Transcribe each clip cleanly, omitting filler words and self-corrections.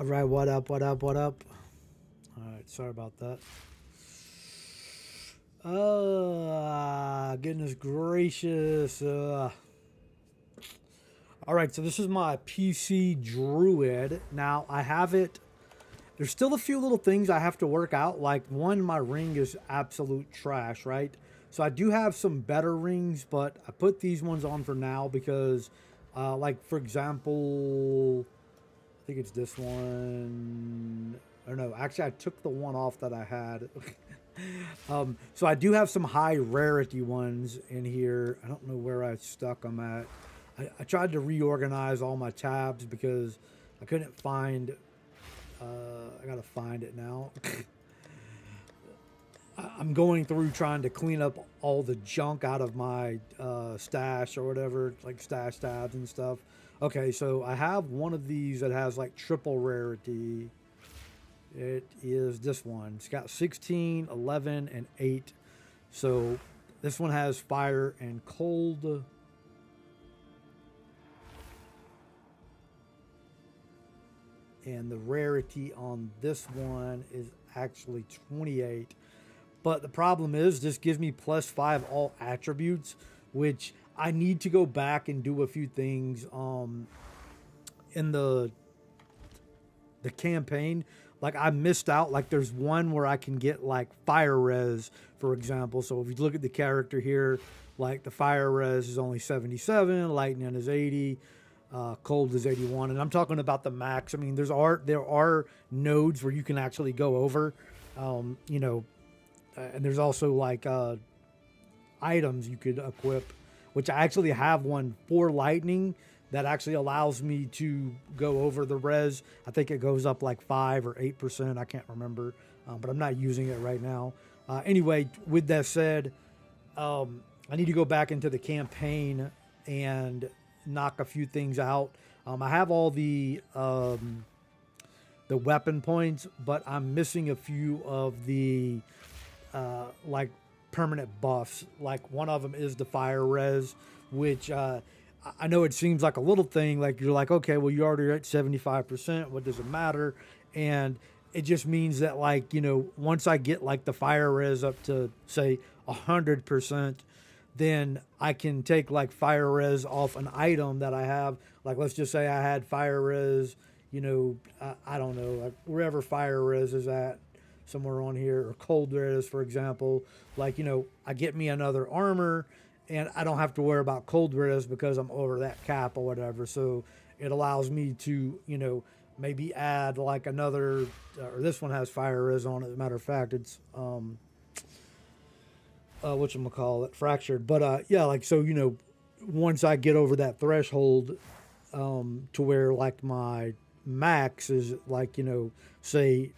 All right, what up, what up, what up? All right, sorry about that. Goodness gracious. All right, so this is my PC Druid. Now, I have it. There's still a few little things I have to work out. Like, one, my ring is absolute trash, right? So I do have some better rings, but I put these ones on for now because, like, for example, I think it's this one. Or no, actually, I took the one off that I had. So I do have some high rarity ones in here. I don't know where I stuck them at. I tried to reorganize all my tabs because I couldn't find. I gotta find it now. I'm going through trying to clean up all the junk out of my stash or whatever, like stash tabs and stuff. Okay, so I have one of these that has like triple rarity. It is this one. It's got 16, 11, and 8. So this one has fire and cold. And the rarity on this one is actually 28. But the problem is, this gives me +5 all attributes, which I need to go back and do a few things in the campaign. Like, I missed out. Like, there's one where I can get like fire res, for example. So if you look at the character here, like the fire res is only 77, lightning is 80, cold is 81, and I'm talking about the max. I mean, there are nodes where you can actually go over, you know, and there's also like items you could equip, which I actually have one for lightning that actually allows me to go over the res. I think it goes up like 5 or 8%. I can't remember, but I'm not using it right now. Anyway, with that said, I need to go back into the campaign and knock a few things out. I have all the weapon points, but I'm missing a few of the like permanent buffs. Like, one of them is the fire res, which I know it seems like a little thing. Like, you're like, okay, well, you're already at 75%. What does it matter? And it just means that, like, you know, once I get like the fire res up to say 100%, then I can take like fire res off an item that I have. Like, let's just say I had fire res, you know, I don't know, like wherever fire res is at, somewhere on here, or cold res, for example. Like, you know, I get me another armor and I don't have to worry about cold res because I'm over that cap or whatever. So it allows me to, you know, maybe add like another, or this one has fire res on it. As a matter of fact, it's whatchamacallit, fractured. But yeah, like, so, you know, once I get over that threshold, to where like my max is like, you know, say,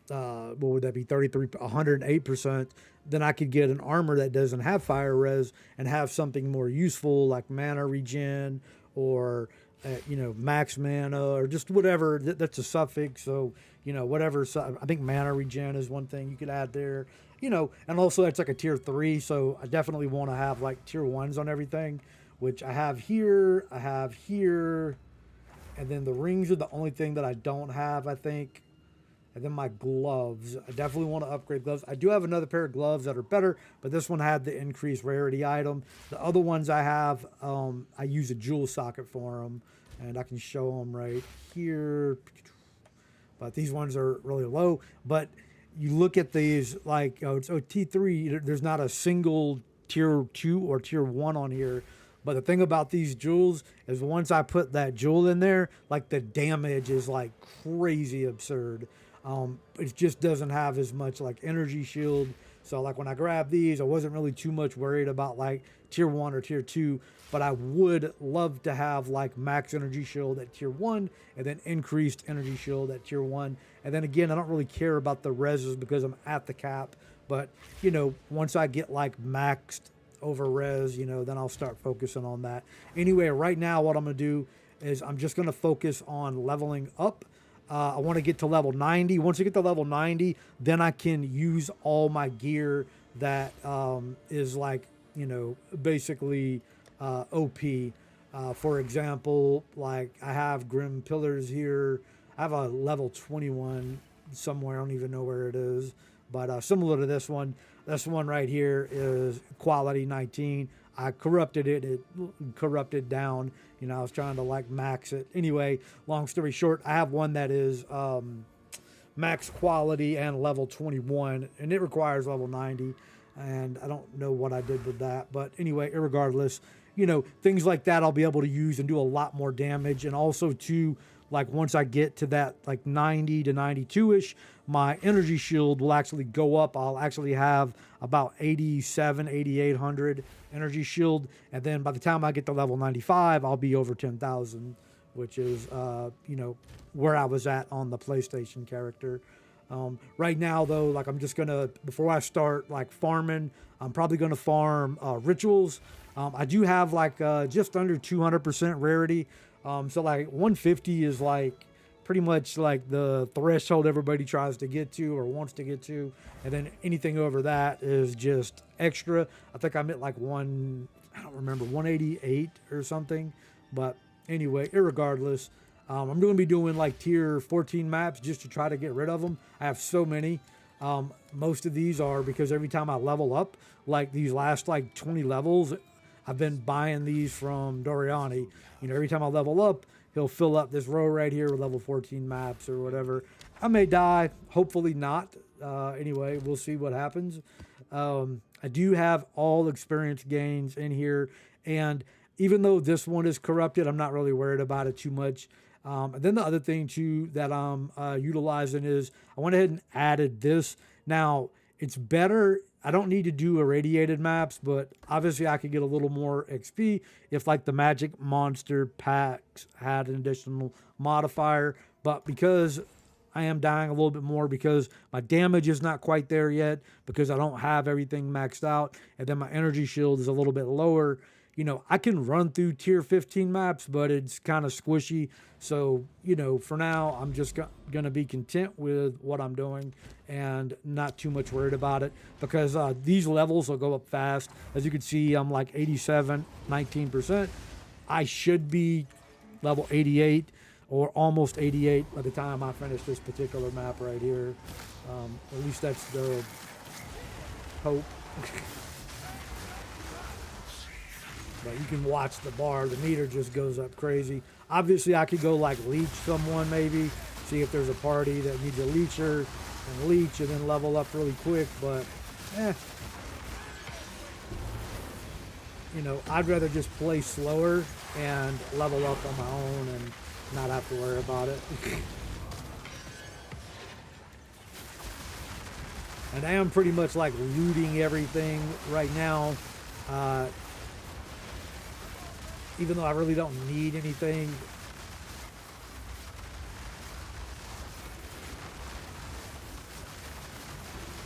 what would that be, 33, 108%, then I could get an armor that doesn't have fire res and have something more useful like mana regen, or you know, max mana, or just whatever. That's a suffix. So, you know, whatever. I think mana regen is one thing you could add there, you know. And also, that's like a tier 3, so I definitely want to have like tier 1s on everything, which I have here, and then the rings are the only thing that I don't have, I think. And then my gloves. I definitely want to upgrade gloves. I do have another pair of gloves that are better, but this one had the increased rarity item. The other ones I have, I use a jewel socket for them, and I can show them right here. But these ones are really low. But you look at these, like, oh, it's T3. There's not a single tier 2 or tier 1 on here. But the thing about these jewels is, once I put that jewel in there, like, the damage is like crazy absurd. It just doesn't have as much like energy shield. So like, when I grabbed these, I wasn't really too much worried about like tier 1 or tier 2, but I would love to have like max energy shield at tier 1, and then increased energy shield at tier 1. And then again, I don't really care about the reses because I'm at the cap. But, you know, once I get like maxed over res, you know, then I'll start focusing on that. Anyway, right now what I'm going to do is I'm just going to focus on leveling up. I want to get to level 90. Once I get to level 90, then I can use all my gear that is like, you know, basically OP. For example, like, I have Grim Pillars here. I have a level 21 somewhere. I don't even know where it is, but similar to this one. This one right here is quality 19. I corrupted it. It corrupted down. You know, I was trying to like max it. Anyway, long story short, I have one that is max quality and level 21, and it requires level 90. And I don't know what I did with that, but anyway, irregardless, you know, things like that I'll be able to use and do a lot more damage. And also too, like once I get to that like 90 to 92-ish, my energy shield will actually go up. I'll actually have about 87, 8800 energy shield. And then by the time I get to level 95, I'll be over 10,000, which is, you know, where I was at on the PlayStation character. Right now, though, like I'm just going to, before I start like farming, I'm probably going to farm rituals. I do have like just under 200% rarity. So like 150 is like pretty much like the threshold everybody tries to get to or wants to get to. And then anything over that is just extra. I think I'm at like I don't remember, 188 or something. But anyway, irregardless, I'm going to be doing like tier 14 maps just to try to get rid of them. I have so many. Most of these are because every time I level up, like these last like 20 levels, I've been buying these from Doriani. You know, every time I level up, he'll fill up this row right here with level 14 maps or whatever. I may die, hopefully not. Anyway, we'll see what happens. I do have all experience gains in here, and even though this one is corrupted, I'm not really worried about it too much. And then the other thing too that I'm utilizing is I went ahead and added this. Now it's better. I don't need to do irradiated maps, but obviously I could get a little more XP if like the magic monster packs had an additional modifier. But because I am dying a little bit more because my damage is not quite there yet, because I don't have everything maxed out, and then my energy shield is a little bit lower. You know, I can run through tier 15 maps, but it's kind of squishy. So, you know, for now, I'm just going to be content with what I'm doing and not too much worried about it, because these levels will go up fast. As you can see, I'm like 87, 19%. I should be level 88 or almost 88 by the time I finish this particular map right here. At least that's the hope. But you can watch the bar. The meter just goes up crazy. Obviously, I could go like leech someone maybe, see if there's a party that needs a leecher and leech and then level up really quick. But, you know, I'd rather just play slower and level up on my own and not have to worry about it. And I am pretty much like looting everything right now. Even though I really don't need anything.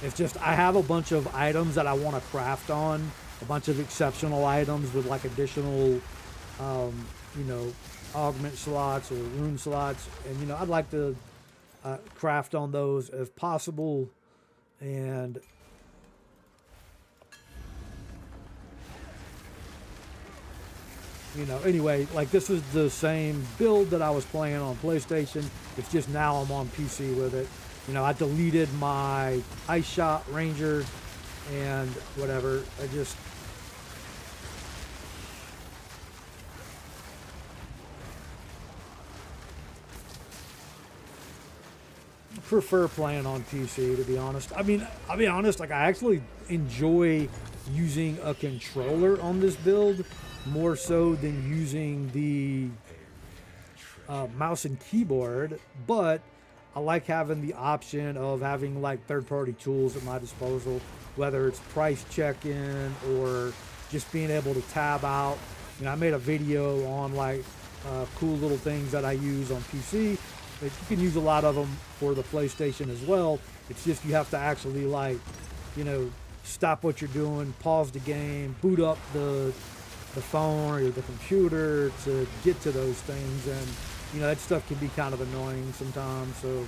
It's just I have a bunch of items that I want to craft on, a bunch of exceptional items with like additional, you know, augment slots or rune slots, and you know I'd like to craft on those if possible. And you know, anyway, like this is the same build that I was playing on PlayStation. It's just now I'm on PC with it. You know, I deleted my Ice Shot Ranger and whatever. I just prefer playing on PC, to be honest. I mean, I'll be honest, like I actually enjoy using a controller on this build more so than using the mouse and keyboard, but I like having the option of having like third-party tools at my disposal, whether it's price check-in or just being able to tab out. You know, I made a video on like cool little things that I use on PC, but you can use a lot of them for the PlayStation as well. It's just you have to actually like, you know, stop what you're doing, pause the game, boot up the phone or the computer to get to those things, and you know that stuff can be kind of annoying sometimes. So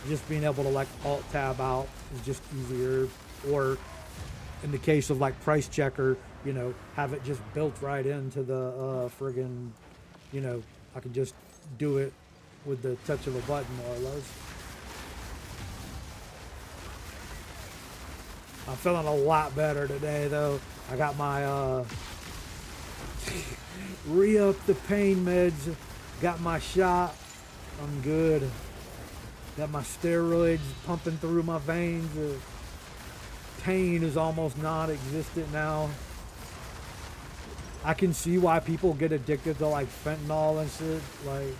just being able to like alt tab out is just easier, or in the case of like price checker, you know, have it just built right into the friggin', you know, I can just do it with the touch of a button, more or less. I'm feeling a lot better today, though. I got my re-up the pain meds, got my shot. I'm good. Got my steroids pumping through my veins. Pain is almost non-existent now. I can see why people get addicted to like fentanyl and shit. Like,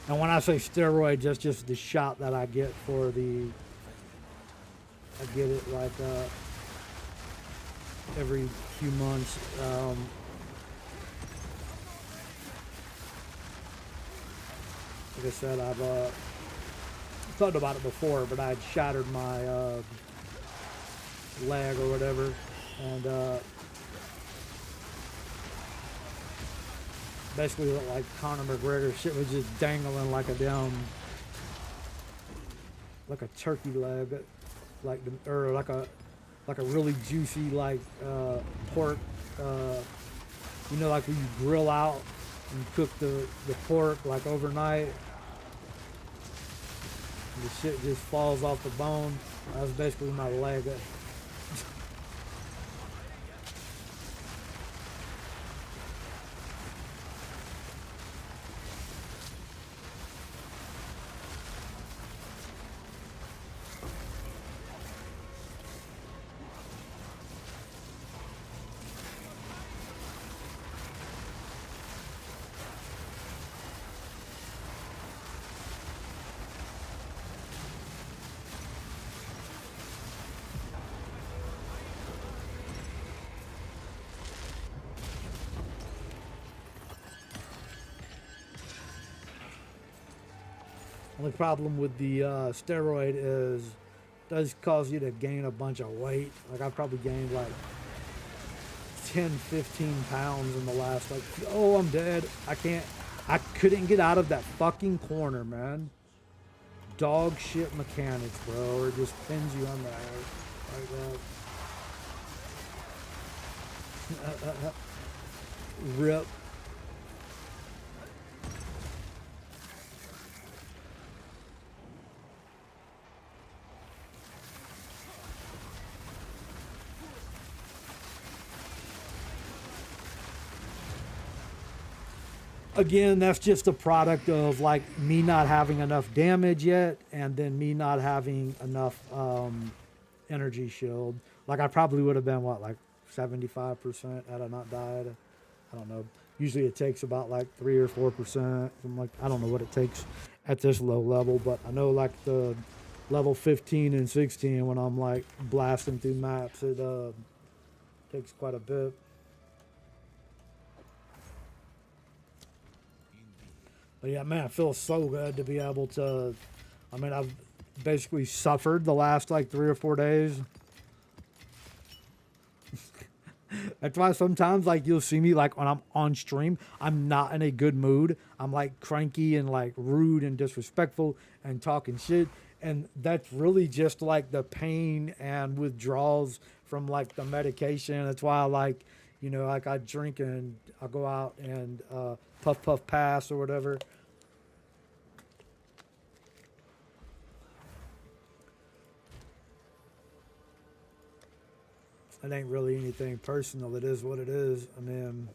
and when I say steroids, that's just the shot that I get for the. I get it like every few months. Like I said, I've thought about it before, but I had shattered my leg or whatever, and basically looked like Conor McGregor. Shit was just dangling like a damn, like a turkey leg, like the, or like a really juicy like pork. You know, like when you grill out and cook the pork like overnight, and the shit just falls off the bone. That was basically my leg. Only problem with the steroid is it does cause you to gain a bunch of weight. Like I've probably gained like 10, 15 pounds in the last like, oh, I'm dead. I couldn't get out of that fucking corner, man. Dog shit mechanics, bro. It just pins you on the ass like that. Rip. Again, that's just a product of like me not having enough damage yet, and then me not having enough energy shield. Like I probably would have been what, like 75% had I not died. I don't know. Usually it takes about like 3 or 4%. I'm like, I don't know what it takes at this low level, but I know like the level 15 and 16 when I'm like blasting through maps, it takes quite a bit. But yeah, man, it feels so good to be able to. I mean, I've basically suffered the last like 3 or 4 days. That's why sometimes like you'll see me like when I'm on stream, I'm not in a good mood. I'm like cranky and like rude and disrespectful and talking shit. And that's really just like the pain and withdrawals from like the medication. That's why I like, you know, like I drink and I go out and puff puff pass or whatever. It ain't really anything personal. It is what it is. I mean,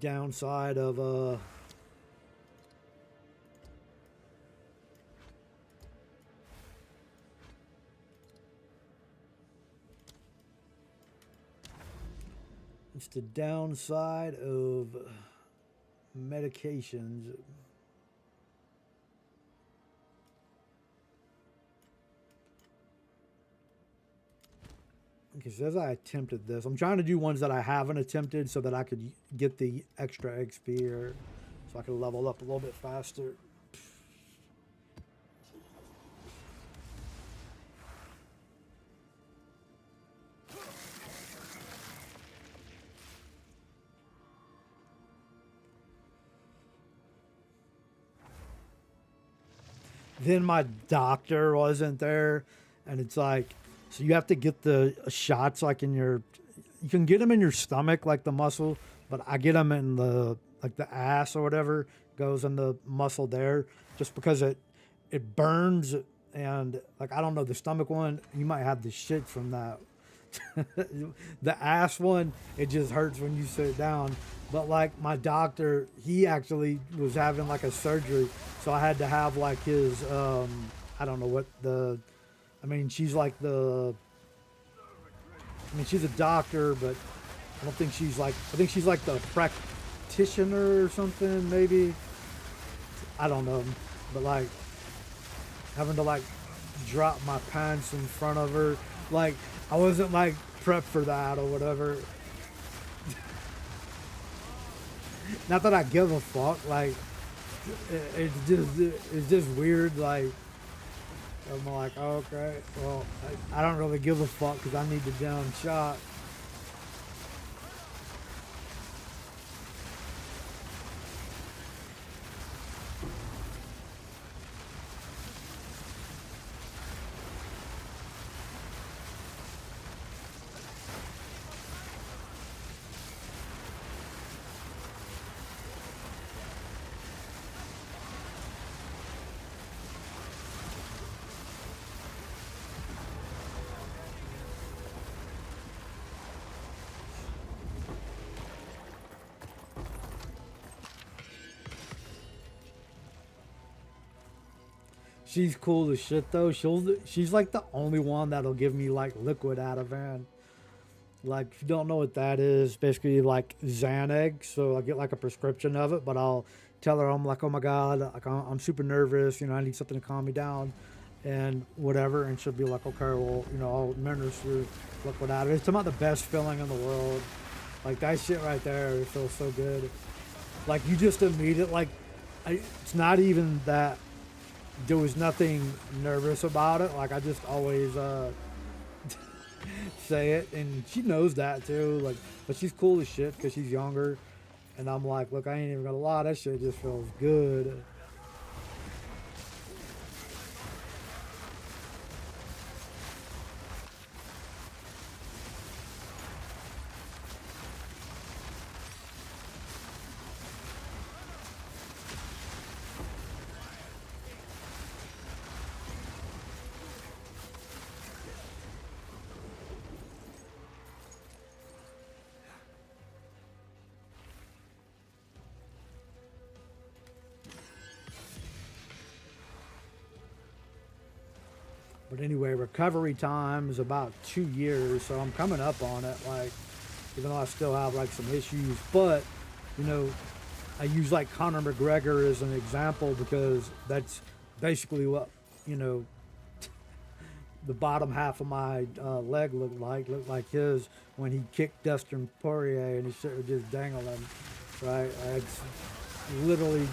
downside of it's the downside of medications. Okay, says I attempted this. I'm trying to do ones that I haven't attempted so that I could get the extra XP or so I can level up a little bit faster. Then my doctor wasn't there, and it's like, so you have to get the shots like in your, you can get them in your stomach like the muscle, but I get them in the like the ass or whatever goes in the muscle there, just because it burns and like I don't know the stomach one you might have the shit from that. The ass one, it just hurts when you sit down. But like my doctor, he actually was having like a surgery, so I had to have like his I don't know what the I mean she's like the I mean she's a doctor, but I don't think she's like I think she's like the practitioner or something maybe. I don't know. But like having to like drop my pants in front of her. Like I wasn't like prepped for that or whatever. Not that I give a fuck. Like it's just weird. Like I'm like okay, well I don't really give a fuck because I need the damn shot. She's cool as shit though. She's like the only one that'll give me like liquid out of van. Like if you don't know what that is, basically like Xanax. So I get like a prescription of it, but I'll tell her I'm like, oh my god, like I'm super nervous. You know, I need something to calm me down, and whatever. And she'll be like, okay, well, you know, I'll administer liquid out of it. It's about the best feeling in the world. Like that shit right there, it feels so good. Like you just immediate like, it's not even that there was nothing nervous about it. Like I just always say it, and she knows that too. Like, but she's cool as shit because she's younger, and I'm like, look, I ain't even gonna lie, that shit just feels good. But anyway, recovery time is about 2 years, so I'm coming up on it. Like, even though I still have like some issues, but you know, I use like Conor McGregor as an example because that's basically what you know the bottom half of my leg looked like his when he kicked Dustin Poirier and his shit was just dangling. Right, it's literally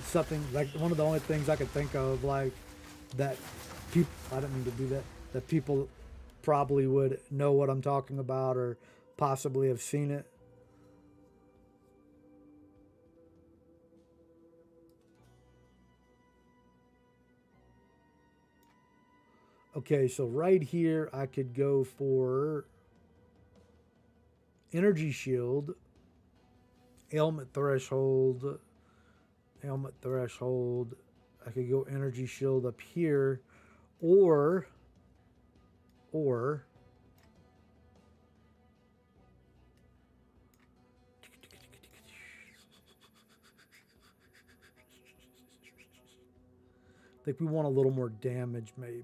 something like one of the only things I could think of like that people. I don't mean to do that. That people probably would know what I'm talking about or possibly have seen it. Okay, so right here I could go for energy shield, ailment threshold, ailment threshold. I could go energy shield up here, or or I think we want a little more damage maybe.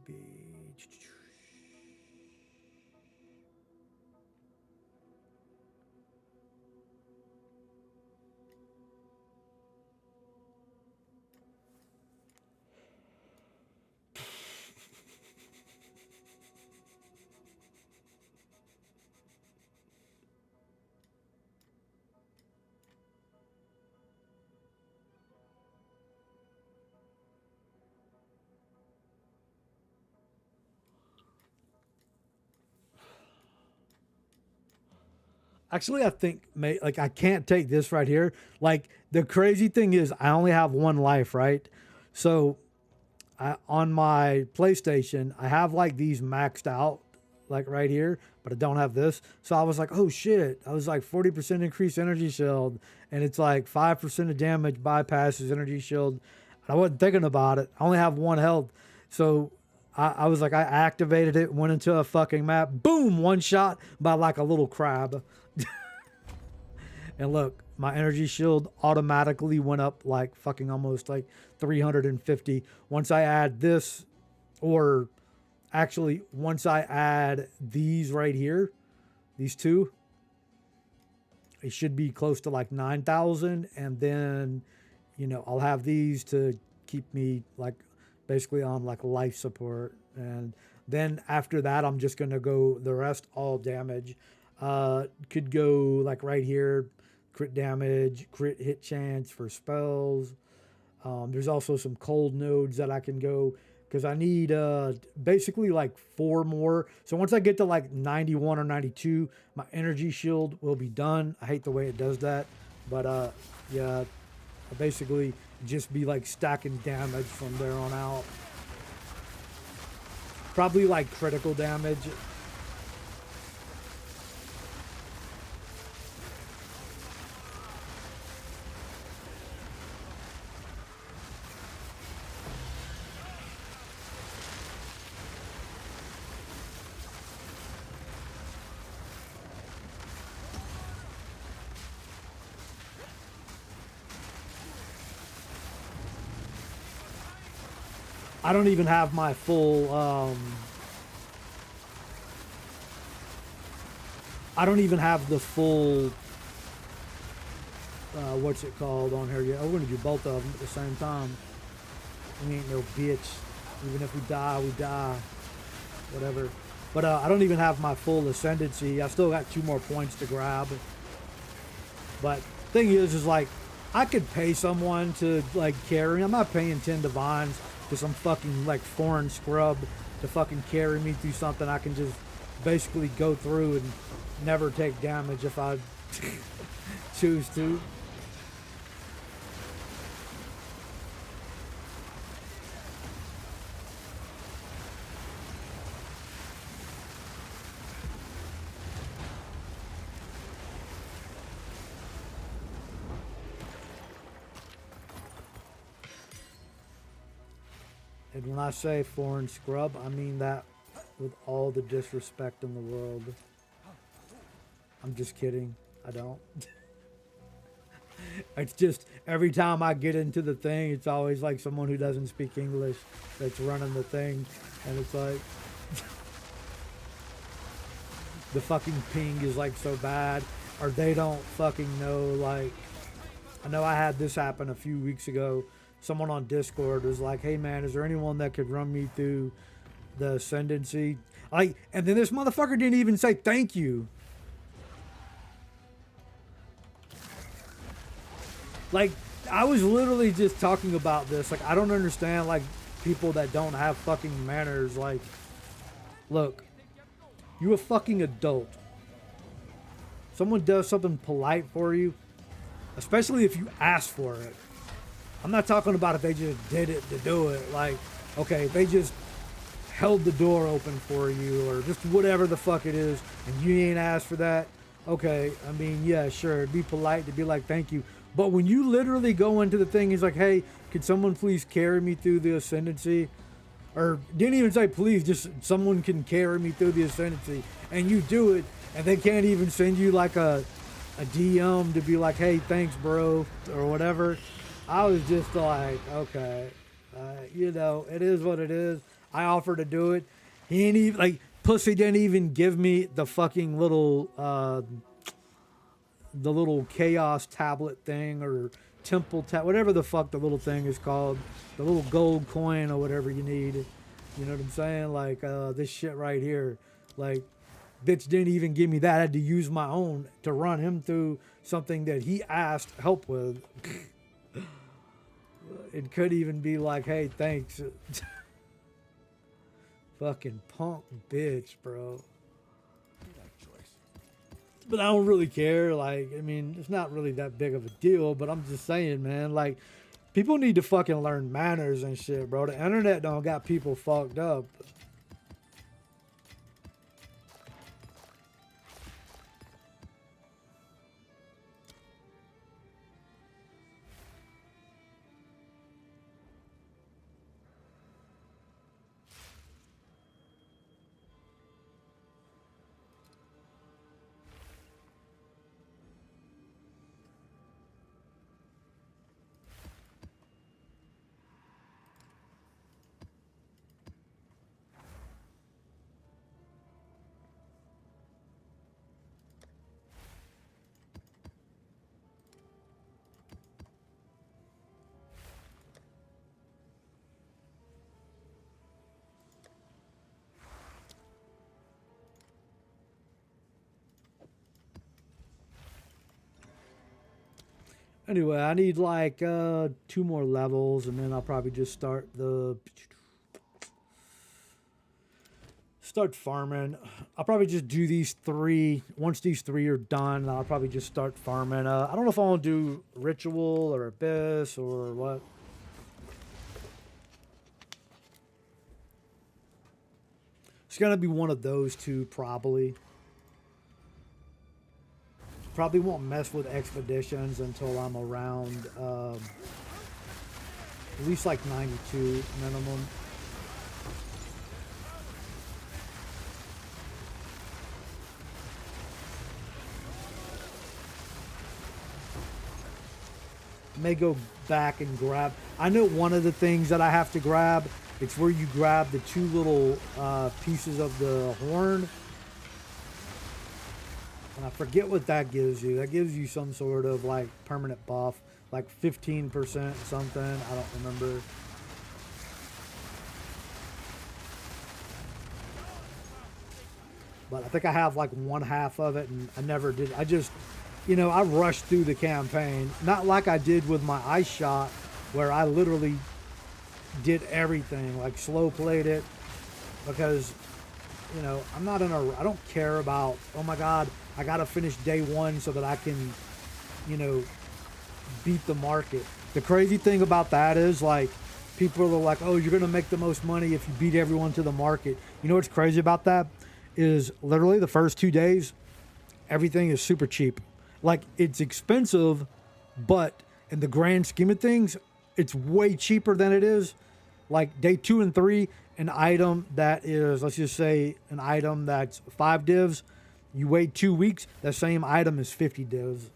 Actually, I think like I can't take this right here. Like the crazy thing is, I only have one life, right? So on my PlayStation, I have like these maxed out, like right here, but I don't have this. So I was like, oh shit! I was like 40% increased energy shield, and it's like 5% of damage bypasses energy shield. I wasn't thinking about it. I only have one health, so I was like, I activated it, went into a fucking map, boom, one shot by like a little crab. And look, my energy shield automatically went up like fucking almost like 350. Once I add this, or actually, once I add these right here, these two, it should be close to like 9,000. And then, I'll have these to keep me like basically on like life support. And then after that, I'm just going to go the rest all damage. Could go like right here, crit damage, crit hit chance for spells. There's also some cold nodes that I can go because I need basically like 4 more. So once I get to like 91 or 92, my energy shield will be done. I hate the way it does that, but yeah, I basically just be like stacking damage from there on out. Probably like critical damage. I don't even have my full I don't even have the full what's it called on here yet. We're gonna do both of them at the same time. We ain't no bitch. Even if we die, we die. Whatever. But I don't even have my full ascendancy. I still got 2 more points to grab. But thing is like I could pay someone to like carry. I'm not paying 10 divines to some fucking like foreign scrub to fucking carry me through something I can just basically go through and never take damage if I choose to. And when I say foreign scrub, I mean that with all the disrespect in the world. I'm just kidding. I don't. It's just every time I get into the thing, it's always like someone who doesn't speak English that's running the thing. And it's like the fucking ping is like so bad, or they don't fucking know. Like, I know I had this happen a few weeks ago. Someone on Discord was like, hey man, is there anyone that could run me through the ascendancy? Like, and then this motherfucker didn't even say thank you. Like, I was literally just talking about this. Like, I don't understand, like, people that don't have fucking manners. Like, look, you a fucking adult. Someone does something polite for you, especially if you ask for it. I'm not talking about if they just did it to do it. Like, okay, they just held the door open for you or just whatever the fuck it is, and you ain't asked for that. Okay, I mean, yeah, sure, it'd be polite to be like, thank you. But when you literally go into the thing, he's like, hey, could someone please carry me through the ascendancy? Or didn't even say please, just someone can carry me through the ascendancy. And you do it, and they can't even send you like a DM to be like, hey, thanks, bro, or whatever. I was just like, okay, it is what it is. I offered to do it. He ain't even, like, pussy didn't even give me the fucking little, the little chaos tablet thing or temple whatever the fuck the little thing is called, the little gold coin or whatever you need. You know what I'm saying? Like, this shit right here. Like, bitch didn't even give me that. I had to use my own to run him through something that he asked help with. It could even be like, hey, thanks. Fucking punk bitch, bro. But I don't really care. Like, I mean, it's not really that big of a deal. But I'm just saying, man. Like, people need to fucking learn manners and shit, bro. The internet don't got people fucked up. Anyway, I need like 2 more levels, and then I'll probably just start farming. I'll probably just do these 3. Once these 3 are done, I'll probably just start farming. I don't know if I want to do ritual or abyss or what. It's gonna be one of those 2 probably. Probably won't mess with expeditions until I'm around at least like 92 minimum. May go back and grab. I know one of the things that I have to grab. It's where you grab the 2 little pieces of the horn. And I forget what that gives you. That gives you some sort of like permanent buff, like 15% something. I don't remember. But I think I have like 1/2 of it, and I never did. I just, I rushed through the campaign. Not like I did with my ice shot, where I literally did everything, like slow played it, because, I'm not in a, I don't care about, oh my God, I got to finish day 1 so that I can, beat the market. The crazy thing about that is, like, people are like, oh, you're going to make the most money if you beat everyone to the market. You know what's crazy about that? Is literally the first 2 days, everything is super cheap. Like, it's expensive, but in the grand scheme of things, it's way cheaper than it is. Like, day 2 and 3, an item that is, let's just say, an item that's 5 divs, you wait 2 weeks, that same item is 50 divs.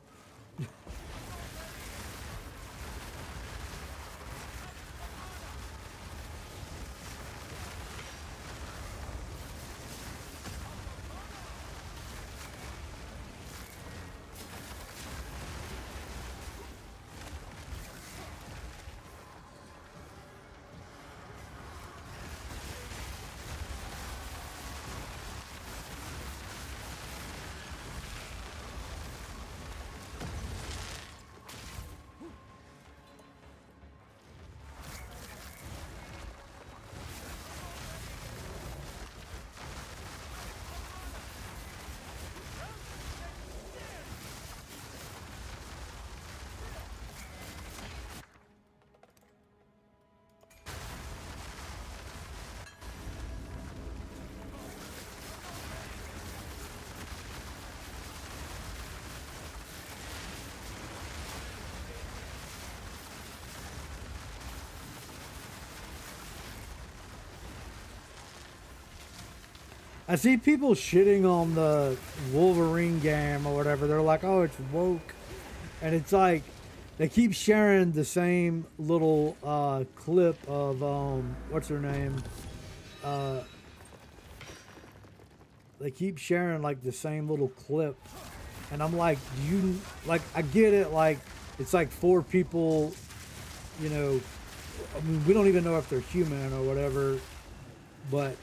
I see people shitting on the Wolverine game or whatever. They're like, oh, it's woke. And it's like, they keep sharing the same little clip of, what's her name? They keep sharing like the same little clip. And I'm like, I get it. Like, it's like 4 people, I mean, we don't even know if they're human or whatever. But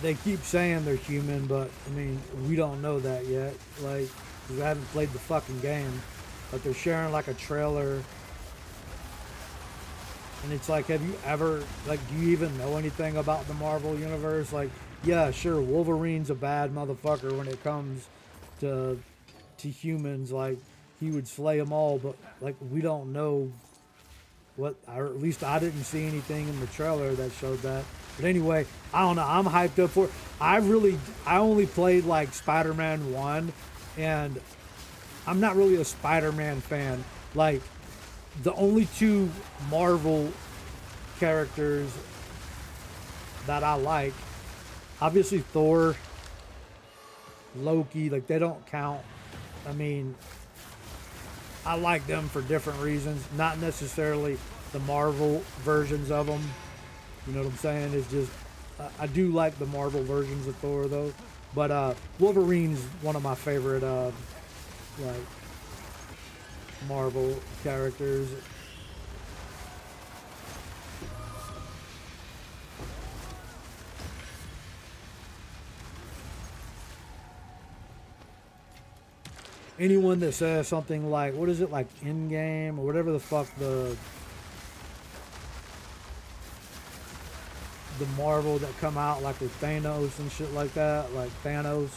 they keep saying they're human, but I mean, we don't know that yet. Like, because I haven't played the fucking game. But they're sharing like a trailer. And it's like, have you ever, like, do you even know anything about the Marvel Universe? Like, yeah, sure, Wolverine's a bad motherfucker when it comes to humans. Like, he would slay them all, but, like, we don't know what, or at least I didn't see anything in the trailer that showed that. But anyway, I don't know. I'm hyped up for it. I only played, like, Spider-Man 1, and I'm not really a Spider-Man fan. Like, the only two Marvel characters that I like, obviously Thor, Loki, like they don't count. I mean, I like them for different reasons, not necessarily the Marvel versions of them. You know what I'm saying? It's just, I do like the Marvel versions of Thor though. But Wolverine's one of my favorite, like, Marvel characters. Anyone that says something like, what is it, like in-game or whatever the fuck the Marvel that come out like with Thanos and shit like that, like Thanos,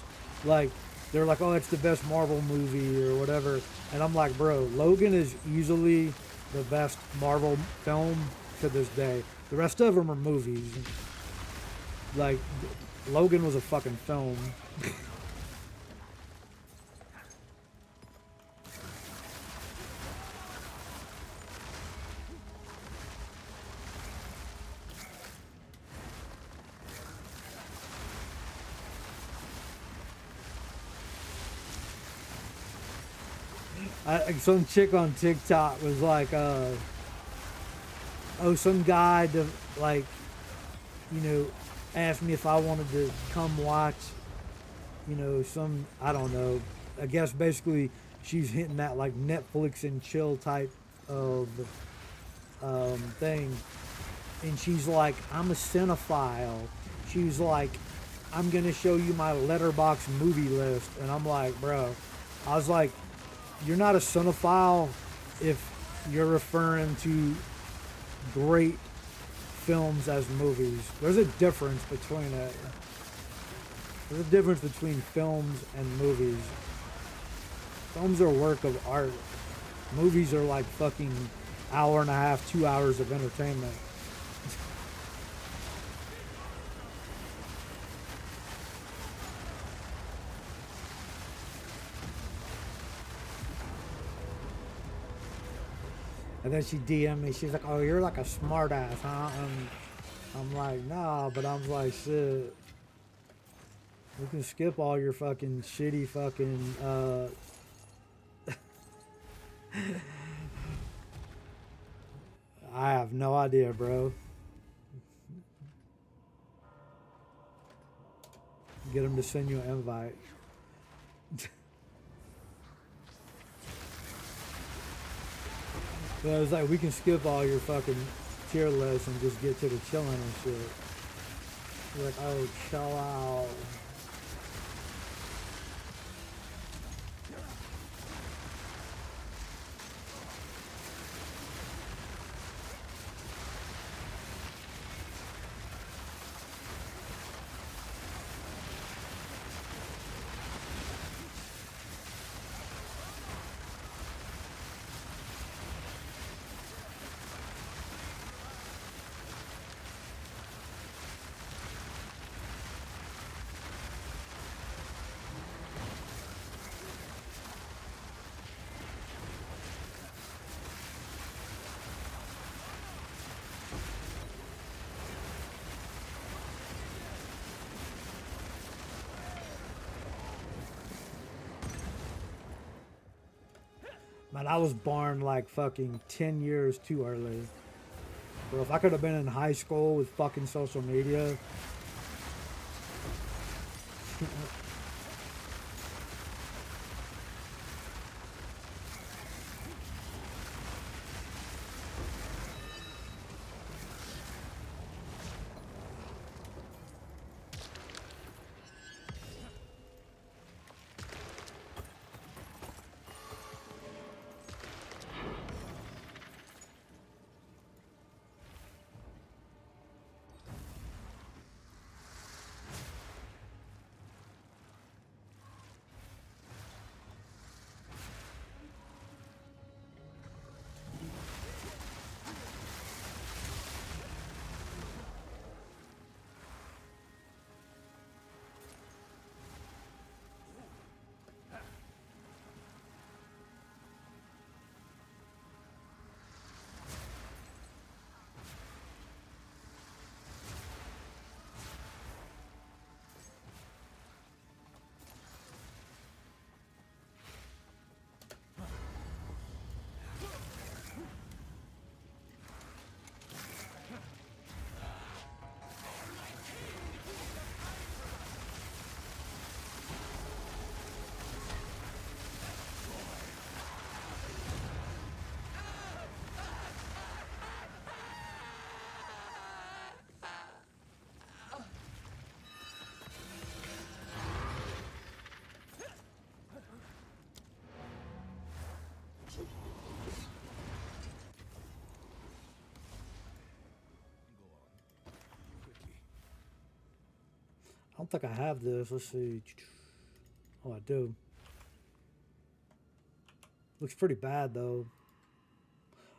like they're like, oh, it's the best Marvel movie or whatever, and I'm like, bro, Logan is easily the best Marvel film to this day. The rest of them are movies. Like, Logan was a fucking film. Some chick on TikTok was like, oh, some guy to, like, you know, asked me if I wanted to come watch, you know, some, I don't know, I guess basically she's hitting that like Netflix and chill type of thing. And she's like, I'm a cinephile. She's like, I'm going to show you my Letterboxd movie list. And I'm like, bro, I was like, you're not a cinephile if you're referring to great films as movies. There's a difference between it. There's a difference between films and movies. Films are a work of art. Movies are like fucking hour and a half, 2 hours of entertainment. And then she DM'd me. She's like, oh, you're like a smart ass, huh? And I'm like, nah, but I'm like, shit. We can skip all your fucking shitty fucking, I have no idea, bro. Get him to send you an invite. But I was like, we can skip all your fucking tier lists and just get to the chilling and shit. You're like, oh, chill out. Man, I was born like fucking 10 years too early. Bro, if I could have been in high school with fucking social media. don't think I have this. Let's see. Oh, I do. Looks pretty bad though.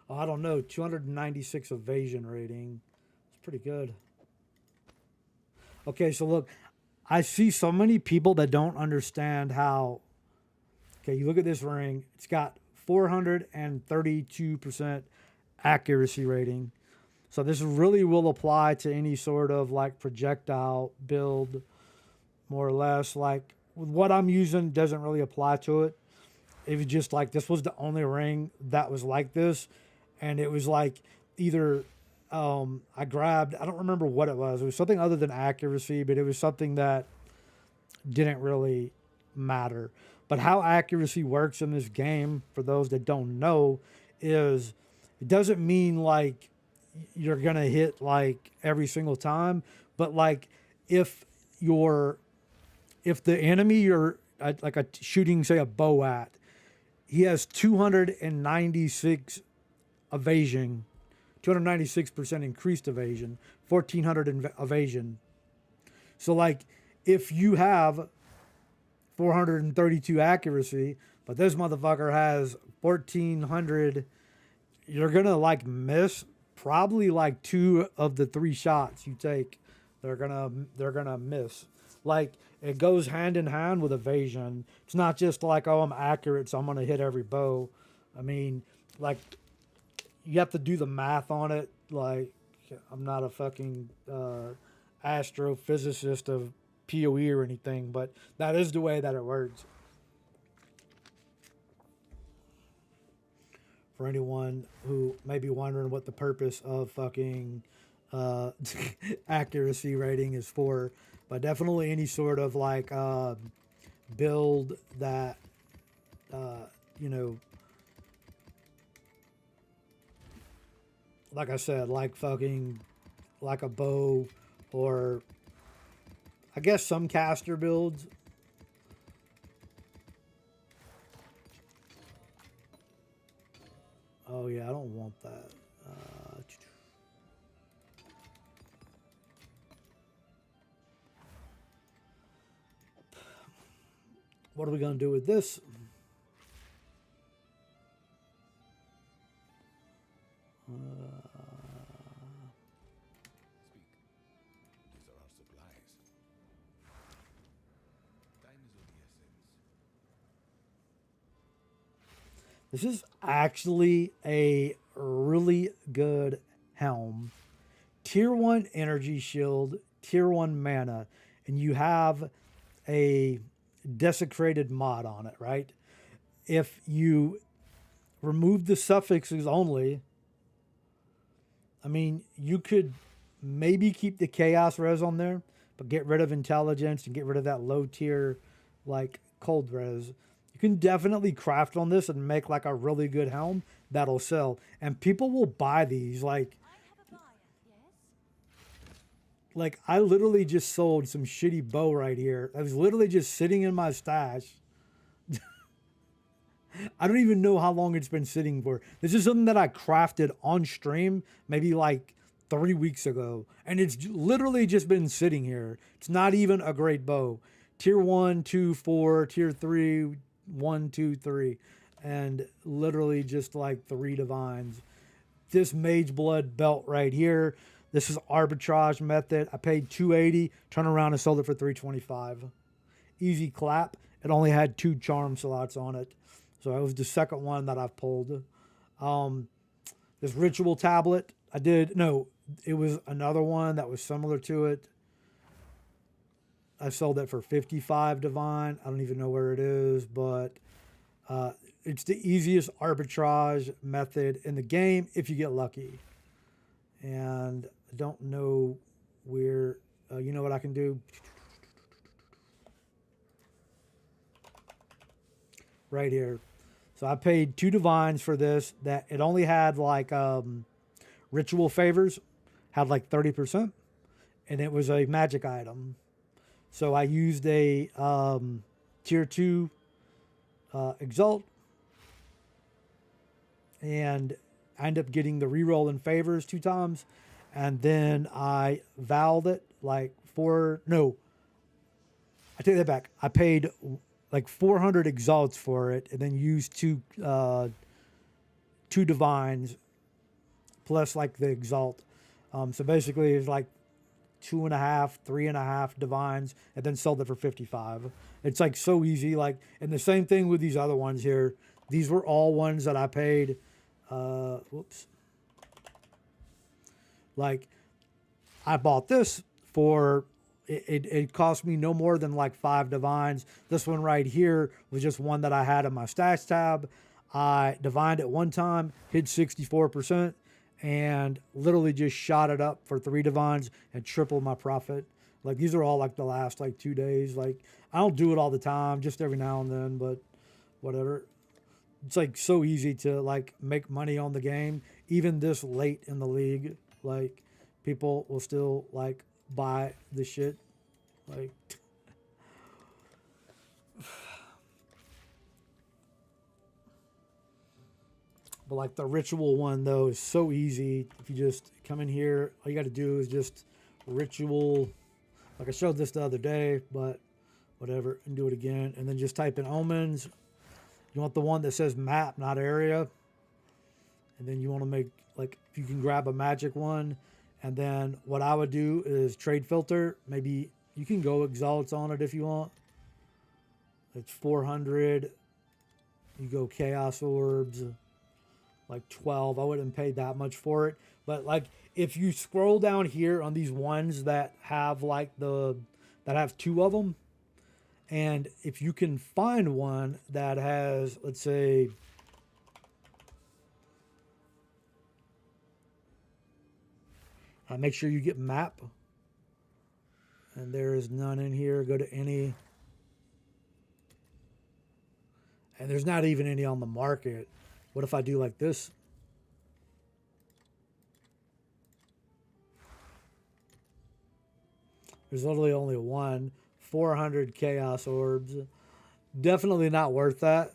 Oh, I don't know. 296 evasion rating. It's pretty good. Okay, so look, I see so many people that don't understand how. Okay, you look at this ring. It's got 432% accuracy rating. So this really will apply to any sort of like projectile build, more or less. Like what I'm using doesn't really apply to it. It was just like this was the only ring that was like this, and it was like either I grabbed, I don't remember what it was. It was something other than accuracy, but it was something that didn't really matter. But how accuracy works in this game, for those that don't know, is it doesn't mean like you're gonna hit like every single time, but like if you're if the enemy you're like a shooting say a bow at, he has 296 evasion, 296% increased evasion, 1400 evasion. So like if you have 432 accuracy, but this motherfucker has 1400, you're gonna like miss probably like 2 of the 3 shots you take. They're gonna miss. Like it goes hand in hand with evasion. It's not just like, oh, I'm accurate, so I'm gonna hit every bow. I mean, like you have to do the math on it. Like I'm not a fucking astrophysicist of PoE or anything, but that is the way that it works. For anyone who may be wondering what the purpose of fucking accuracy rating is for, but definitely any sort of like build that you know, like I said, like fucking like a bow, or I guess some caster builds. Oh yeah, I don't want that. What are we gonna do with this? These are our supplies. Time is of the essence. This is actually a really good helm. Tier 1 energy shield, tier 1 mana, and you have a desecrated mod on it, right? If you remove the suffixes only, I mean, you could maybe keep the chaos res on there, but get rid of intelligence and get rid of that low tier, like cold res. You can definitely craft on this and make like a really good helm that'll sell, and people will buy these. Like I literally just sold some shitty bow right here. I was literally just sitting in my stash. I don't even know how long it's been sitting for. This is something that I crafted on stream maybe like 3 weeks ago. And it's literally just been sitting here. It's not even a great bow. Tier 1, 2, 4, tier 3, 1, 2, 3. And literally just like 3 divines. This Mage Blood belt right here. This is arbitrage method. I paid 280, turned around and sold it for 325. Easy clap. It only had 2 charm slots on it. So it was the second one that I've pulled. This ritual tablet, it was another one that was similar to it. I sold it for 55 divine. I don't even know where it is, but it's the easiest arbitrage method in the game if you get lucky. And I don't know where, you know what I can do? Right here. So I paid 2 divines for this. That it only had like ritual favors, had like 30%, and it was a magic item. So I used a tier 2 Exalt, and I ended up getting the reroll in favors 2 times, and then I vowed it like I take that back. I paid like 400 exalts for it, and then used two divines plus like the exalt. So basically, it's like 2.5, 3.5 divines, and then sold it for 55. It's like so easy. Like, and the same thing with these other ones here. These were all ones that I paid. Whoops. Like, I bought this for it cost me no more than like 5 divines. This one right here was just one that I had in my stash tab. I divined it one time, hit 64%, and literally just shot it up for 3 divines and tripled my profit. Like, these are all like the last like 2 days. Like, I don't do it all the time, just every now and then, but whatever. It's like so easy to like make money on the game, even this late in the league. Like, people will still like buy the shit. Like, but like the ritual one though is so easy. If you just come in here, all you got to do is just ritual. Like I showed this the other day, but whatever, and do it again, and then just type in omens. You want the one that says map, not area, and then you want to make like if you can grab a magic one. And then what I would do is trade filter. Maybe you can go exalts on it if you want. It's 400. You go chaos orbs, like 12. I wouldn't pay that much for it. But like if you scroll down here on these ones that have like that have 2 of them, and if you can find one that has, let's say, make sure you get map. And there is none in here. Go to any. And there's not even any on the market. What if I do like this? There's literally only one. 400 chaos orbs. Definitely not worth that.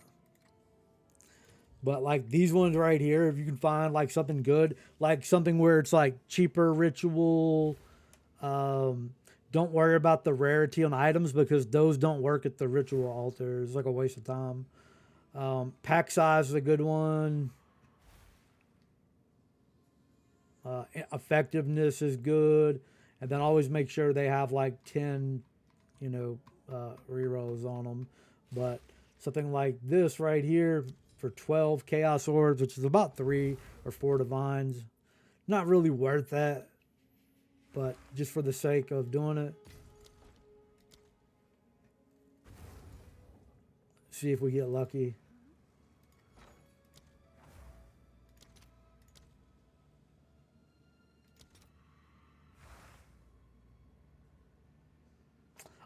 But like these ones right here, if you can find like something good, like something where it's like cheaper ritual, don't worry about the rarity on items because those don't work at the ritual altar. It's like a waste of time. Pack size is a good one. Effectiveness is good. And then always make sure they have like 10, rerolls on them. But something like this right here, for 12 chaos orbs, which is about 3 or 4 divines. Not really worth that, but just for the sake of doing it. See if we get lucky.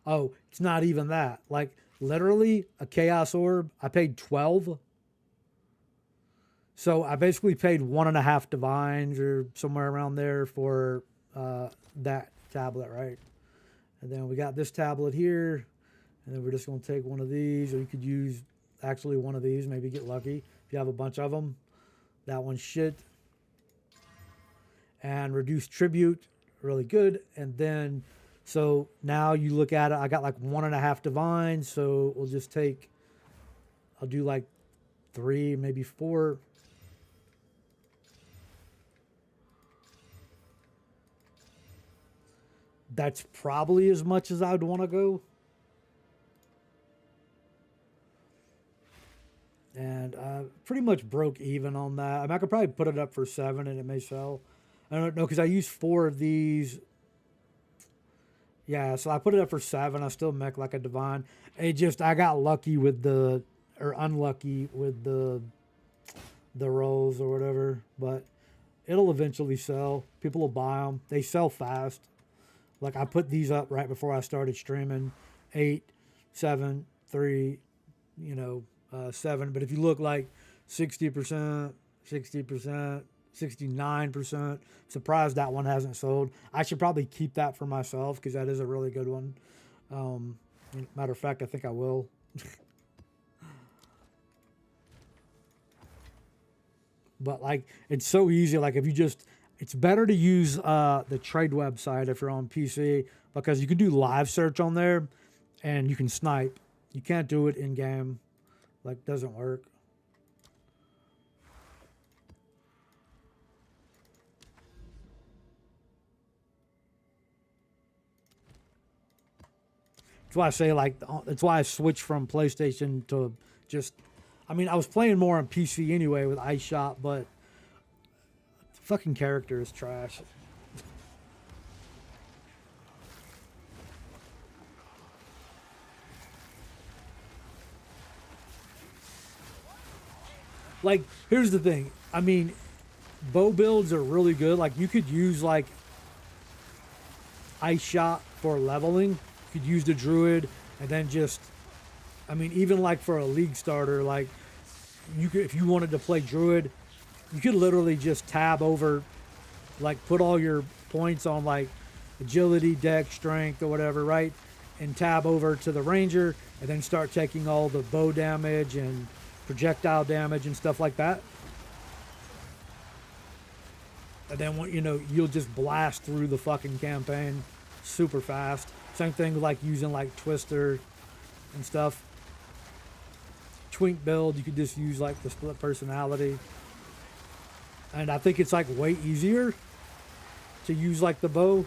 Oh, it's not even that. Like, literally, a chaos orb, I paid 12. So I basically paid 1.5 divines or somewhere around there for that tablet, right? And then we got this tablet here, and then we're just going to take one of these, or you could use actually one of these, maybe get lucky if you have a bunch of them. That one's shit. And reduce tribute, really good. And then, so now you look at it, I got like 1.5 divines, so we'll just take, I'll do like 3, maybe 4. That's probably as much as I'd want to go. And pretty much broke even on that. I mean, I could probably put it up for 7 and it may sell. I don't know because I used 4 of these. Yeah, so I put it up for 7. I still make like a divine. It just, I got lucky with or unlucky with the rolls or whatever. But it'll eventually sell. People will buy them. They sell fast. Like I put these up right before I started streaming, 8, 7, 3, 7. But if you look like 60%, 60%, 69%, surprised that one hasn't sold. I should probably keep that for myself because that is a really good one. Matter of fact, I think I will. But like, it's so easy. Like if you just, it's better to use the trade website if you're on PC because you can do live search on there and you can snipe. You can't do it in game, like doesn't work. That's why I say like that's why I switched from PlayStation to just. I mean, I was playing more on PC anyway with Ice Shot, but the fucking character is trash. Like, here's the thing. I mean, bow builds are really good. Like, you could use like Ice Shot for leveling. You could use the Druid, and then just, I mean, even like for a league starter, like you could, if you wanted to play Druid, you could literally just tab over, like put all your points on like agility, dex, strength, or whatever, right? And tab over to the Ranger, and then start taking all the bow damage and projectile damage and stuff like that. And then you know, you'll just blast through the fucking campaign super fast. Same thing with like using like Twister and stuff. Twink build, you could just use like the split personality. And I think it's like way easier to use like the bow.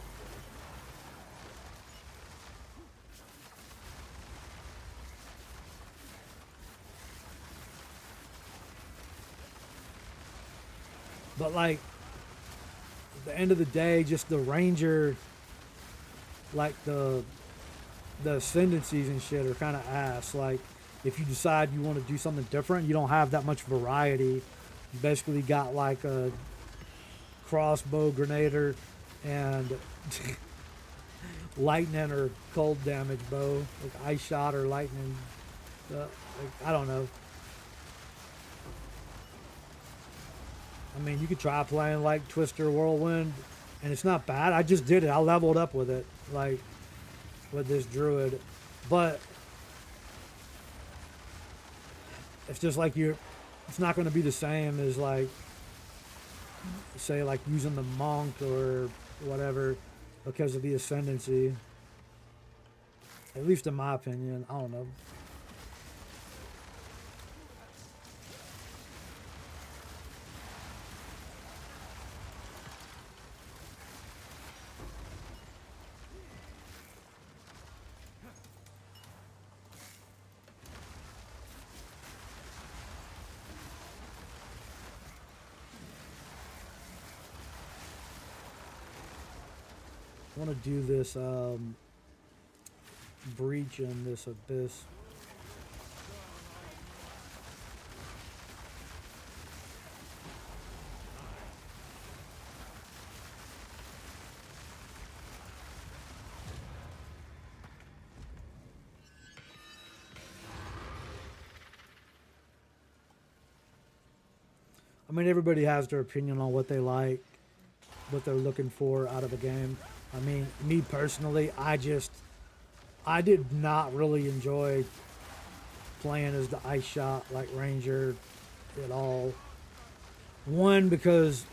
But like at the end of the day, just the Ranger, like the ascendancies and shit are kind of ass. Like if you decide you want to do something different, you don't have that much variety. You basically got like a crossbow grenader and lightning or cold damage bow, like ice shot or lightning. Like, I don't know. I mean, you could try playing like Twister Whirlwind, and it's not bad. I just did it. I leveled up with it, like with this Druid, but it's just like it's not going to be the same as like, say, like using the monk or whatever because of the ascendancy. At least in my opinion, I don't know. I want to do this breach in this abyss. I mean, everybody has their opinion on what they like, what they're looking for out of a game. I mean, me personally, I did not really enjoy playing as the Ice Shot, like Ranger at all. One, because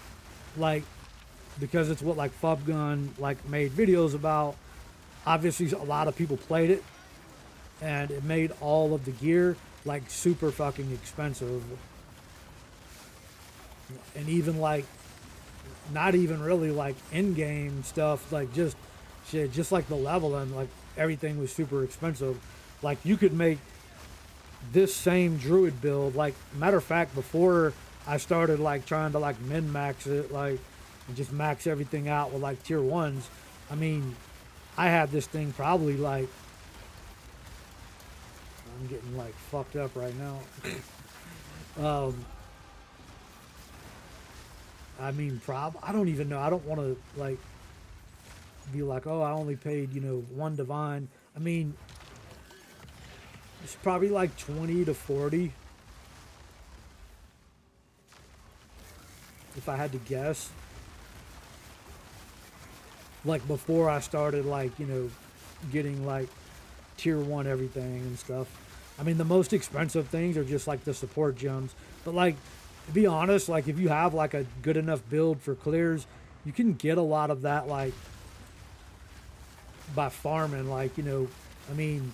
it's what like Fubgun like made videos about. Obviously, a lot of people played it, and it made all of the gear like super fucking expensive. And even like not even really like in-game stuff, like just shit, just like the leveling, like everything was super expensive. Like you could make this same Druid build, like matter of fact, before I started like trying to like min-max it, like and just max everything out with like tier 1s, I mean, I had this thing probably like, I'm getting like fucked up right now. I mean, I don't even know. I don't want to like be like, oh, I only paid, you know, 1 divine. I mean, it's probably like 20 to 40 if I had to guess. Like before I started like, you know, getting like tier 1 everything and stuff. I mean, the most expensive things are just like the support gems. But like, to be honest, like if you have like a good enough build for clears, you can get a lot of that like by farming. Like, you know, I mean,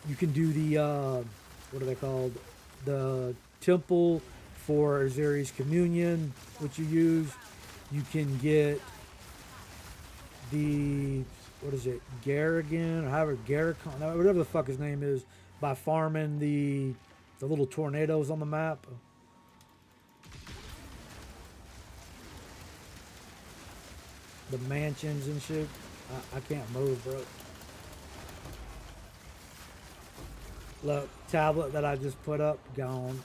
You can do the what are they called? The temple for Azeri's communion, which you use. You can get the what is it, Garrigan or however Garricon, whatever the fuck his name is, by farming the little tornadoes on the map. The mansions and shit. I can't move, bro. Look, tablet that I just put up, gone.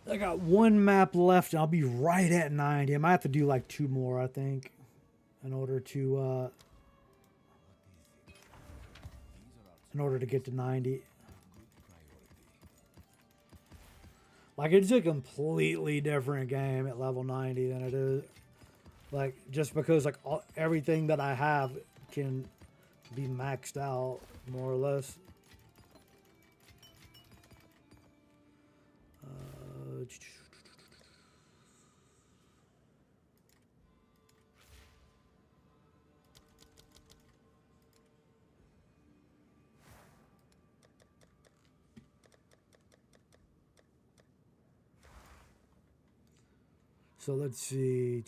I got one map left, and I'll be right at 90. I might have to do like 2 more, I think, in order to get to 90. Like, it's a completely different game at level 90 than it is. Like, just because like everything that I have can be maxed out more or less. So let's see.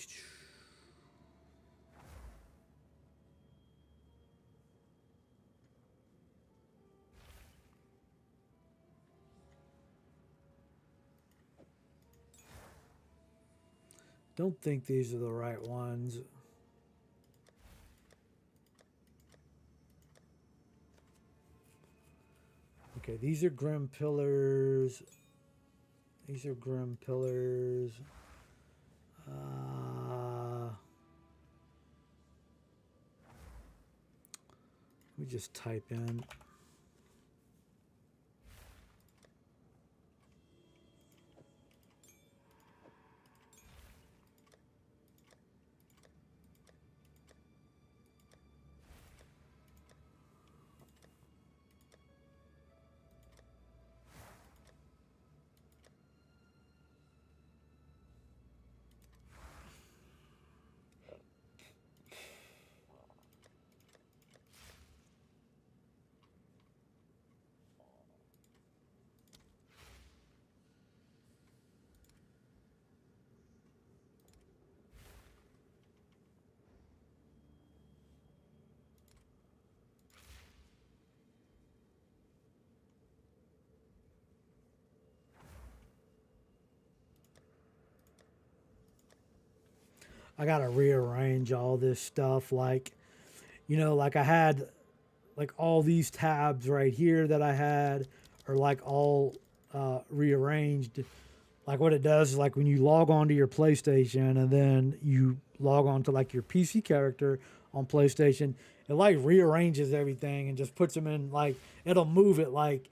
Don't think these are the right ones. Okay, these are Grim Pillars. These are Grim Pillars. Let me just type in. I gotta rearrange all this stuff. Like, you know, like I had like all these tabs right here that I had are like all rearranged. Like what it does is like when you log on to your PlayStation and then you log on to like your PC character on PlayStation, it like rearranges everything and just puts them in like it'll move it like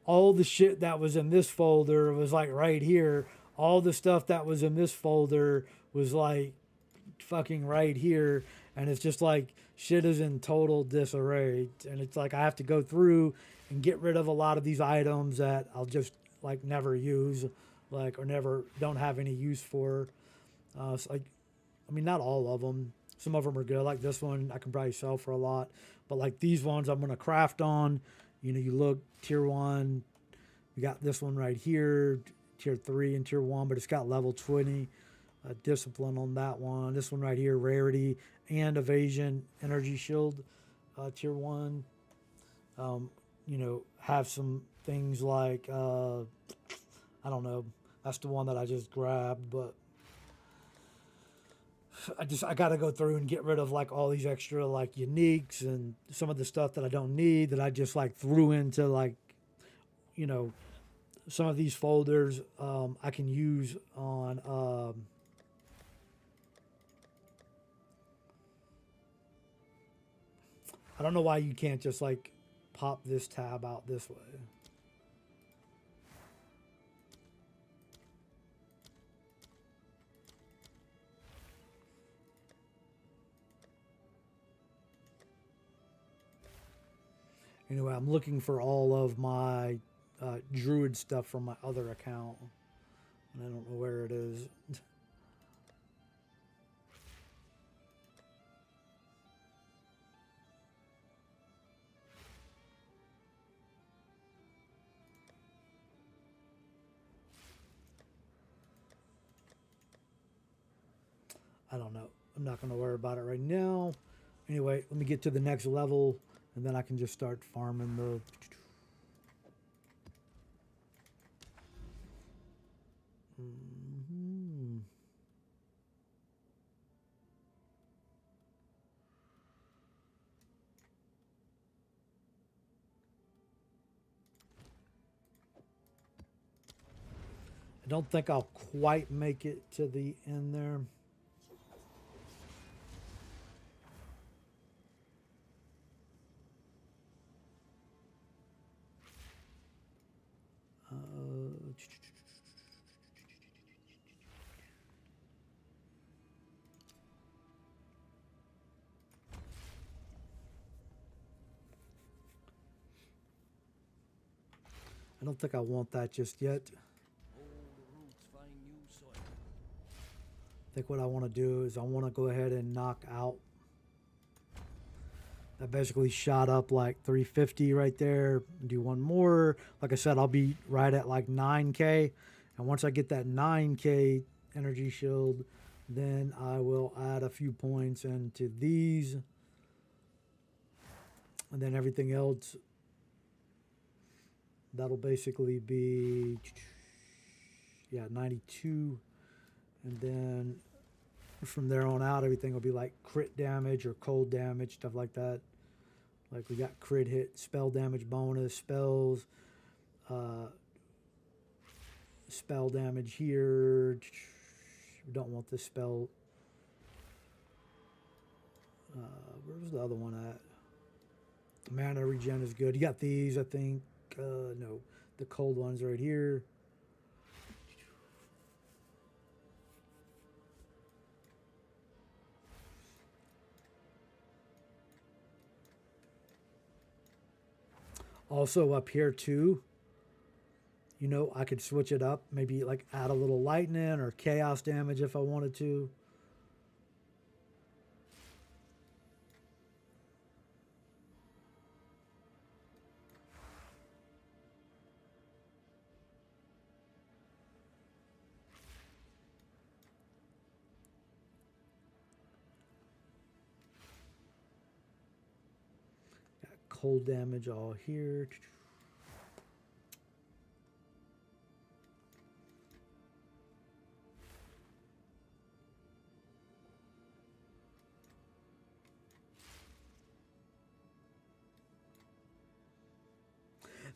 all the shit that was in this folder was like right here. All the stuff that was in this folder was like fucking right here, and it's just like shit is in total disarray, and it's like I have to go through and get rid of a lot of these items that I'll just like never use, like or never don't have any use for. It's like, I mean, not all of them. Some of them are good. Like this one, I can probably sell for a lot, but like these ones, I'm gonna craft on. You know, you look tier one. We got this one right here, tier 3 and tier 1, but it's got level 20 discipline on that one. This one right here, rarity and evasion, energy shield, tier 1. You know, have some things like, I don't know, that's the one that I just grabbed, but I got to go through and get rid of like all these extra like uniques and some of the stuff that I don't need that I just like threw into like, you know, some of these folders I can use on I don't know why you can't just like pop this tab out this way. Anyway, I'm looking for all of my Druid stuff from my other account, and I don't know where it is. I don't know. I'm not going to worry about it right now. Anyway, let me get to the next level, and then I can just start farming the... Mm-hmm. I don't think I'll quite make it to the end there. I don't think I want that just yet. I think what I want to do is I want to go ahead and knock out. That basically shot up like 350 right there. Do one more. Like I said, I'll be right at like 9K. And once I get that 9K energy shield, then I will add a few points into these. And then everything else, that'll basically be, yeah, 92. And then from there on out, everything will be like crit damage or cold damage, stuff like that. Like we got crit hit, spell damage bonus, spells, spell damage here. We don't want this spell. Where's the other one at? Mana regen is good. You got these, I think. No, the cold ones right here. Also up here too, you know, I could switch it up. Maybe like add a little lightning or chaos damage if I wanted to. Cold damage all here.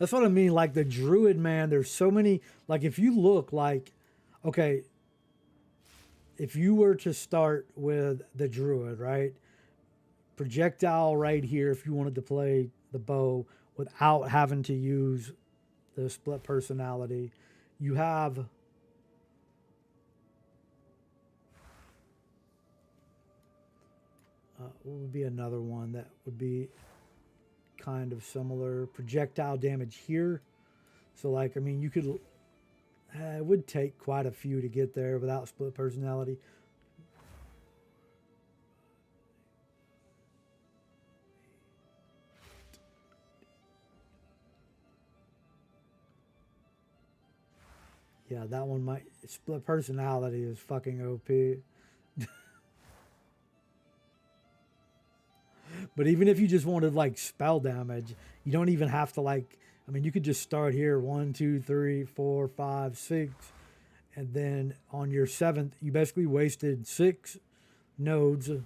That's what I mean. Like the Druid, man, there's so many. Like if you look, like, okay, if you were to start with the Druid, right? Projectile right here, if you wanted to play the bow without having to use the split personality, you have what would be another one that would be kind of similar? Projectile damage here. So, like, I mean, you could. It would take quite a few to get there without split personality. Yeah, that one might. Split personality is fucking OP. But even if you just wanted like spell damage, you don't even have to like. I mean, you could just start here 1, 2, 3, 4, 5, 6, and then on your 7th, you basically wasted 6 nodes, and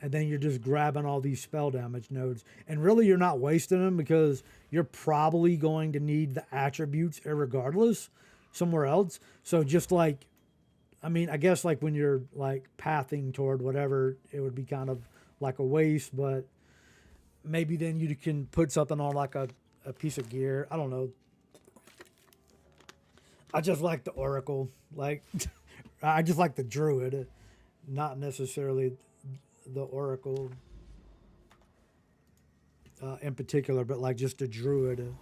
then you're just grabbing all these spell damage nodes. And really, you're not wasting them because you're probably going to need the attributes irregardless somewhere else. So just like, I mean, I guess like when you're like pathing toward whatever, it would be kind of like a waste, but maybe then you can put something on like a piece of gear. I don't know. I just like the Oracle. Like, I just like the Druid, not necessarily the Oracle in particular, but like just a Druid.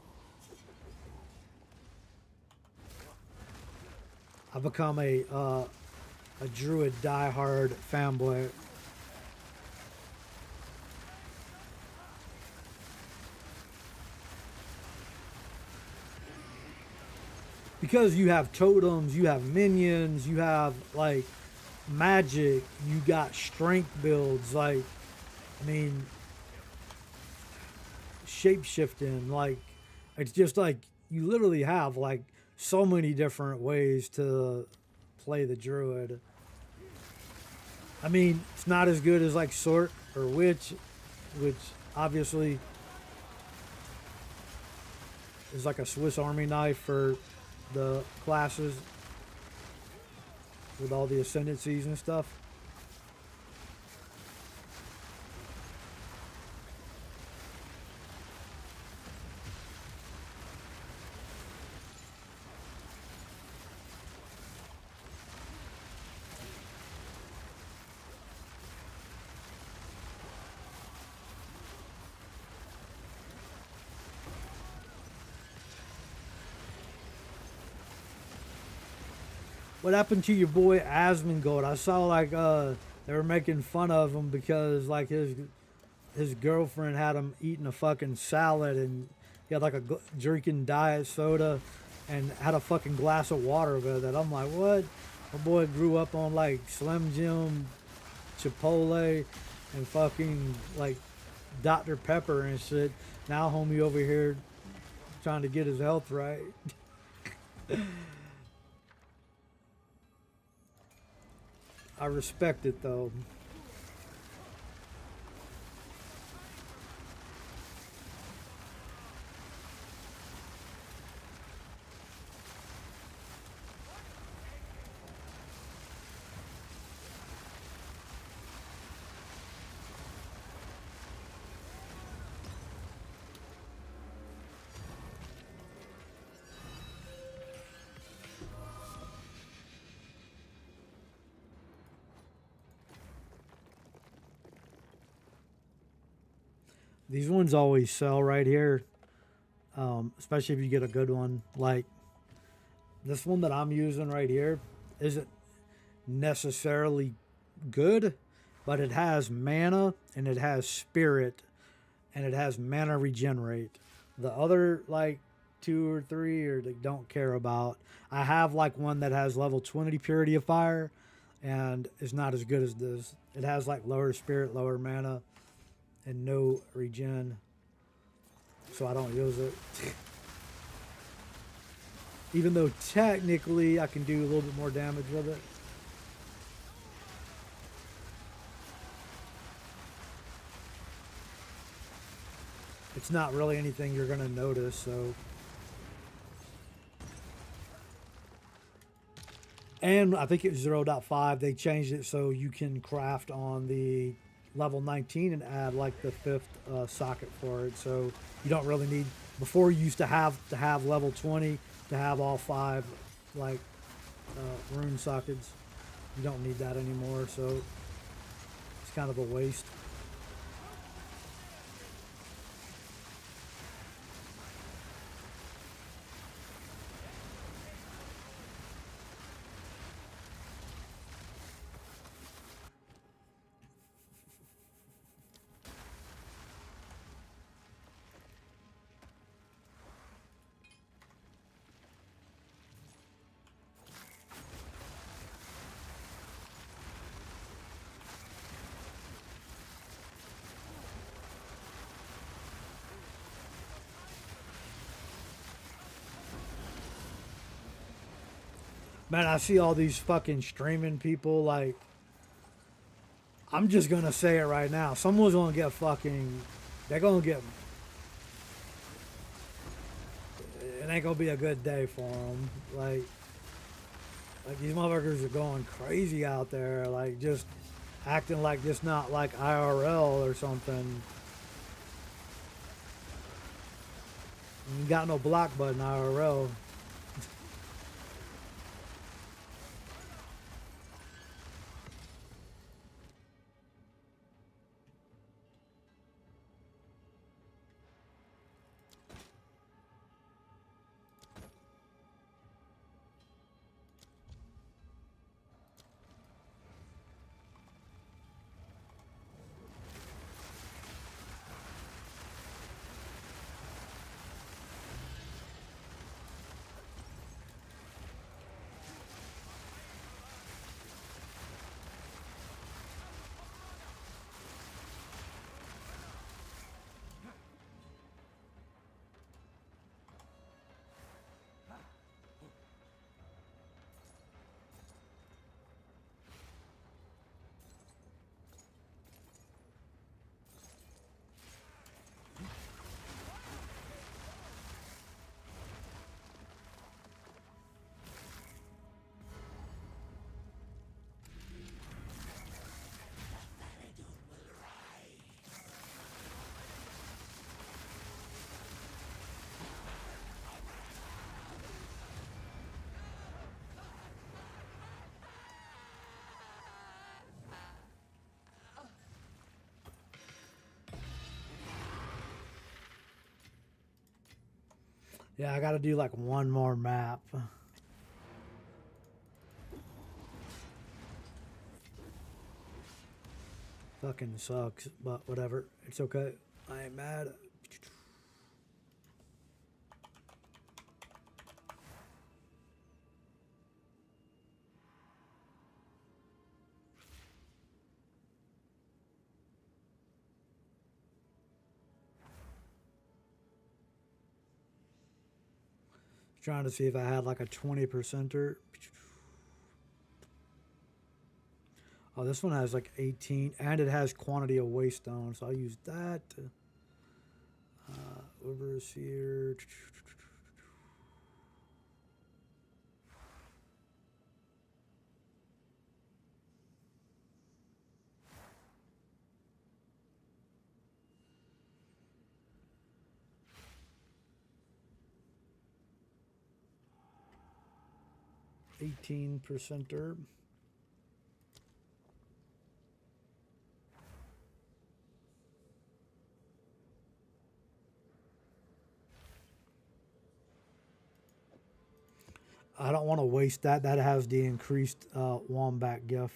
I've become a Druid diehard fanboy. Because you have totems, you have minions, you have like magic, you got strength builds, like, I mean, shape shifting, like, it's just like you literally have like so many different ways to play the Druid. I mean, it's not as good as like Sort or Witch, which obviously is like a Swiss Army knife for the classes with all the ascendancies and stuff. What happened to your boy Asmongold? I saw like they were making fun of him because like his girlfriend had him eating a fucking salad and he had like a drinking diet soda and had a fucking glass of water with it. I'm like, what? My boy grew up on like Slim Jim, Chipotle, and fucking like Dr. Pepper and shit. Now homie over here trying to get his health right. I respect it though. These ones always sell right here, especially if you get a good one. Like this one that I'm using right here isn't necessarily good, but it has mana and it has spirit and it has mana regenerate. The other like 2 or 3 or they don't care about. I have like one that has level 20 purity of fire and it's not as good as this. It has like lower spirit, lower mana, and no regen, so I don't use it. Even though technically I can do a little bit more damage with it. It's not really anything you're gonna notice, so And I think it was 0.5. They changed it so you can craft on the level 19 and add like the fifth socket for it. So you don't really need. Before you used to have level 20 to have all 5 like rune sockets. You don't need that anymore. So it's kind of a waste. Man, I see all these fucking streaming people like I'm just gonna say it right now. Someone's gonna get fucking. They're gonna get. It ain't gonna be a good day for them. Like these motherfuckers are going crazy out there. Like just acting like this not like IRL or something. You got no block button IRL. Yeah, I gotta do like one more map. Fucking sucks, but whatever. It's okay. I ain't mad. 'Trying to see if I had like a 20%er. Oh, this one has like 18, and it has quantity of waste stone, so I'll use that. Overseer. 18%er. I don't want to waste that. That has the increased wombat gift.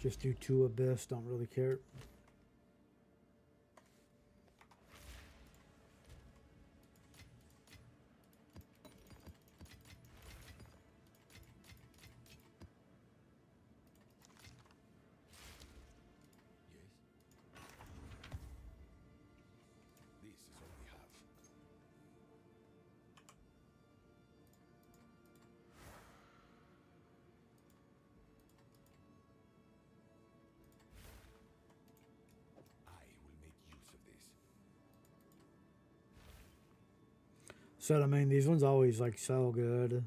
'Just do 2 abyss. Don't really care. So I mean, these ones always like so good. Of course.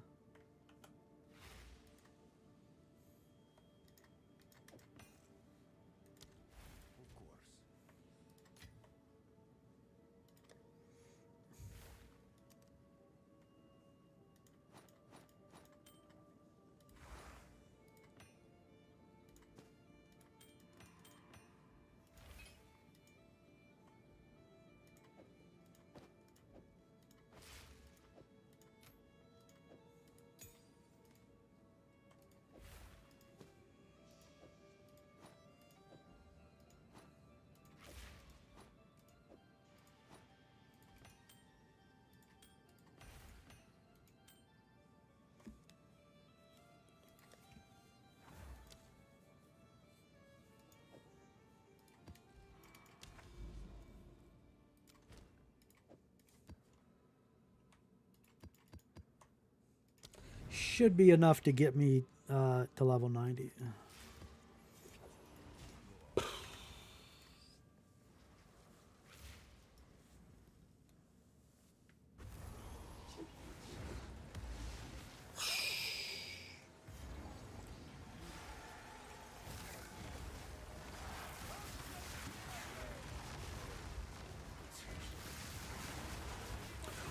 Should be enough to get me to level 90.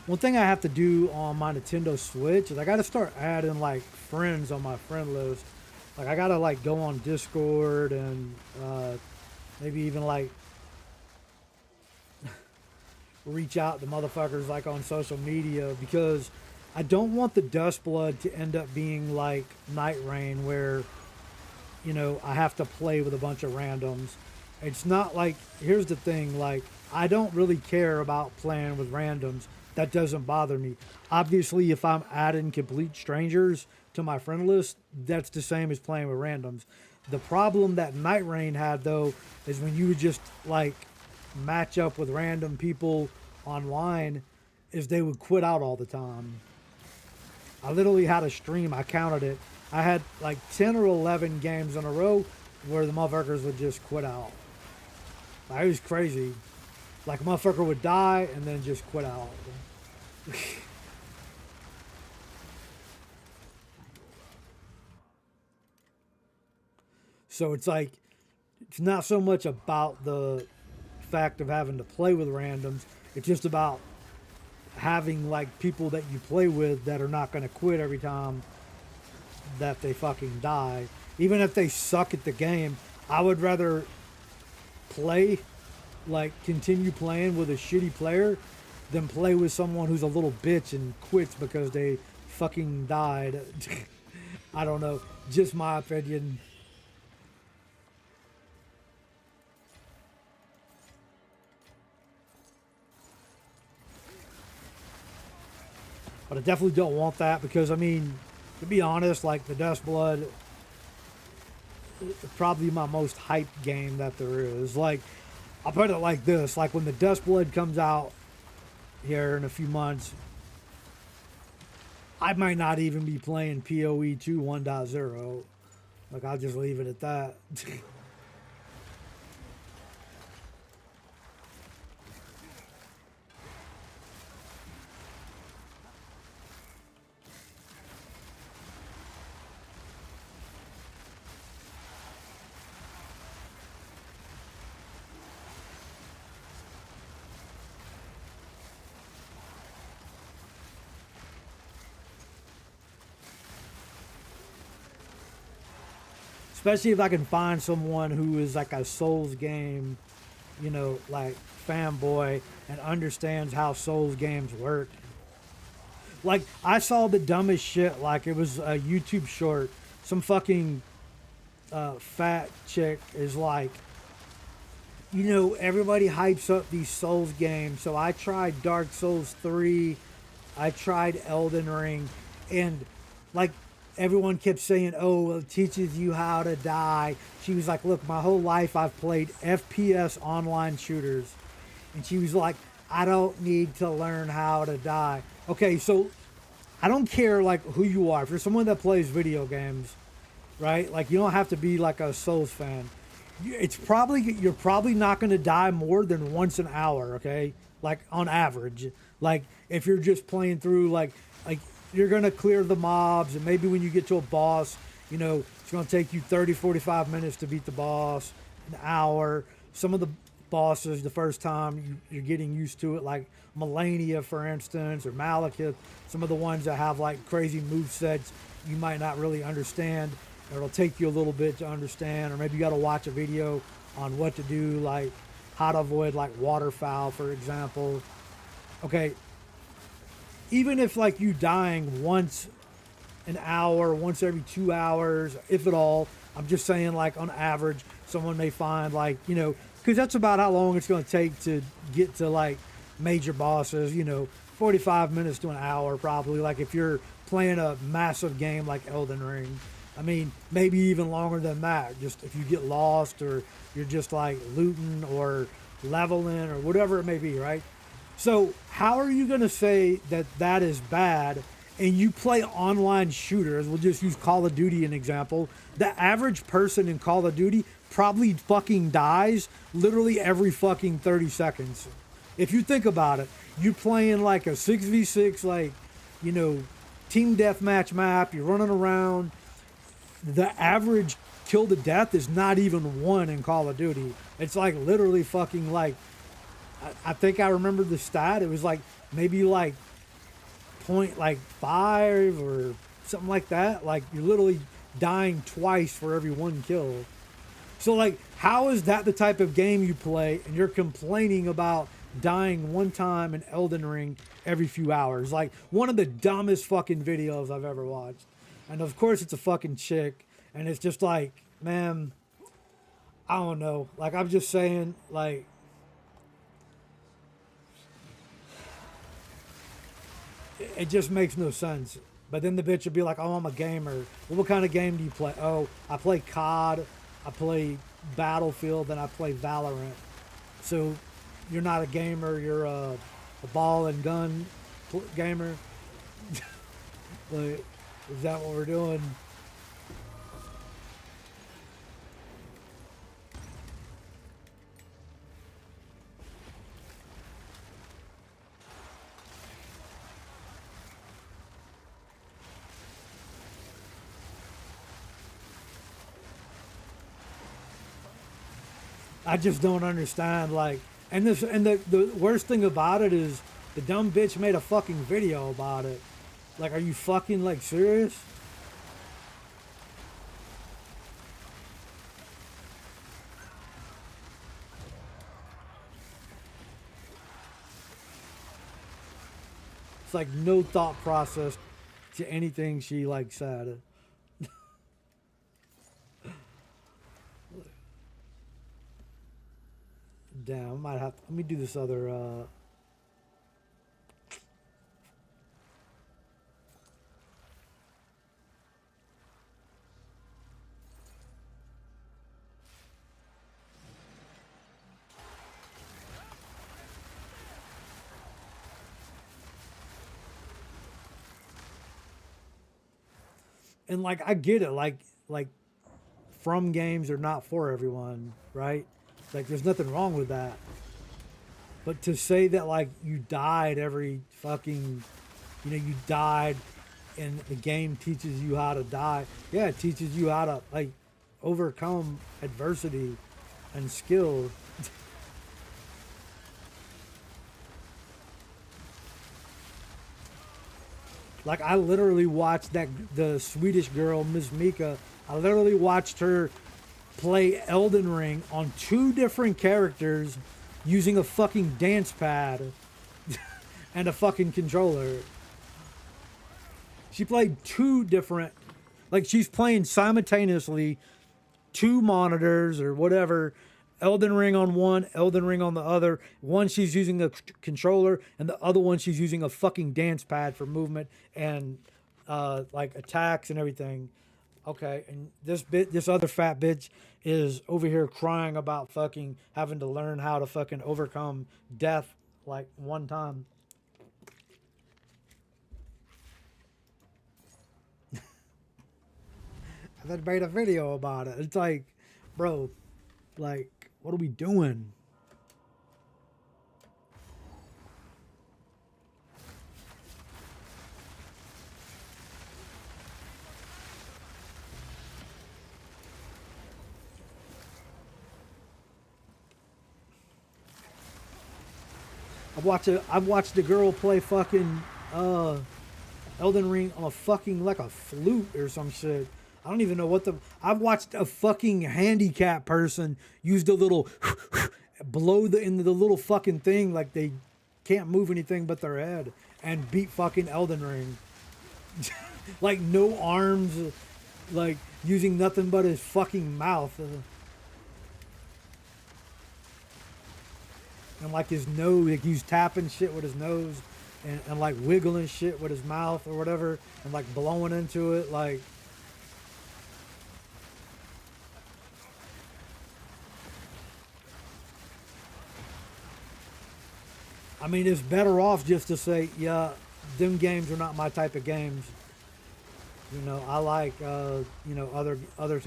One thing I have to do on my Nintendo Switch is I got to start adding like friends on my friend list. Like I got to like go on Discord and maybe even like reach out to motherfuckers like on social media because I don't want the Dustblood to end up being like Night Rain where you know I have to play with a bunch of randoms. It's not like here's the thing like I don't really care about playing with randoms. That doesn't bother me. Obviously, if I'm adding complete strangers to my friend list, that's the same as playing with randoms. The problem that Night Rain had though is when you would just like match up with random people online is they would quit out all the time. I literally had a stream, I counted it. I had like 10 or 11 games in a row where the motherfuckers would just quit out. Like, it was crazy. Like a motherfucker would die and then just quit out. So it's like, it's not so much about the fact of having to play with randoms. It's just about having like people that you play with that are not going to quit every time that they fucking die. Even if they suck at the game, I would rather play, like continue playing with a shitty player than play with someone who's a little bitch and quits because they fucking died. I don't know. Just my opinion. But I definitely don't want that because, I mean, to be honest, like the Dustblood is probably my most hyped game that there is. Like, I'll put it like this. Like, when the Dustblood comes out here in a few months, I might not even be playing PoE 2 1.0. Like, I'll just leave it at that. Especially if I can find someone who is like a Souls game, you know, like fanboy and understands how Souls games work. Like, I saw the dumbest shit. Like, it was a YouTube short. Some fucking fat chick is like, you know, everybody hypes up these Souls games. So I tried Dark Souls 3. I tried Elden Ring. And, like, everyone kept saying, oh, well, it teaches you how to die. She was like, look, my whole life I've played FPS online shooters. And she was like, I don't need to learn how to die. Okay, so I don't care, like, who you are. If you're someone that plays video games, right? Like, you don't have to be, like, a Souls fan. It's probably you're probably not going to die more than once an hour, okay? Like on average. Like if you're just playing through like you're going to clear the mobs, and maybe when you get to a boss, you know, it's going to take you 30 45 minutes to beat the boss, an hour. Some of the bosses the first time you're getting used to it, like Melania for instance, or Malekith, some of the ones that have like crazy move sets you might not really understand. It'll take you a little bit to understand, or maybe you got to watch a video on what to do, like how to avoid like waterfowl, for example. Okay, even if like you dying once an hour, once every 2 hours, if at all, I'm just saying like on average, someone may find like, you know, because that's about how long it's going to take to get to like major bosses, you know, 45 minutes to an hour probably. Like if you're playing a massive game like Elden Ring, I mean, maybe even longer than that. Just if you get lost or you're just like looting or leveling or whatever it may be, right? So how are you going to say that that is bad? And you play online shooters, we'll just use Call of Duty an example. The average person in Call of Duty probably fucking dies literally every fucking 30 seconds. If you think about it, you playing like a 6v6, like, you know, team deathmatch map, you're running around. The average kill to death is not even one in Call of Duty. It's like literally fucking like, I think I remember the stat. It was like maybe like point like 5 or something like that. Like you're literally dying twice for every one kill. So like, how is that the type of game you play and you're complaining about dying one time in Elden Ring every few hours? Like one of the dumbest fucking videos I've ever watched. And of course it's a fucking chick, and it's just like, man, I don't know. Like I'm just saying, like, it just makes no sense. But then the bitch would be like, oh, I'm a gamer. Well, what kind of game do you play? Oh, I play COD, I play Battlefield, and I play Valorant. So you're not a gamer, you're a ball and gun gamer? Like, is that what we're doing? I just don't understand. Like, and the worst thing about it is the dumb bitch made a fucking video about it. Like, are you fucking like serious? It's like no thought process to anything she like said. Damn, I might have to, let me do this other and like I get it, like from games are not for everyone, right? Like there's nothing wrong with that. But to say that like you died every fucking, you know, you died and the game teaches you how to die. Yeah, it teaches you how to like overcome adversity and skill. Like I literally watched that the Swedish girl Miss Mika. I literally watched her play Elden Ring on two different characters using a fucking dance pad and a fucking controller. She played two different, like she's playing simultaneously two monitors or whatever. Elden Ring on one, Elden Ring on the other. One she's using a controller, and the other one she's using a fucking dance pad for movement and like attacks and everything. Okay, and this other fat bitch is over here crying about fucking having to learn how to fucking overcome death like one time. I then made a video about it. It's like, bro, Like, what are we doing? I've watched a girl play fucking Elden Ring on a fucking like a flute or some shit. I don't even know what the. I've watched a fucking handicapped person use the little blow the into the little fucking thing like they can't move anything but their head and beat fucking Elden Ring. Like no arms, like using nothing but his fucking mouth. And like his nose, like he was tapping shit with his nose and like wiggling shit with his mouth or whatever and like blowing into it like I mean it's better off just to say, yeah, them games are not my type of games. You know, I like you know, other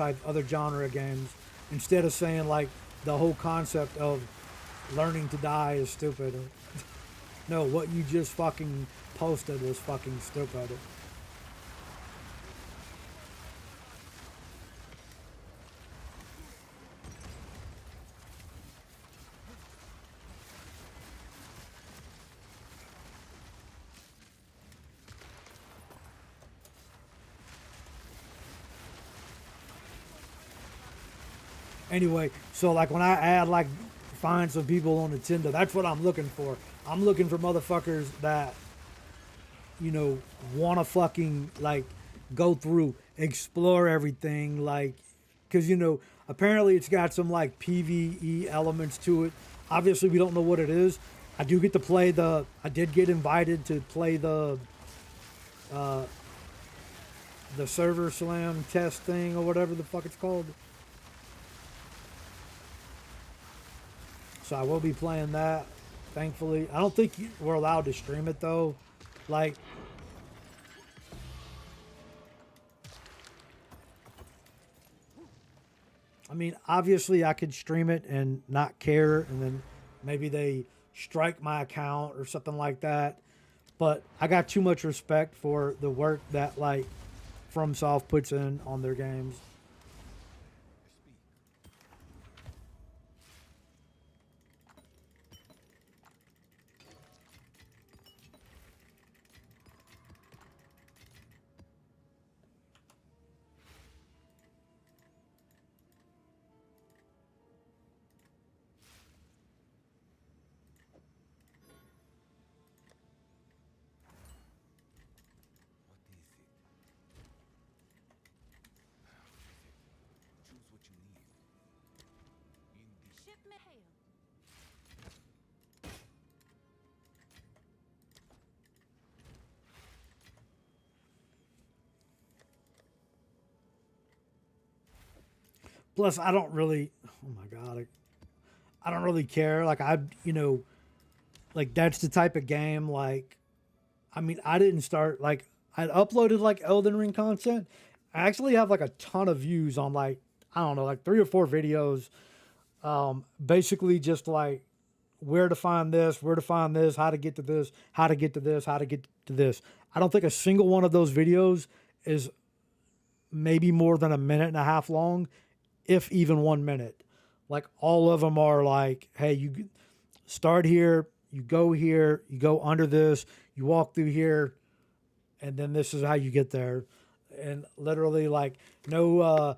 genre games instead of saying like the whole concept of learning to die is stupid. No, what you just fucking posted was fucking stupid. Anyway, so like when I add like find some people on Nintendo, that's what I'm looking for. I'm looking for motherfuckers that, you know, wanna fucking like go through, explore everything, like, cause you know, apparently it's got some like PVE elements to it. Obviously we don't know what it is. I do get to play I did get invited to play the server slam test thing or whatever the fuck it's called. So I will be playing that, thankfully. I don't think we're allowed to stream it though. Like, I mean, obviously I could stream it and not care, and then maybe they strike my account or something like that. But I got too much respect for the work that like FromSoft puts in on their games. What is it? Choose what you need. In the Ship me hail. Plus, I don't really. Oh my god, I don't really care. Like you know, like that's the type of game. Like, I mean, I didn't start like I uploaded like Elden Ring content. I actually have like a ton of views on like I don't know, like 3 or 4 videos. Basically just like where to find this, where to find this, how to get to this, how to get to this, how to get to this. I don't think a single one of those videos is maybe more than a minute and a half long, if even 1 minute. Like all of them are like, hey, you start here, you go under this, you walk through here, and then this is how you get there. And literally like no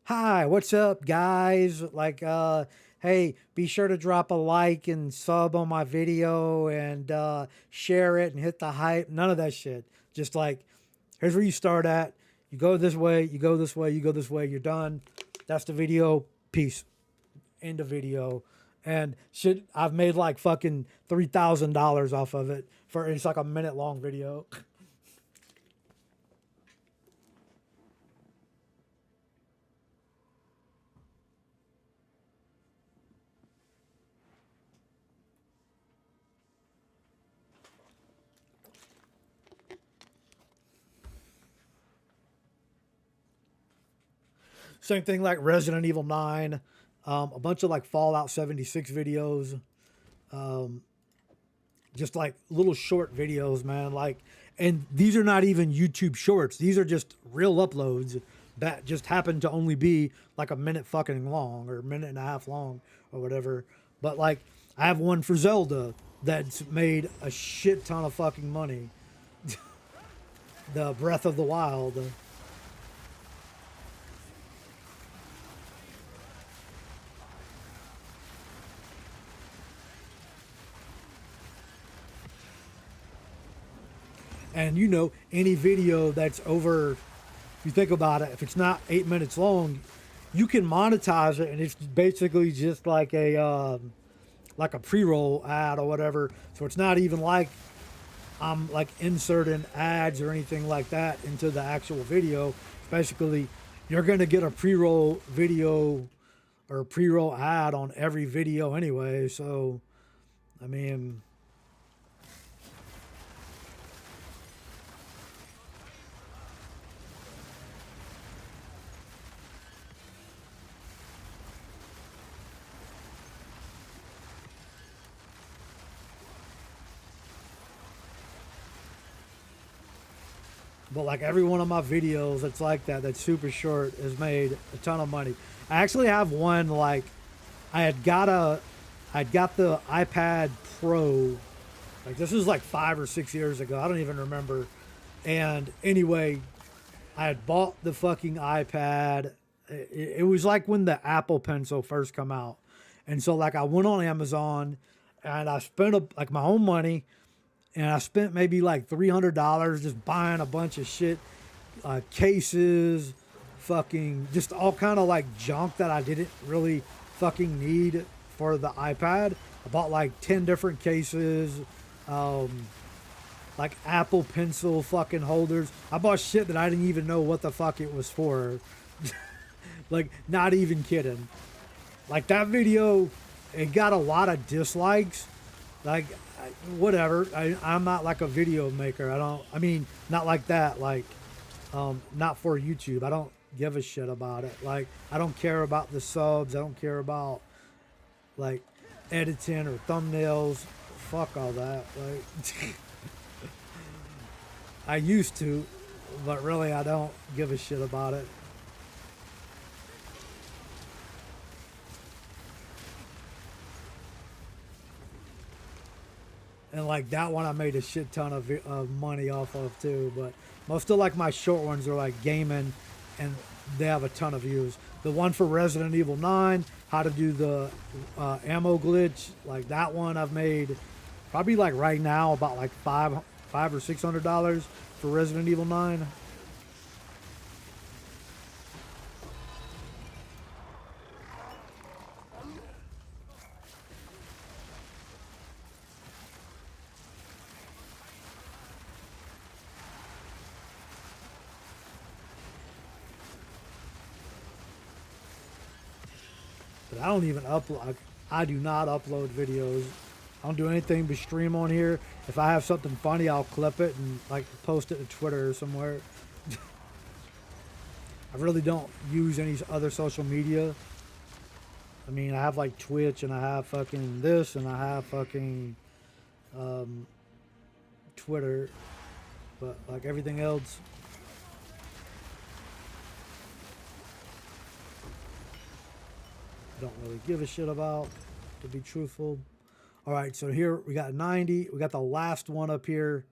hi, what's up guys? Like hey, be sure to drop a like and sub on my video and share it and hit the hype. None of that shit. Just like here's where you start at. You go this way, you go this way, you go this way, you're done. That's the video. Peace. End of video. And shit, I've made like fucking $3,000 off of it for it's like a minute long video. Same thing like Resident Evil 9. a bunch of like Fallout 76 videos, just like little short videos, man. Like, and these are not even YouTube shorts. These are just real uploads that just happen to only be like a minute fucking long or a minute and a half long or whatever. But like, I have one for Zelda that's made a shit ton of fucking money. The Breath of the Wild. And you know, any video that's over, if you think about it, if it's not 8 minutes long, you can monetize it, and it's basically just like a pre-roll ad or whatever. So it's not even like I'm like inserting ads or anything like that into the actual video. Basically, you're gonna get a pre-roll video or pre-roll ad on every video anyway. So, I mean, but like every one of my videos that's like that, that's super short, has made a ton of money. I actually have one like I'd got the iPad Pro. Like this was like 5 or 6 years ago. I don't even remember. And anyway, I had bought the fucking iPad. It was like when the Apple Pencil first come out, and so like I went on Amazon, and I spent like my own money, and I spent maybe like $300 just buying a bunch of shit, cases, fucking just all kind of like junk that I didn't really fucking need for the iPad. I bought like 10 different cases, like Apple Pencil fucking holders. I bought shit that I didn't even know what the fuck it was for. Like, not even kidding. Like that video, it got a lot of dislikes. Like, whatever. I'm not like a video maker. I mean, not like that. Like, not for YouTube. I don't give a shit about it. Like, I don't care about the subs. I don't care about like editing or thumbnails. Fuck all that. Like, I used to, but really I don't give a shit about it. And like that one I made a shit ton of money off of too. But most of like my short ones are like gaming, and they have a ton of views. The one for Resident Evil 9, how to do the ammo glitch, like that one I've made probably like right now about like $500 or $600 for Resident Evil 9. But I don't even upload. I do not upload videos. I don't do anything but stream on here. If I have something funny, I'll clip it and like post it to Twitter or somewhere. I really don't use any other social media. I mean, I have like Twitch, and I have fucking this, and I have fucking Twitter, but like everything else, I don't really give a shit about, to be truthful. All right, so here we got 90. We got the last one up here.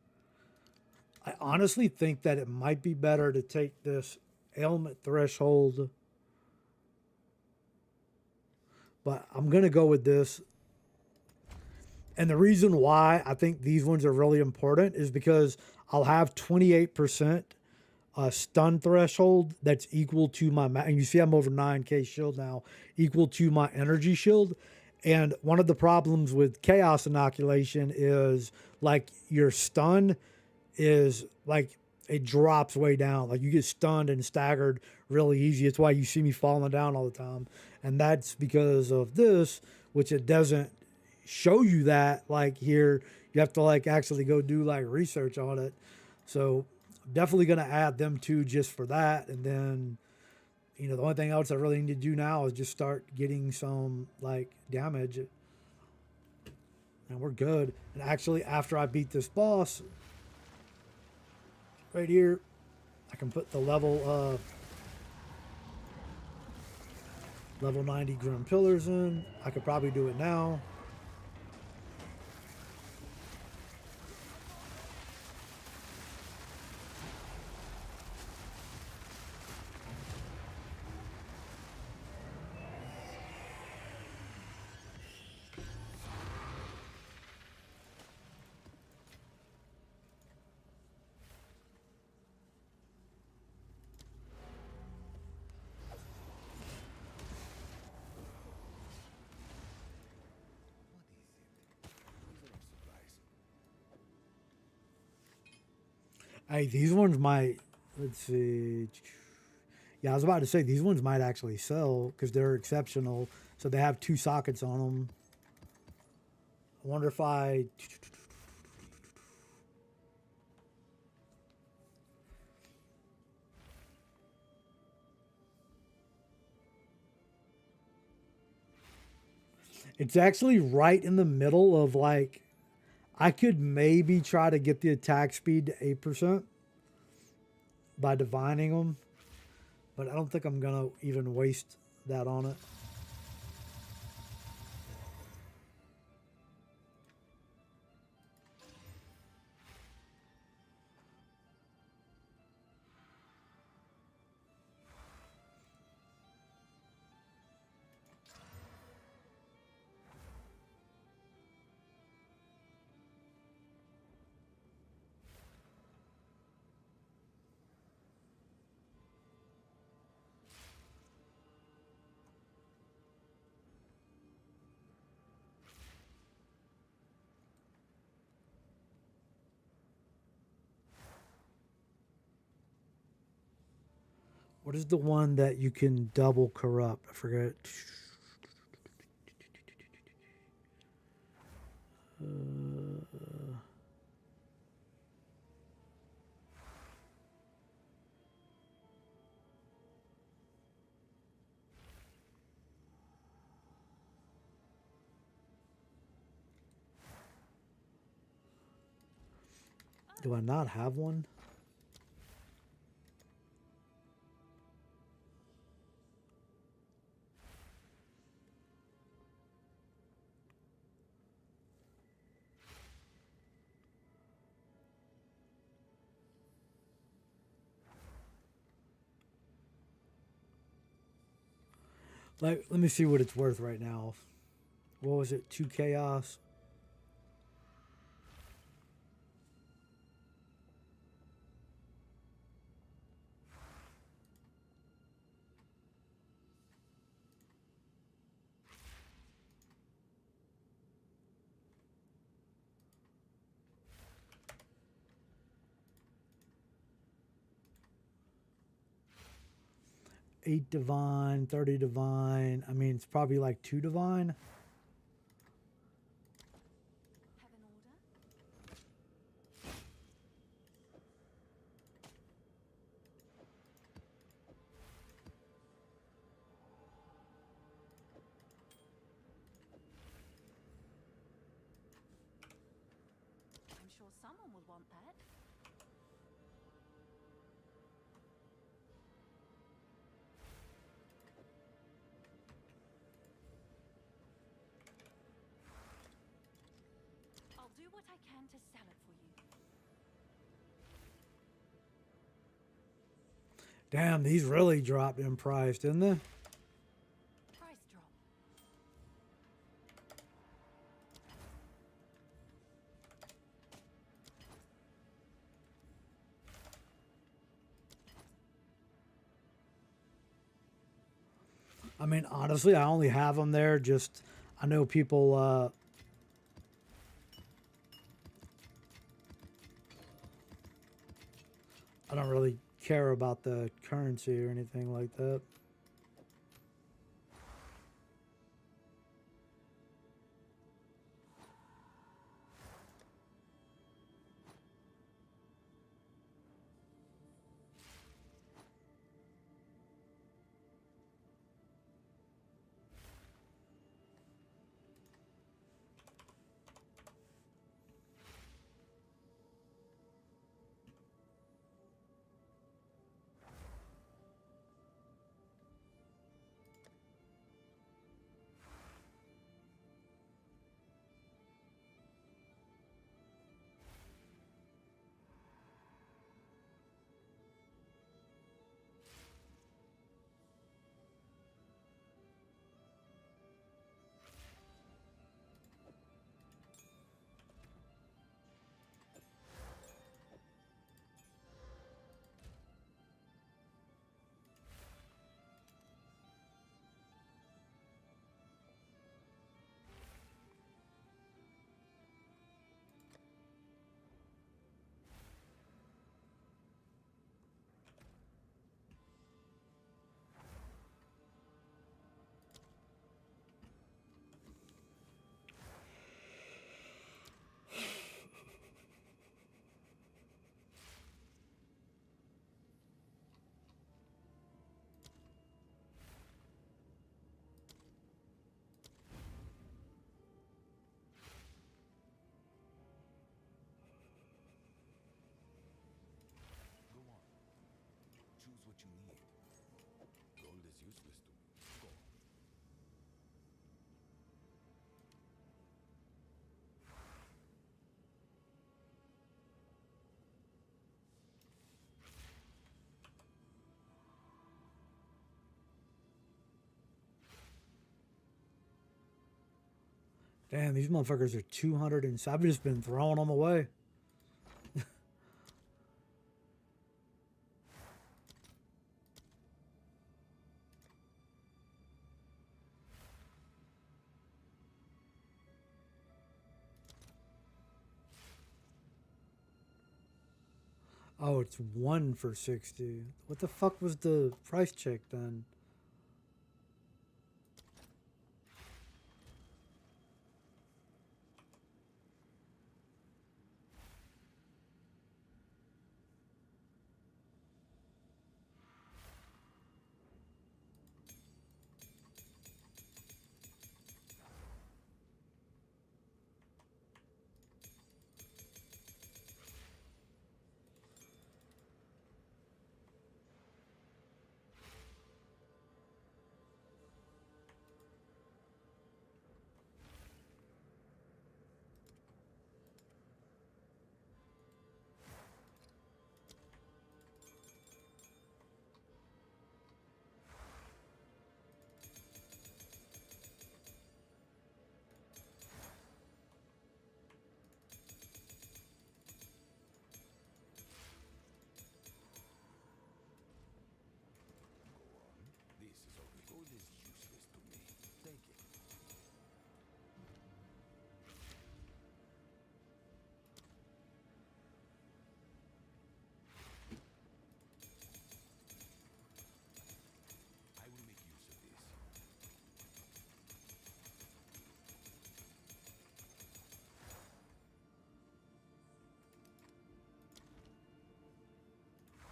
I honestly think that it might be better to take this ailment threshold, but I'm going to go with this. And the reason why I think these ones are really important is because I'll have 28% stun threshold that's equal to my, and you see I'm over 9k shield now, equal to my energy shield. And one of the problems with chaos inoculation is like your stun is like it drops way down. Like you get stunned and staggered really easy. It's why you see me falling down all the time. And that's because of this, which it doesn't show you that like here. You have to like actually go do like research on it. So I'm definitely going to add them two just for that. And then You know, the only thing else I really need to do now is just start getting some like damage, and we're good. And actually, after I beat this boss right here, I can put the level 90 Grim Pillars in. I could probably do it now. Hey, these ones might. Let's see. Yeah, I was about to say these ones might actually sell because they're exceptional. So they have 2 sockets on them. I wonder if I. It's actually right in the middle of like. I could maybe try to get the attack speed to 8% by divining them, but I don't think I'm gonna even waste that on it. What is the one that you can double corrupt? I forget. Do I not have one? Like, let me see what it's worth right now. What was it? 2 chaos. Eight divine, 30 divine. I mean, it's probably like 2 divine. Have an order? I'm sure someone will want that. I'll do what I can to sell it for you. Damn, these really dropped in price, didn't they? Price drop. I mean, honestly, I only have them there. Just, I know people. I don't really care about the currency or anything like that. Damn, these motherfuckers are 200 and I've just been throwing them away. Oh, it's 1 for 60. What the fuck was the price check then? This is all gold is useless to me. Take it. I will make use of this.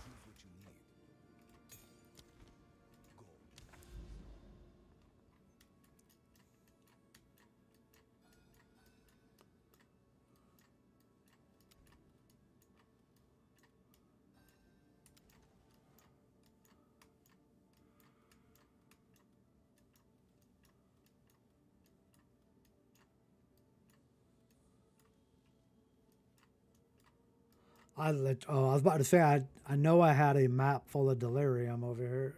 Choose what you need. Go. Oh, I was about to say I know I had a map full of delirium over here.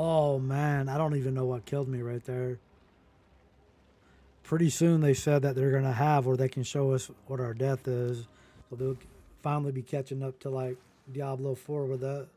Oh man, I don't even know what killed me right there. Pretty soon they said that they're gonna have where they can show us what our death is. So they'll finally be catching up to like Diablo 4 with that.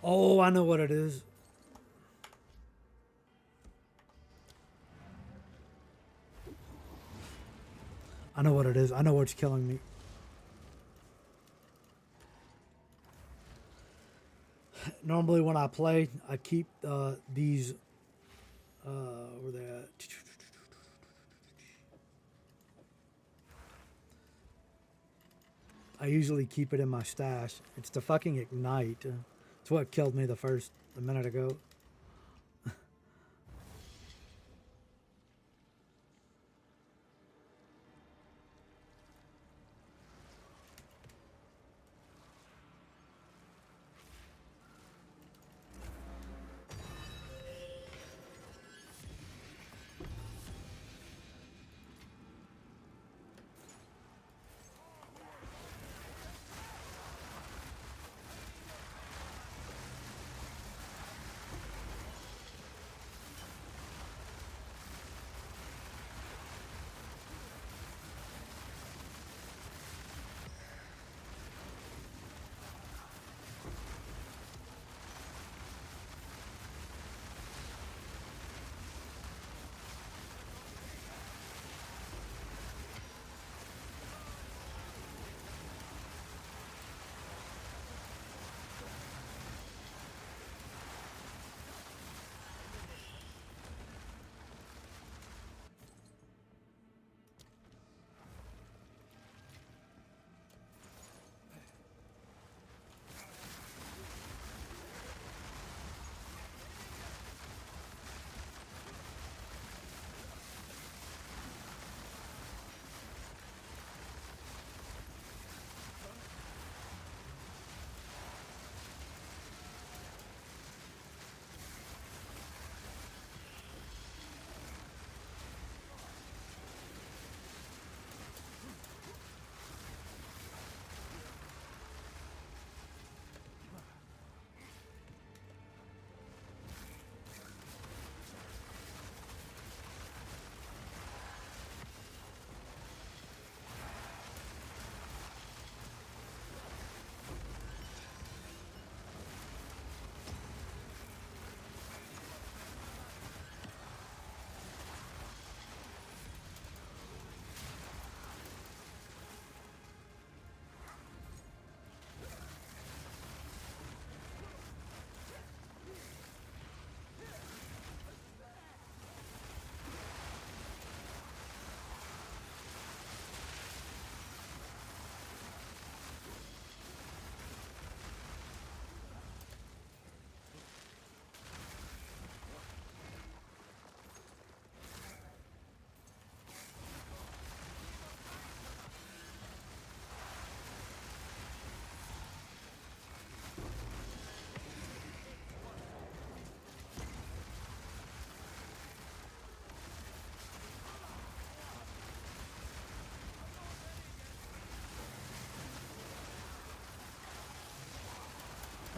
Oh, I know what it is. I know what it is. I know what's killing me. Normally when I play, I keep these. Where they at? I usually keep it in my stash. It's the fucking ignite. It's what killed me a minute ago.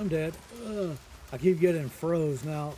I'm dead. Ugh. I keep getting froze now.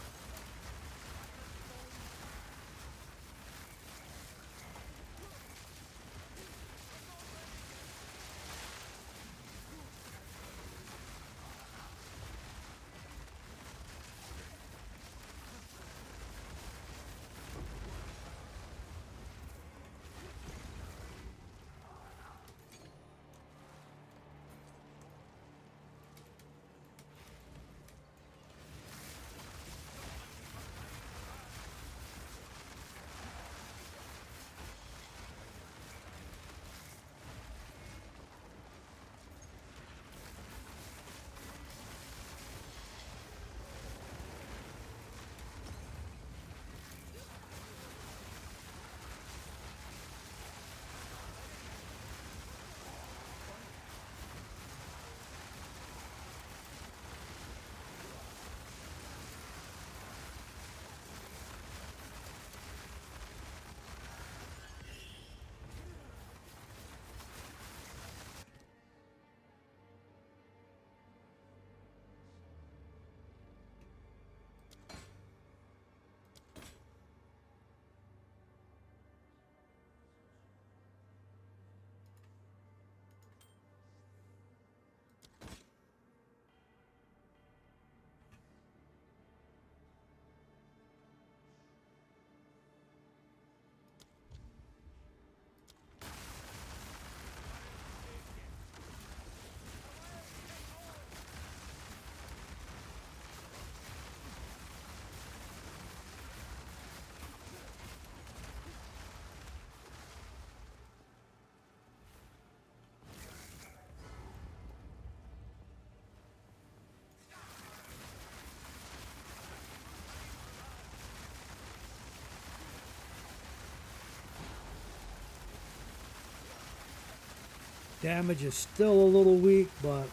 Damage is still a little weak, but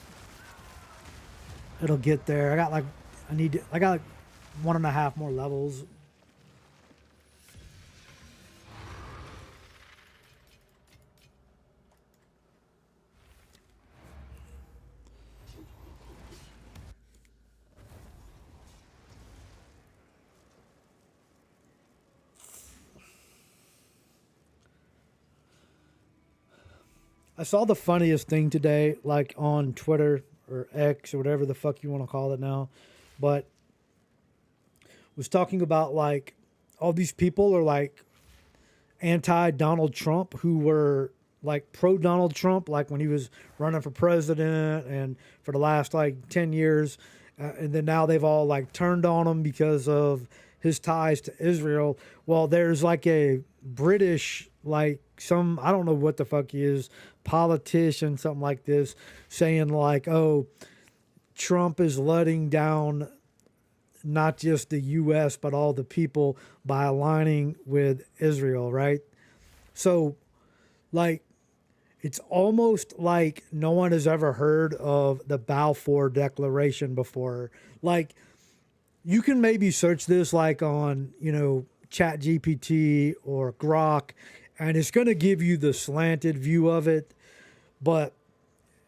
it'll get there. I got like 1.5 more levels. I saw the funniest thing today, like on Twitter or X or whatever the fuck you want to call it now, but was talking about like all these people are like anti Donald Trump who were like pro Donald Trump, like when he was running for president and for the last like 10 years. And then now they've all like turned on him because of his ties to Israel. Well, there's like a British, like some, I don't know what the fuck he is, politician, something like this, saying like, oh, Trump is letting down not just the U.S., but all the people by aligning with Israel, right? So, like, it's almost like no one has ever heard of the Balfour Declaration before. Like, you can maybe search this like on, Chat GPT or Grok, and it's going to give you the slanted view of it. But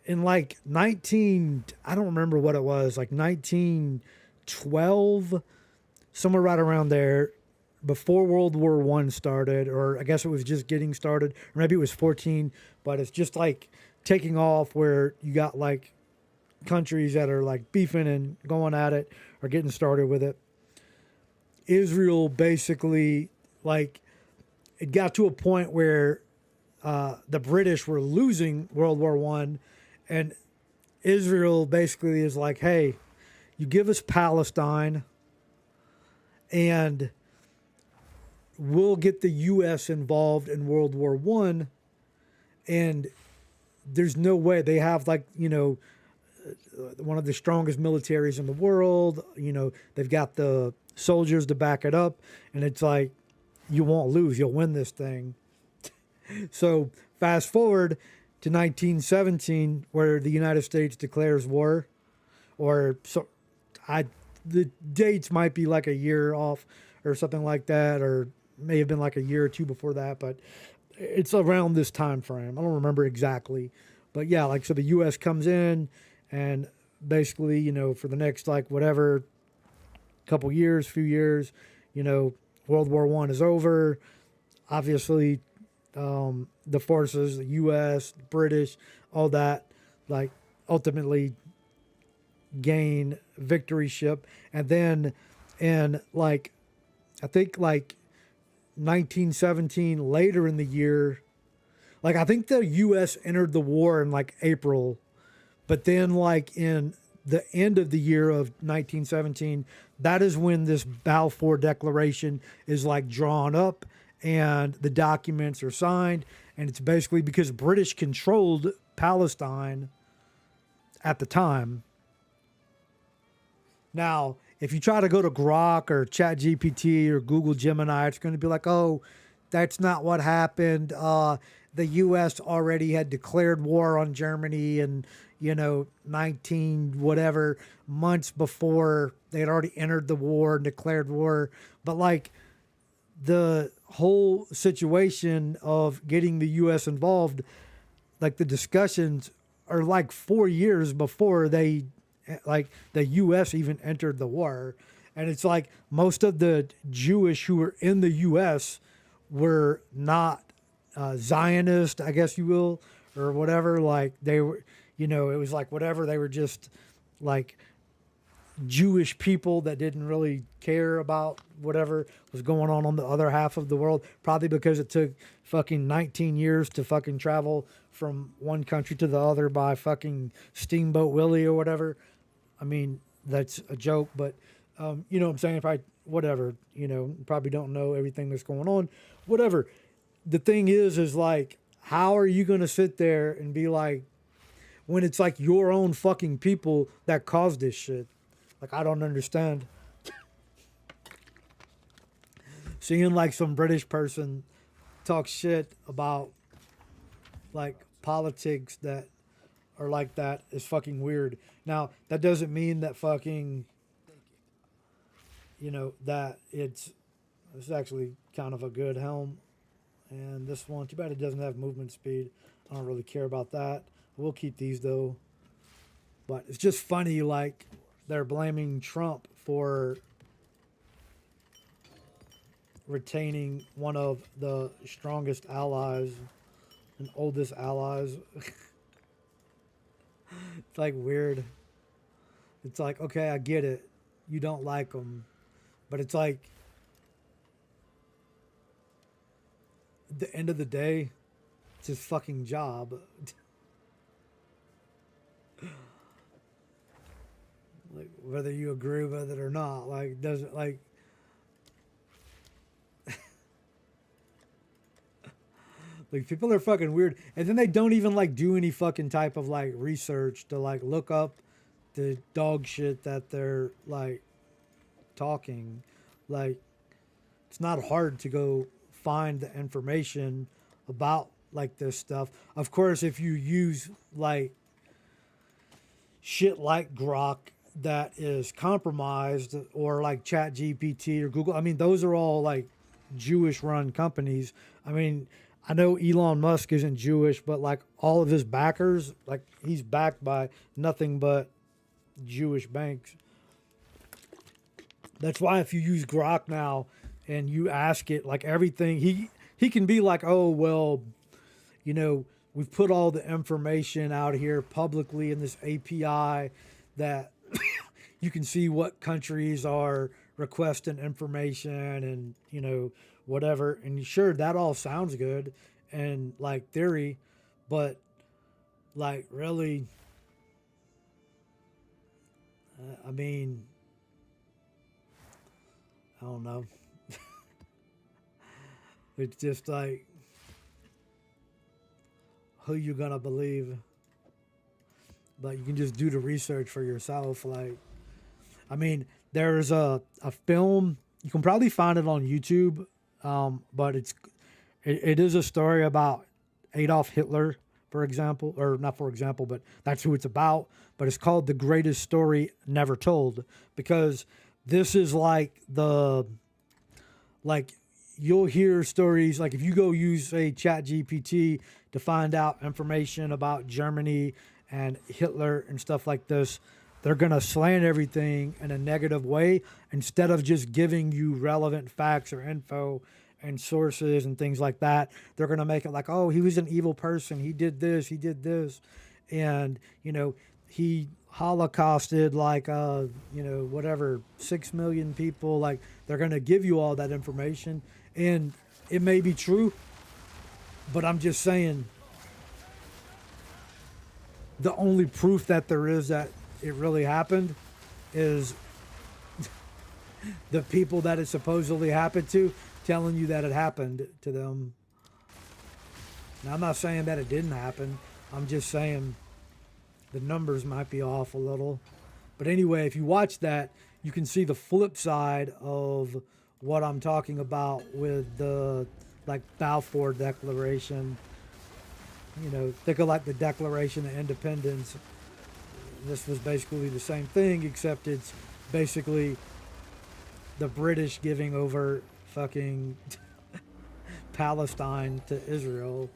in like I don't remember what it was, like 1912, somewhere right around there, before World War One started, or I guess it was just getting started, or maybe it was 14, but it's just like taking off where you got like countries that are like beefing and going at it or getting started with it. Israel basically, like, it got to a point where the British were losing World War One, and Israel basically is like, hey, you give us Palestine, and we'll get the U.S. involved in World War One, and there's no way they have like one of the strongest militaries in the world. They've got the soldiers to back it up, and it's like you won't lose, you'll win this thing. So fast forward to 1917, where the United States declares war, or so the dates might be like a year off or something like that, or may have been like a year or two before that, but it's around this time frame. I don't remember exactly, but yeah, like, so the U.S. comes in and basically, for the next like whatever couple years, few years, World War One is over. Obviously, the forces, the U.S., British, all that, like ultimately gain victory ship, and then in like I think like 1917 later in the year, like I think the U.S. entered the war in like April, but then like in the end of the year of 1917, that is when this Balfour Declaration is like drawn up and the documents are signed, and it's basically because British controlled Palestine at the time. Now, if you try to go to Grok or ChatGPT or Google Gemini, it's going to be like, oh, that's not what happened. The U.S. already had declared war on Germany and, 19 whatever months before they had already entered the war and declared war. But like the whole situation of getting the U.S. involved, like the discussions are like 4 years before like the U.S. even entered the war. And it's like most of the Jewish who were in the U.S. were not Zionist, I guess you will, or whatever. Like they were, it was like whatever. They were just like Jewish people that didn't really care about whatever was going on the other half of the world. Probably because it took fucking 19 years to fucking travel from one country to the other by fucking Steamboat Willie or whatever. I mean, that's a joke, but you know what I'm saying? Probably, whatever, probably don't know everything that's going on, whatever. The thing is like, how are you going to sit there and be like, when it's like your own fucking people that caused this shit? Like, I don't understand. Seeing like some British person talk shit about like politics that are like that is fucking weird. Now, that doesn't mean that fucking, that it's actually kind of a good helm. And this one, too bad it doesn't have movement speed. I don't really care about that. We'll keep these though. But it's just funny, like, they're blaming Trump for retaining one of the strongest allies and oldest allies. It's like weird. It's like, okay, I get it. You don't like them. But it's like, at the end of the day, it's his fucking job. Like, whether you agree with it or not, like, doesn't, like, like, people are fucking weird. And then they don't even, like, do any fucking type of, like, research to, like, look up the dog shit that they're, like, talking. Like, it's not hard to go find the information about, like, this stuff. Of course, if you use, like, shit like Grok that is compromised, or like ChatGPT or Google, I mean, those are all, like, Jewish-run companies. I mean, I know Elon Musk isn't Jewish, but like all of his backers, like he's backed by nothing but Jewish banks. That's why if you use Grok now and you ask it like everything, he can be like, oh, well, we've put all the information out here publicly in this API that you can see what countries are requesting information and, whatever. And sure, that all sounds good and like theory, but like really, I mean, I don't know. It's just like, who you gonna believe? Like, you can just do the research for yourself. Like, I mean, there's a film, you can probably find it on YouTube, but it is a story about Adolf Hitler, for example, or not for example, but that's who it's about. But it's called The Greatest Story Never Told, because this is like you'll hear stories, like if you go use, say, ChatGPT to find out information about Germany and Hitler and stuff like this, they're going to slant everything in a negative way instead of just giving you relevant facts or info and sources and things like that. They're going to make it like, oh, he was an evil person. He did this. He did this. And, you know, he holocausted like, you know, whatever, 6 million people. Like, they're going to give you all that information. And it may be true, but I'm just saying the only proof that there is that it really happened is the people that it supposedly happened to telling you that it happened to them. Now, I'm not saying that it didn't happen. I'm just saying the numbers might be off a little. But anyway, if you watch that, you can see the flip side of what I'm talking about with the like Balfour Declaration. You know, think of like the Declaration of Independence. This was basically the same thing, except it's basically the British giving over fucking Palestine to Israel.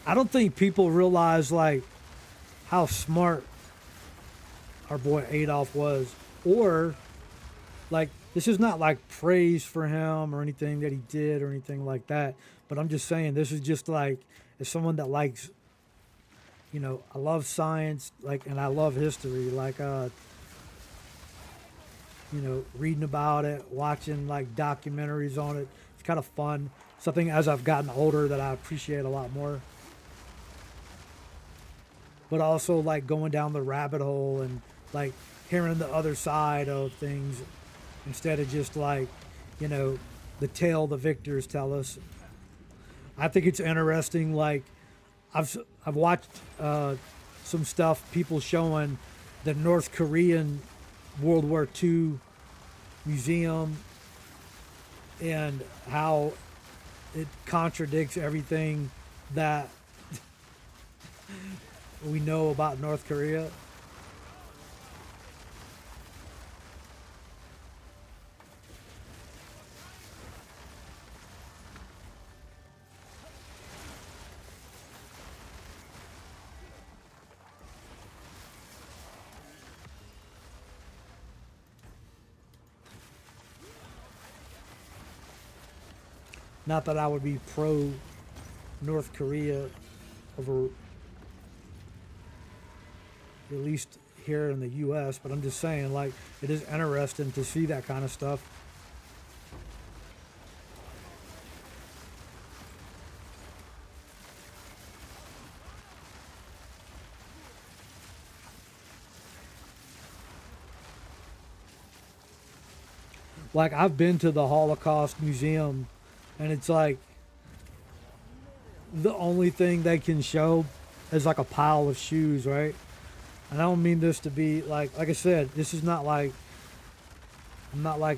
I don't think people realize like how smart our boy Adolf was, or like this is not like praise for him or anything that he did or anything like that. But I'm just saying this is just like as someone that likes, you know, I love science, like, and I love history, like you know, reading about it, watching like documentaries on it. It's kind of fun. Something as I've gotten older that I appreciate a lot more. But also like going down the rabbit hole and like hearing the other side of things instead of just like, you know, the tale the victors tell us. I think it's interesting. Like I've watched some stuff, people showing the North Korean World War II museum and how it contradicts everything that we know about North Korea. Not that I would be pro North Korea over, at least here in the U.S., but I'm just saying, like, it is interesting to see that kind of stuff. Like, I've been to the Holocaust Museum, and it's like the only thing they can show is like a pile of shoes, right? And I don't mean this to be like I said, this is not like, I'm not like,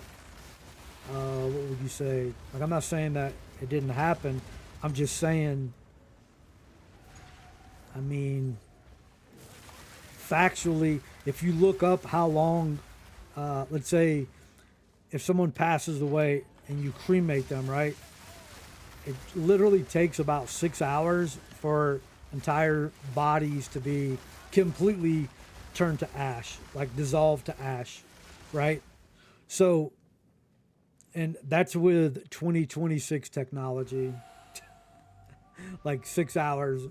what would you say? Like, I'm not saying that it didn't happen. I'm just saying, I mean, factually, if you look up how long, let's say, if someone passes away and you cremate them, right? It literally takes about 6 hours for entire bodies to be completely turned to ash, like dissolved to ash, right? So, and that's with 2026 technology, like 6 hours.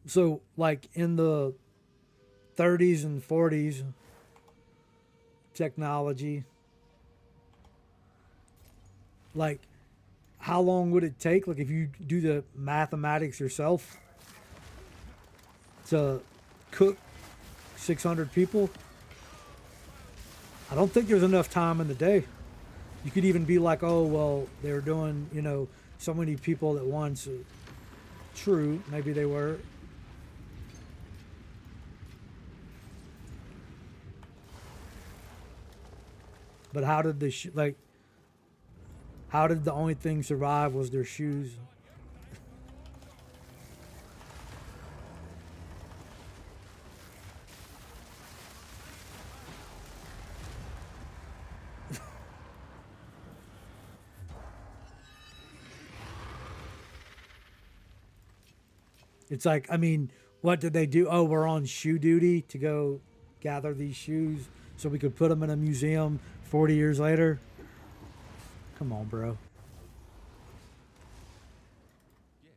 So, like in the 30s and 40s, technology, like how long would it take, like if you do the mathematics yourself, to cook 600 people? I don't think there's enough time in the day. You could even be like, oh well, they were doing, you know, so many people at once. True, maybe they were. But how did the like? How did the only thing survive was their shoes? It's like, I mean, what did they do? Oh, we're on shoe duty to go gather these shoes so we could put them in a museum 40 years later. Come on, bro. Yes.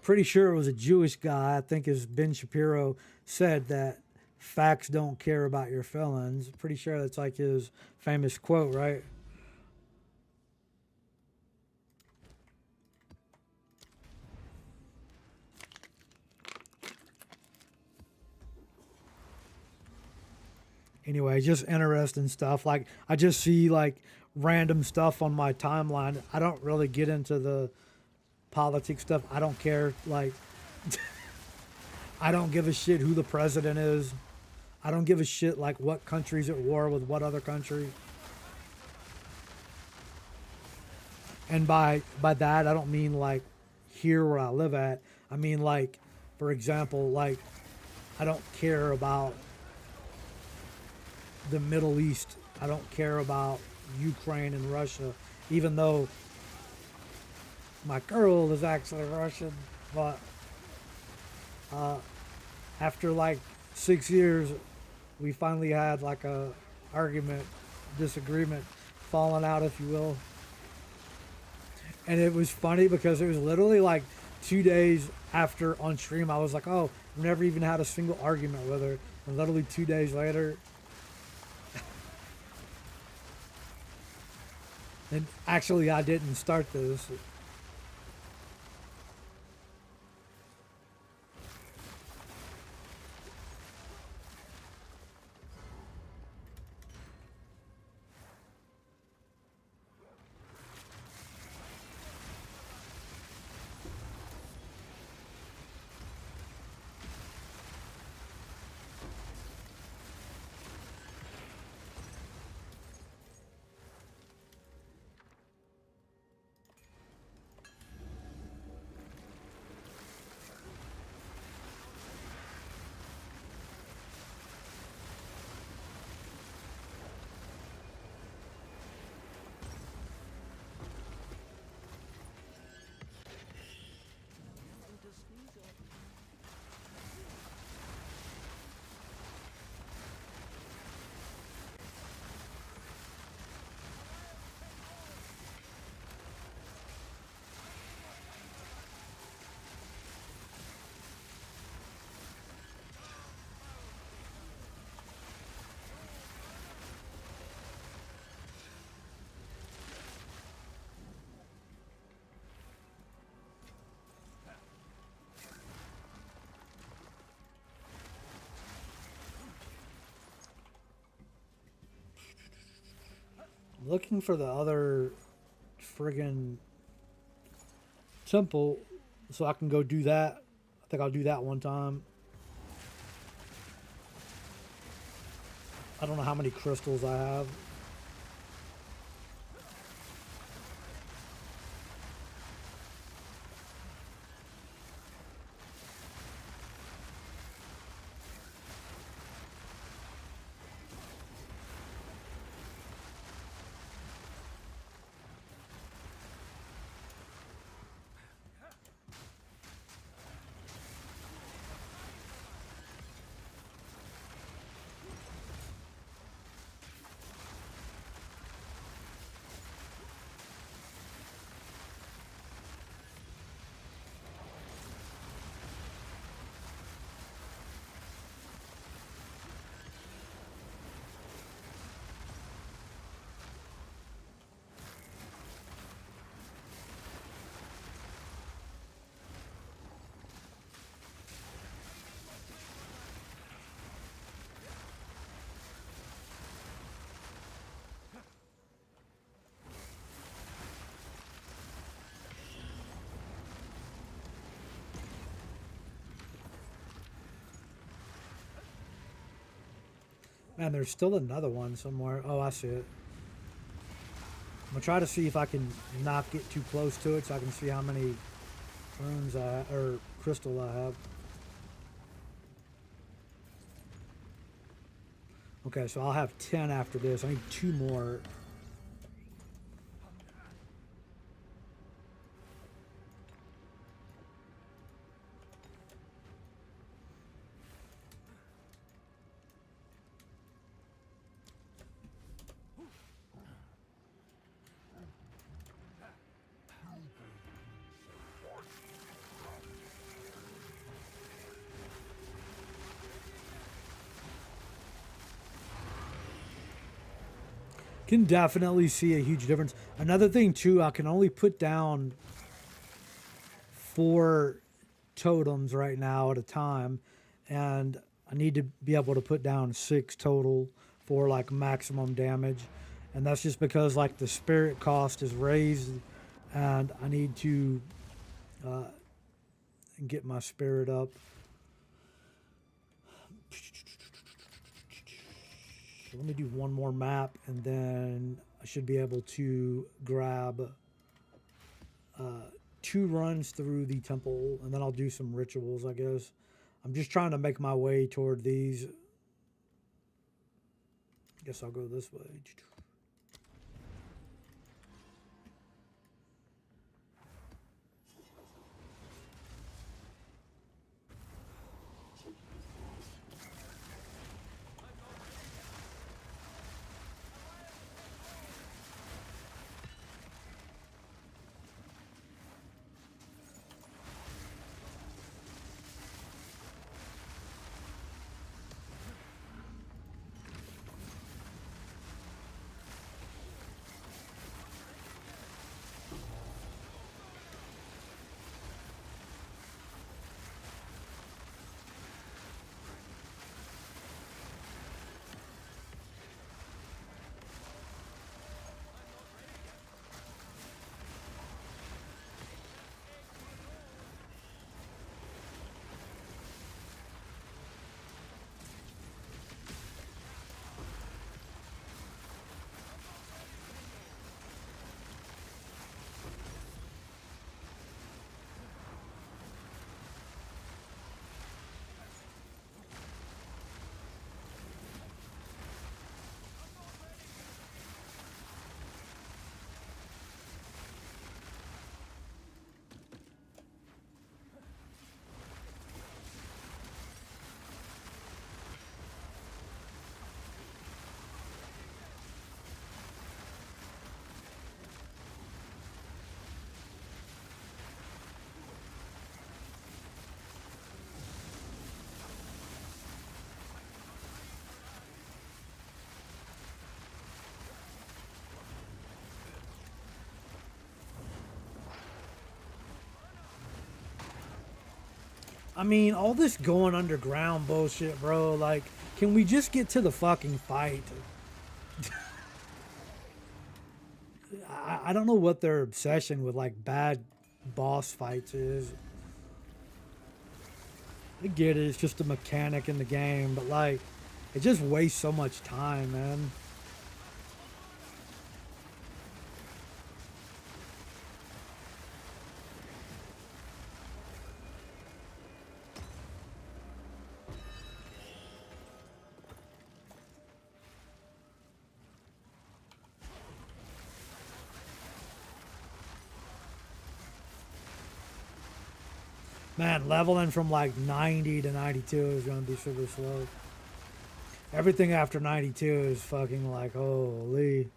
Pretty sure it was a Jewish guy. I think as Ben Shapiro said that facts don't care about your feelings. Pretty sure that's like his famous quote, right? Anyway, just interesting stuff. Like I just see like random stuff on my timeline. I don't really get into the politics stuff. I don't care. Like I don't give a shit who the president is. I don't give a shit like what country's at war with what other country. And by that I don't mean like here where I live at. I mean like, for example, like I don't care about the Middle East. I don't care about Ukraine and Russia, even though my girl is actually Russian. But after like 6 years, we finally had like a argument, disagreement, falling out, if you will. And it was funny because it was literally like 2 days after on stream, I was like, oh, I've never even had a single argument with her. And literally 2 days later, and actually I didn't start this. Looking for the other friggin' temple so I can go do that. I think I'll do that one time. I don't know how many crystals I have. Man, there's still another one somewhere. Oh, I see it. I'm gonna try to see if I can not get too close to it so I can see how many runes or crystal I have. Okay, so I'll have 10 after this. I need 2 more. Can definitely see a huge difference. Another thing too, I can only put down 4 totems right now at a time, and I need to be able to put down 6 total for like maximum damage, and that's just because like the spirit cost is raised, and I need to get my spirit up. So let me do one more map, and then I should be able to grab 2 runs through the temple, and then I'll do some rituals, I guess. I'm just trying to make my way toward these. I guess I'll go this way. I mean, all this going underground bullshit, bro. Like, can we just get to the fucking fight? I don't know what their obsession with like bad boss fights is. I get it, it's just a mechanic in the game, but like, it just wastes so much time, man. Man, leveling from like 90 to 92 is going to be super slow. Everything after 92 is fucking like, holy.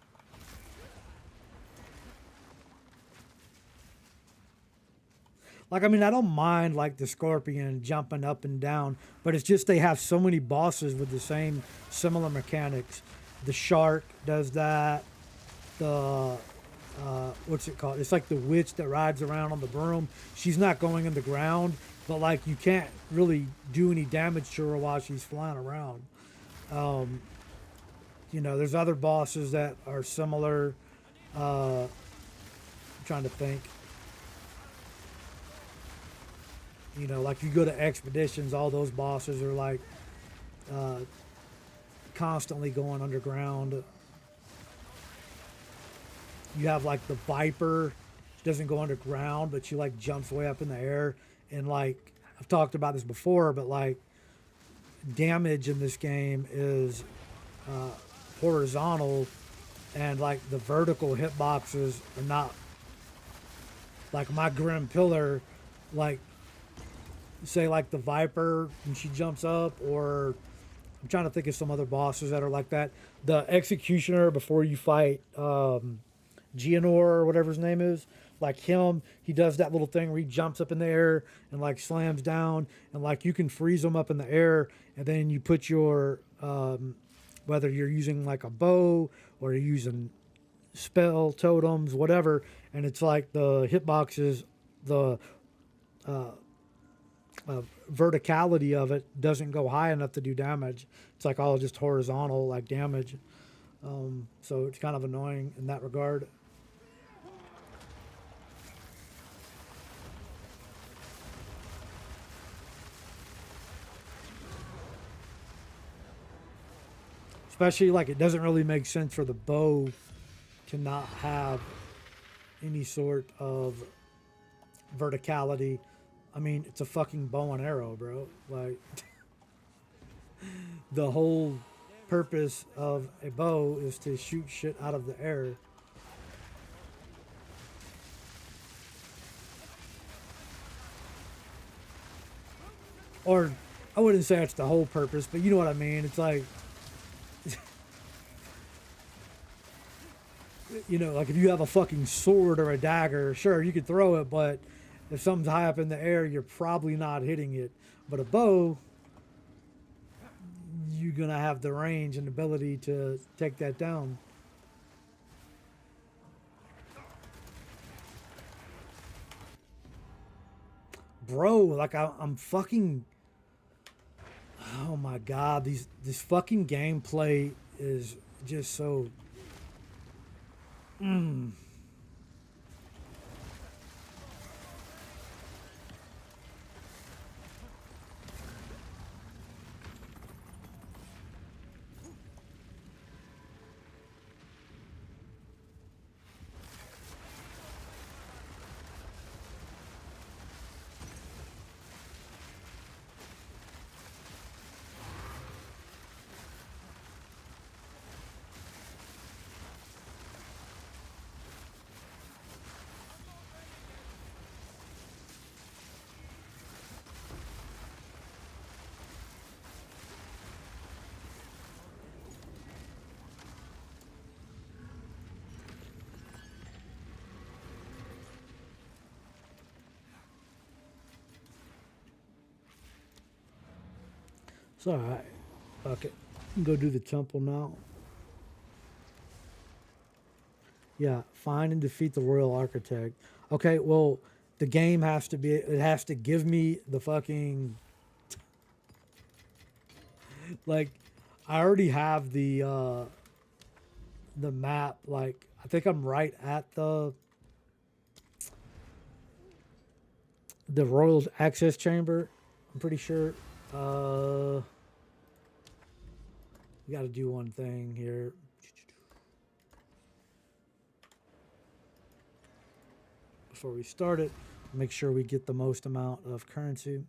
Like, I mean, I don't mind like the scorpion jumping up and down, but it's just they have so many bosses with the same similar mechanics. The shark does that. The what's it called? It's like the witch that rides around on the broom. She's not going in the ground, but like you can't really do any damage to her while she's flying around. You know, there's other bosses that are similar. I'm trying to think. You know, like you go to expeditions, all those bosses are like constantly going underground. You have like the Viper. She doesn't go underground, but she like jumps way up in the air. And like I've talked about this before, but like damage in this game is horizontal, and like the vertical hitboxes are not. Like my Grim Pillar, like say like the Viper when she jumps up, or I'm trying to think of some other bosses that are like that. The Executioner before you fight Geonor or whatever his name is, like him, he does that little thing where he jumps up in the air and like slams down, and like you can freeze him up in the air, and then you put your whether you're using like a bow or you're using spell totems, whatever, and it's like the hitboxes, the verticality of it doesn't go high enough to do damage. It's like all just horizontal like damage. So it's kind of annoying in that regard. Especially like it doesn't really make sense for the bow to not have any sort of verticality. I mean, it's a fucking bow and arrow, bro. Like the whole purpose of a bow is to shoot shit out of the air. Or I wouldn't say it's the whole purpose, but you know what I mean. It's like you know, like if you have a fucking sword or a dagger, sure, you could throw it, but if something's high up in the air, you're probably not hitting it. But a bow, you're going to have the range and ability to take that down. Bro, like I'm fucking... Oh my god, this fucking gameplay is just so... It's alright. Fuck it. Go do the temple now. Yeah, find and defeat the royal architect. Okay, well, the game has to be... It has to give me the fucking... Like, I already have the map. Like, I think I'm right at the royal access chamber. I'm pretty sure. We got to do one thing here. Before we start it, make sure we get the most amount of currency.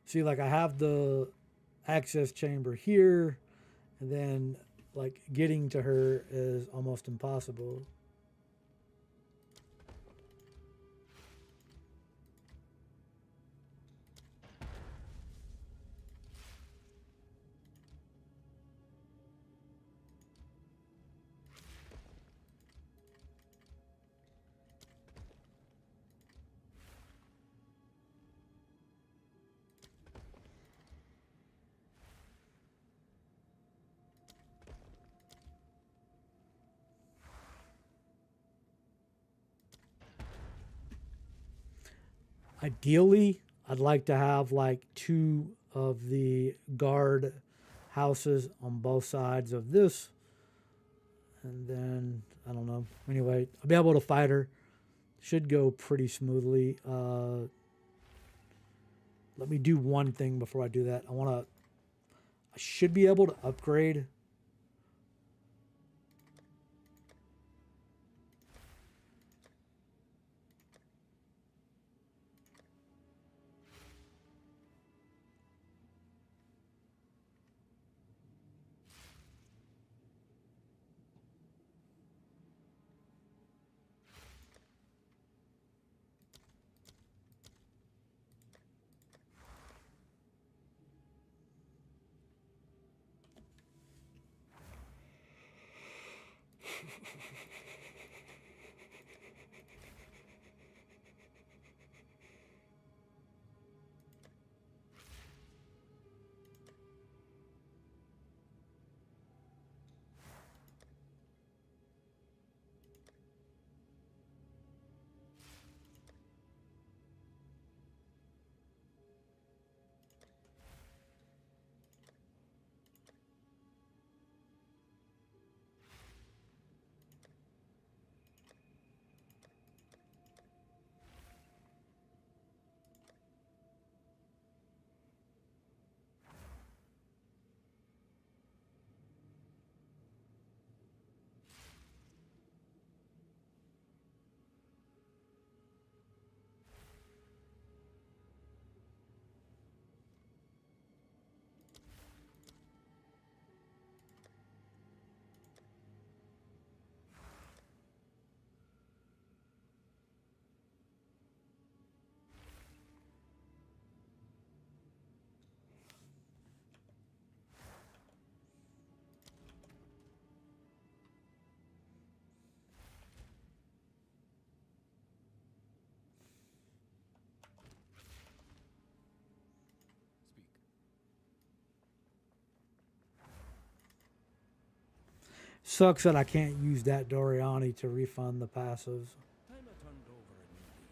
See, like I have the access chamber here, and then like getting to her is almost impossible. Ideally, I'd like to have like 2 of the guard houses on both sides of this. And then, I don't know. Anyway, I'll be able to fight her. Should go pretty smoothly. Let me do one thing before I do that. I should be able to upgrade. Speak. Sucks that I can't use that Doriani to refund the passives. Time I turned over a new leaf.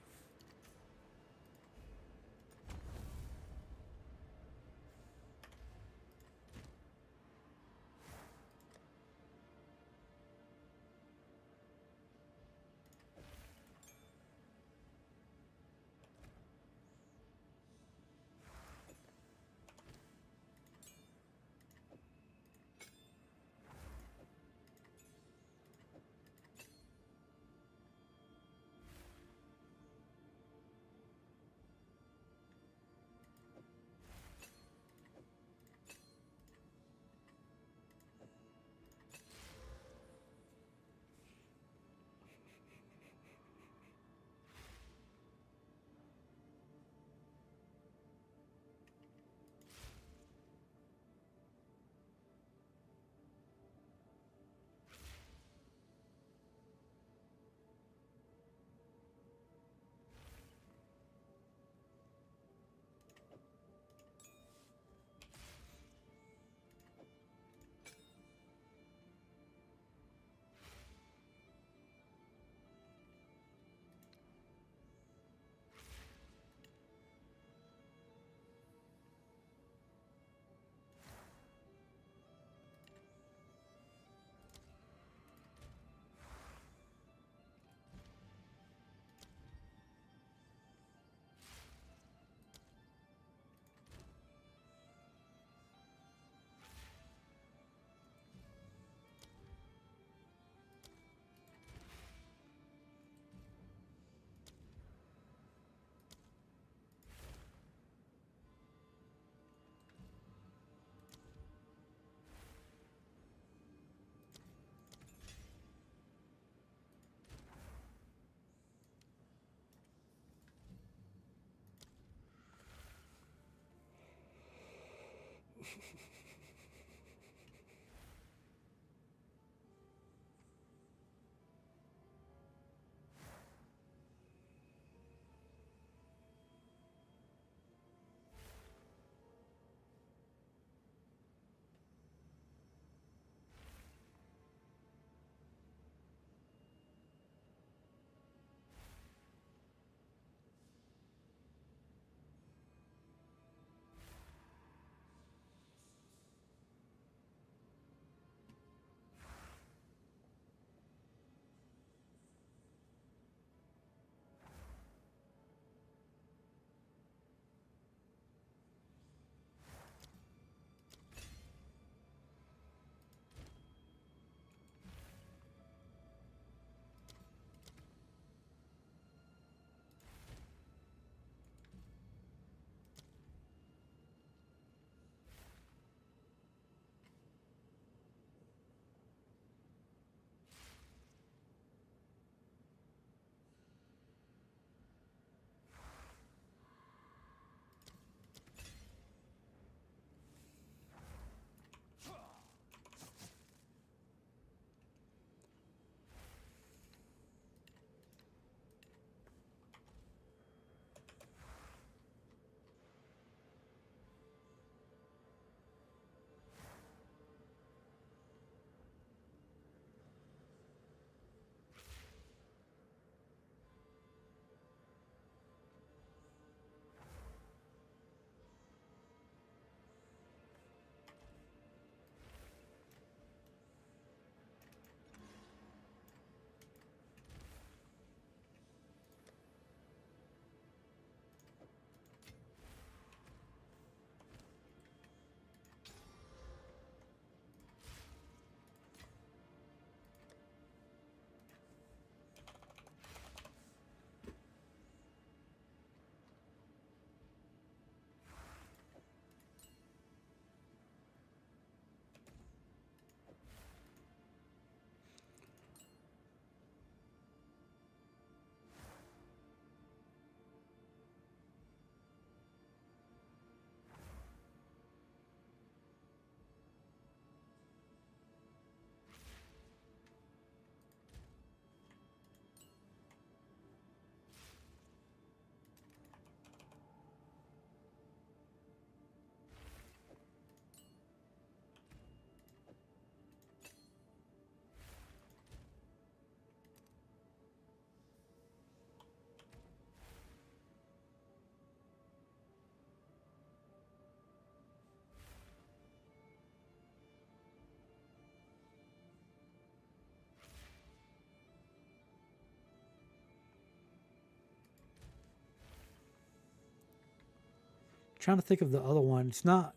Trying to think of the other one. It's not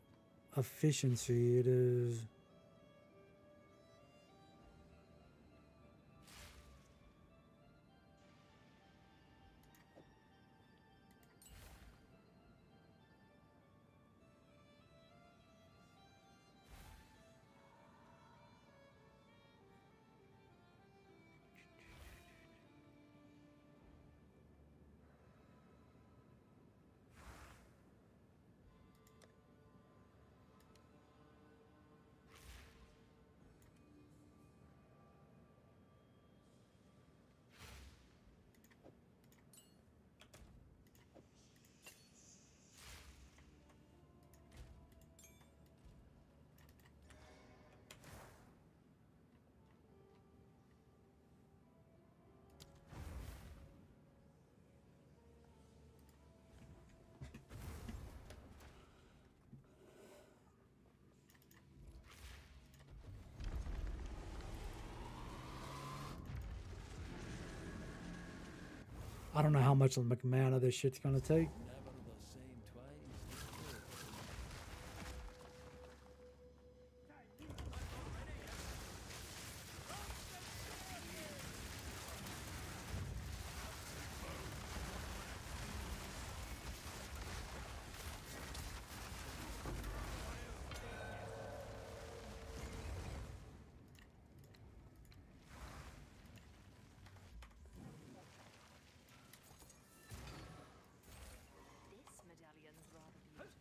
efficiency. It is. I don't know how much of the mana this shit's gonna take. Never the same twice. This medallion's rather beautiful.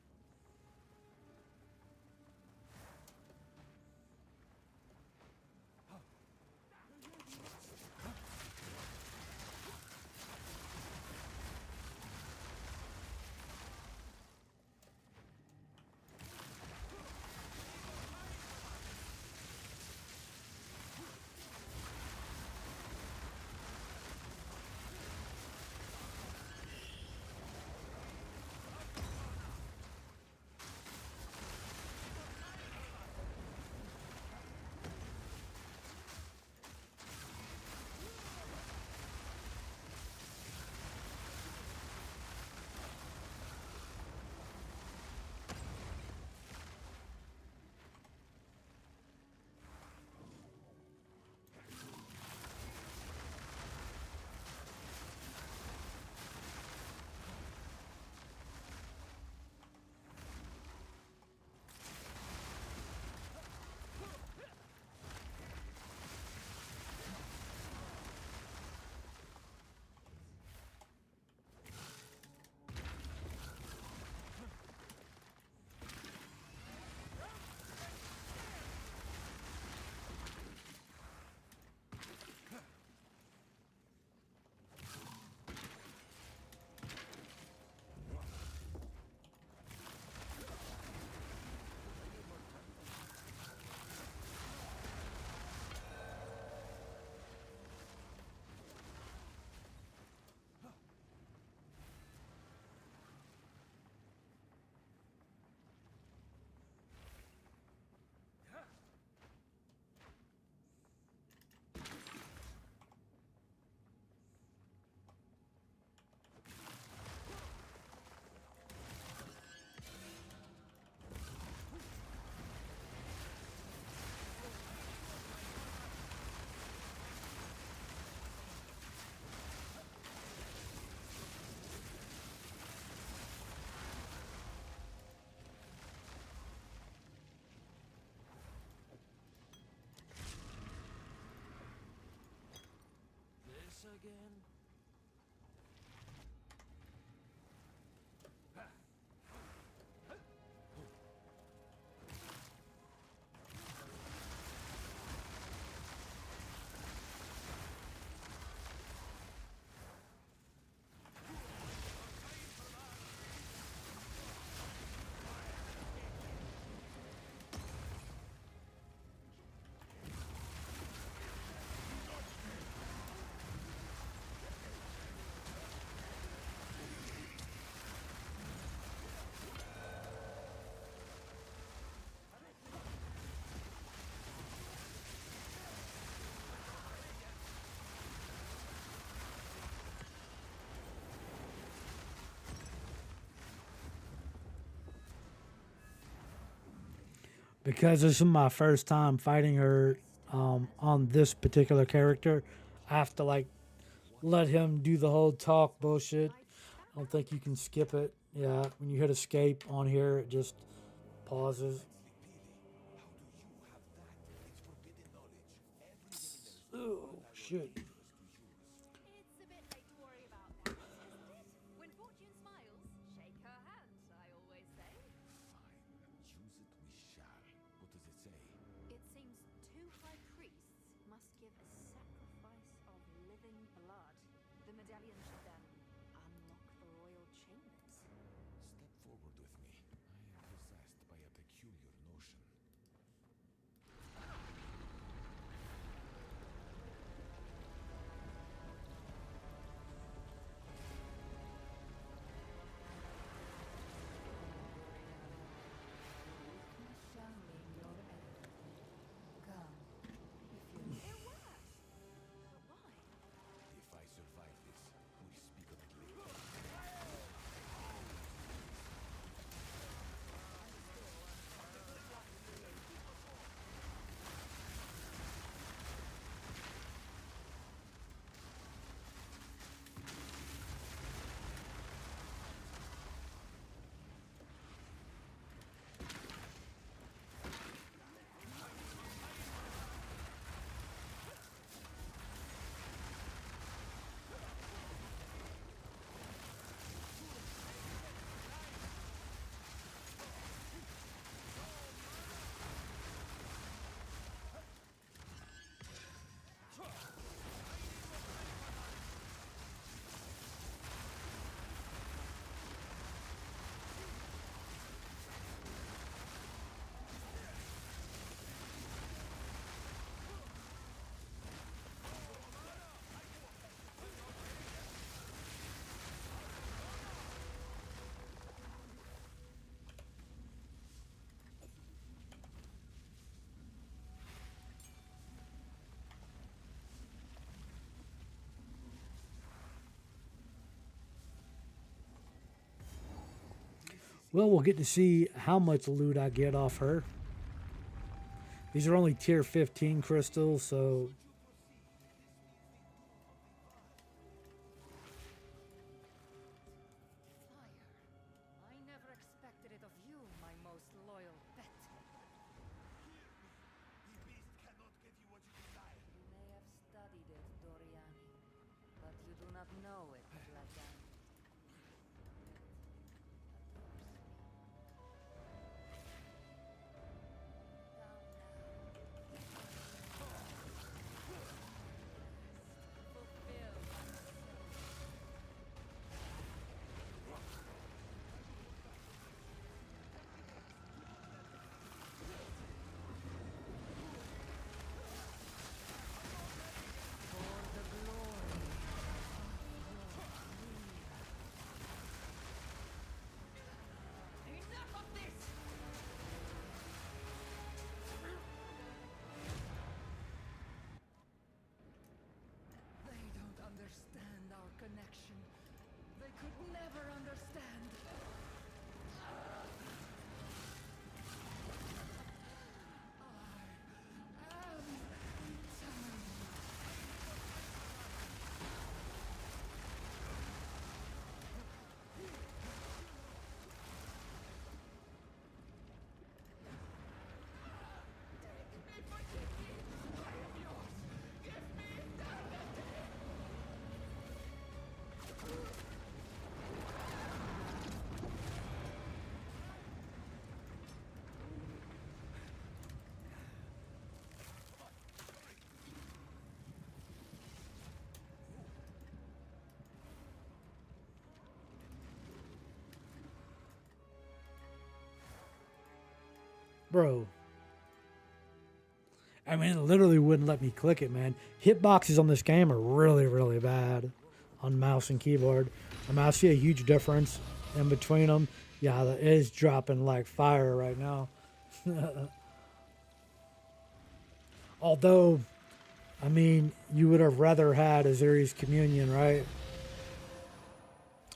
This again? Because this is my first time fighting her on this particular character, I have to like let him do the whole talk bullshit. I don't think you can skip it. Yeah, when you hit escape on here, it just pauses. Oh shit. It's a bit late to worry about that, isn't it? When fortune smiles, shake her hand, I always say. Choose it we shall. What does it say? It seems 2 high priests must give a sacrifice of living blood. The medallion should then unlock the royal chambers. Step forward with me. I am possessed by a peculiar notion. It works! But why? If I survive this, we speak of it later. Well, we'll get to see how much loot I get off her. These are only tier 15 crystals, so Fire. I never expected it of you, my most loyal pet. The beast cannot give you what you desire. You may have studied it, Doriani, but you do not know it, Lagan. They don't understand our connection. They could never understand. I am time. bro. I mean, it literally wouldn't let me click it, man. Hitboxes on this game are really, really bad on mouse and keyboard. I mean, I see a huge difference in between them. Yeah, it is dropping like fire right now. Although, I mean, you would have rather had Aziri's Communion, right?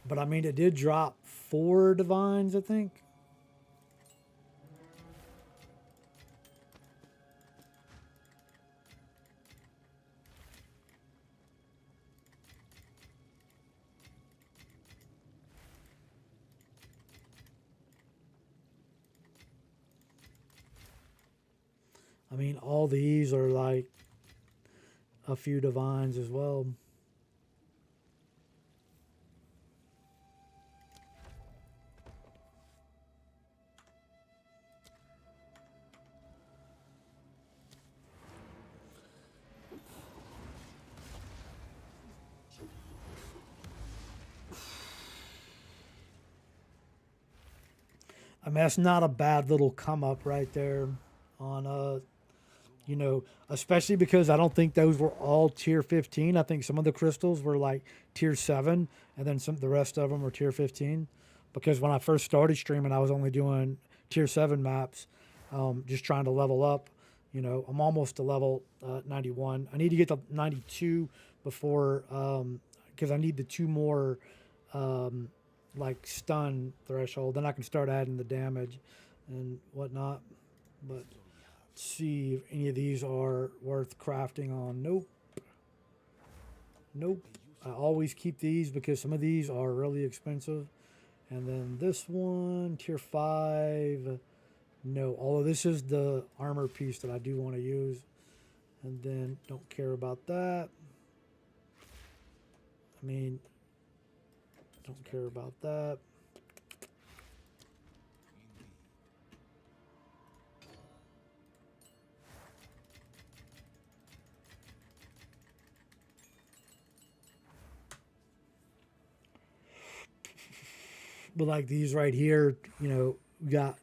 But I mean, it did drop 4 divines, I think. mean, all these are like a few divines as well. I mean, that's not a bad little come up right there on you know, especially because I don't think those were all tier 15. I think some of the crystals were like tier 7 and then the rest of them were tier 15 because when I first started streaming I was only doing tier 7 maps, just trying to level up. You know, I'm almost to level 91. I need to get to 92 before because I need the 2 more like stun threshold, then I can start adding the damage and whatnot. But let's see if any of these are worth crafting on. Nope. Nope. I always keep these because some of these are really expensive. And then this one, tier 5. No, although this is the armor piece that I do want to use. And then don't care about that. I mean, don't care about that. But like these right here, you know, we got,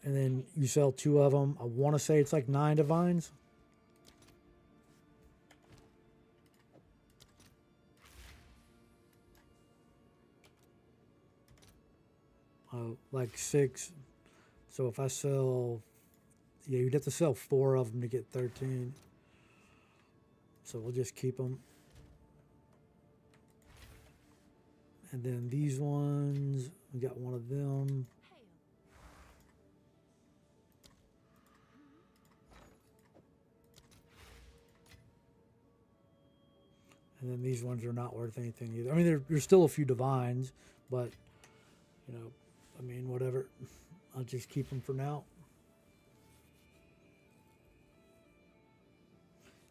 and then you sell 2 of them. I want to say it's like 9 divines. Like 6. So if I sell, yeah, you'd have to sell 4 of them to get 13. So we'll just keep them. And then these ones, we got one of them. And then these ones are not worth anything either. I mean, there's still a few divines, but, you know, I mean, whatever. I'll just keep them for now.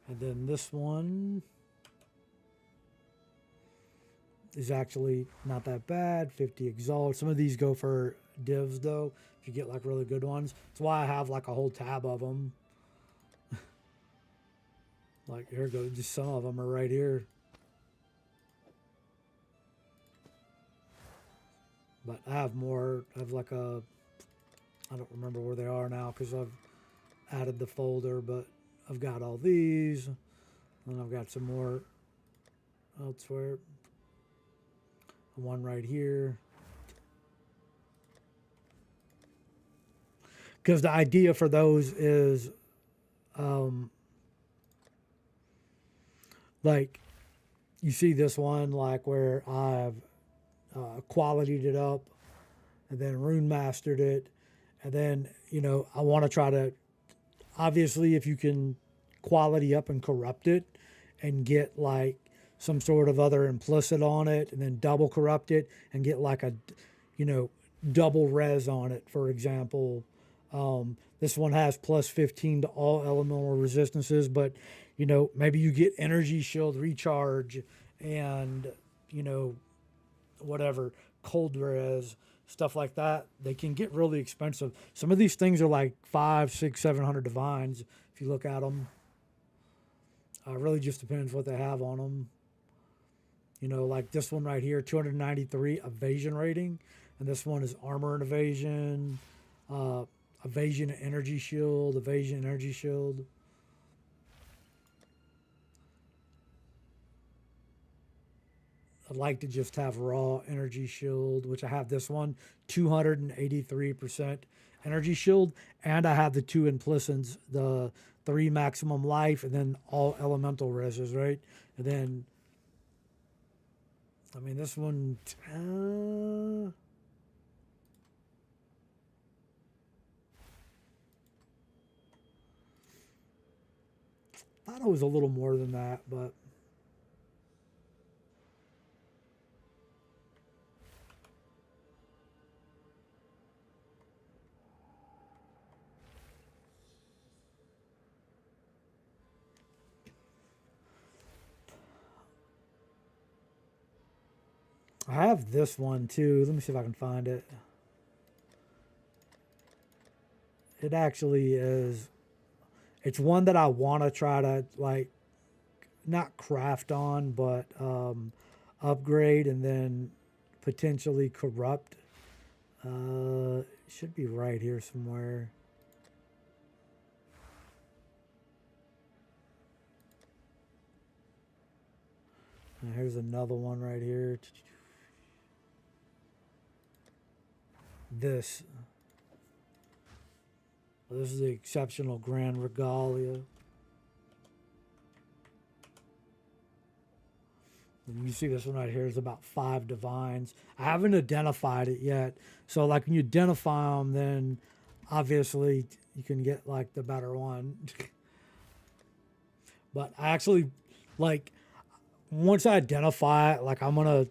And then this one is actually not that bad. 50 Exalt. Some of these go for divs, though, if you get, like, really good ones. That's why I have, like, a whole tab of them. Like, here goes. Just some of them are right here. But I have more. I have like a, I don't remember where they are now because I've added the folder, but I've got all these. And I've got some more elsewhere. One right here. Because the idea for those is, like, you see this one, like where I've qualityed it up and then rune mastered it, and then, you know, I want to try to, obviously if you can quality up and corrupt it and get like some sort of other implicit on it and then double corrupt it and get like a, you know, double res on it, for example. This one has plus 15 to all elemental resistances, but, you know, maybe you get energy shield recharge and, you know, whatever, cold res, stuff like that. They can get really expensive. Some of these things are like 500, 600, 700 divines if you look at them. Really just depends what they have on them. You know, like this one right here, 293 evasion rating, and this one is armor and evasion, evasion and energy shield, evasion and energy shield. I'd like to just have raw energy shield, which I have this one, 283% energy shield, and I have the 2 implicits, the 3 maximum life, and then all elemental reses, right? And then, I mean, this one, I thought it was a little more than that, but I have this one too. Let me see if I can find it. It actually is. It's one that I want to try to like not craft on, but upgrade and then potentially corrupt. It should be right here somewhere. And here's another one right here. This. This is the exceptional Grand Regalia. And you see this one right here is about 5 divines. I haven't identified it yet. So like when you identify them, then obviously you can get like the better one. But I actually like once I identify it, like I'm gonna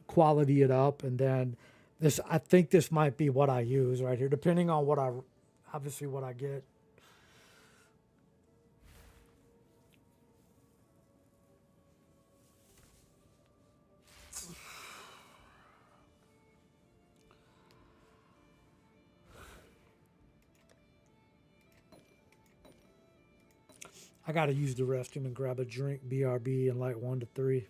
quality it up, and then this I think this might be what I use right here, depending on what I obviously what I get. I gotta use the restroom and grab a drink, BRB, and like 1 to 3.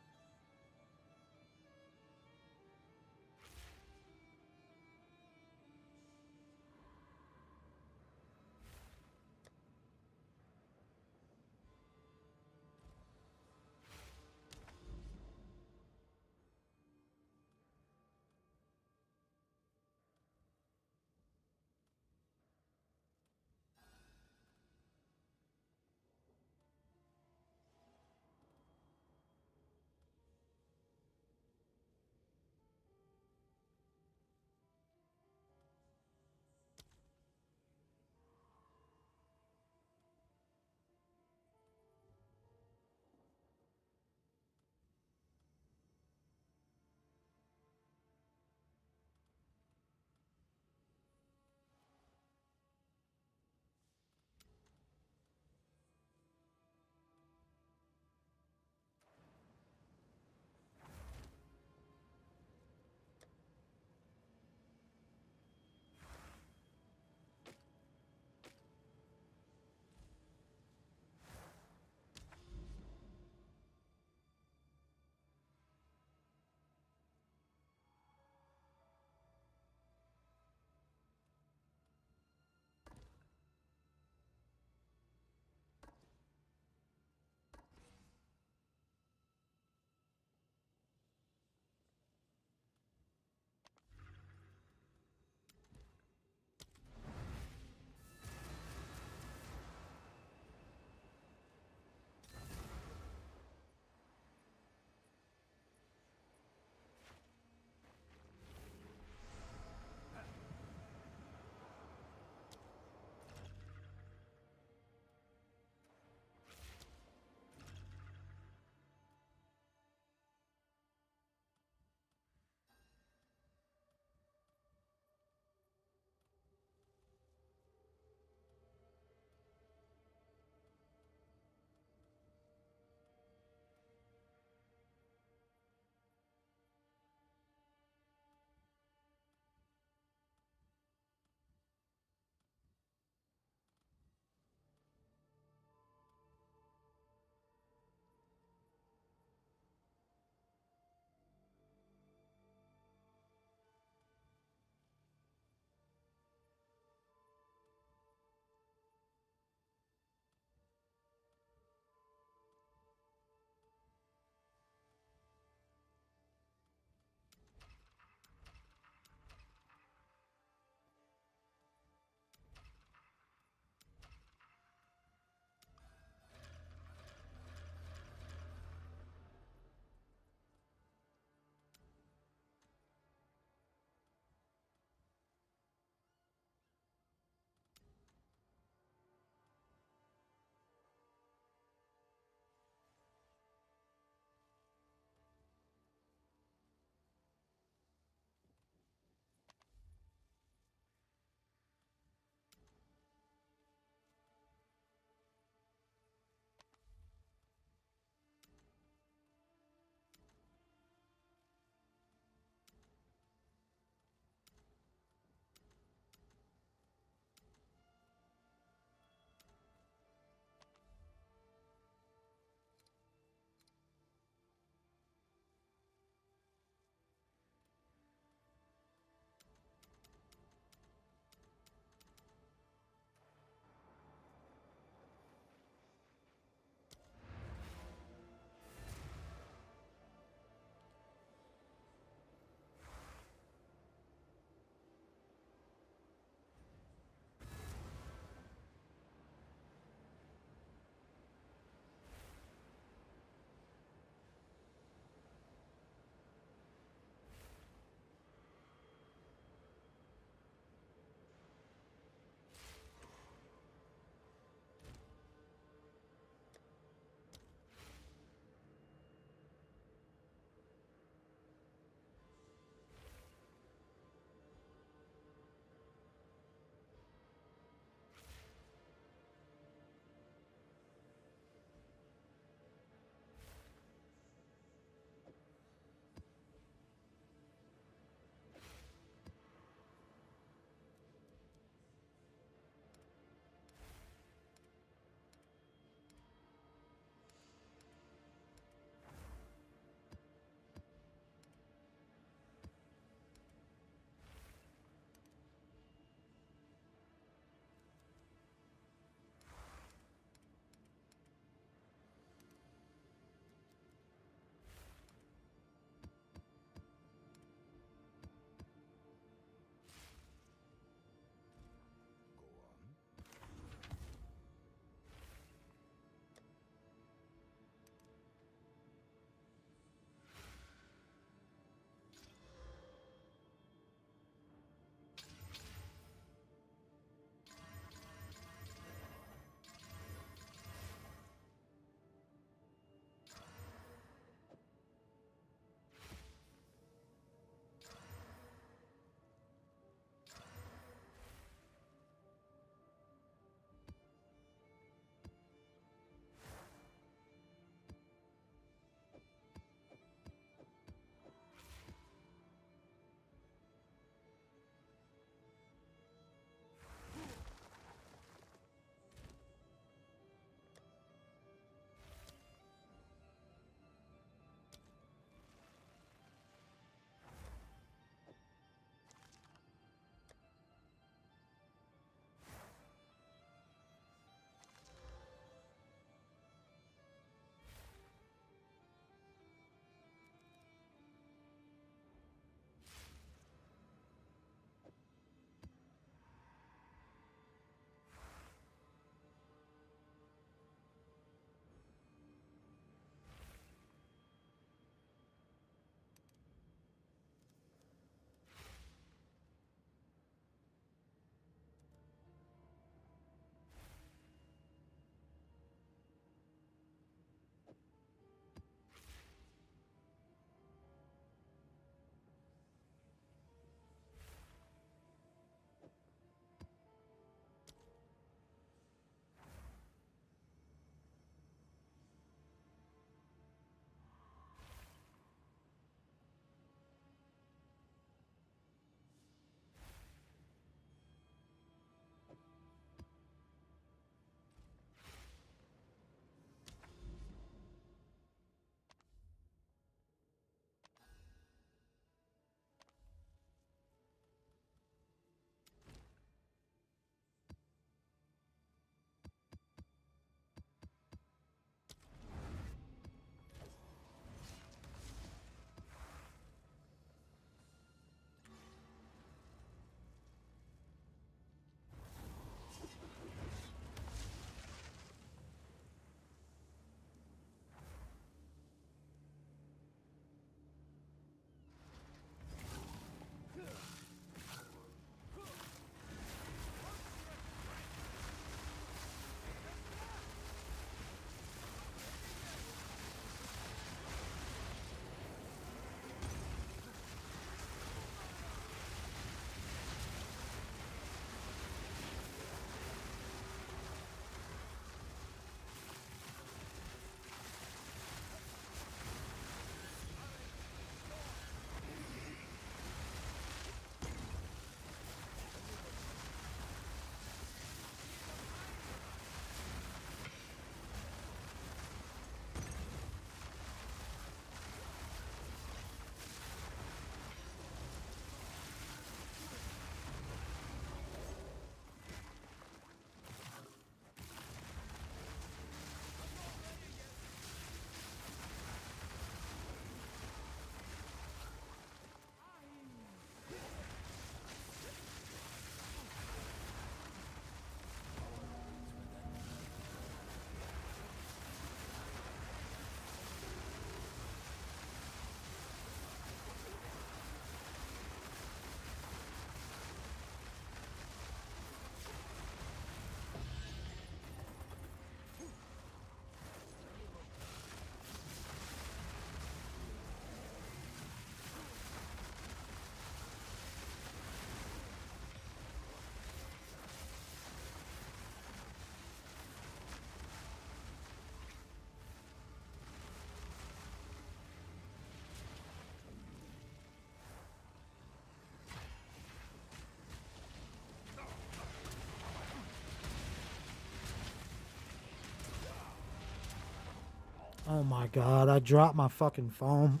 Oh my god, I dropped my fucking phone.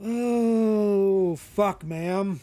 Oh, fuck, ma'am.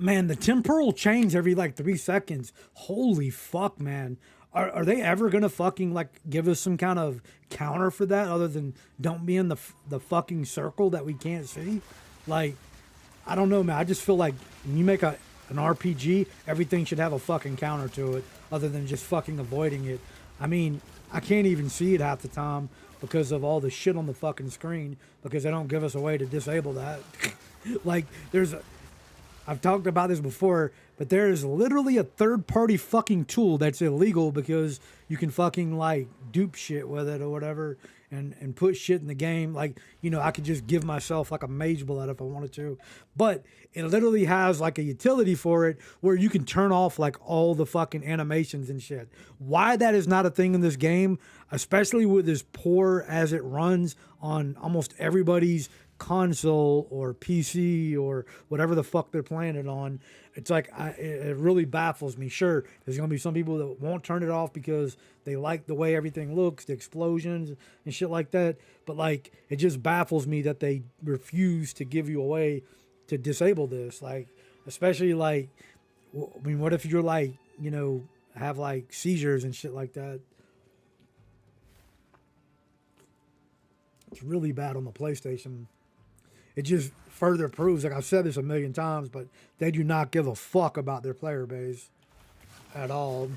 Man, the temporal change every like 3 seconds. Holy fuck, man. Are they ever gonna fucking like give us some kind of counter for that other than don't be in the fucking circle that we can't see? Like, I don't know, man. I just feel like when you make an RPG, everything should have a fucking counter to it other than just fucking avoiding it. I mean, I can't even see it half the time because of all the shit on the fucking screen because they don't give us a way to disable that. Like, I've talked about this before, but there is literally a third-party fucking tool that's illegal because you can fucking like dupe shit with it or whatever and put shit in the game. Like, you know, I could just give myself like a mage bullet if I wanted to. But it literally has like a utility for it where you can turn off like all the fucking animations and shit. Why that is not a thing in this game, especially with as poor as it runs on almost everybody's console or PC or whatever the fuck they're playing it on. It's like it really baffles me. Sure, there's gonna be some people that won't turn it off because they like the way everything looks, the explosions and shit like that. But like, it just baffles me that they refuse to give you a way to disable this. Like, especially like, I mean, what if you're like, you know, have like seizures and shit like that? It's really bad on the PlayStation. It just further proves, like I've said this a million times, but they do not give a fuck about their player base at all.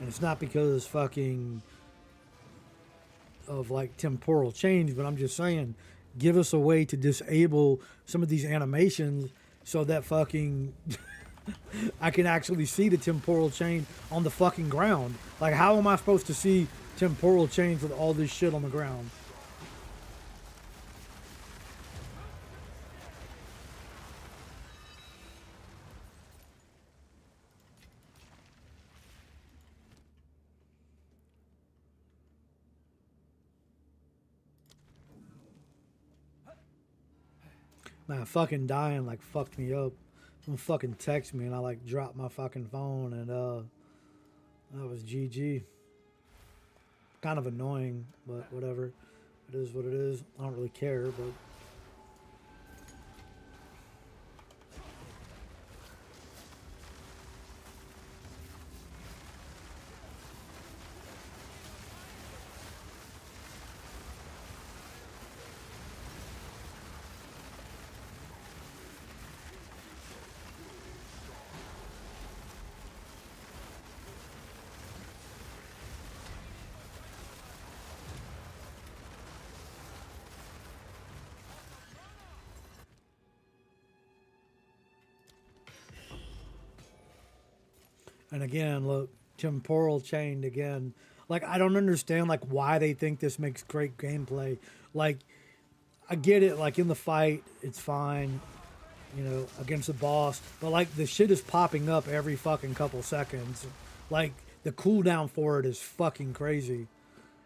And it's not because fucking of like temporal change, but I'm just saying, give us a way to disable some of these animations so that fucking I can actually see the temporal chain on the fucking ground. Like, how am I supposed to see temporal chains with all this shit on the ground? Man, fucking dying like fucked me up. Someone fucking text me and I like dropped my fucking phone and that was GG. Kind of annoying, but whatever. It is what it is. I don't really care, but and again, look, temporal chained again. Like, I don't understand like why they think this makes great gameplay. Like, I get it, like in the fight, it's fine, you know, against the boss, but like the shit is popping up every fucking couple seconds. Like, the cooldown for it is fucking crazy.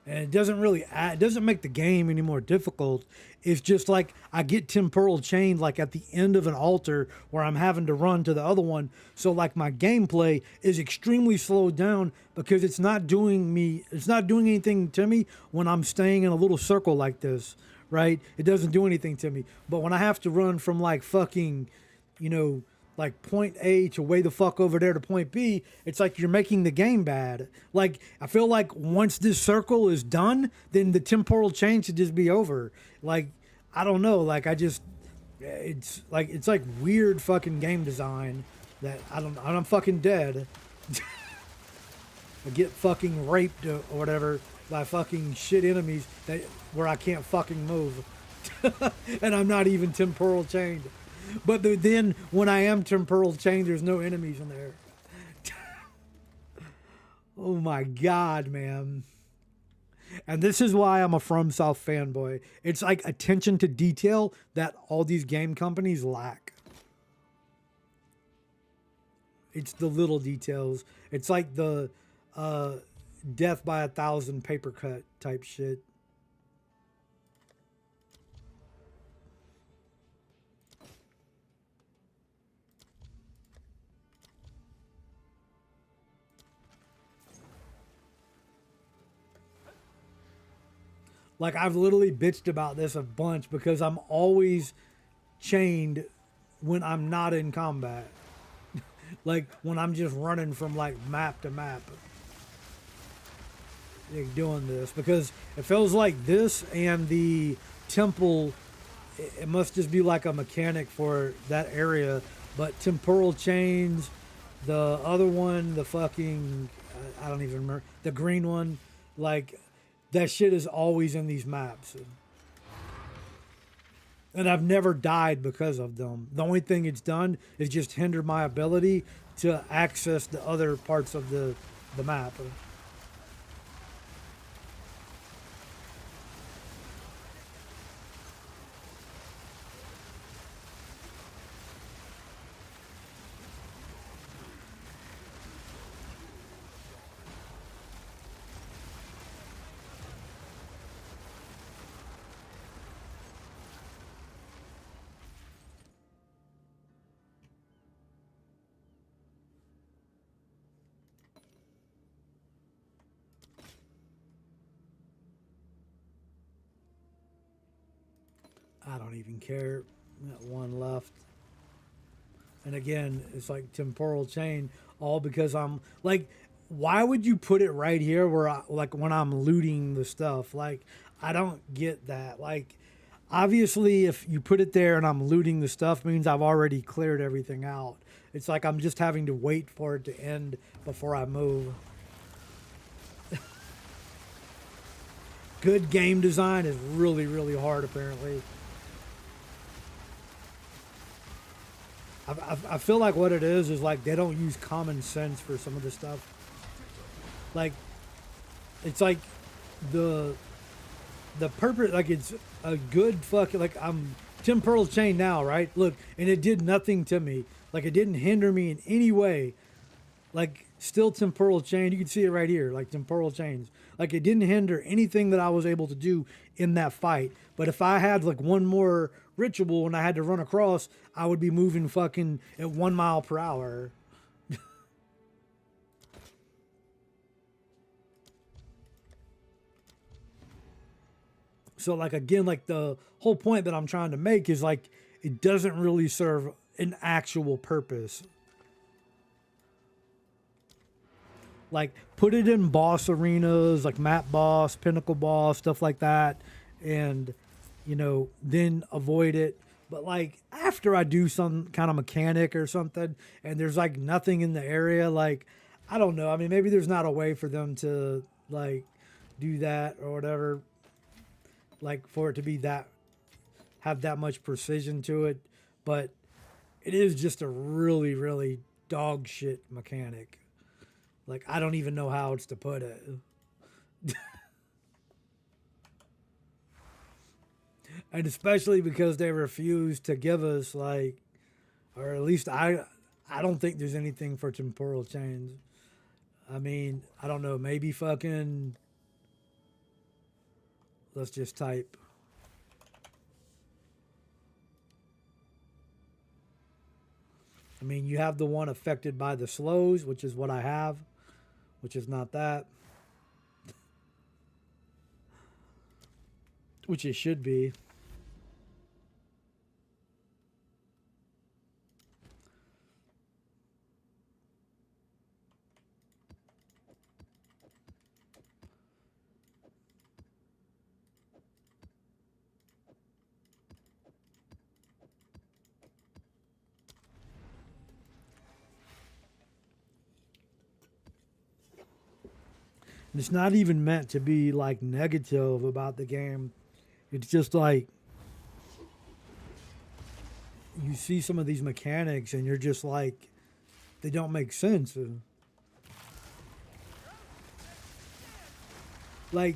And it doesn't really it doesn't make the game any more difficult. It's just like I get temporal chained like at the end of an altar where I'm having to run to the other one. So like my gameplay is extremely slowed down because it's not doing anything to me when I'm staying in a little circle like this, right? It doesn't do anything to me. But when I have to run from like fucking, you know, like point A to way the fuck over there to point B, it's like you're making the game bad. Like, I feel like once this circle is done, then the temporal chain should just be over. Like, I don't know. Like, it's like weird fucking game design that I'm fucking dead. I get fucking raped or whatever by fucking shit enemies where I can't fucking move. And I'm not even temporal chained. But then when I am temporal chained, there's no enemies in there. Oh my God, man. And this is why I'm a FromSoft fanboy. It's like attention to detail that all these game companies lack. It's the little details. It's like the death by 1,000 paper cut type shit. Like I've literally bitched about this a bunch because I'm always chained when I'm not in combat. Like when I'm just running from like map to map, like doing this because it feels like this and the temple. It must just be like a mechanic for that area. But temporal chains, the other one, the fucking I don't even remember the green one, like that shit is always in these maps. And I've never died because of them. The only thing it's done is just hinder my ability to access the other parts of the map. I don't even care. Got one left. And again, it's like temporal chain, all because I'm like, why would you put it right here where I like when I'm looting the stuff? Like, I don't get that. Like, obviously, if you put it there and I'm looting the stuff, means I've already cleared everything out. It's like I'm just having to wait for it to end before I move. Good game design is really, really hard, apparently. I feel like what it is like they don't use common sense for some of the stuff. Like, it's like the purpose, like it's a good fucking, like I'm temporal chain now, right? Look, and it did nothing to me. Like it didn't hinder me in any way. Like still temporal chain. You can see it right here, like temporal chains. Like it didn't hinder anything that I was able to do in that fight. But if I had like one more ritual and I had to run across, I would be moving fucking at 1 mile per hour. So like again, like the whole point that I'm trying to make is like it doesn't really serve an actual purpose. Like put it in boss arenas, like map boss, pinnacle boss, stuff like that, and then avoid it. But like after I do some kind of mechanic or something, and there's like nothing in the area, like I don't know. I mean, maybe there's not a way for them to like do that or whatever, like for it to be that have that much precision to it, but it is just a really, really dog shit mechanic. Like I don't even know how else to put it. And especially because they refuse to give us like, or at least I don't think there's anything for temporal chains. I mean, I don't know, maybe fucking, let's just type. I mean, you have the one affected by the slows, which is what I have, which is not that. Which it should be. And it's not even meant to be like negative about the game. It's just like you see some of these mechanics and you're just like, they don't make sense. Like,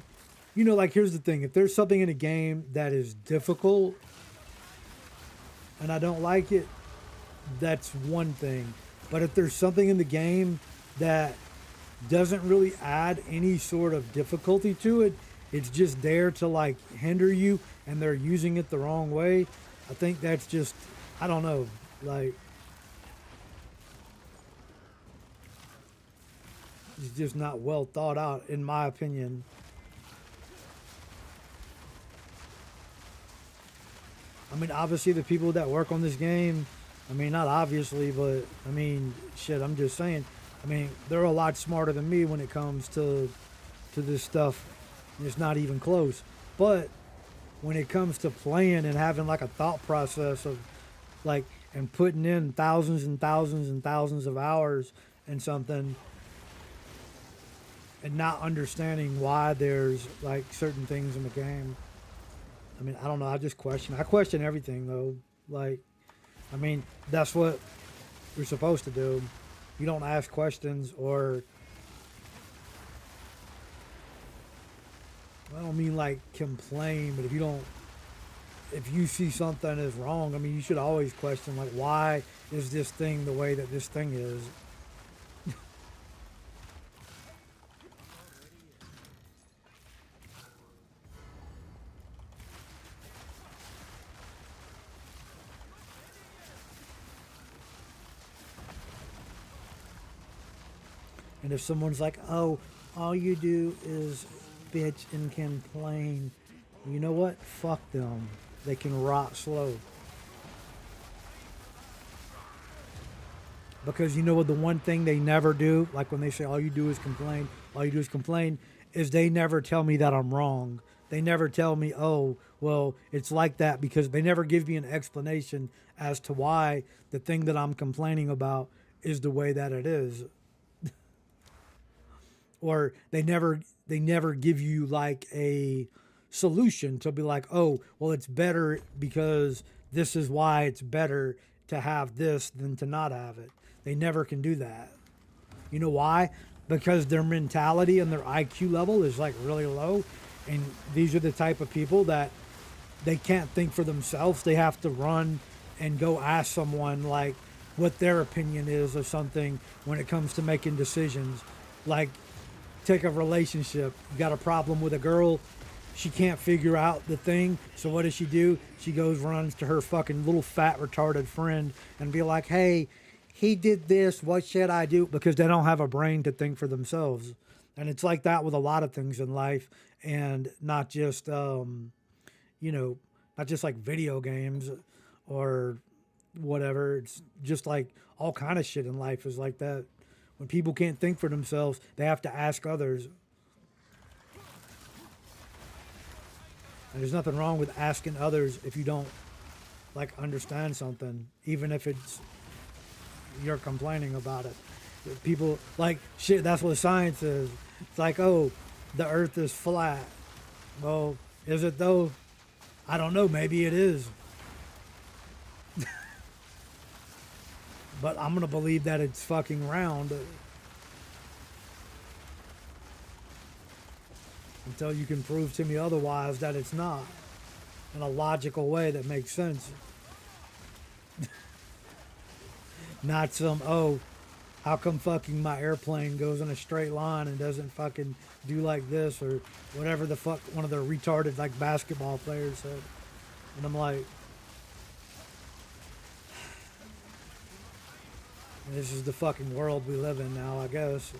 like here's the thing. If there's something in a game that is difficult and I don't like it, that's one thing. But if there's something in the game that doesn't really add any sort of difficulty to it, it's just there to like hinder you and they're using it the wrong way, I think that's just, I don't know, like it's just not well thought out in my opinion. mean, obviously the people that work on this game, I mean, not obviously, but I mean, shit, I'm just saying. I mean, they're a lot smarter than me when it comes to this stuff. It's not even close. But when it comes to playing and having like a thought process of like and putting in thousands and thousands and thousands of hours in something and not understanding why there's like certain things in the game. I mean, I don't know. I question everything though. Like, I mean, that's what you're supposed to do. You don't ask questions or I don't mean like complain, but if you see something is wrong, I mean, you should always question like, why is this thing the way that this thing is? And if someone's like, oh, all you do is bitch and complain, you know what? Fuck them. They can rot slow. Because you know what? The one thing they never do, like when they say all you do is complain, all you do is complain, is they never tell me that I'm wrong. They never tell me, oh, well, it's like that, because they never give me an explanation as to why the thing that I'm complaining about is the way that it is. Or they never give you like a solution to be like, oh, well, it's better because this is why it's better to have this than to not have it. They never can do that. You know why? Because their mentality and their IQ level is like really low, and these are the type of people that they can't think for themselves. They have to run and go ask someone like what their opinion is of something when it comes to making decisions. Like, take a relationship. You got a problem with a girl, she can't figure out the thing, so what does she do? She goes runs to her fucking little fat retarded friend and be like, hey, he did this, what should I do? Because they don't have a brain to think for themselves. And it's like that with a lot of things in life, and not just not just like video games or whatever. It's just like all kind of shit in life is like that. When people can't think for themselves, they have to ask others. And there's nothing wrong with asking others if you don't like understand something, even if it's you're complaining about it. People like shit. That's what science is. It's like, oh, the Earth is flat. Well, is it though? I don't know. Maybe it is. But I'm gonna believe that it's fucking round until you can prove to me otherwise that it's not, in a logical way that makes sense. Not some, oh, how come fucking my airplane goes in a straight line and doesn't fucking do like this, or whatever the fuck one of the retarded like basketball players said. And I'm like, this is the fucking world we live in now, I guess.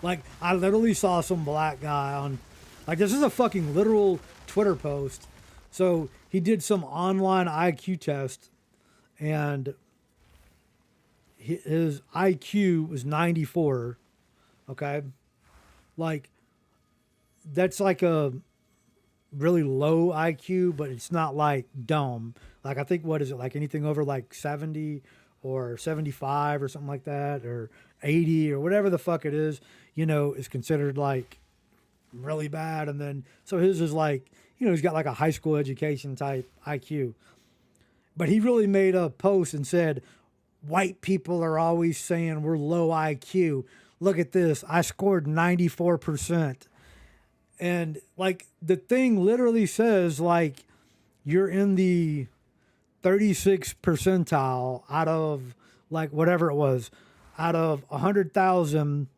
Like, I literally saw some black guy on, like, this is a fucking literal Twitter post. So he did some online IQ test, and his IQ was 94. Okay, like, that's like a really low IQ, but it's not like dumb. Like, I think, what is it, like anything over like 70 or 75 or something like that, or 80 or whatever the fuck it is, is considered like really bad. And then, so his is like, he's got like a high school education type IQ. But he really made a post and said, white people are always saying we're low IQ. Look at this. I scored 94%. And like the thing literally says like you're in the 36th percentile out of like whatever it was, out of 100,000,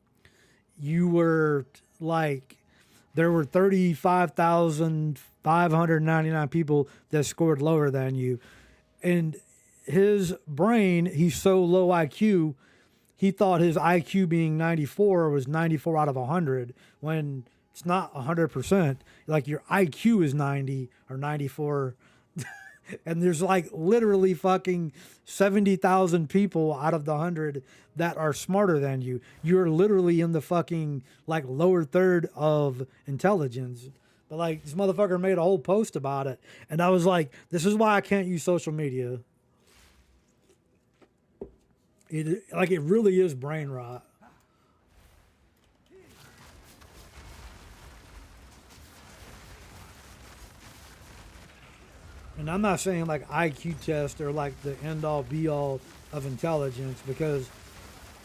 you were like, there were 35,599 people that scored lower than you. And his brain, he's so low IQ, he thought his IQ being 94 was 94 out of 100, when It's not 100%. Like your IQ is 90 or 94. And there's like literally fucking 70,000 people out of the 100 that are smarter than you. You're literally in the fucking like lower third of intelligence. But like this motherfucker made a whole post about it. And I was like, this is why I can't use social media. It really is brain rot. And I'm not saying like IQ tests are like the end all be all of intelligence, because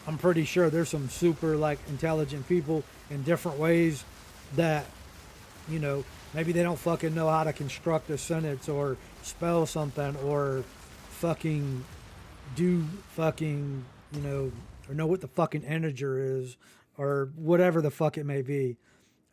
I'm pretty sure there's some super like intelligent people in different ways that, you know, maybe they don't fucking know how to construct a sentence or spell something or fucking do fucking, you know, or know what the fucking integer is or whatever the fuck it may be.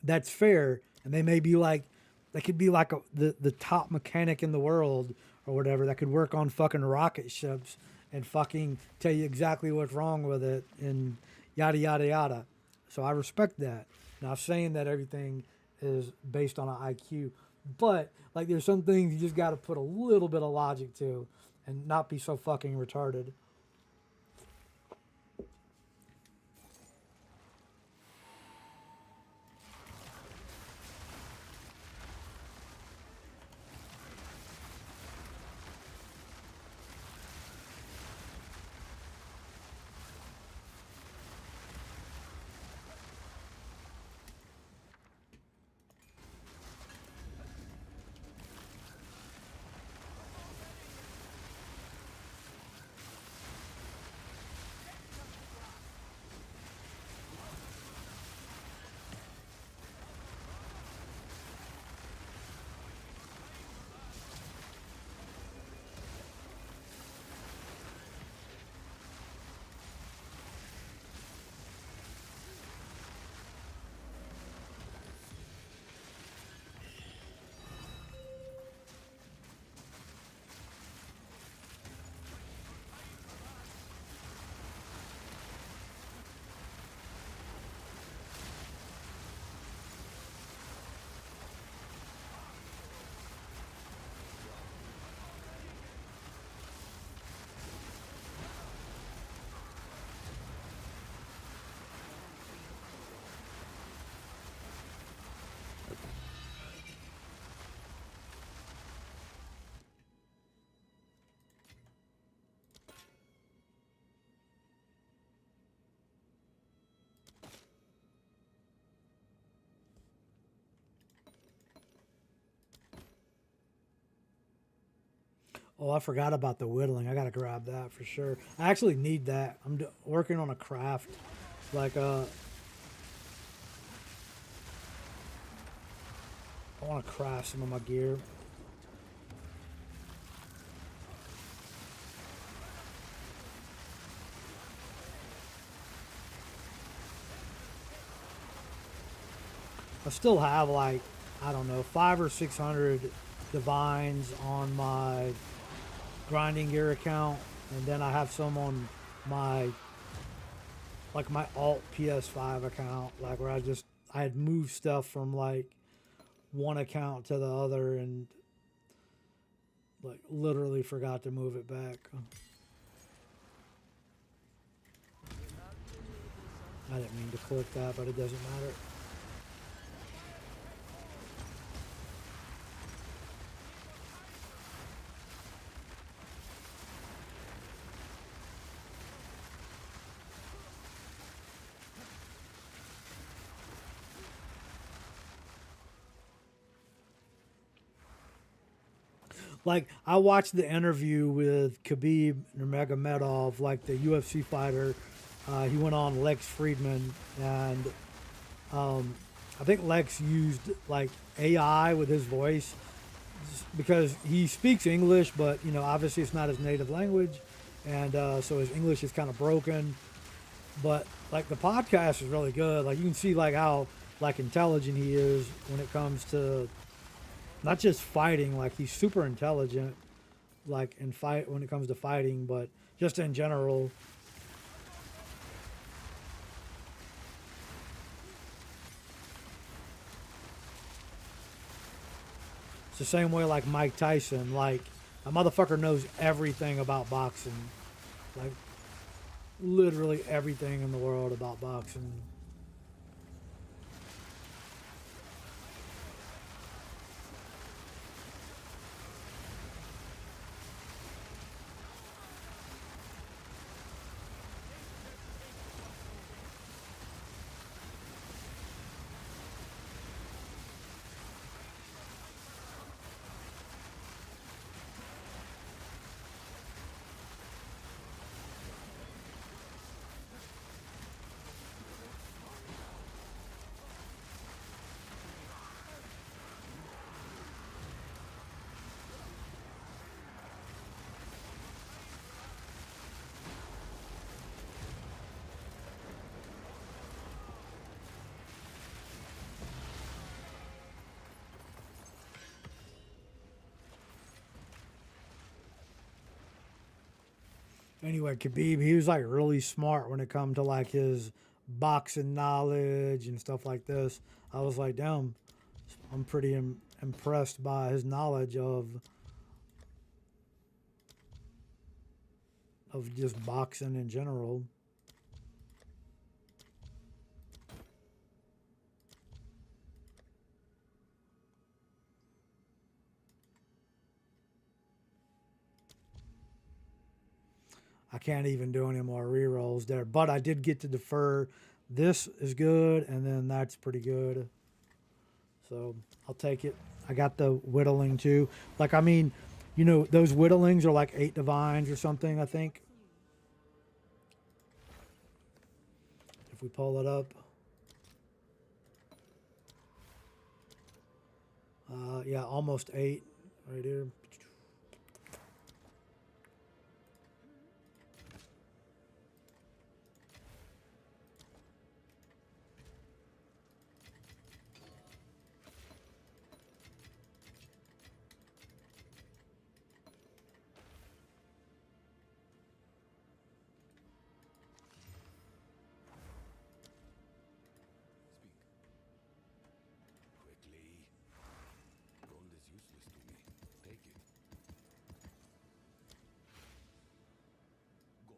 That's fair. And they may be like, they could be like the top mechanic in the world or whatever that could work on fucking rocket ships and fucking tell you exactly what's wrong with it and yada, yada, yada. So I respect that. Not saying that everything is based on an IQ, but like there's some things you just got to put a little bit of logic to and not be so fucking retarded. Oh, I forgot about the whittling. I gotta grab that for sure. I actually need that. I'm working on a craft, like I want to craft some of my gear. I still have like, I don't know, 500 or 600 divines on my grinding gear account, and then I have some on my like my alt PS5 account, like where I had moved stuff from like one account to the other and like literally forgot to move it back. I didn't mean to click that, but it doesn't matter. Like I watched the interview with Khabib Nurmagomedov, like the UFC fighter. He went on Lex Friedman, and I think Lex used like AI with his voice because he speaks English, but you know obviously it's not his native language, and so his English is kind of broken. But like the podcast is really good. Like you can see like how like intelligent he is when it comes to not just fighting, like he's super intelligent, like in fight when it comes to fighting, but just in general. the same way like Mike Tyson. Like, a motherfucker knows everything about boxing. Like, literally everything in the world about boxing. Anyway, Khabib, he was like really smart when it come to like his boxing knowledge and stuff like this. I was like, damn, I'm pretty impressed by his knowledge of just boxing in general. I can't even do any more rerolls there, but I did get to defer. This is good, and then that's pretty good. So I'll take it. I got the whittling too. Like, I mean, you know, those whittlings are like 8 divines or something, I think. If we pull it up. Yeah, almost 8 right here. Quickly. Gold is useless to me. Take it. Go.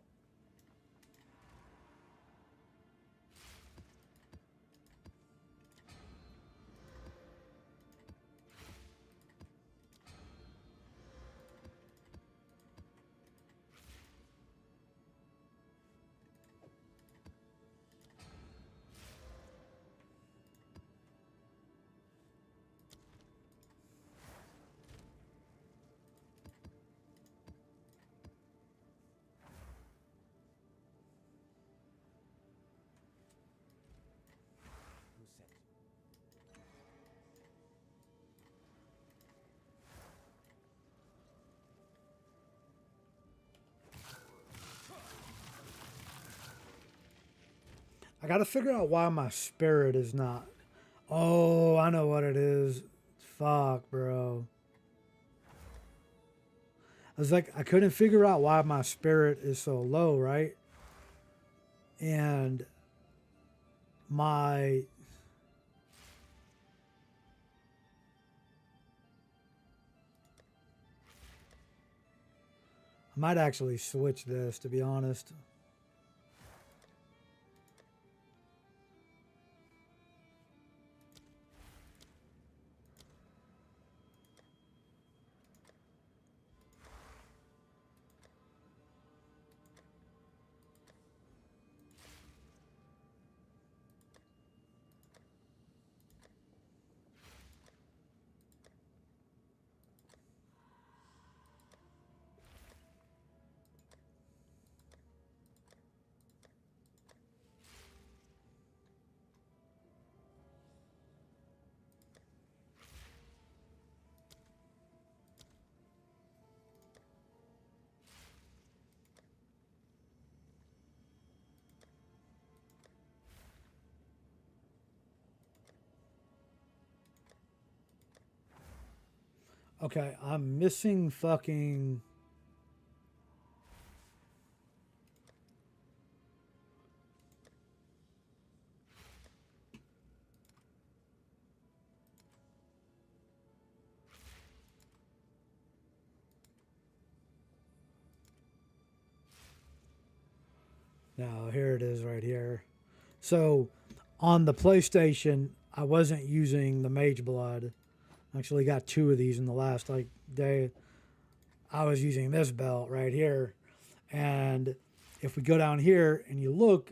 Who's set? I got to figure out why my spirit is not. Oh, I know what it is. Fuck, bro. I was like, I couldn't figure out why my spirit is so low, right? And my. I might actually switch this, to be honest. Okay, I'm missing fucking. No, here it is right here. So on the PlayStation, I wasn't using the Mage Blood. I actually got 2 of these in the last like day. I was using this belt right here. And if we go down here and you look,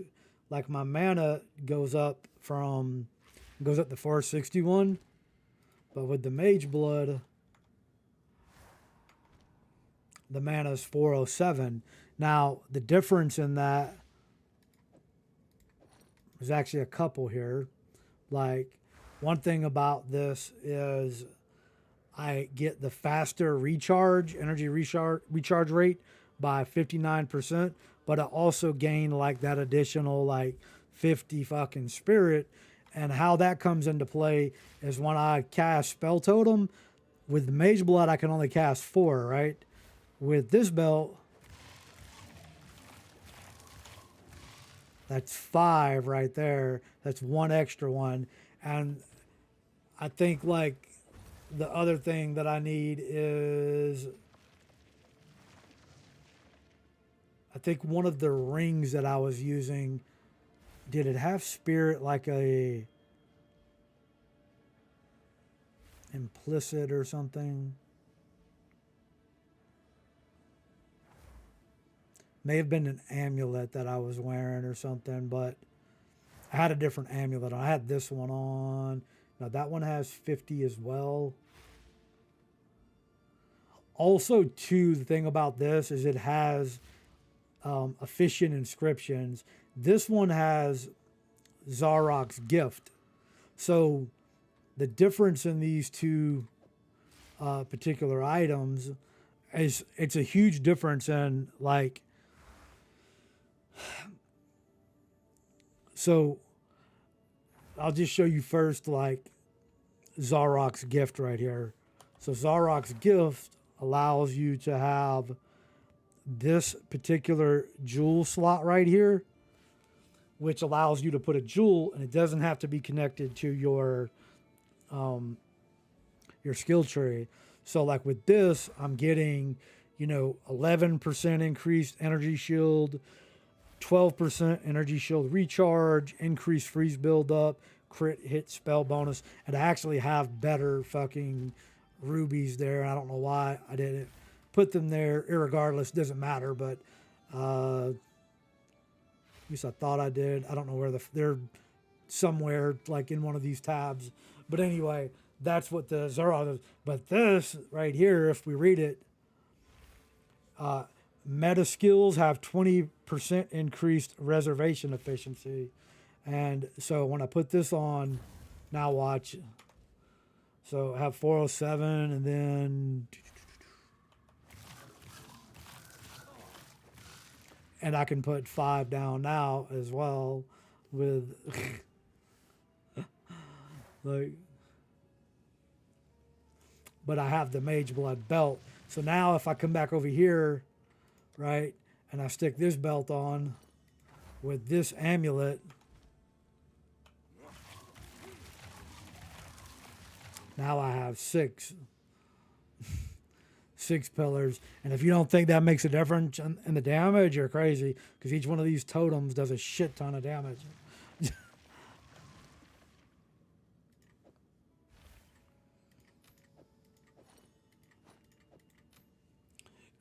like my mana goes up to 461, but with the Mage Blood, the mana is 407. Now, the difference in that is actually a couple here. Like, one thing about this is I get the faster energy recharge rate by 59%, but I also gain like that additional like 50 fucking spirit. And how that comes into play is when I cast Spell Totem, with Mage Blood, I can only cast 4, right? With this belt, that's 5 right there. That's 1 extra one. And I think like the other thing that I need is, I think one of the rings that I was using, did it have spirit like a implicit or something? May have been an amulet that I was wearing or something, but I had a different amulet on. I had this one on. Now that one has 50 as well. Also, too, the thing about this is it has efficient inscriptions. This one has Zarok's gift. So the difference in these two particular items is it's a huge difference in like. So I'll just show you first like Zarok's gift right here. So Zarok's gift allows you to have this particular jewel slot right here, which allows you to put a jewel, and it doesn't have to be connected to your skill tree. So like with this, I'm getting, 11% increased energy shield, 12% energy shield recharge, increased freeze buildup, crit hit spell bonus, and I actually have better fucking rubies there. I don't know why I didn't put them there. Irregardless, doesn't matter, but at least I thought I did. I don't know where they're somewhere like in one of these tabs. But anyway, that's what the Zarok is. But this right here, if we read it, meta skills have 20% increased reservation efficiency. And so when I put this on, now watch. So I have 407 and then... And I can put 5 down now as well with... like... But I have the Mage Blood belt. So now if I come back over here, right, and I stick this belt on with this amulet, now I have 6 pillars. And if you don't think that makes a difference in the damage, you're crazy, because each one of these totems does a shit ton of damage.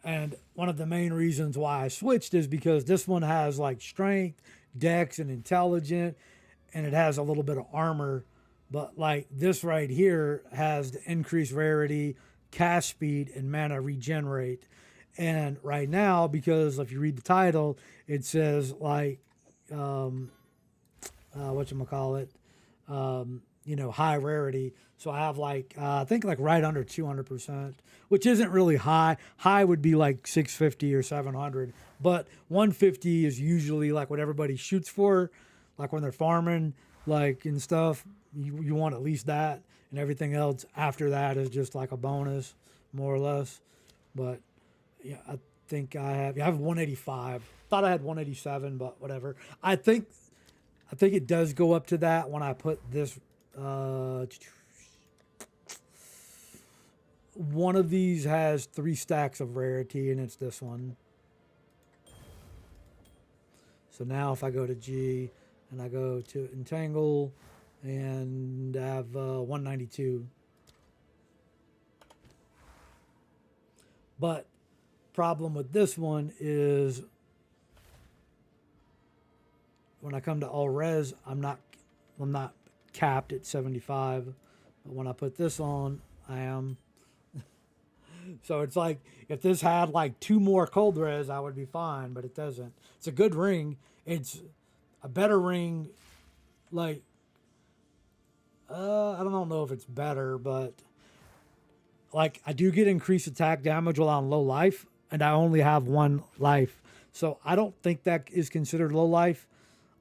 And one of the main reasons why I switched is because this one has like strength, dex, and intelligent, and it has a little bit of armor. But like this right here has the increased rarity, cast speed, and mana regenerate. And right now, because if you read the title, it says like, whatchamacallit, high rarity. So I have like, I think like right under 200%, which isn't really high. High would be like 650 or 700, but 150 is usually like what everybody shoots for. Like when they're farming, like and stuff, you want at least that, and everything else after that is just like a bonus, more or less. But yeah, I think I have 185. Thought I had 187, but whatever. I think it does go up to that when I put this. One of these has 3 stacks of rarity, and it's this one. So now if I go to G and I go to Entangle and have 192. But problem with this one is when I come to all res, I'm not capped at 75. But when I put this on, I am. So it's like if this had like 2 more cold res, I would be fine, but it doesn't. It's a good ring. It's a better ring. Like I don't know if it's better, but like I do get increased attack damage while on low life, and I only have 1 life. So I don't think that is considered low life.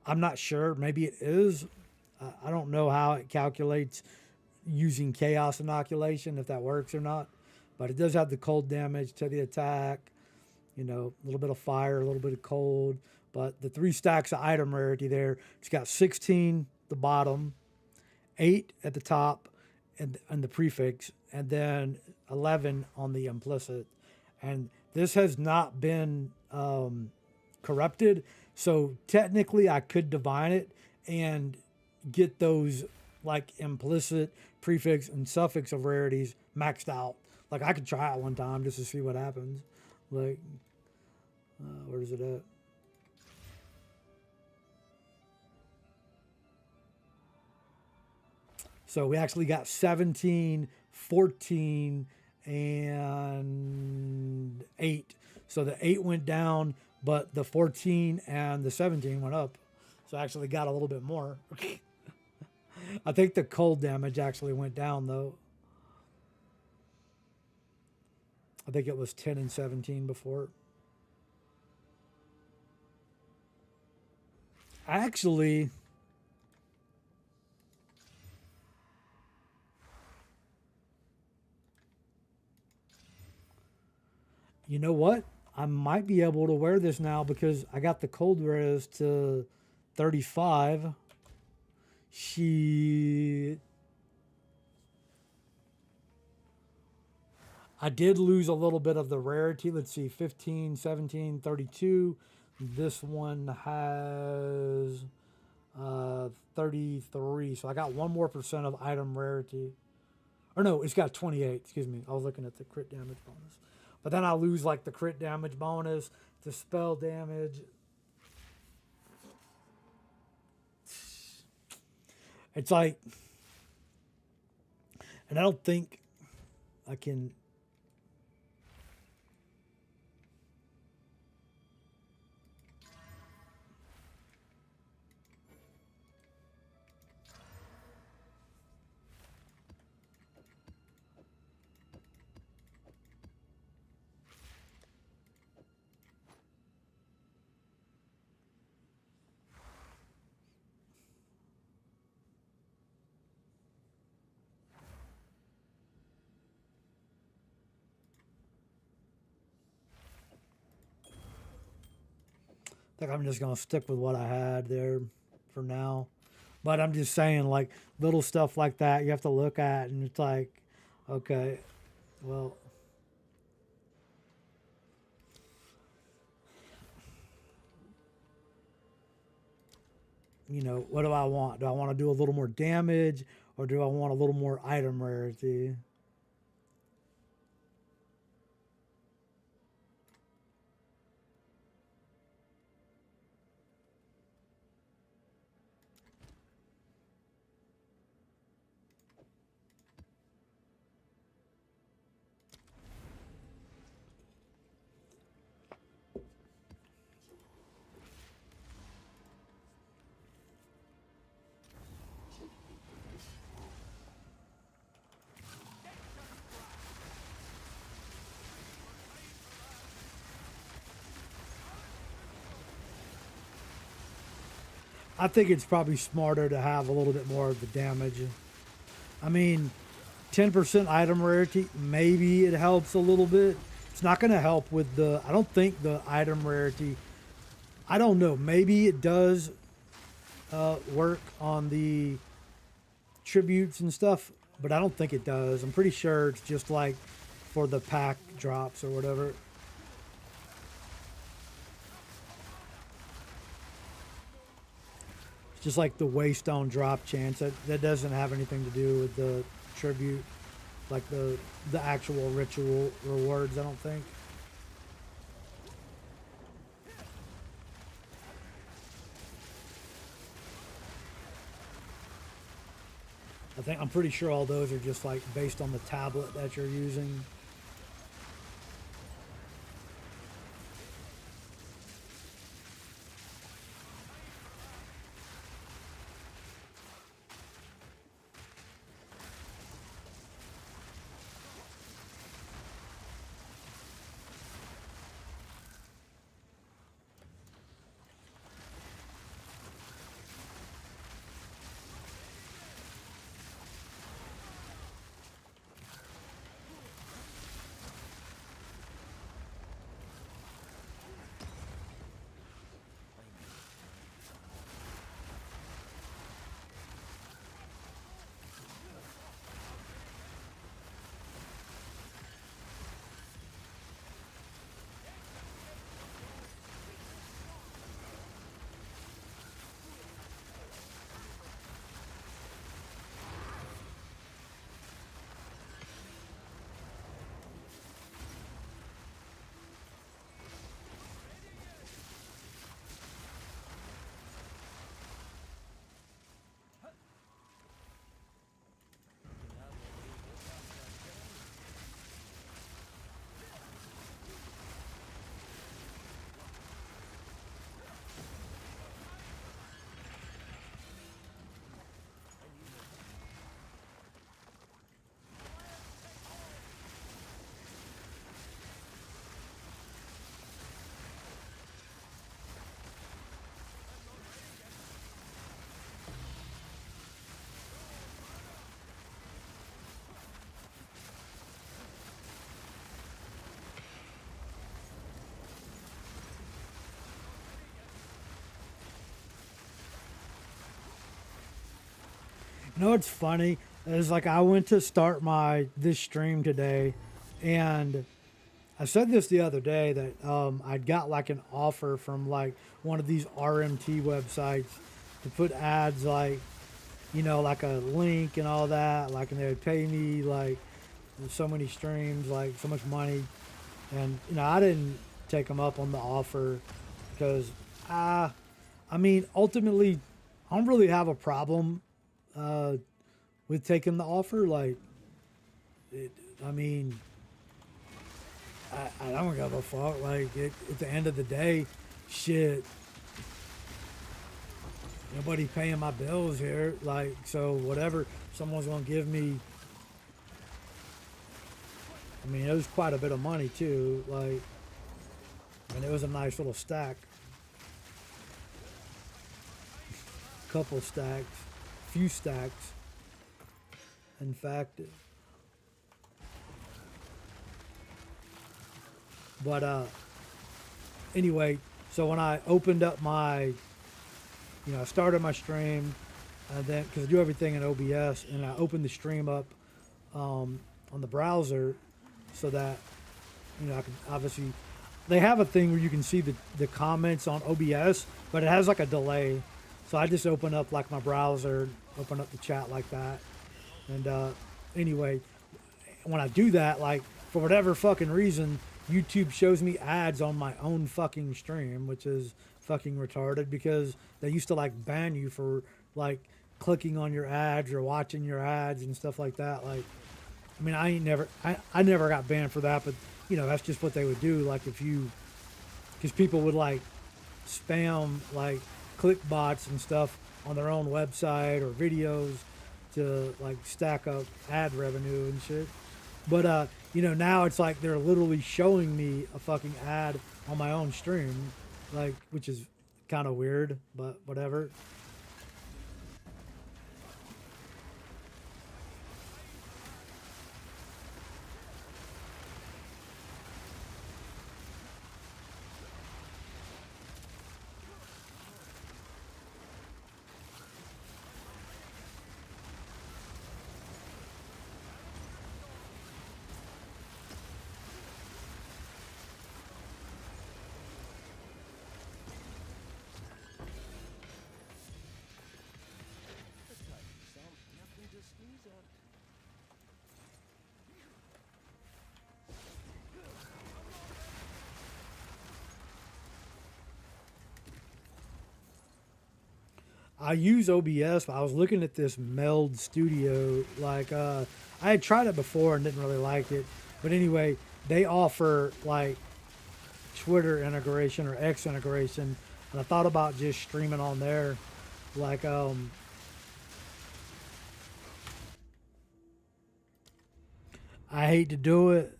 I'm not sure. Maybe it is. I don't know how it calculates using chaos inoculation, if that works or not. But it does have the cold damage to the attack. You know, a little bit of fire, a little bit of cold. But the 3 stacks of item rarity there, it's got 16 at the bottom, 8 at the top, and the prefix, and then 11 on the implicit. And this has not been corrupted. So technically I could divine it and get those like implicit, prefix, and suffix of rarities maxed out. Like I could try it one time just to see what happens. Like, where is it at? So we actually got 17, 14, and 8. So the 8 went down, but the 14 and the 17 went up. So I actually got a little bit more. I think the cold damage actually went down though. I think it was 10 and 17 before. Actually, you know what? I might be able to wear this now because I got the cold res to 35. I did lose a little bit of the rarity. Let's see, 15, 17, 32. This one has 33. So I got 1 more % of item rarity. Or no, it's got 28. Excuse me. I was looking at the crit damage bonus. But then I lose like the crit damage bonus, the spell damage. It's like, and I don't think I can. I think I'm just going to stick with what I had there for now. But I'm just saying, like, little stuff like that you have to look at, and it's like, okay, well, you know, what do I want? Do I want to do a little more damage, or do I want a little more item rarity? I think it's probably smarter to have a little bit more of the damage. I mean, 10% item rarity, maybe it helps a little bit. It's not going to help with the, I don't think the item rarity, I don't know, maybe it does work on the tributes and stuff, but I don't think it does. I'm pretty sure it's just like for the pack drops or whatever. just like the waystone drop chance. That doesn't have anything to do with the tribute, like the actual ritual rewards, I don't think. I'm pretty sure all those are just like based on the tablet that you're using. You know what's funny is like I went to start this stream today, and I said this the other day that I'd got like an offer from like one of these RMT websites to put ads, like, you know, like a link and all that, like, and they would pay me like so many streams, like so much money. And you know, I didn't take them up on the offer because I mean, ultimately, I don't really have a problem with taking the offer. Like, I mean, I don't give a fuck. Like, at the end of the day, shit, nobody paying my bills here. Like, so whatever someone's gonna give me. I mean, it was quite a bit of money too. Like, and it was a nice little stack. Couple stacks, few stacks. In fact, but anyway, so when I opened up I started my stream, and then because I do everything in OBS, and I opened the stream up on the browser, so that I can obviously. They have a thing where you can see the comments on OBS, but it has like a delay. So I just open up like my browser, open up the chat like that. And anyway, when I do that, like for whatever fucking reason, YouTube shows me ads on my own fucking stream, which is fucking retarded because they used to like ban you for like clicking on your ads or watching your ads and stuff like that. Like, I mean, I never got banned for that, but that's just what they would do. Like because people would like spam like click bots and stuff on their own website or videos to like stack up ad revenue and shit. But now it's like they're literally showing me a fucking ad on my own stream, like, which is kind of weird, but whatever. I use OBS, but I was looking at this Meld Studio. Like, I had tried it before and didn't really like it. But anyway, they offer like Twitter integration or X integration, and I thought about just streaming on there. Like, I hate to do it.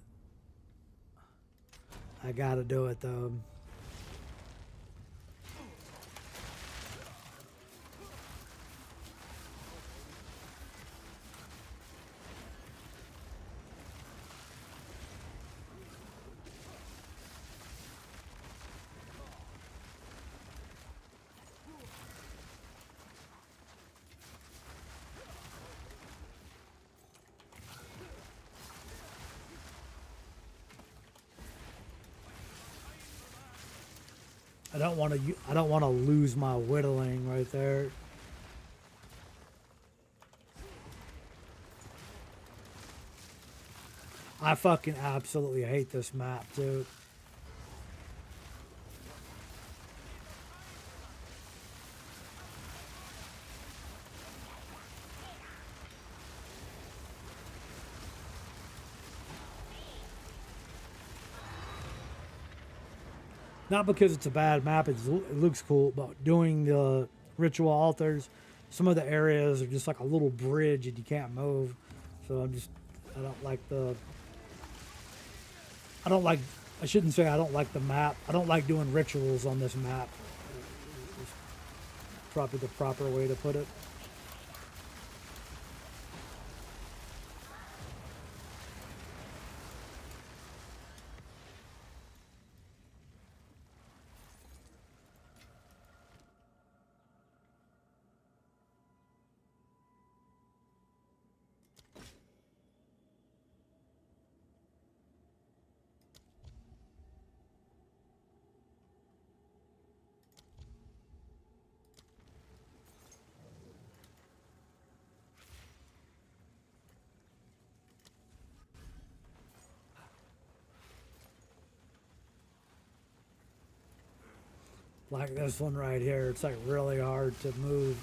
I gotta do it though. I don't want to. I don't want to lose my whittling right there. I fucking absolutely hate this map, dude. Not because it's a bad map, it looks cool, but doing the ritual altars, some of the areas are just like a little bridge and you can't move. So I don't like I don't like, I shouldn't say I don't like the map. I don't like doing rituals on this map. It's probably the proper way to put it. Like this one right here, it's like really hard to move.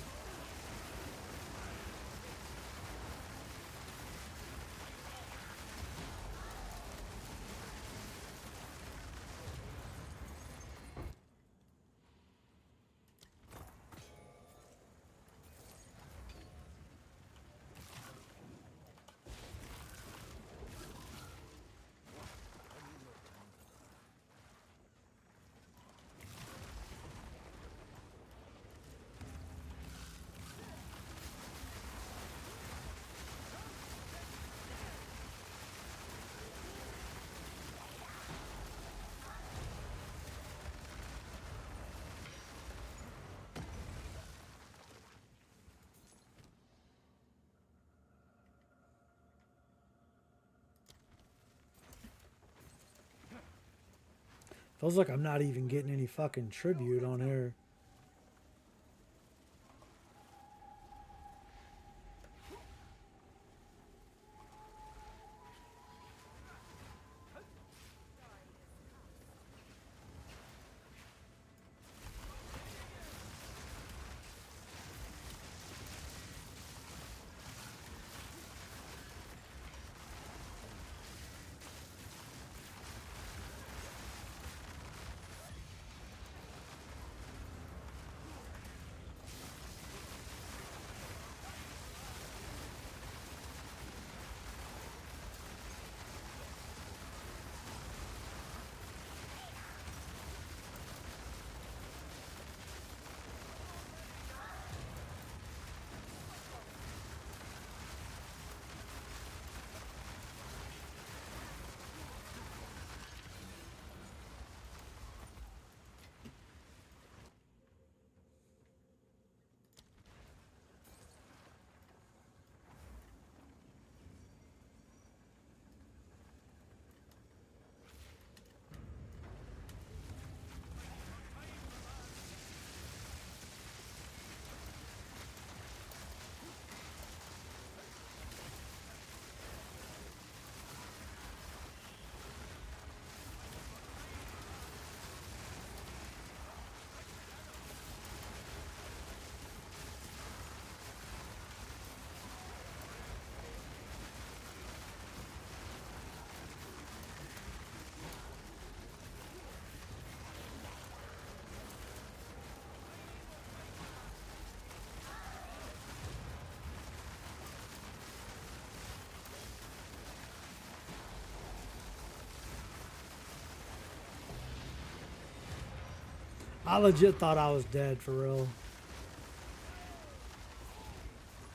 Feels like I'm not even getting any fucking tribute on here. I legit thought I was dead for real.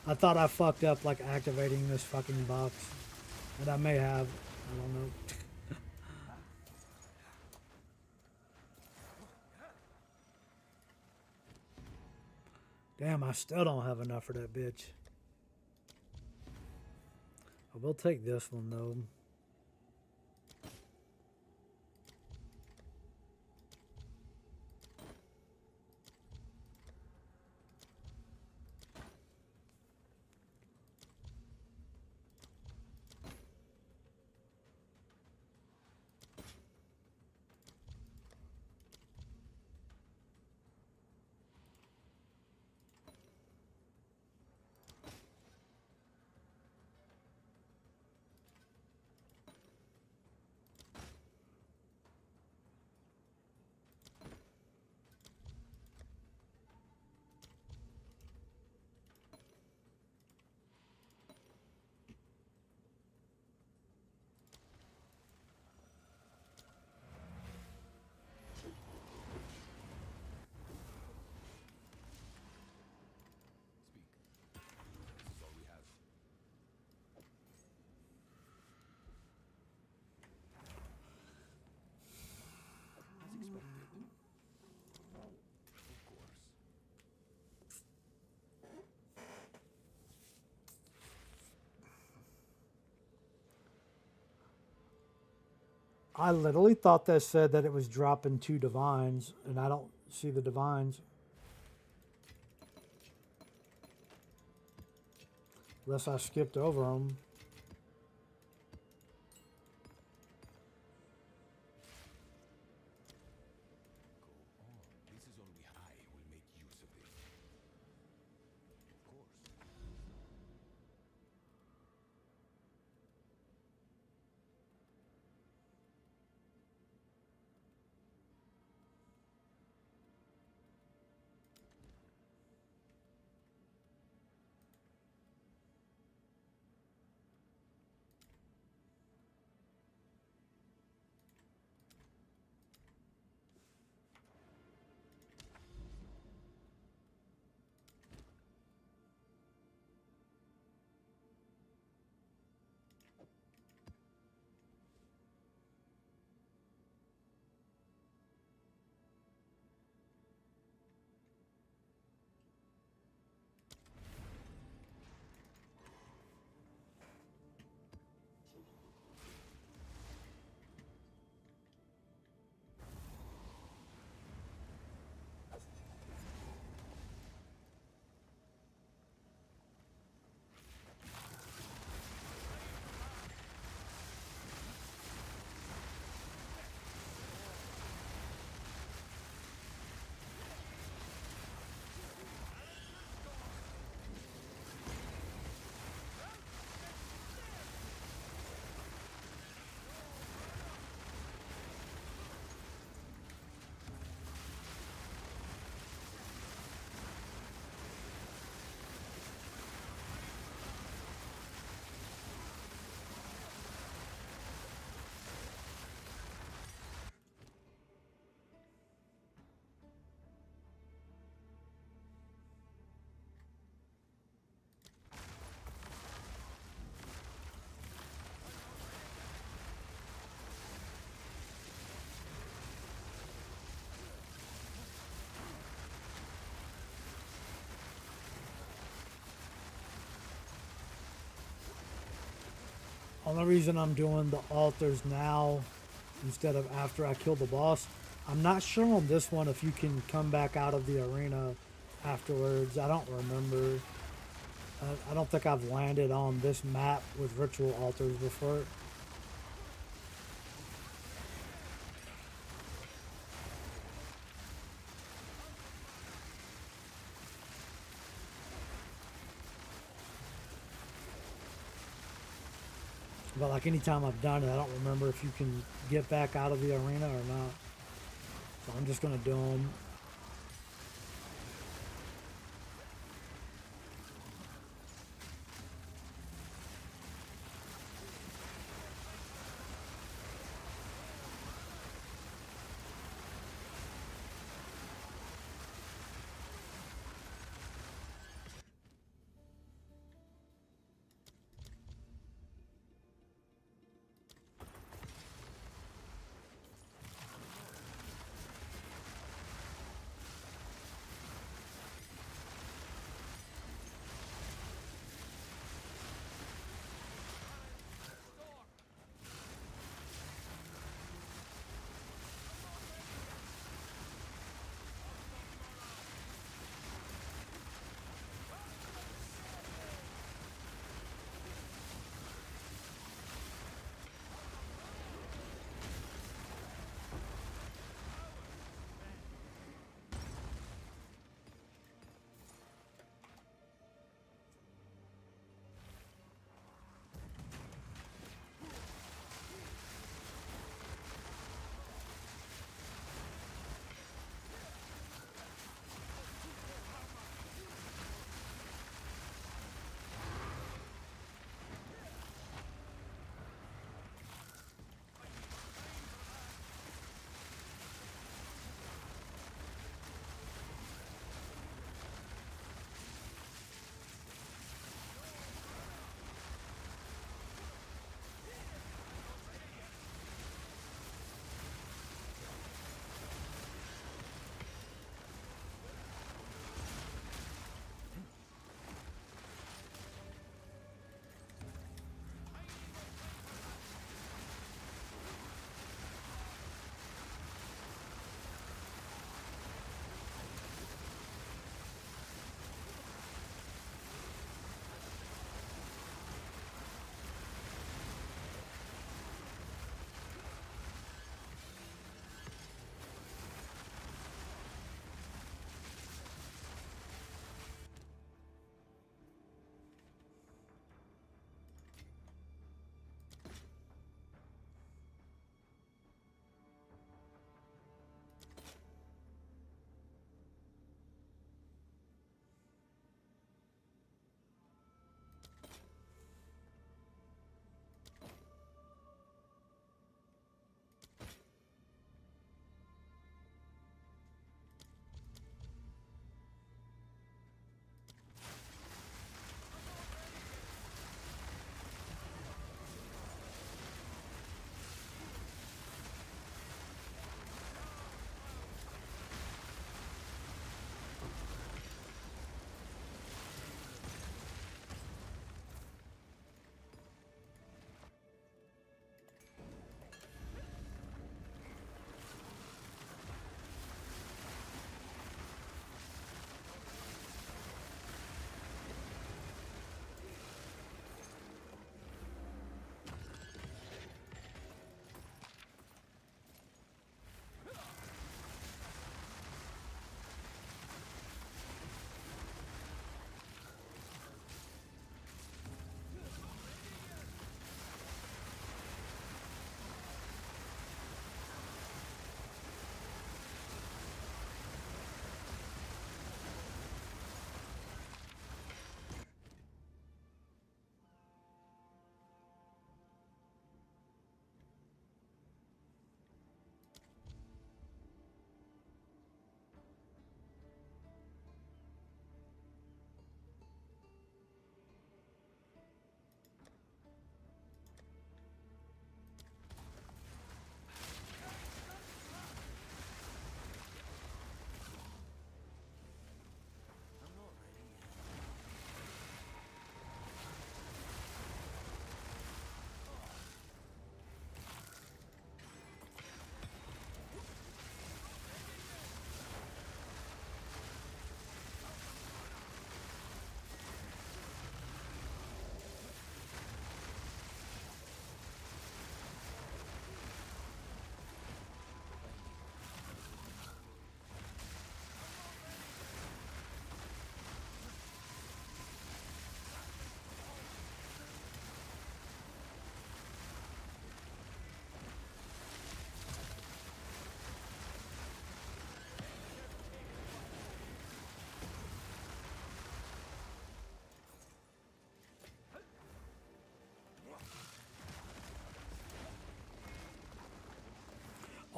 I thought I fucked up like activating this fucking box. And I may have. I don't know. Damn, I still don't have enough for that bitch. I will take this one though. Speak. This is all we have. As expected. Of course. I literally thought that said that it was dropping 2 divines, and I don't see the divines. Unless I skipped over them. Go on. This is all we have. I will make use of this. Of course. Only reason I'm doing the altars now instead of after I kill the boss, I'm not sure on this one if you can come back out of the arena afterwards. I don't remember. I don't think I've landed on this map with ritual altars before. But like anytime I've done it, I don't remember if you can get back out of the arena or not. So I'm just gonna do them.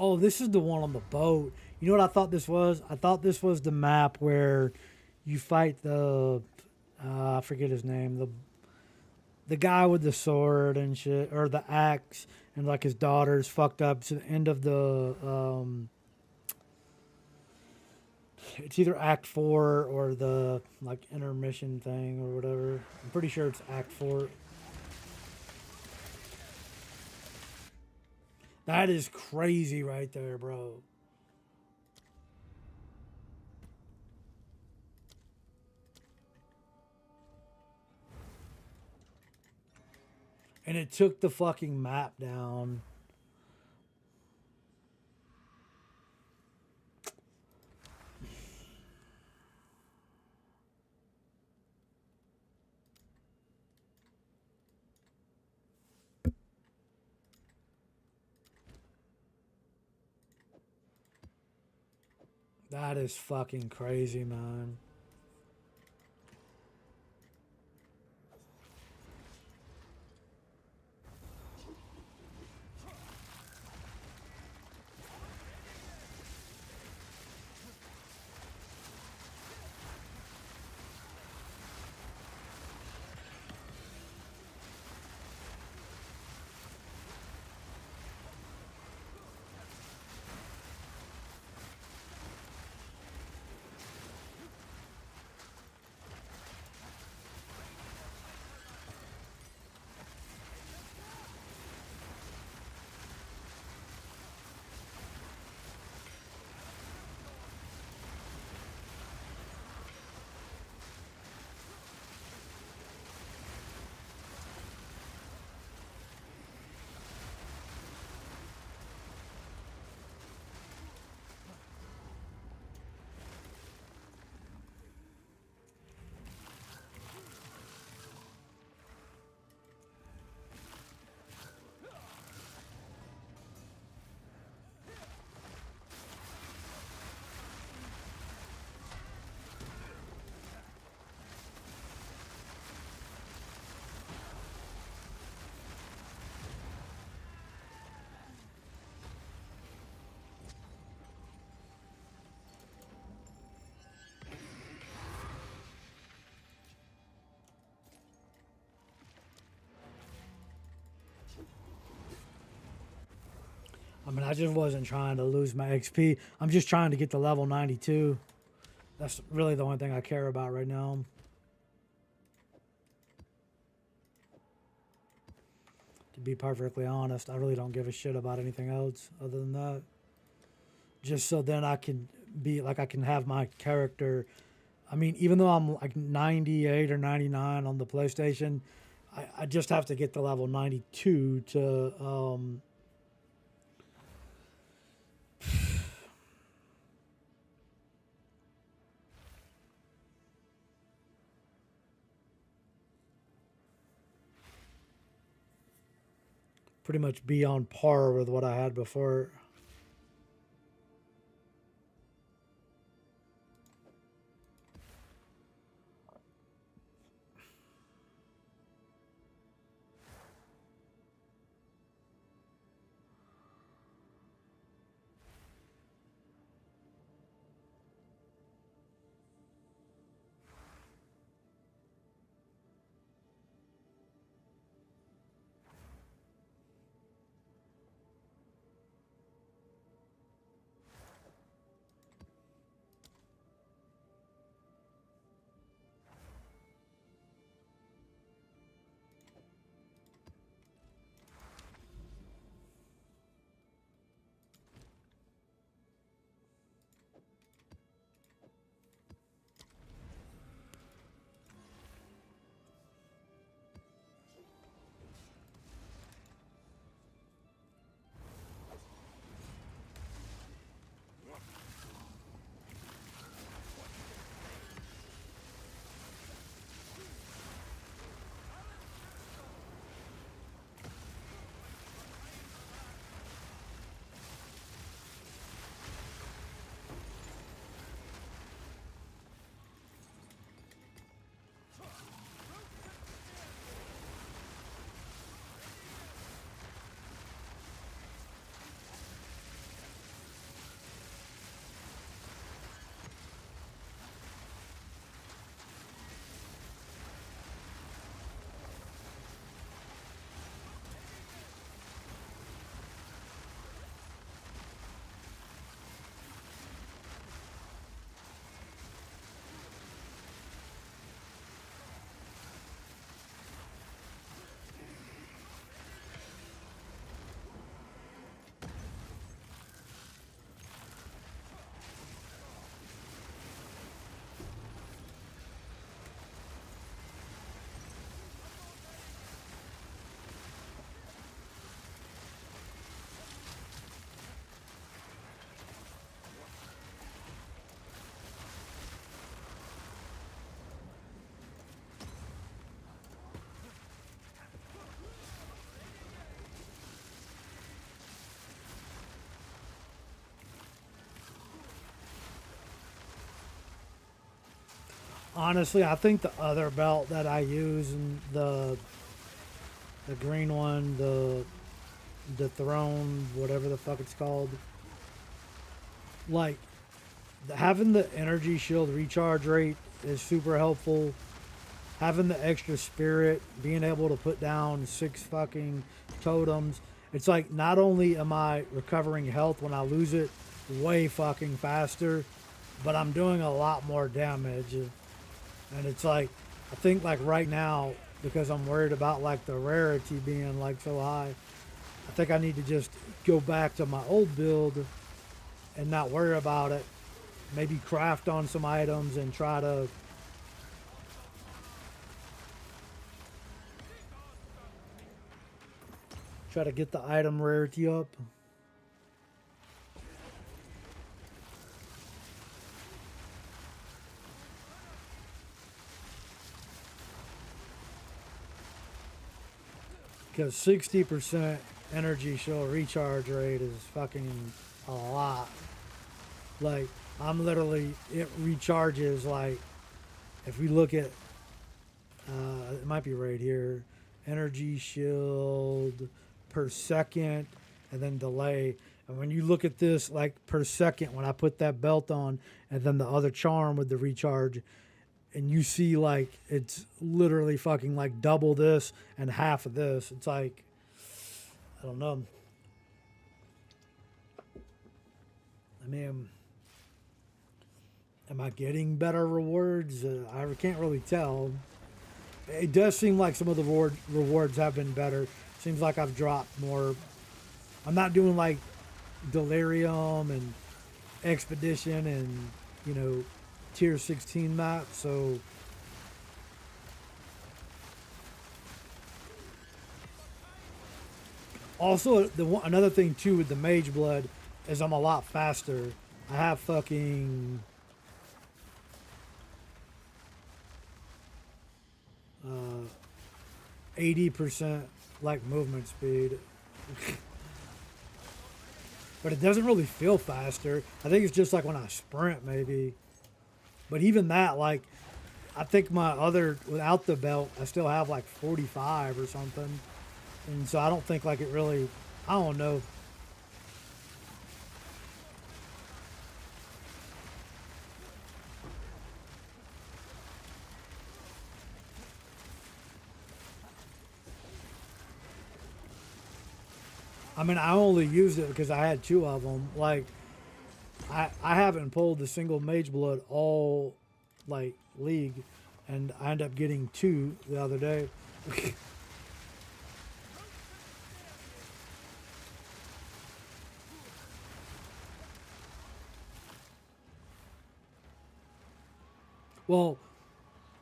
Oh, this is the one on the boat. You know what I thought this was? I thought this was the map where you fight the I forget his name, the guy with the sword and shit, or the axe, and like his daughter's fucked up. It's the end of the it's either Act 4 or the like intermission thing or whatever. I'm pretty sure it's Act 4. That is crazy right there, bro. And it took the fucking map down. That is fucking crazy, man. I mean, I just wasn't trying to lose my XP. I'm just trying to get to level 92. That's really the only thing I care about right now. To be perfectly honest, I really don't give a shit about anything else other than that. Just so then I can be like, I can have my character. I mean, even though I'm like 98 or 99 on the PlayStation, I just have to get to level 92 to pretty much be on par with what I had before. Honestly, I think the other belt that I use, and the green one, the throne, whatever the fuck it's called, like having the energy shield recharge rate is super helpful. Having the extra spirit, being able to put down 6 fucking totems. It's like not only am I recovering health when I lose it way fucking faster, but I'm doing a lot more damage. And it's like, I think like right now, because I'm worried about like the rarity being like so high, I think I need to just go back to my old build and not worry about it. Maybe craft on some items and try to get the item rarity up. Because 60% energy shield recharge rate is fucking a lot. Like, I'm literally, it recharges like, if we look at, it might be right here, energy shield per second, and then delay. And when you look at this, like per second, when I put that belt on, and then the other charm with the recharge, and you see like it's literally fucking like double this and half of this. It's like, I don't know. I mean, am I getting better rewards? I can't really tell. It does seem like some of the rewards have been better. Seems like I've dropped more. I'm not doing like Delirium and Expedition and, you know, tier 16 maps, so also another thing too with the Mage Blood is I'm a lot faster. I have fucking 80% like movement speed. But it doesn't really feel faster. I think it's just like when I sprint maybe. But even that, like, I think my other, without the belt, I still have like 45 or something. And so I don't think like it really, I don't know. I mean, I only used it because I had 2 of them. Like, I haven't pulled the single Mage Blood all, like, League. And I ended up getting 2 the other day. Well,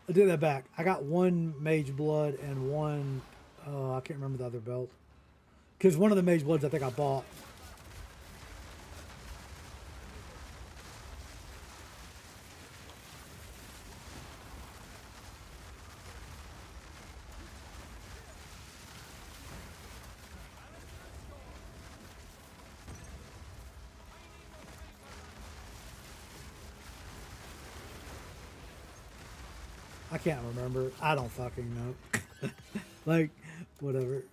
I did that back. I got 1 Mage Blood and 1, I can't remember the other belt. Because one of the Mage Bloods I think I bought. I can't remember. I don't fucking know. Like, whatever.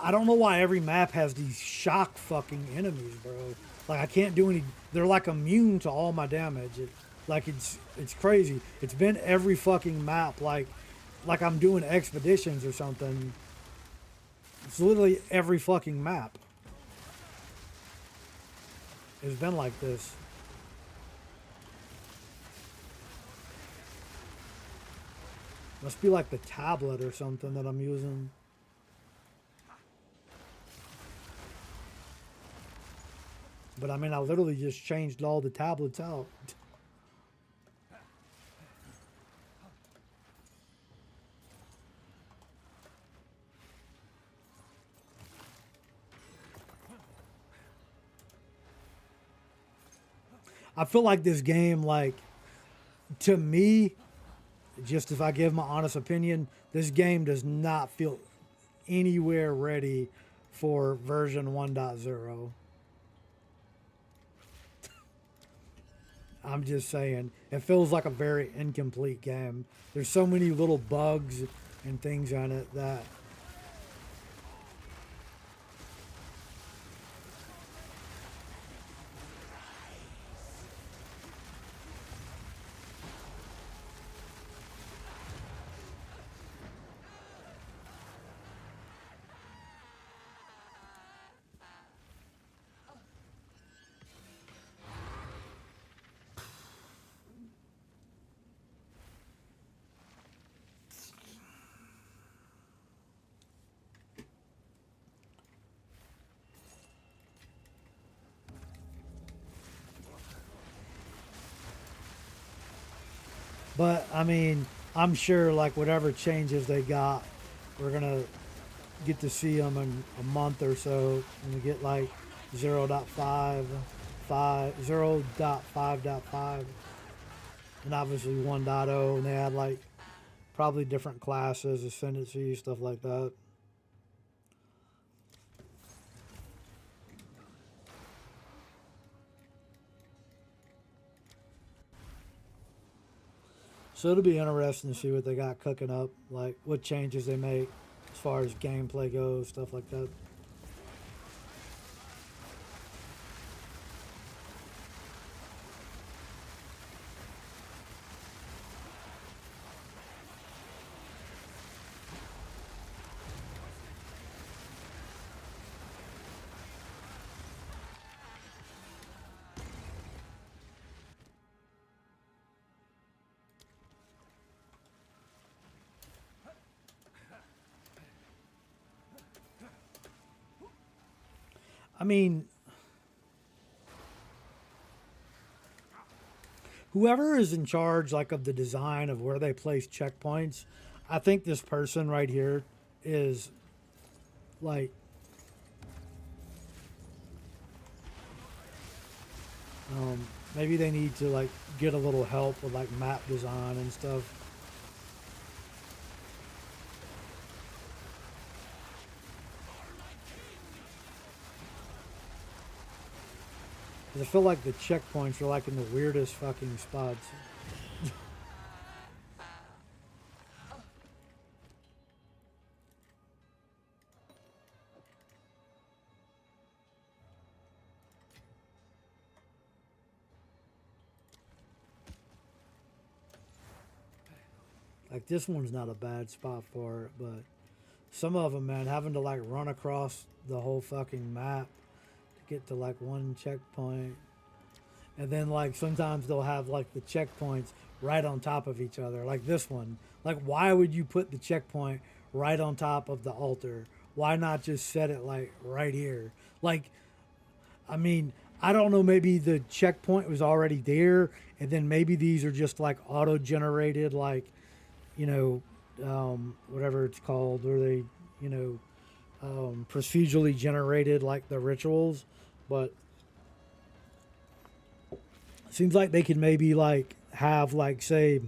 I don't know why every map has these shock fucking enemies, bro. Like I can't do any. They're like immune to all my damage. Like it's crazy. It's been every fucking map. Like I'm doing expeditions or something. It's literally every fucking map. It's been like this. Must be like the tablet or something that I'm using. But I mean, I literally just changed all the tablets out. I feel like this game, like, to me, just if I give my honest opinion, this game does not feel anywhere ready for version 1.0. I'm just saying, it feels like a very incomplete game. There's so many little bugs and things on it that but I mean, I'm sure like whatever changes they got, we're gonna get to see them in a month or so when we get like 0.5, 0.5.5, and obviously 1.0, and they had like probably different classes, ascendancy, stuff like that. So it'll be interesting to see what they got cooking up, like what changes they make as far as gameplay goes, stuff like that. I mean, whoever is in charge like of the design of where they place checkpoints, I think this person right here is like maybe they need to like get a little help with like map design and stuff. 'Cause I feel like the checkpoints are like in the weirdest fucking spots. Like this one's not a bad spot for it, but some of them, man, having to like run across the whole fucking map to get to like one checkpoint. And then like sometimes they'll have like the checkpoints right on top of each other, like this one. Like why would you put the checkpoint right on top of the altar? Why not just set it like right here? Like I mean, I don't know, maybe the checkpoint was already there and then maybe these are just like auto generated, like, you know, whatever it's called, where they, you know, procedurally generated like the rituals. But seems like they could maybe like have like say,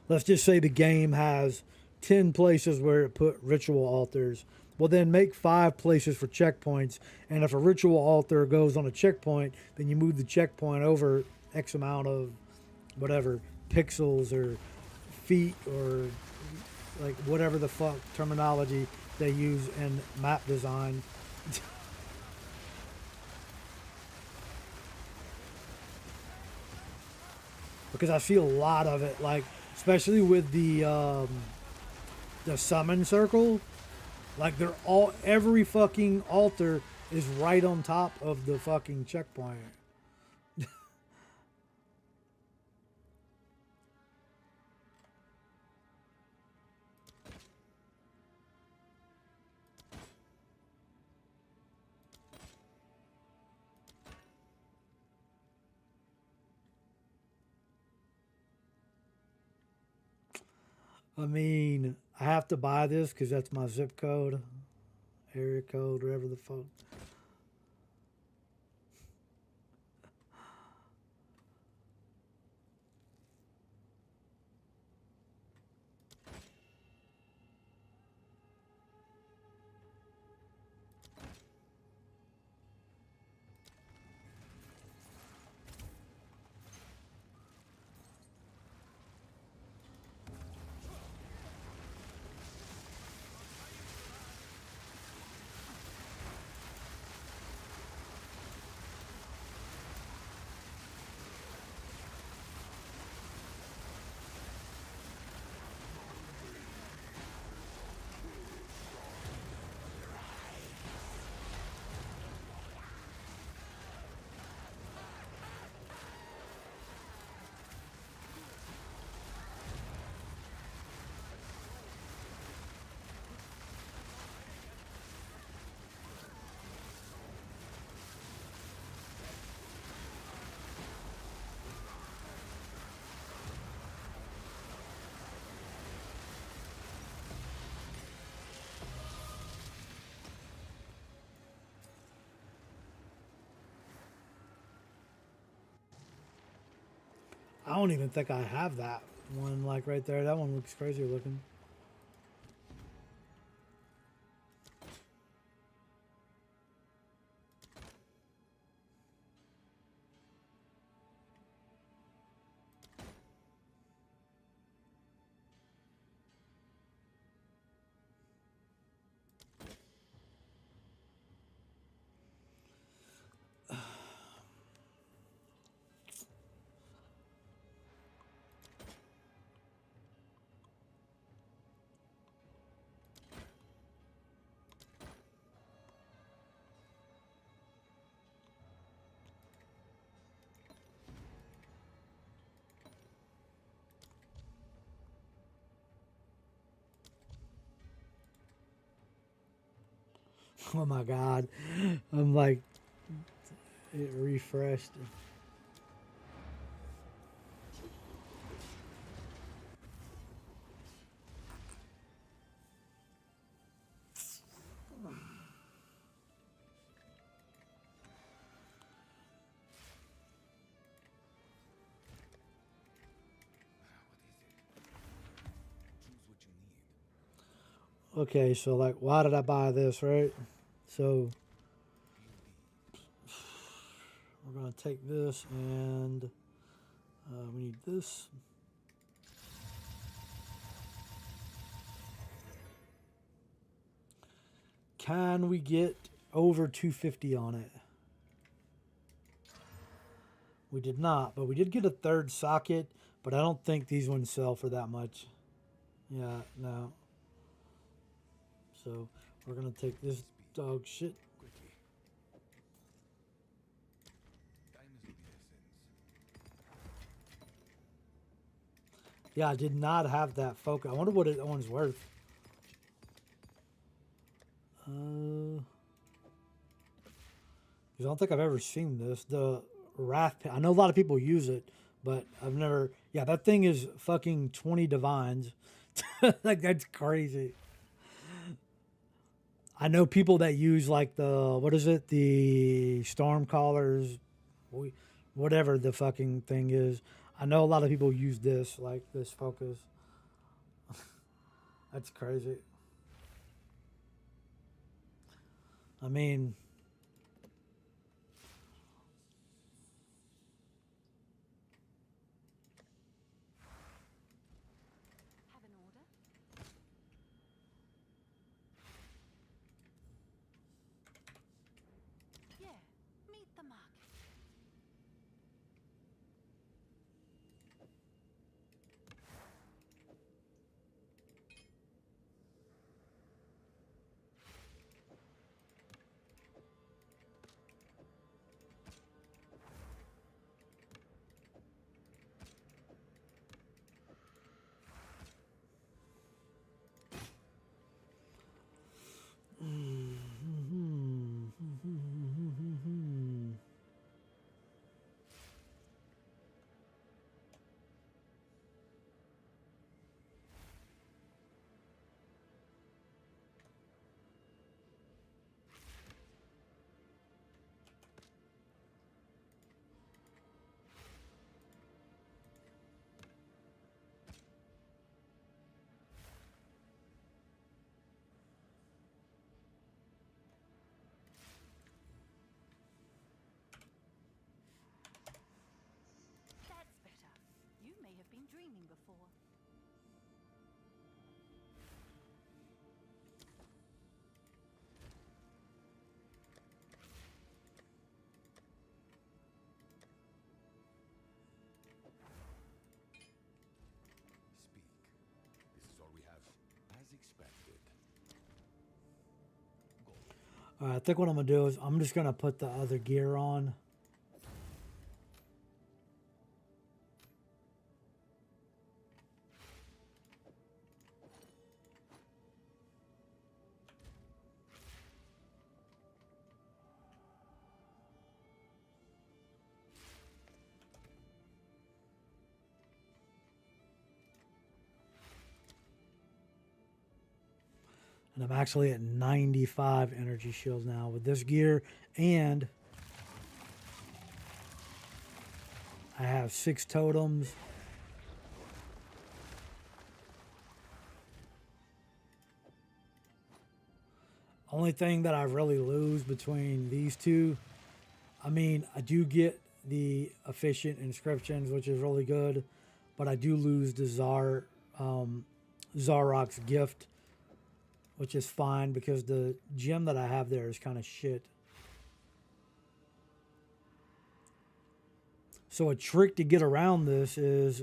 let's just say the game has 10 places where it put ritual altars. Well, then make 5 places for checkpoints, and if a ritual altar goes on a checkpoint, then you move the checkpoint over X amount of whatever pixels or feet or like whatever the fuck terminology they use in map design. Because I see a lot of it, like especially with the summon circle, like they're all every fucking altar is right on top of the fucking checkpoint. I mean, I have to buy this because that's my zip code, area code, whatever the fuck. I don't even think I have that one, like right there. That one looks crazy looking. Oh my god. I'm like, it refreshed. Choose what you need. Okay, so like, why did I buy this, right? So we're gonna take this and we need this. Can we get over 250 on it? We did not, but we did get a third socket, but I don't think these ones sell for that much. Yeah, no. So we're gonna take this dog shit. Quickly. Time is of the essence. Yeah, I did not have that focus. I wonder what that one's worth. 'Cause I don't think I've ever seen this. The Wrath Pit. I know a lot of people use it, but I've never. Yeah, that thing is fucking 20 divines. Like, that's crazy. I know people that use like the, what is it? The storm callers, whatever the fucking thing is. I know a lot of people use this, like this focus. That's crazy. I mean, Have an order? Yeah, meet the market. before. Speak. This is all we have. As expected. Go. I think what I'm gonna do is I'm just gonna put the other gear on. And I'm actually at 95 energy shields now with this gear, and I have 6 totems. Only thing that I really lose between these two, I mean, I do get the efficient inscriptions, which is really good, but I do lose the Zarok's gift, which is fine because the gem that I have there is kind of shit. So a trick to get around this is,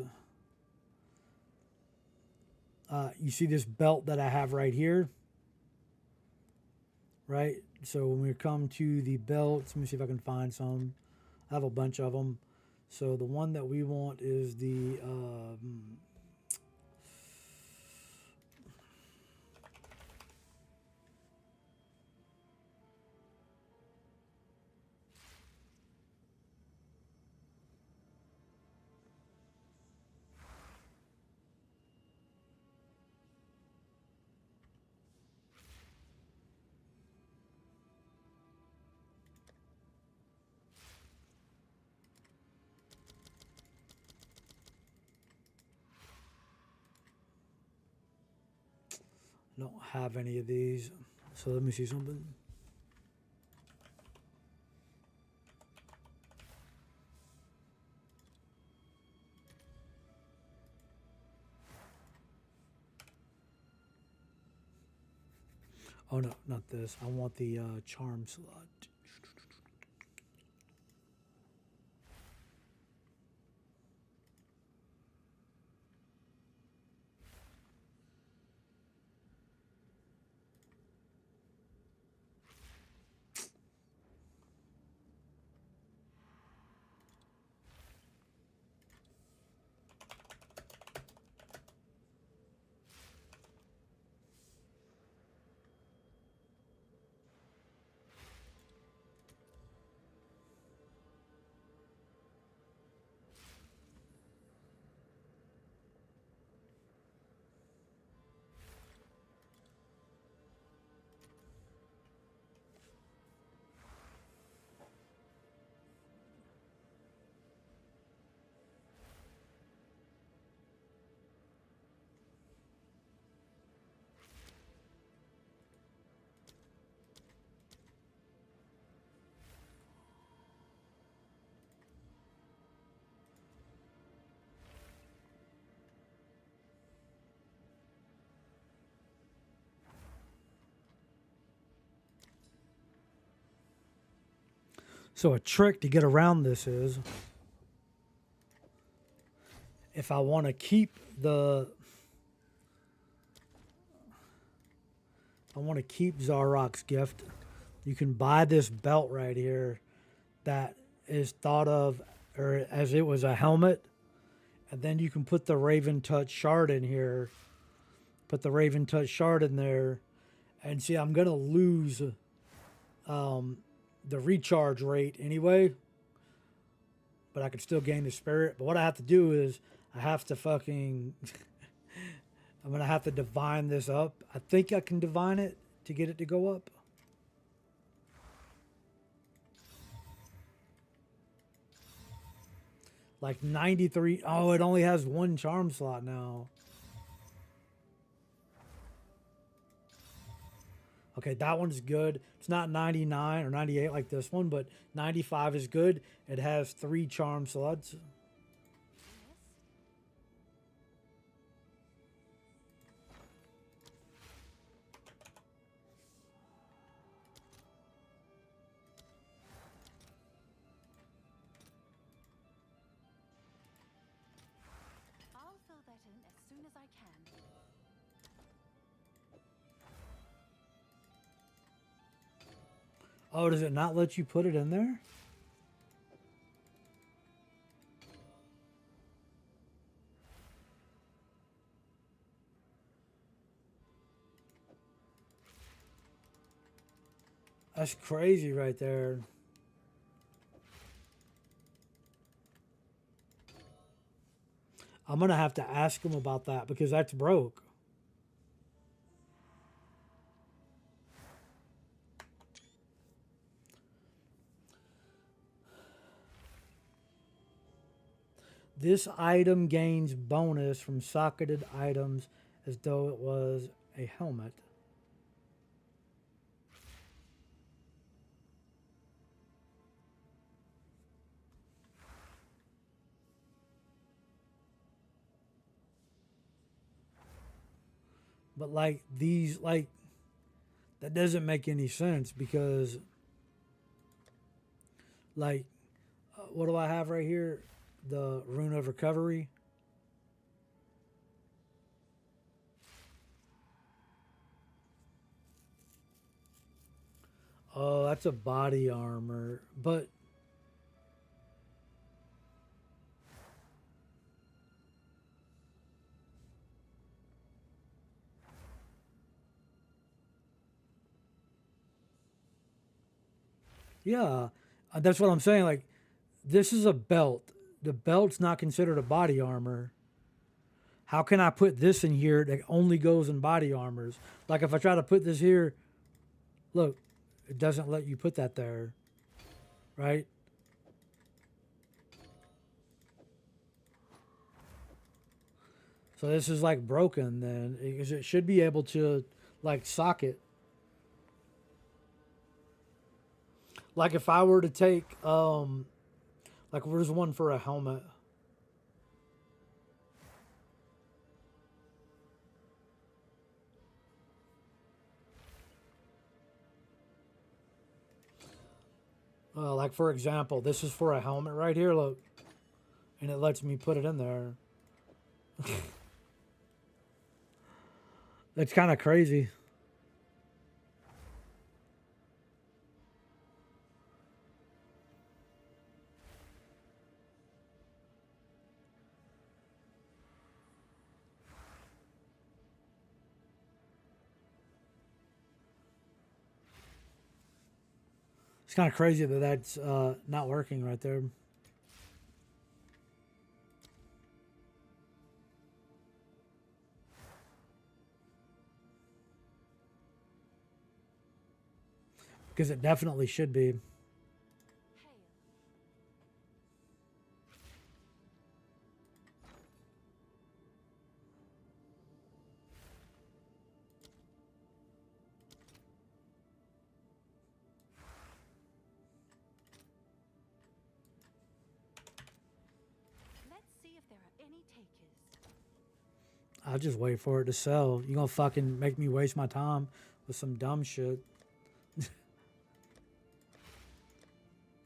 you see this belt that I have right here, right? So when we come to the belts, let me see if I can find some. I have a bunch of them. So the one that we want is the I don't have any of these. So let me see something. Oh no, not this. I want the charm slot. So a trick to get around this is, if I want to keep Zarok's gift, you can buy this belt right here that is thought of or as it was a helmet, and then you can put the Raven Touch shard in here. Put the Raven Touch shard in there, and see, I'm gonna lose the recharge rate anyway, but I could still gain the spirit. But what I have to do is I have to fucking I'm gonna have to divine this up. I think I can divine it to get it to go up. Like 93. Oh, it only has one charm slot now. Okay, that one's good. It's not 99 or 98 like this one, but 95 is good. It has 3 charm slots. Oh, does it not let you put it in there? That's crazy right there. I'm going to have to ask him about that because that's broke. This item gains bonus from socketed items as though it was a helmet. But like these, like that doesn't make any sense because like what do I have right here? The rune of recovery. Oh, that's a body armor. But yeah, that's what I'm saying. Like, this is a belt. The belt's not considered a body armor. How can I put this in here that only goes in body armors? Like, if I try to put this here, look, it doesn't let you put that there, right? So this is like broken then, because it should be able to like socket. Like if I were to take like where's one for a helmet? Like for example, this is for a helmet right here, look. And it lets me put it in there. That's kind of crazy. It's kind of crazy that that's not working right there. Because it definitely should be. Hail. Let's see if there are any takers. I'll just wait for it to sell. You gonna fucking make me waste my time with some dumb shit.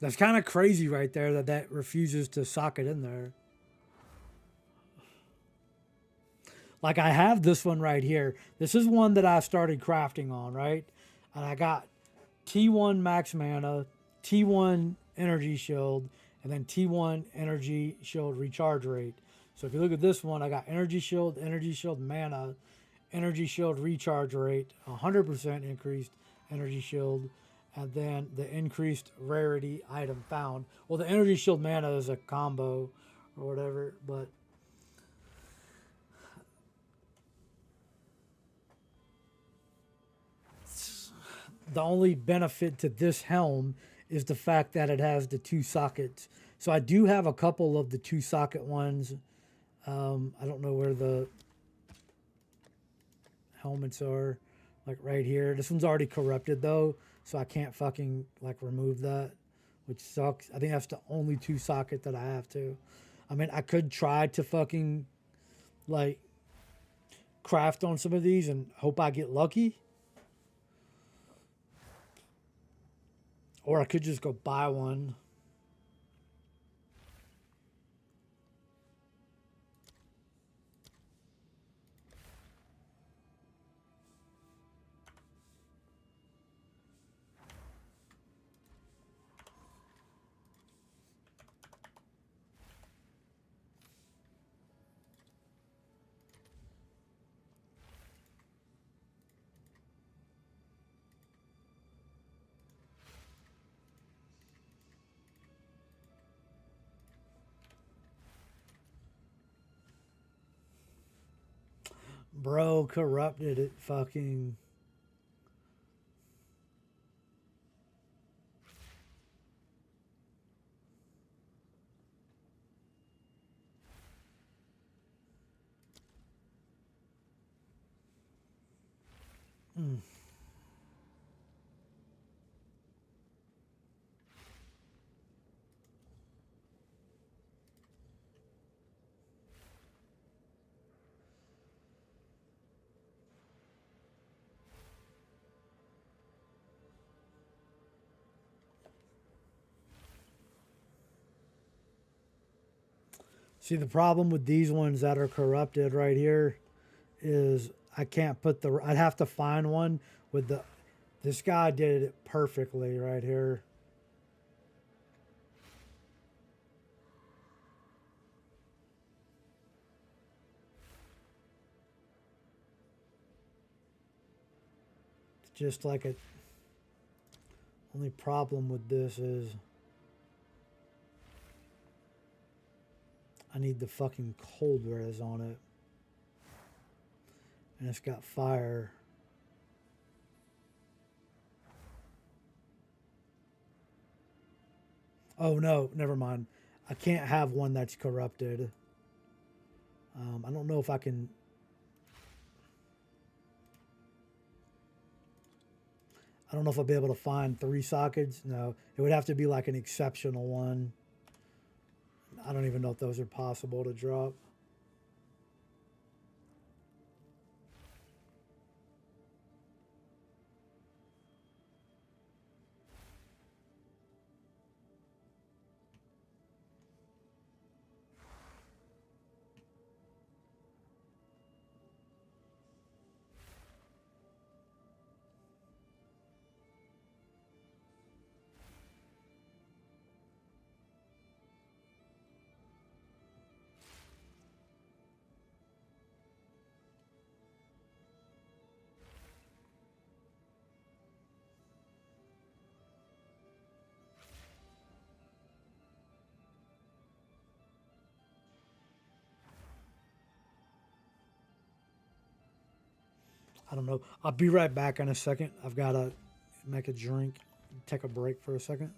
That's kind of crazy right there that that refuses to socket in there. Like I have this one right here. This is one that I started crafting on, right? And I got T1 max mana, T1 energy shield, and then T1 energy shield recharge rate. So if you look at this one, I got energy shield mana, energy shield recharge rate, 100% increased energy shield, and then the increased rarity item found. Well, the energy shield mana is a combo or whatever, but the only benefit to this helm is the fact that it has the two sockets. So I do have a couple of the two socket ones. I don't know where the helmets are, like right here. This one's already corrupted though, so I can't fucking like remove that, which sucks. I think that's the only two socket that I have to. I mean, I could try to fucking like craft on some of these and hope I get lucky. Or I could just go buy one. Bro corrupted it fucking. Mm. See, the problem with these ones that are corrupted right here is I can't put the. I'd have to find one with the. This guy did it perfectly right here. It's just like a. Only problem with this is I need the fucking cold res on it. And it's got fire. Oh no, never mind. I can't have one that's corrupted. I don't know if I can. I don't know if I'll be able to find 3 sockets. No, it would have to be like an exceptional one. I don't even know if those are possible to drop. I don't know. I'll be right back in a second. I've got to make a drink, take a break for a second.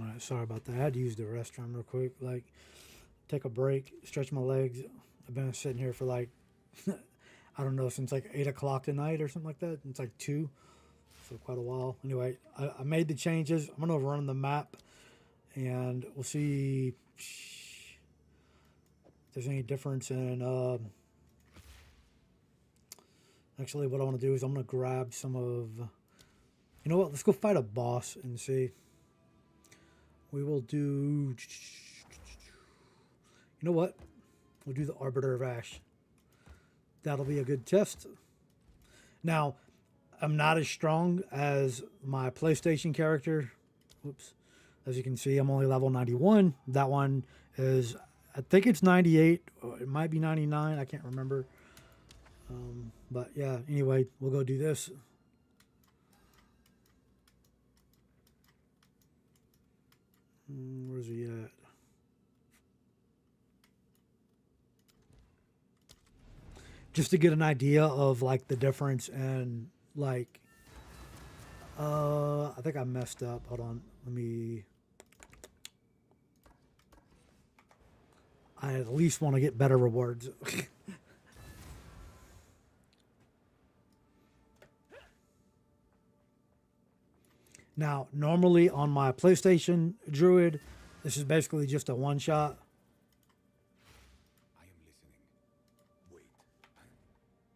All right, sorry about that. I had to use the restroom real quick. Like, take a break, stretch my legs. I've been sitting here for like, I don't know, since like 8 o'clock tonight or something like that. It's like 2, so quite a while. Anyway, I made the changes. I'm gonna run the map, and we'll see if there's any difference in. Actually, what I want to do is I'm gonna grab some of. You know what? Let's go fight a boss and see. We will do. You know what? We'll do the Arbiter of Ash. That'll be a good test. Now, I'm not as strong as my PlayStation character. Whoops. As you can see, I'm only level 91. That one is, I think it's 98. Or it might be 99. I can't remember. But yeah, anyway, we'll go do this. Where's he at? Just to get an idea of like the difference and like I think I messed up. Hold on. I at least want to get better rewards. Now, normally on my PlayStation Druid, this is basically just a one shot. I am listening. Wait. I believe.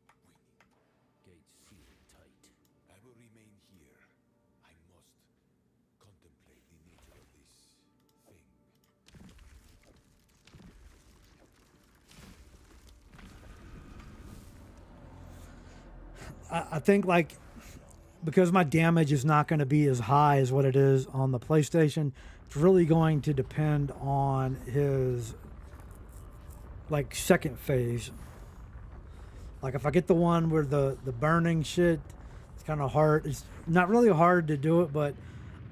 Wait. Gates sealed tight. I will remain here. I must contemplate the nature of this thing. I think like because my damage is not going to be as high as what it is on the PlayStation, it's really going to depend on his like second phase. Like if I get the one where the burning shit, it's kind of hard. It's not really hard to do it, but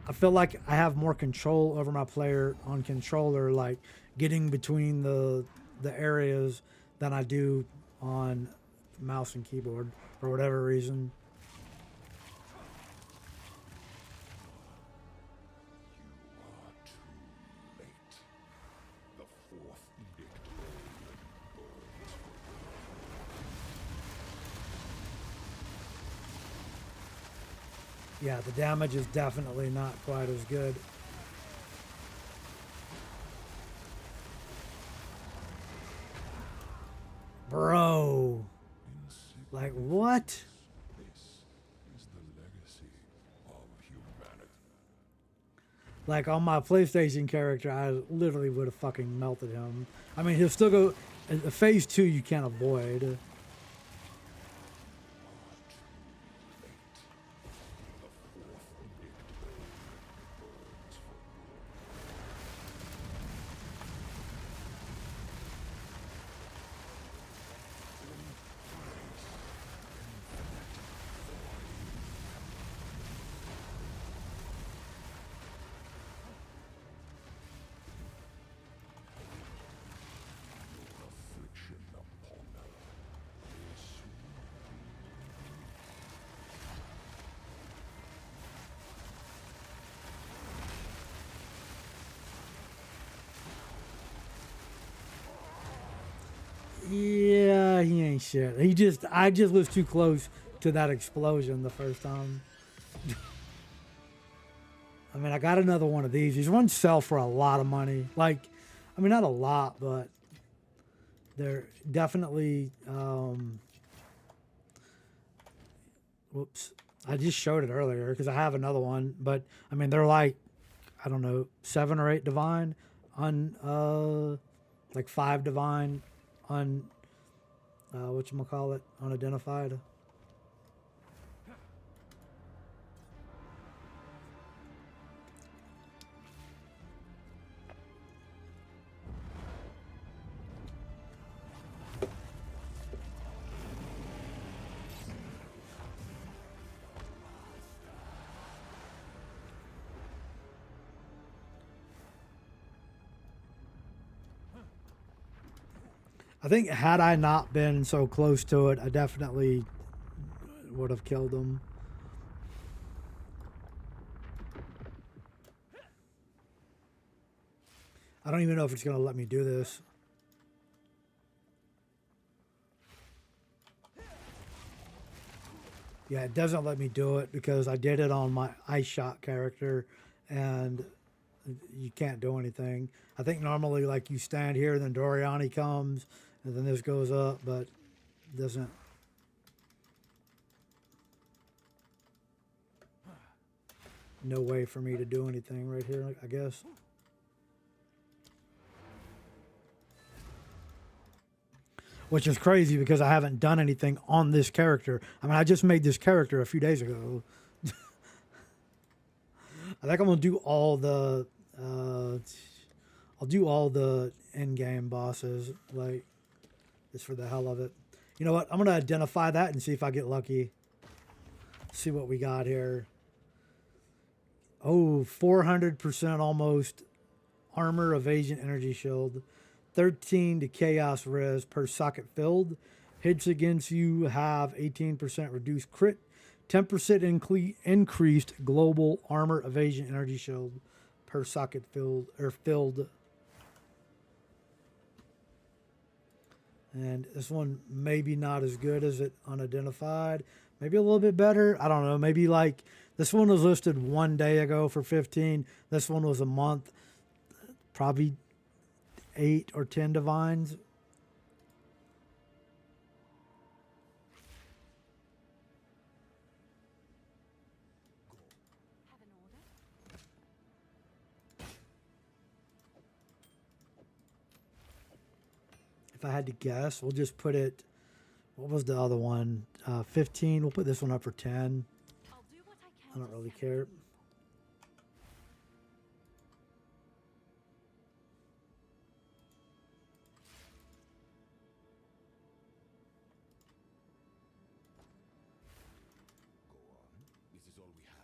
I feel like I have more control over my player on controller, like getting between the areas than I do on mouse and keyboard for whatever reason. You are too late. The fourth edict burns. Yeah, the damage is definitely not quite as good. Bro. Like, what? This is the legacy of humanity. Like, on my PlayStation character, I literally would have fucking melted him. I mean, he'll still go... Phase 2 you can't avoid. Affliction upon her is Yeah, he ain't shit. I just was too close to that explosion the first time. I mean, I got another one of these. These ones sell for a lot of money. Like, I mean, not a lot, but they're definitely, whoops. I just showed it earlier because I have another one, but I mean, they're like, I don't know, 7 or 8 divine on, like 5 divine on, whatchamacallit, unidentified. I think had I not been so close to it, I definitely would have killed him. I don't even know if it's going to let me do this. Yeah, it doesn't let me do it because I did it on my ice shot character and you can't do anything. I think normally like you stand here and then Doriani comes and then this goes up, but it doesn't. No way for me to do anything right here, I guess. Which is crazy because I haven't done anything on this character. I mean, I just made this character a few days ago. I think I'm gonna do all the, I'll do all the in-game bosses, like, just for the hell of it. You know what? I'm gonna identify that and see if I get lucky. See what we got here. Oh, 400% almost armor, evasion, energy shield. 13 to chaos res per socket filled. Hits against you have 18% reduced crit. 10% increased global armor, evasion, energy shield per socket filled. And this one maybe not as good as it unidentified. Maybe a little bit better. I don't know. Maybe like this one was listed 1 day ago for 15. This one was a month. Probably 8 or 10 divines. Have an order? If I had to guess, we'll just put it. What was the other one? 15. We'll put this one up for 10. I'll do what I I can. don't to really send care. Go on. This is all we have.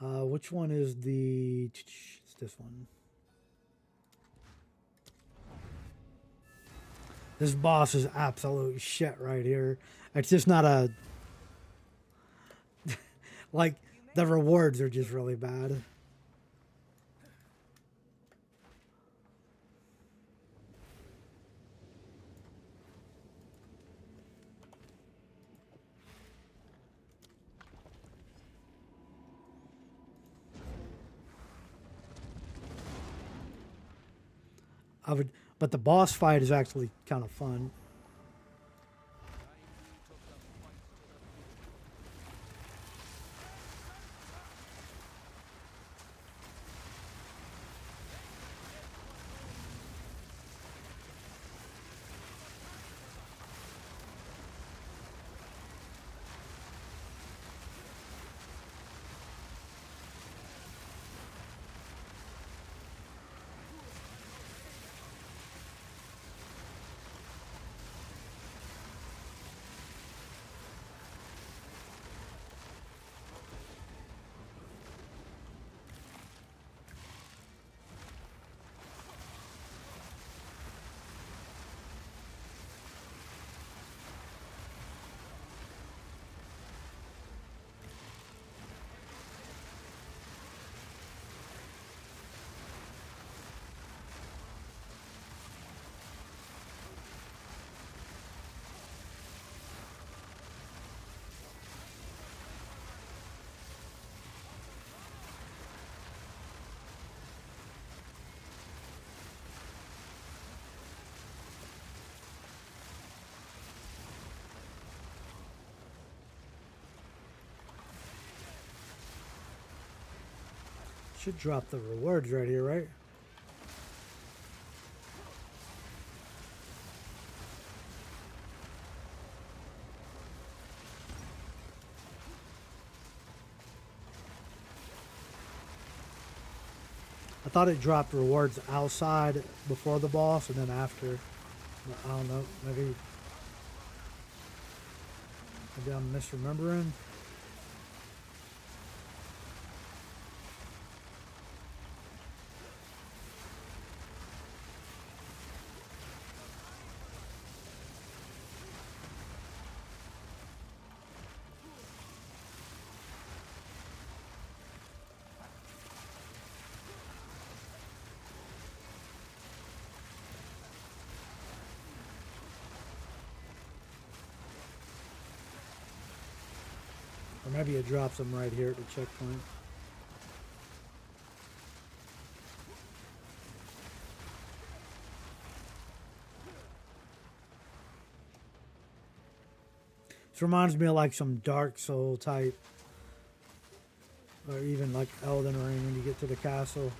Go. Which one is the? It's this one. This boss is absolute shit right here. It's just not a. Like, the rewards are just really bad. But the boss fight is actually kind of fun. Should drop the rewards right here, right? I thought it dropped rewards outside before the boss and then after. I don't know. Maybe I'm misremembering. Maybe it drops them right here at the checkpoint. This reminds me of like some Dark Soul type, or even like Elden Ring when you get to the castle.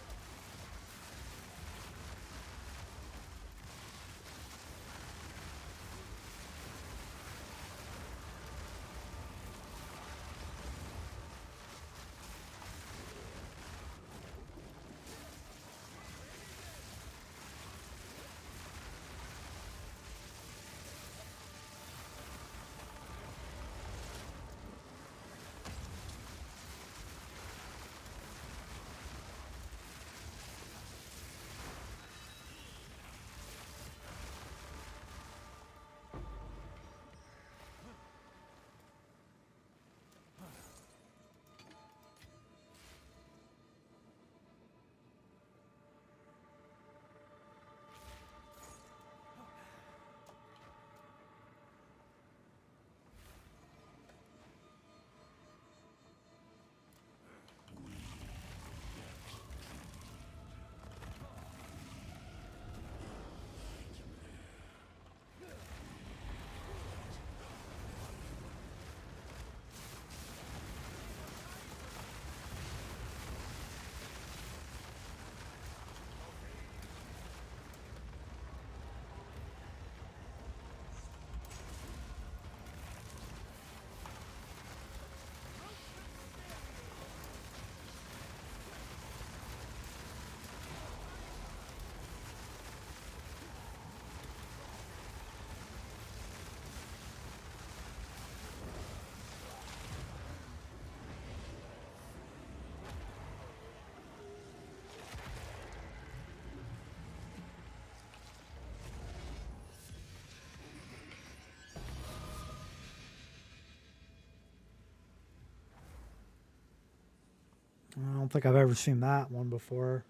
I don't think I've ever seen that one before.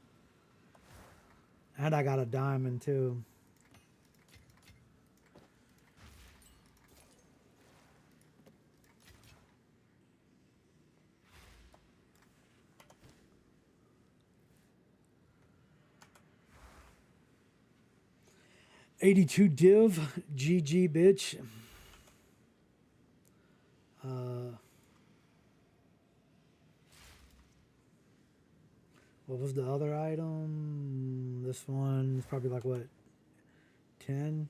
And I got a diamond too. $82 div, GG bitch. What was the other item? This one's probably like what, 10?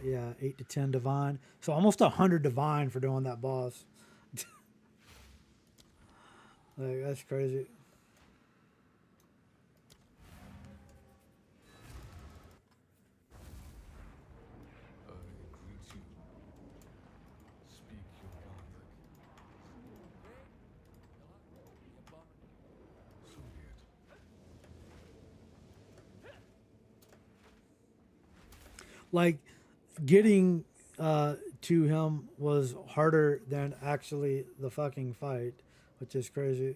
Yeah, 8 to 10 divine. So almost 100 divine for doing that boss. Like, that's crazy. I greet you. Speak your contact. So weird. Like, getting to him was harder than actually the fucking fight, which is crazy.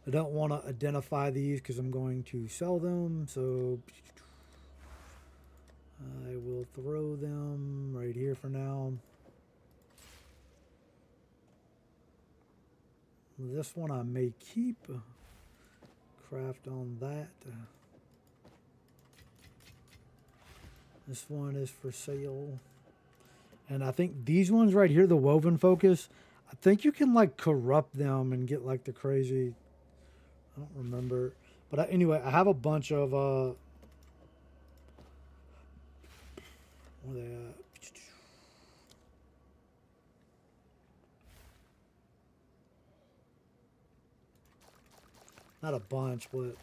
I don't want to identify these because I'm going to sell them, so I will throw them right here for now. This one I may keep. Craft on that. This one is for sale. And I think these ones right here, the woven focus, I think you can like corrupt them and get like the crazy, I don't remember. But anyway, I have a bunch of where they at? Not a bunch, but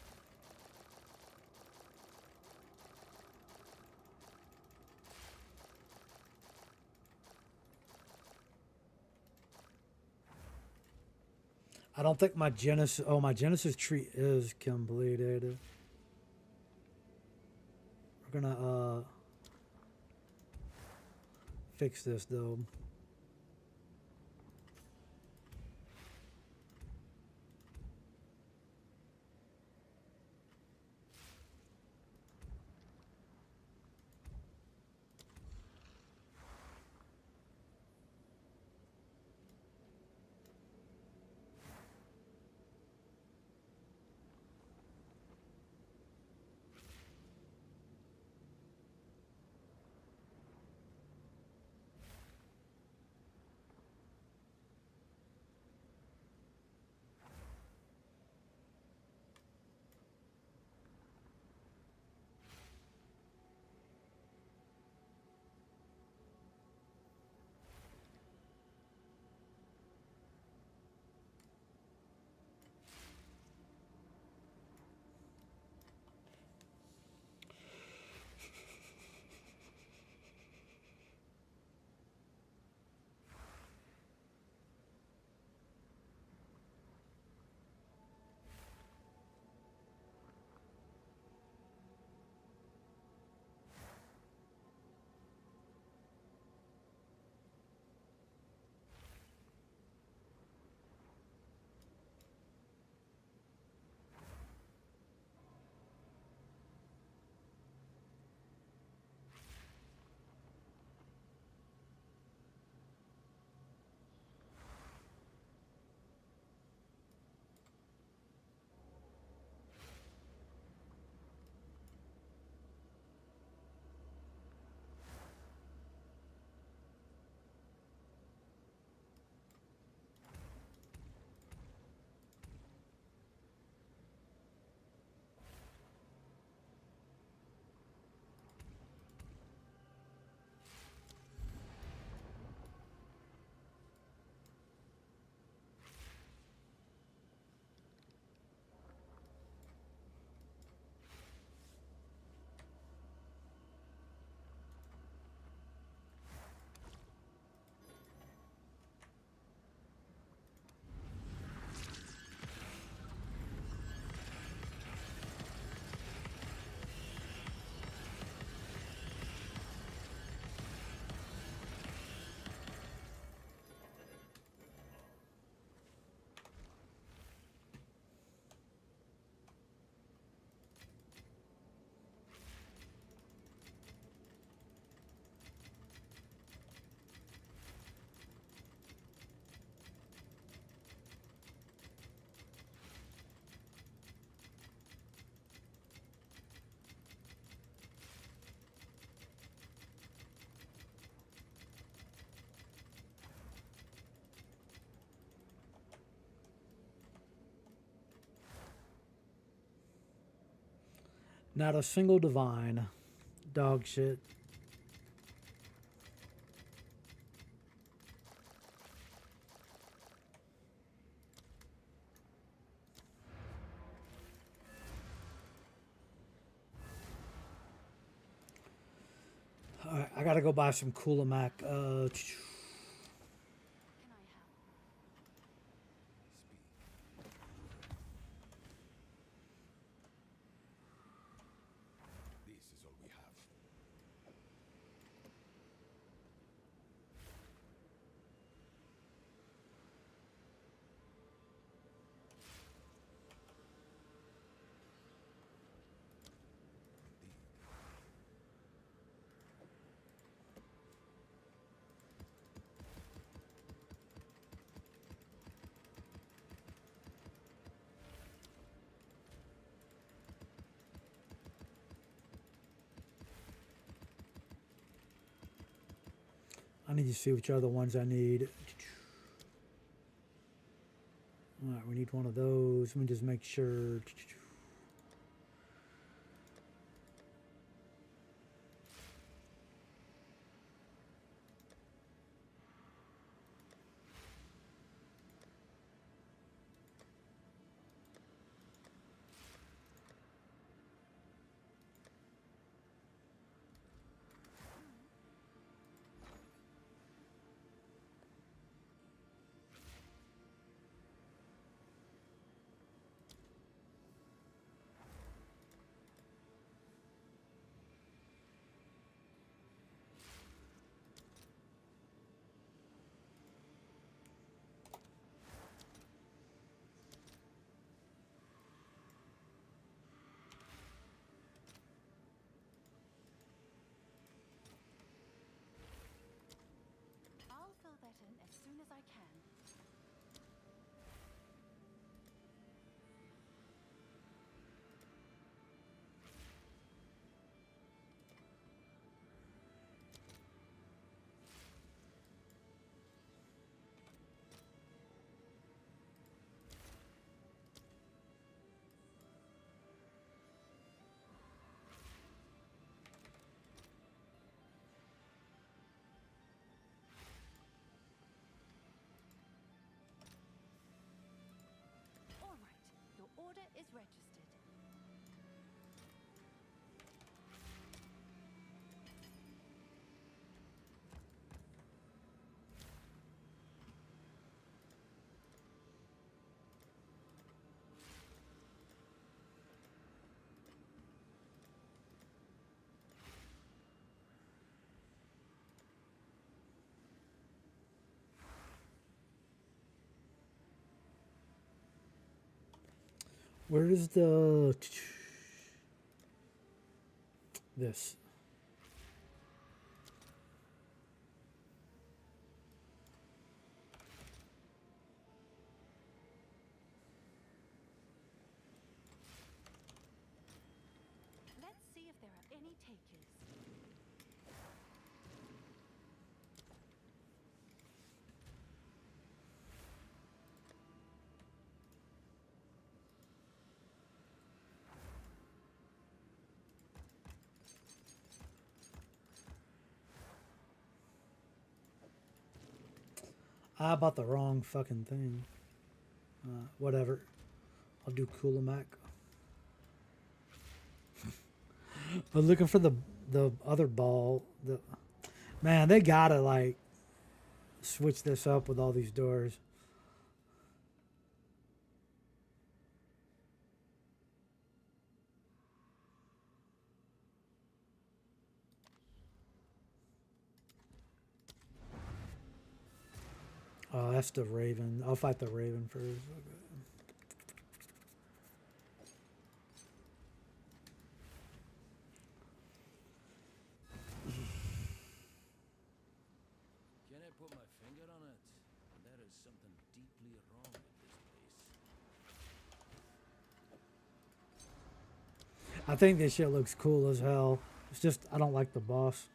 I don't think my Genesis. Oh, my Genesis tree is completed. We're gonna fix this though. Not a single divine. Dog shit. Alright, I gotta go buy some Coolamac. Can I help? Speak. This is all we have. I need to see which other ones I need. Alright, we need one of those. Let me just make sure. I'll fill that in as soon as I can. All right, your order is registered. Where is the... This. Let's see if there are any takers. I bought the wrong fucking thing. Whatever. I'll do Coolamac. But looking for the other ball. Man, they gotta like switch this up with all these doors. Oh, that's the Raven. I'll fight the Raven first. Okay. Can I put my finger on it? There is something deeply wrong with this place. I think this shit looks cool as hell. It's just I don't like the boss.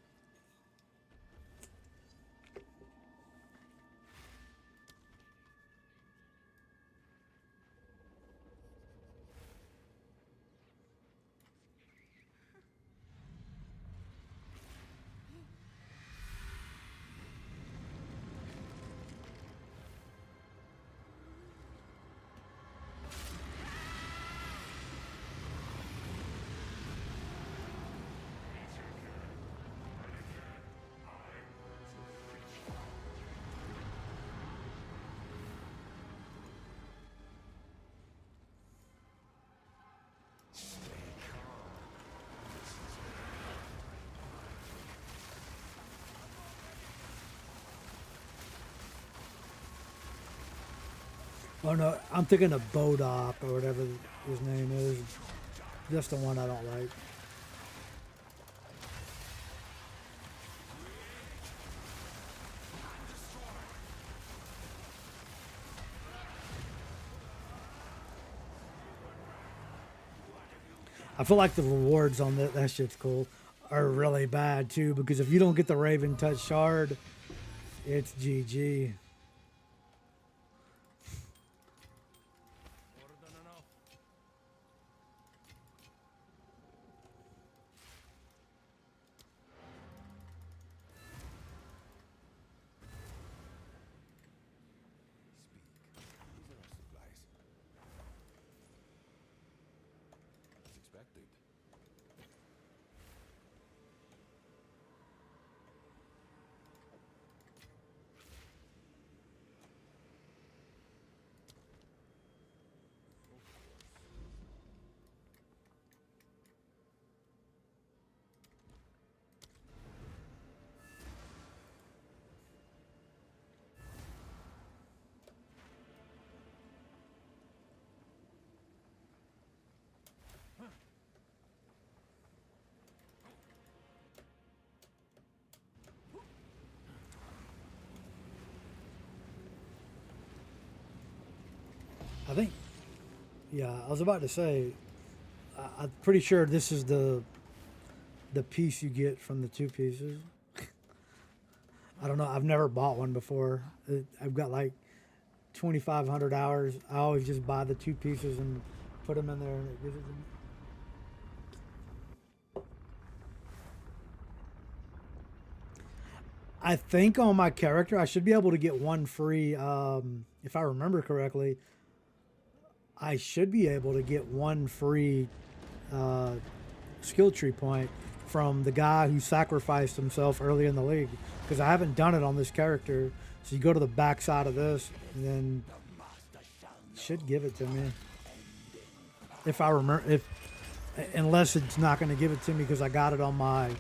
Oh no, I'm thinking of Bodop or whatever his name is. Just the one I don't like. I feel like the rewards on that shit's cool are really bad too, because if you don't get the Raven Touch shard, it's GG. Speak. These are our supplies. As expected. I think, yeah, I was about to say, I'm pretty sure this is the piece you get from the two pieces. I don't know. I've never bought one before. I've got like 2,500 hours. I always just buy the two pieces and put them in there, and it gives it to me. I think on my character, I should be able to get one free. If I remember correctly, I should be able to get one free skill tree point from the guy who sacrificed himself early in the league, because I haven't done it on this character. So you go to the back side of this, and then it should give it to me. If I remember, unless it's not going to give it to me because I got it on my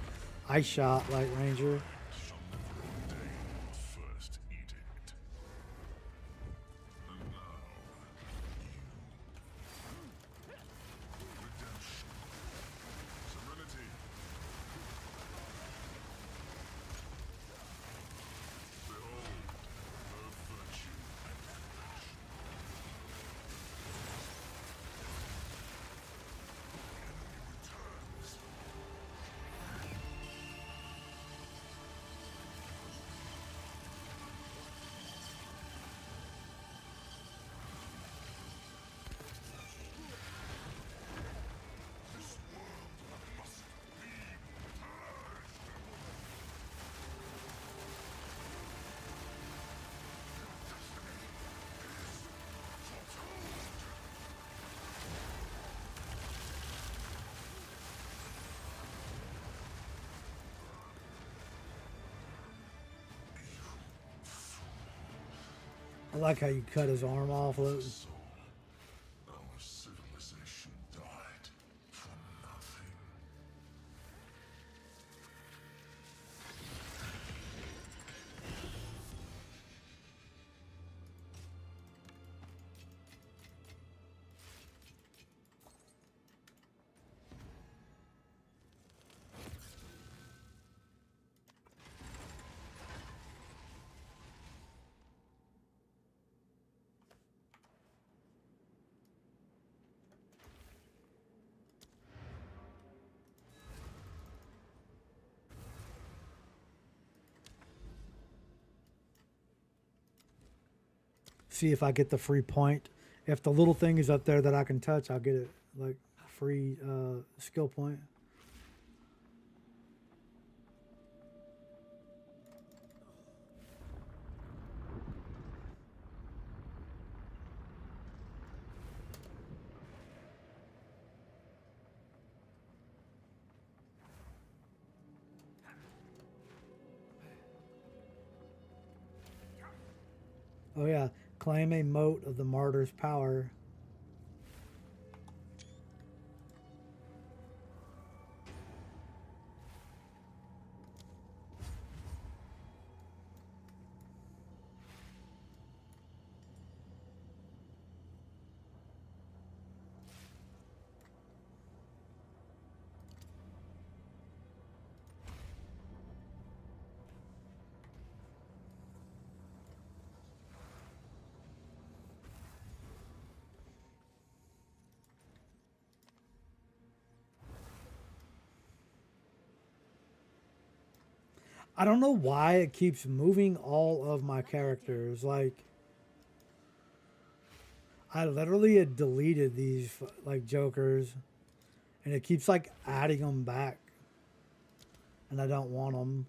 ice shot like ranger. First edict. And now, redemption, serenity. Behold, her virtue and passion. The enemy returns. This world must be purged. I like how you cut his arm off. Look. Soul, our civilization died for nothing. See if I get the free point. If the little thing is up there that I can touch, I'll get it like free skill point. Oh yeah, claim a mote of the martyr's power. I don't know why it keeps moving all of my characters. Like, I literally had deleted these like jokers, and it keeps like adding them back, and I don't want them.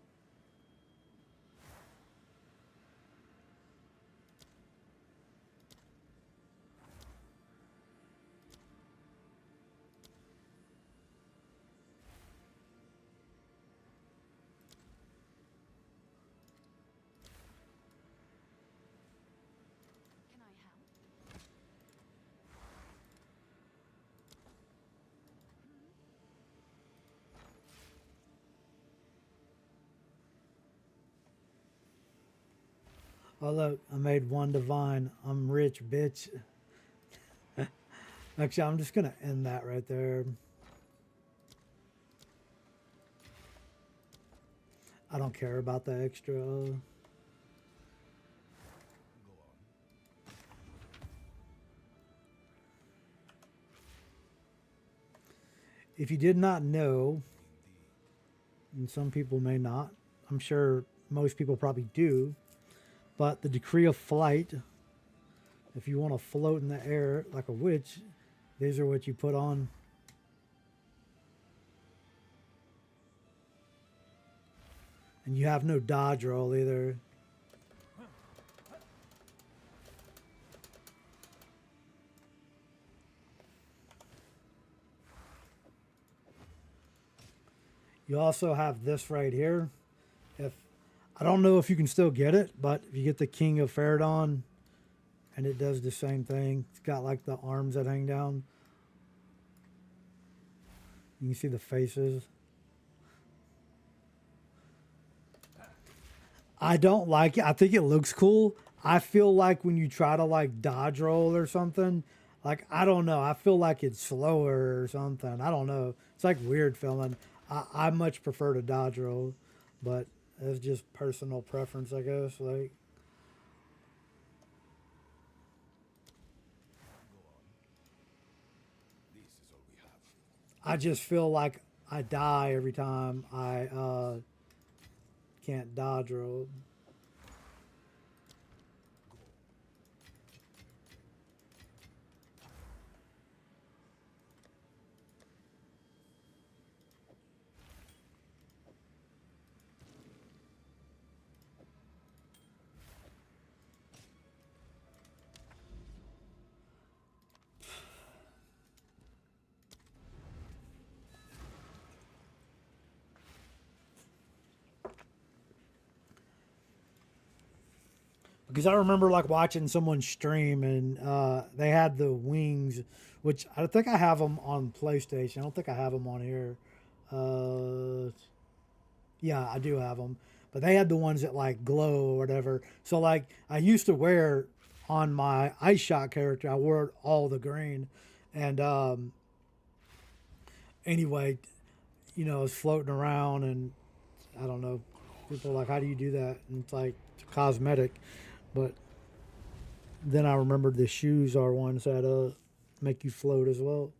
Can I help? Oh look, I made one divine. I'm rich, bitch. Actually, I'm just gonna end that right there. I don't care about the extra. Go on. If you did not know, Indeed. and some people may not, I'm sure most people probably do, but the decree of flight, if you want to float in the air like a witch, these are what you put on. And you have no dodge roll either. You also have this right here. If I don't know if you can still get it, but if you get the King of Faradon, and it does the same thing. It's got like the arms that hang down. You can see the faces. I don't like it. I think it looks cool. I feel like when you try to like dodge roll or something, like I don't know. I feel like it's slower or something. I don't know. It's like weird feeling. I much prefer to dodge roll, but it's just personal preference, I guess. Like Go on. This is all we have. I just feel like I die every time I can't dodge roll. Because I remember like watching someone stream and they had the wings, which I think I have them on PlayStation. I don't think I have them on here. Yeah, I do have them, but they had the ones that like glow or whatever. So like I used to wear on my ice shot character, I wore all the green, and anyway, you know, I was floating around and I don't know. People are like, how do you do that? And it's like it's cosmetic, but then I remembered the shoes are ones that make you float as well.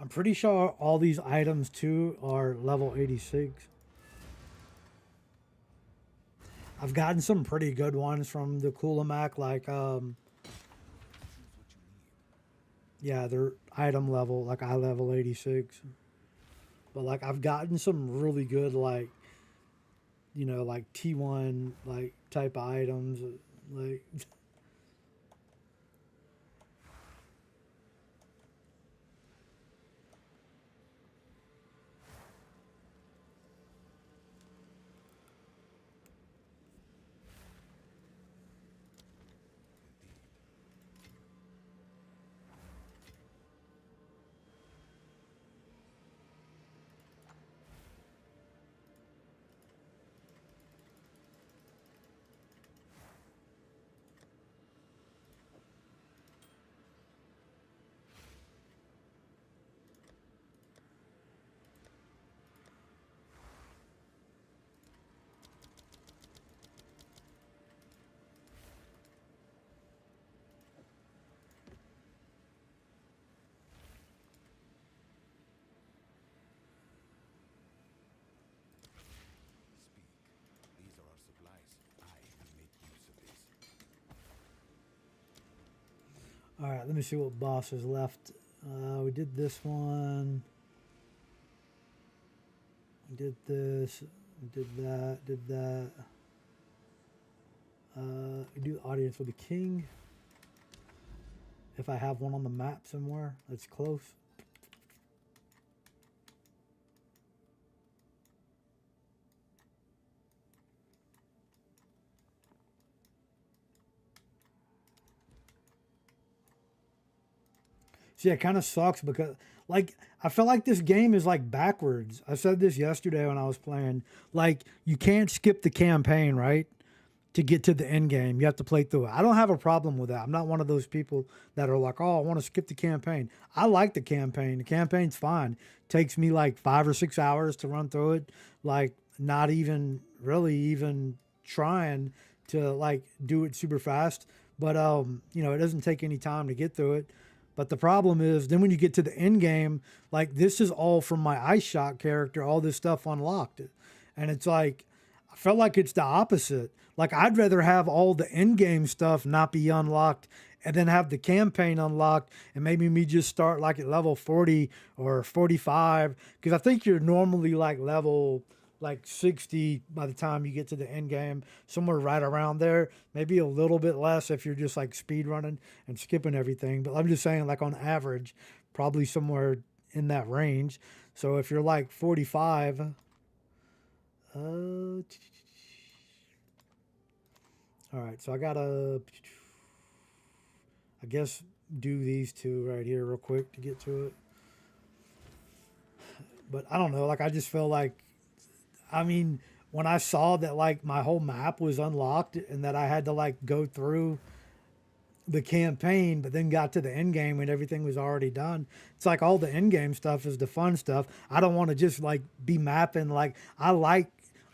I'm pretty sure all these items too are level 86. I've gotten some pretty good ones from the Kulamac, like yeah, they're item level, like eye level 86. But like I've gotten some really good like like T1 like type of items like Speak. These are our supplies. I will make use of this. all right, let me see what boss is left. We did this one. We did this. We did that. Did that. We do audience with the king. If I have one on the map somewhere that's close. See, it kind of sucks because, like, I feel like this game is like backwards. I said this yesterday when I was playing. Like, you can't skip the campaign, right? To get to the end game, you have to play through it. I don't have a problem with that. I'm not one of those people that are like, oh, I want to skip the campaign. I like the campaign. The campaign's fine. Takes me like 5 or 6 hours to run through it. Like, not even really even trying to like do it super fast. But it doesn't take any time to get through it. But the problem is then when you get to the end game, like this is all from my ice shot character, all this stuff unlocked. And it's like I felt like it's the opposite. Like I'd rather have all the end game stuff not be unlocked and then have the campaign unlocked and maybe me just start like at level 40 or 45 because I think you're normally like level like 60 by the time you get to the end game, somewhere right around there, maybe a little bit less if you're just like speed running and skipping everything, but I'm just saying like on average probably somewhere in that range. So if you're like 45 all right, so I gotta, I guess, do these two right here real quick to get to it. But I don't know, like I just feel like, I mean, when I saw that like my whole map was unlocked and that I had to like go through the campaign, but then got to the end game when everything was already done. It's like all the end game stuff is the fun stuff. I don't want to just like be mapping. Like I like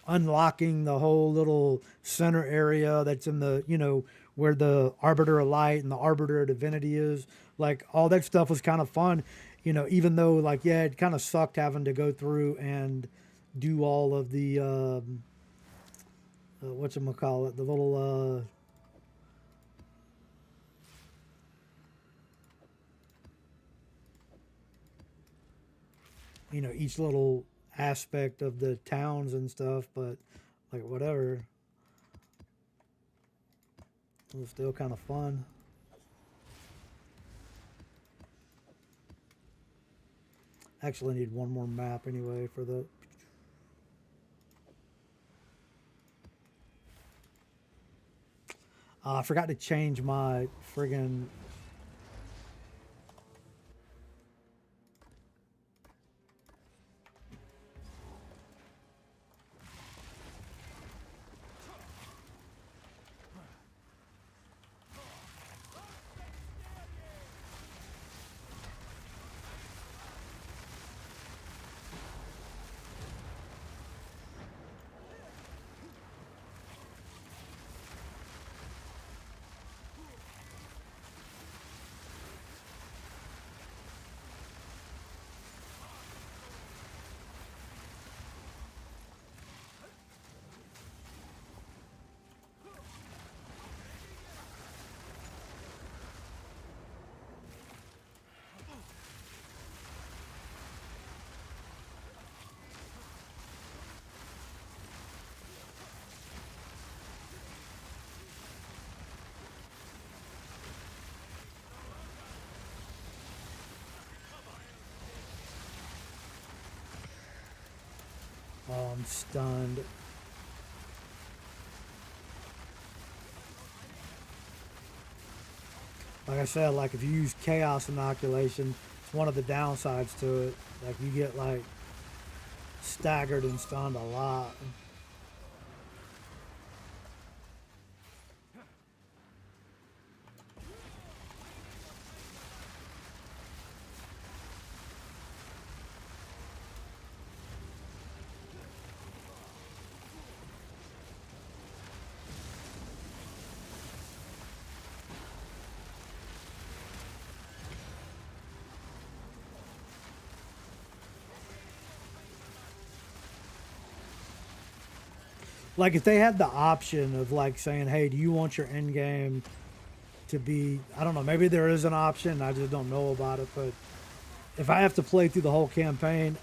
unlocking the whole little center area that's in the where the Arbiter of Light and the Arbiter of Divinity is. Like all that stuff was kind of fun, even though like yeah, it kind of sucked having to go through and do all of the whatchamacallit, the little each little aspect of the towns and stuff, but like whatever. It was still kind of fun. Actually, I need one more map anyway for the. I forgot to change my friggin' I'm stunned. Like I said, like if you use chaos inoculation, it's one of the downsides to it. Like you get like staggered and stunned a lot. Like if they had the option of like saying, "Hey, do you want your end game to be?" I don't know. Maybe there is an option. I just don't know about it. But if I have to play through the whole campaign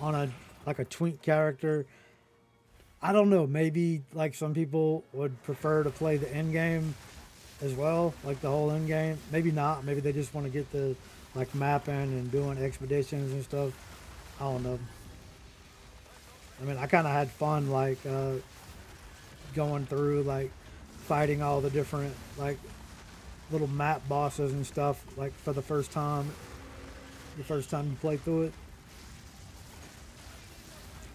on a like a twink character, I don't know. Maybe like some people would prefer to play the end game as well, like the whole end game. Maybe not. Maybe they just want to get the like mapping and doing expeditions and stuff. I don't know. I mean, I kind of had fun like going through like fighting all the different like little map bosses and stuff like for the first time you play through it.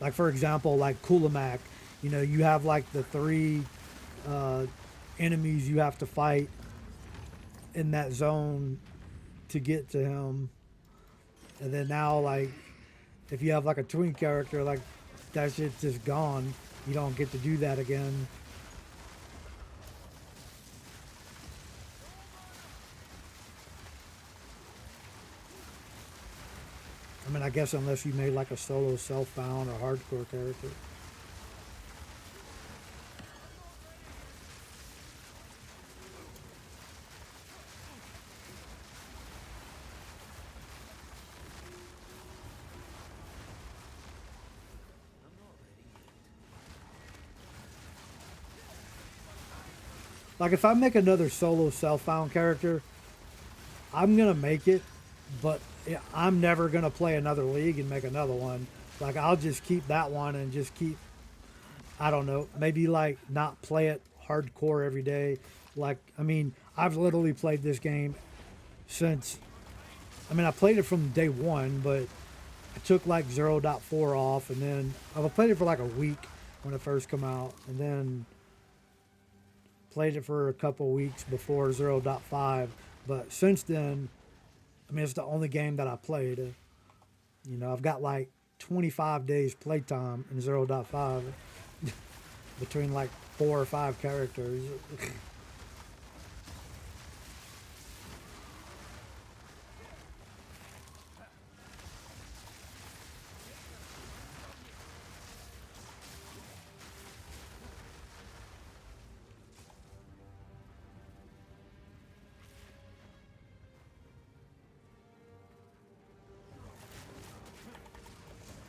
Like for example, like Kulamak, you know, you have like the three uh, enemies you have to fight in that zone to get to him, and then now like if you have like a twin character, like that shit's just gone. You don't get to do that again. I mean, I guess unless you made like a solo self-bound or hardcore character. Like if I make another solo self-bound character, I'm gonna make it, but I'm never gonna play another league and make another one. Like I'll just keep that one and just keep, I don't know, maybe like not play it hardcore every day. Like I mean, I've literally played this game since, I mean I played it from day one, but I took like 0.4 off, and then I played it for like a week when it first came out, and then played it for a couple weeks before 0.5. But since then, I mean, it's the only game that I played. You know, I've got like 25 days playtime in 0.5 between like 4 or 5 characters.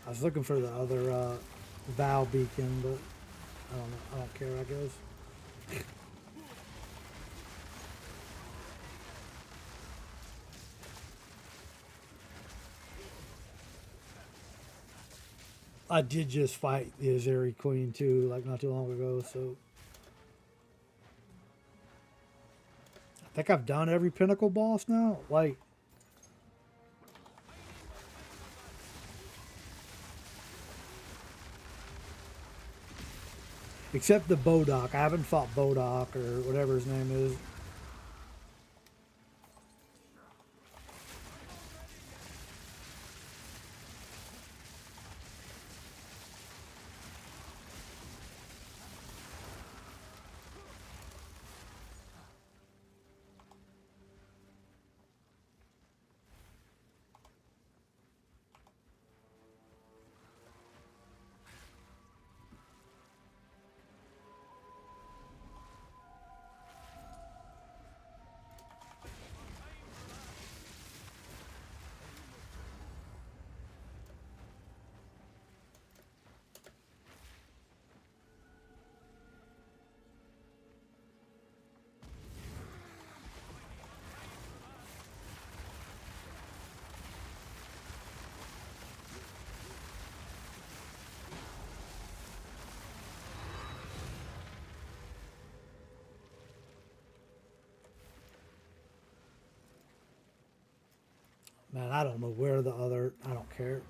I was looking for the other Val beacon, but I don't know. I don't care, I guess. I did just fight the Azeri Queen too, like not too long ago, so I think I've done every pinnacle boss now. Like except the Bodok. I haven't fought Bodok or whatever his name is. Man, I don't know where the other. I don't care.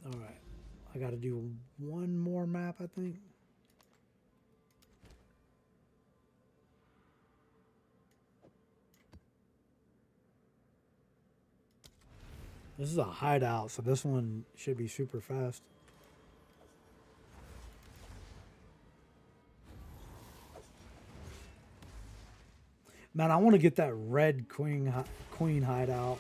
All right, I got to do one more map, I think. This is a hideout, so this one should be super fast. Man, I want to get that red queen hideout.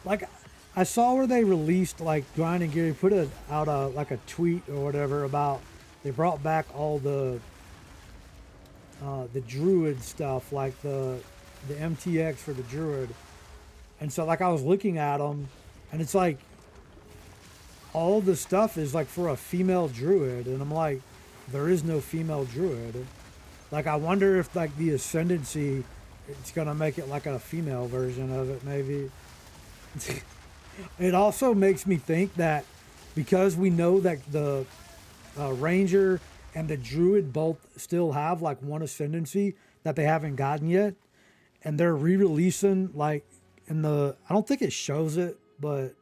Like, I saw where they released, like, Grind and Gary put out like a tweet or whatever about they brought back all the Druid stuff, like the MTX for the Druid. And so, like, I was looking at them, and it's like all the stuff is like for a female Druid, and I'm like, there is no female Druid. Like, I wonder if like the Ascendancy, it's gonna make it like a female version of it, maybe. It also makes me think that because we know that the Ranger and the Druid both still have like one Ascendancy that they haven't gotten yet, and they're re-releasing like in the, I don't think it shows it, but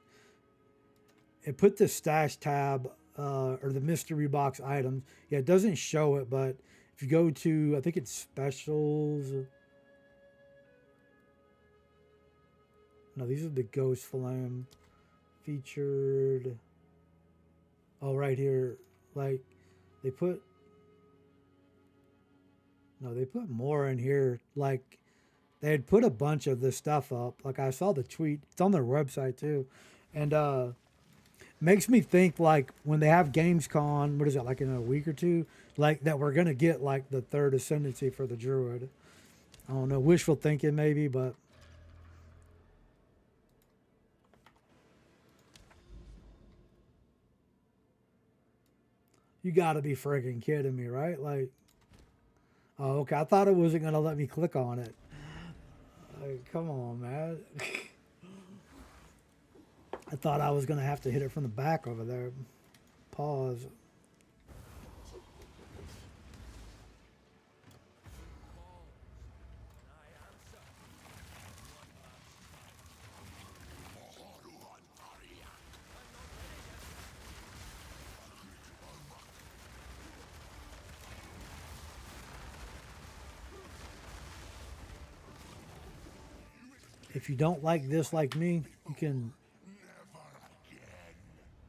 it put the stash tab or the mystery box items. Yeah, it doesn't show it, but if you go to, I think it's specials. No, these are the Ghost Flame featured. Oh, right here. Like, they put... No, they put more in here. Like, they had put a bunch of this stuff up. Like, I saw the tweet. It's on their website, too. And, makes me think, like, when they have Gamescom, what is it, like in a week or two? Like, that we're going to get, like, the third Ascendancy for the Druid. I don't know. Wishful thinking, maybe, but... You gotta be friggin' kidding me, right? Like, oh, okay. I thought it wasn't gonna let me click on it. Like, come on, man. I thought I was gonna have to hit it from the back over there. Pause. If you don't like this like me, you can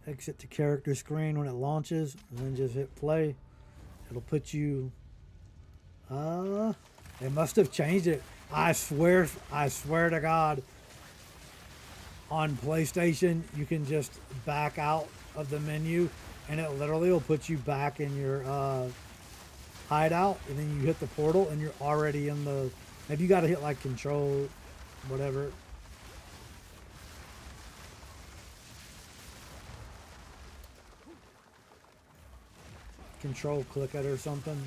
exit the character screen when it launches and then just hit play. It'll put you... they must have changed it. I swear to God, on PlayStation, you can just back out of the menu and it literally will put you back in your hideout, and then you hit the portal and you're already in the... Maybe you got to hit like control, whatever. Control click it or something.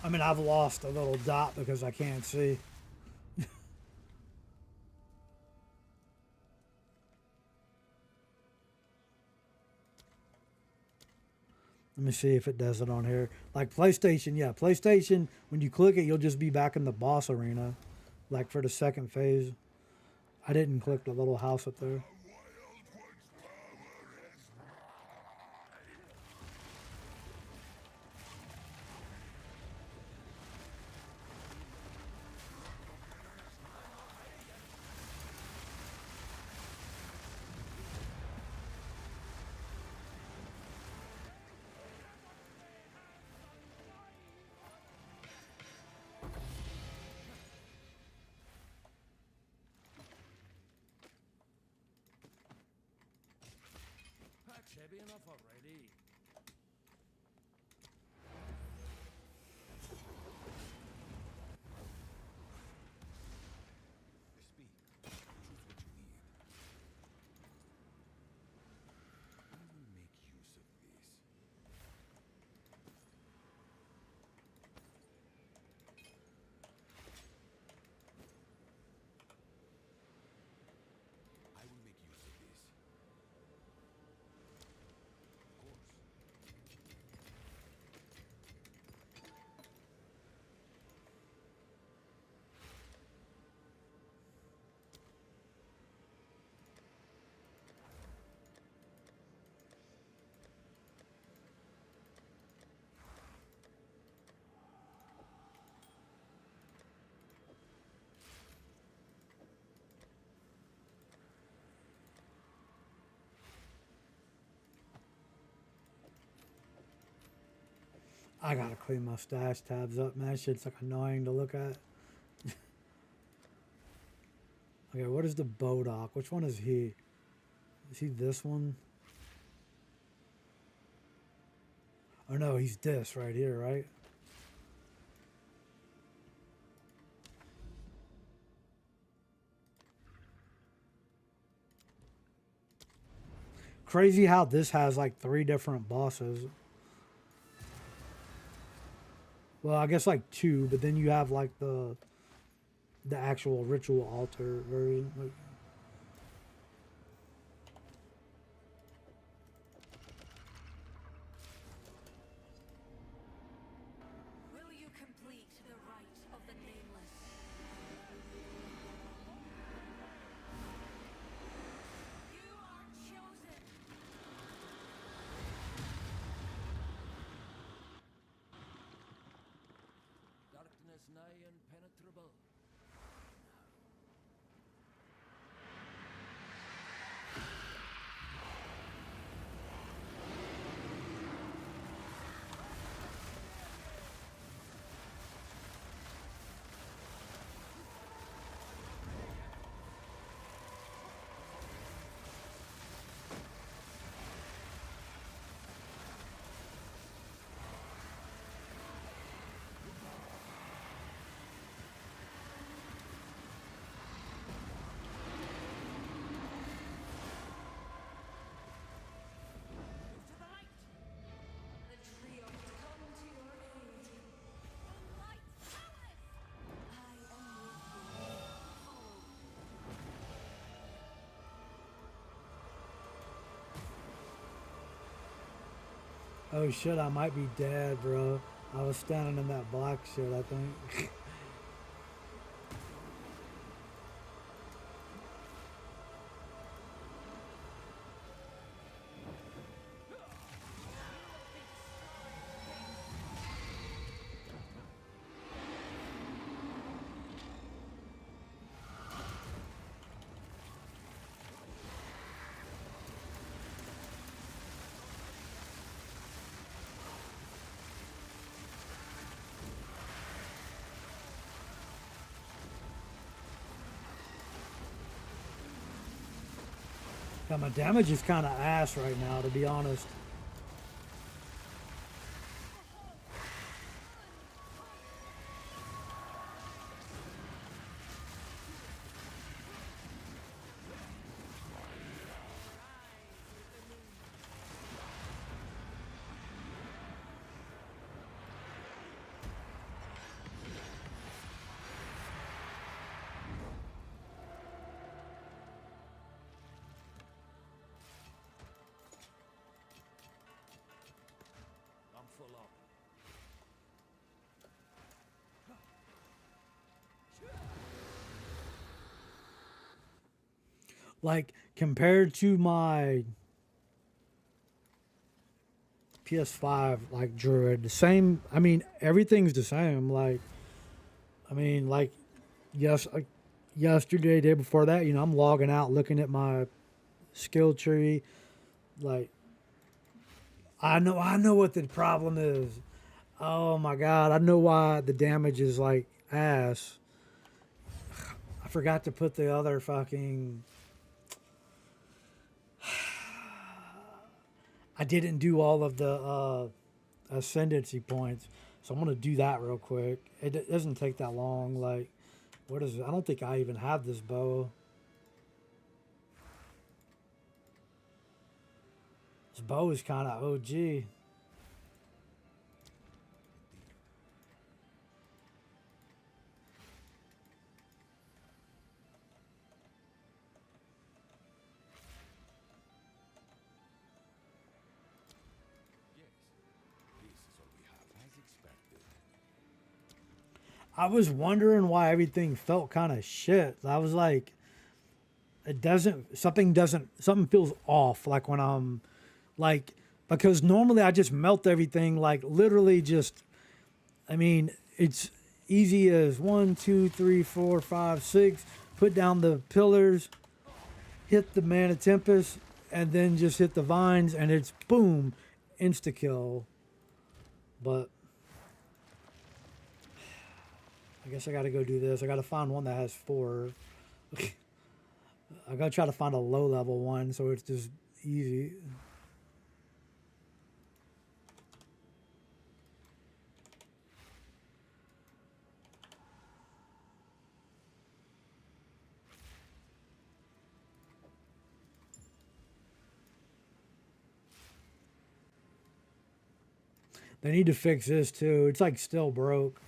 I mean, I've lost a little dot because I can't see. Let me see if it does it on here. Like PlayStation, yeah. PlayStation, when you click it, you'll just be back in the boss arena. Like for the second phase. I didn't click the little house up there. shabby enough already. Speak. Choose what you need. I will make use of this. I will make use of this. Of course. I gotta clean my stash tabs up, man. That shit's like annoying to look at. Okay, what is the Bodoc? Which one is he? Is he this one? Oh no, he's this right here, right? Crazy how this has like 3 different bosses. Well, I guess like 2, but then you have like the actual ritual altar version. Like, Will you complete the rite of the nameless? You are chosen. Darkness nigh impenetrable. Move to the light. The trio has come to your aid. The light powerless. I am with you. Follow. oh shit, I might be dead, bro. I was standing in that black shit, I think. Yeah, my damage is kind of ass right now, to be honest. I'm full up. Like, compared to my PS5, like, Druid, the same, I mean, everything's the same. Like, I mean, like, yes, yesterday, day before that, I'm logging out, looking at my skill tree. Like, I know what the problem is. Oh my god, I know why the damage is like ass. I forgot to put the other fucking. I didn't do all of the ascendancy points, so I'm gonna do that real quick. It doesn't take that long. Like, what is it? I don't think I even have this bow. This bow is kind of OG. Yes, this is all we have, as expected. I was wondering why everything felt kind of shit. I was like, something feels off. Like when I'm like, because normally I just melt everything, like literally just, I mean, it's easy as 1, 2, 3, 4, 5, 6, put down the pillars, hit the Mana Tempest, and then just hit the vines, and it's boom, insta kill. But I guess I gotta go do this. I gotta find one that has 4. I gotta try to find a low level one so it's just easy. They need to fix this too. It's like still broke.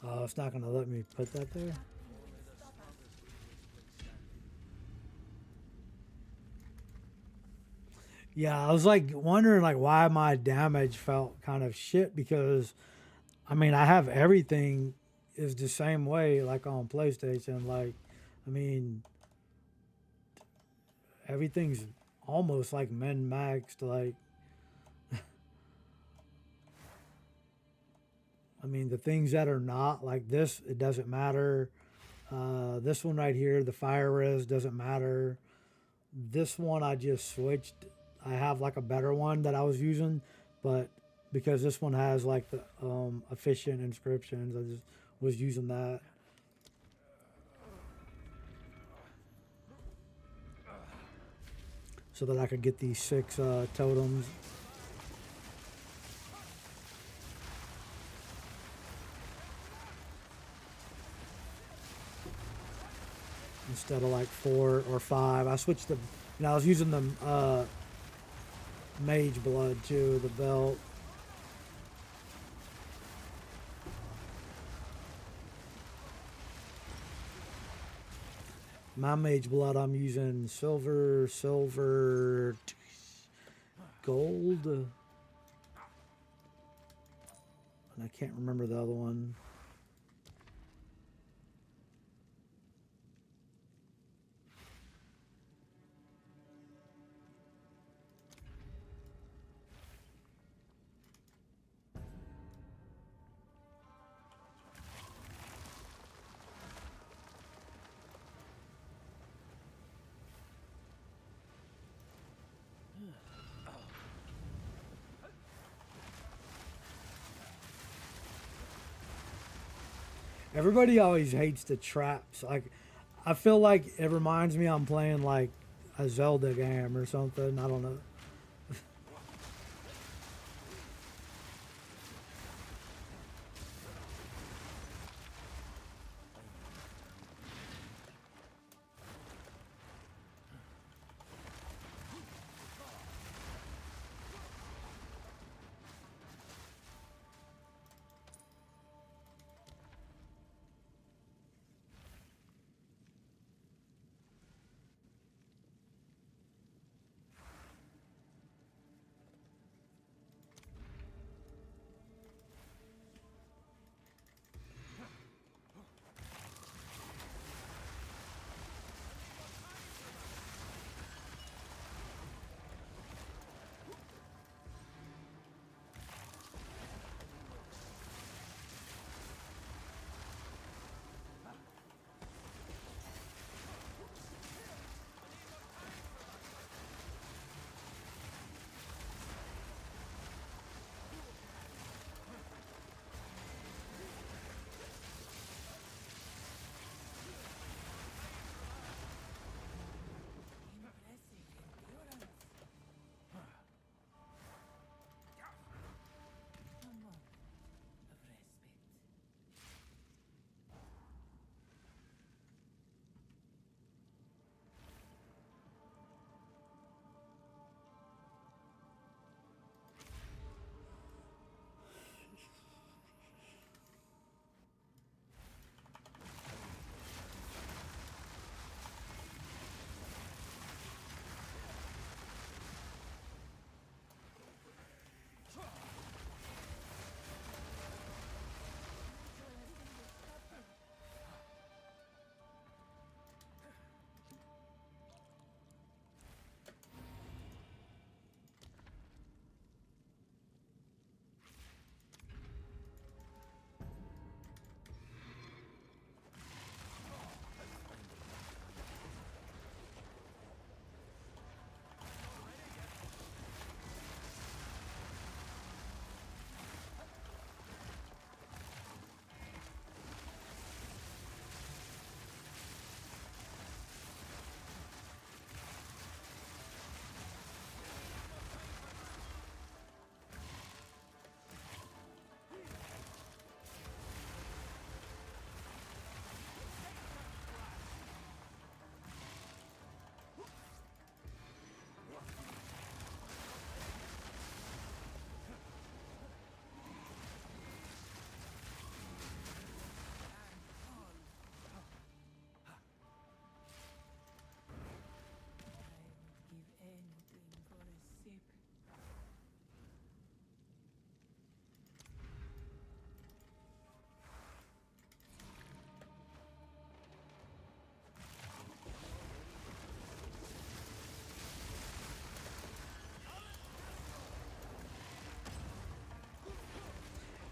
Oh, it's not gonna let me put that there. Yeah, I was like wondering like why my damage felt kind of shit because I mean I have everything is the same way like on PlayStation. Like I mean everything's almost like min maxed. Like I mean the things that are not like this, it doesn't matter. This one right here, the fire res doesn't matter. This one I just switched. I have like a better one that I was using, but because this one has like the efficient inscriptions, I just was using that. So that I could get these 6 totems. Instead of like 4 or 5. I switched the, I was using the mage blood too, the belt. My mage blood, I'm using silver, gold. And I can't remember the other one. Everybody always hates the traps. Like, I feel like it reminds me I'm playing like a Zelda game or something. I don't know.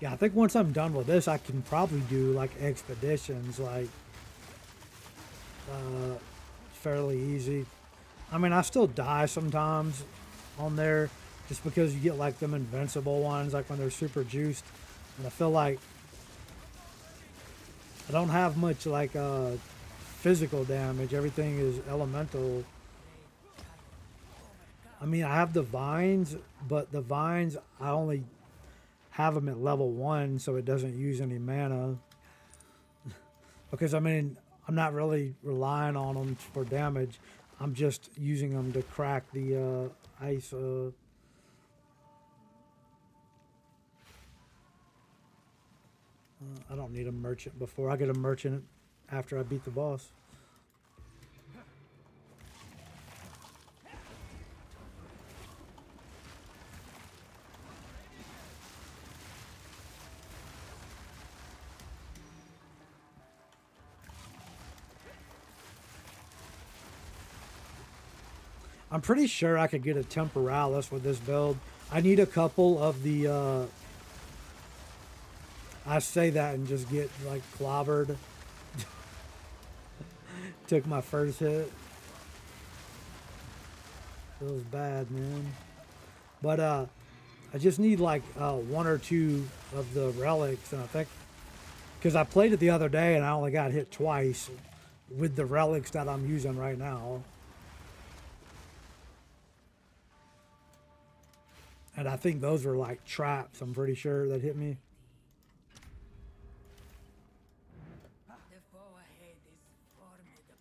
Yeah, I think once I'm done with this, I can probably do like expeditions, like fairly easy. I mean, I still die sometimes on there just because you get like them invincible ones, like when they're super juiced. And I feel like I don't have much like physical damage. Everything is elemental. I mean, I have the vines, but the vines I only have them at level 1, so it doesn't use any mana. Because I mean, I'm not really relying on them for damage. I'm just using them to crack the ice. I don't need a merchant before I get a merchant after I beat the boss. I'm pretty sure I could get a Temporalis with this build. I need a couple of the. I say that and just get like clobbered. Took my first hit. Feels bad, man. But I just need like 1 or 2 of the relics, and I think because I played it the other day and I only got hit twice with the relics that I'm using right now. And I think those were like traps, I'm pretty sure, that hit me. The foe ahead is formidable.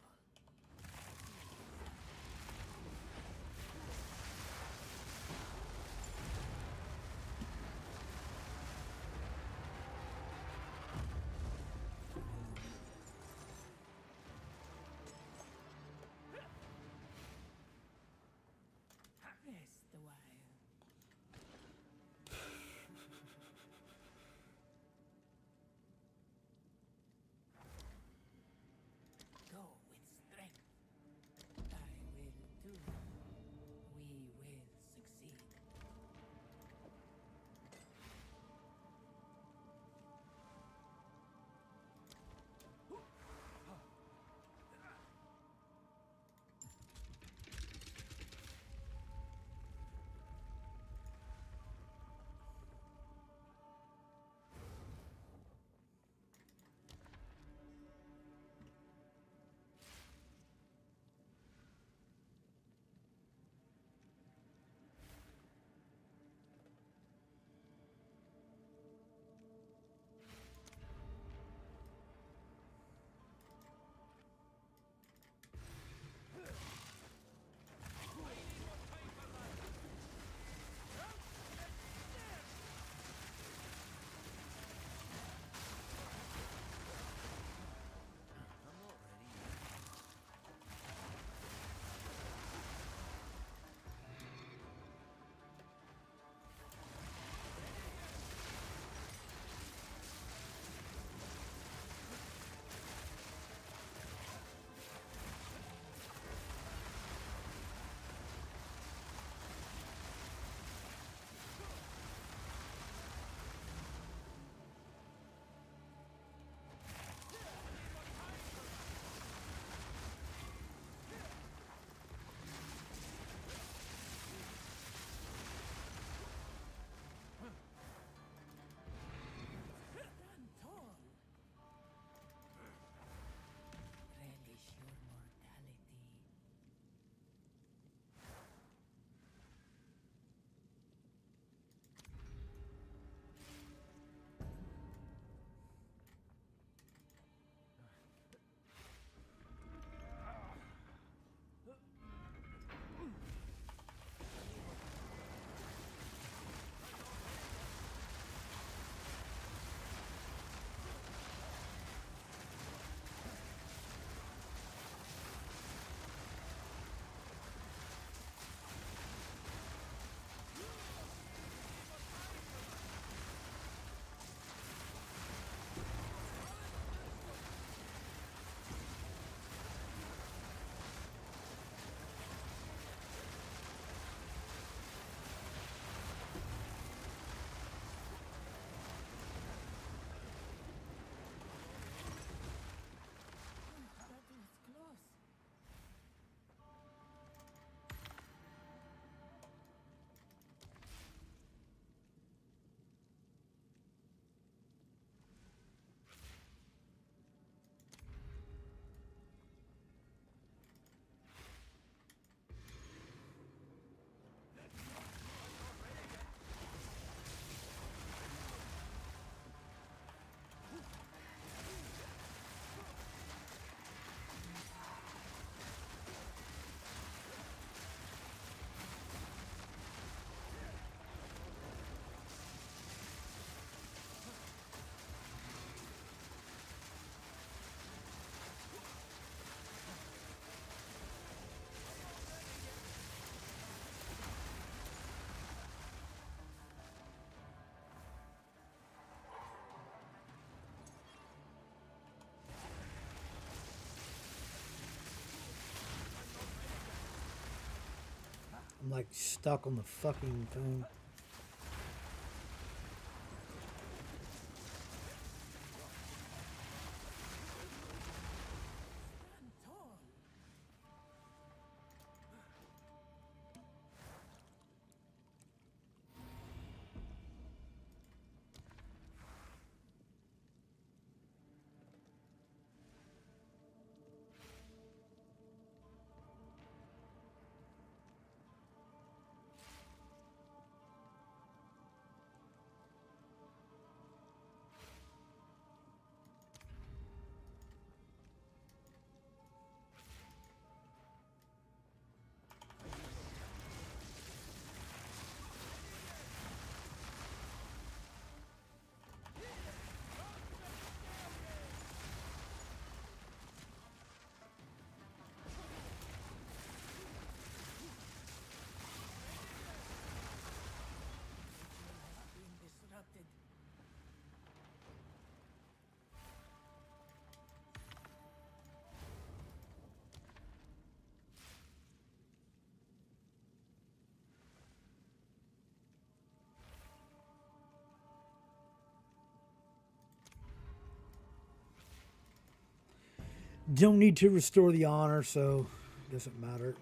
Rest a while. like stuck on the fucking thing. Being disrupted. Don't need to restore the honor, so it doesn't matter.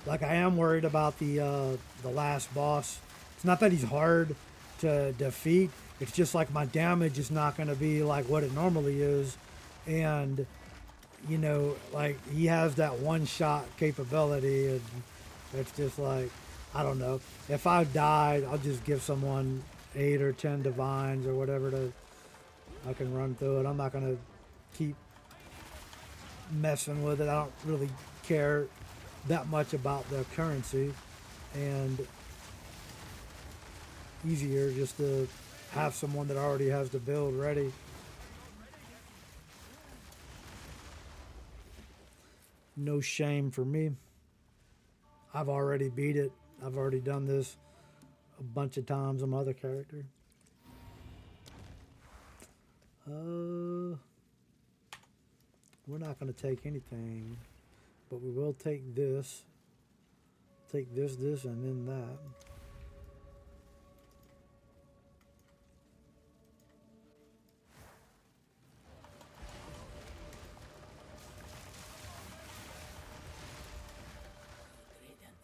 Like I am worried about the last boss. It's not that he's hard to defeat. It's just like my damage is not going to be like what it normally is, and you know, like he has that one shot capability, and it's just like I don't know. If I died, I'll just give someone 8 or 10 divines or whatever to I can run through it. I'm not gonna keep messing with it. I don't really care that much about the currency, and easier just to have someone that already has the build ready. No shame for me. I've already beat it. I've already done this a bunch of times on my other character. We're not going to take anything, but we will take this. Take this, and then that. Credence.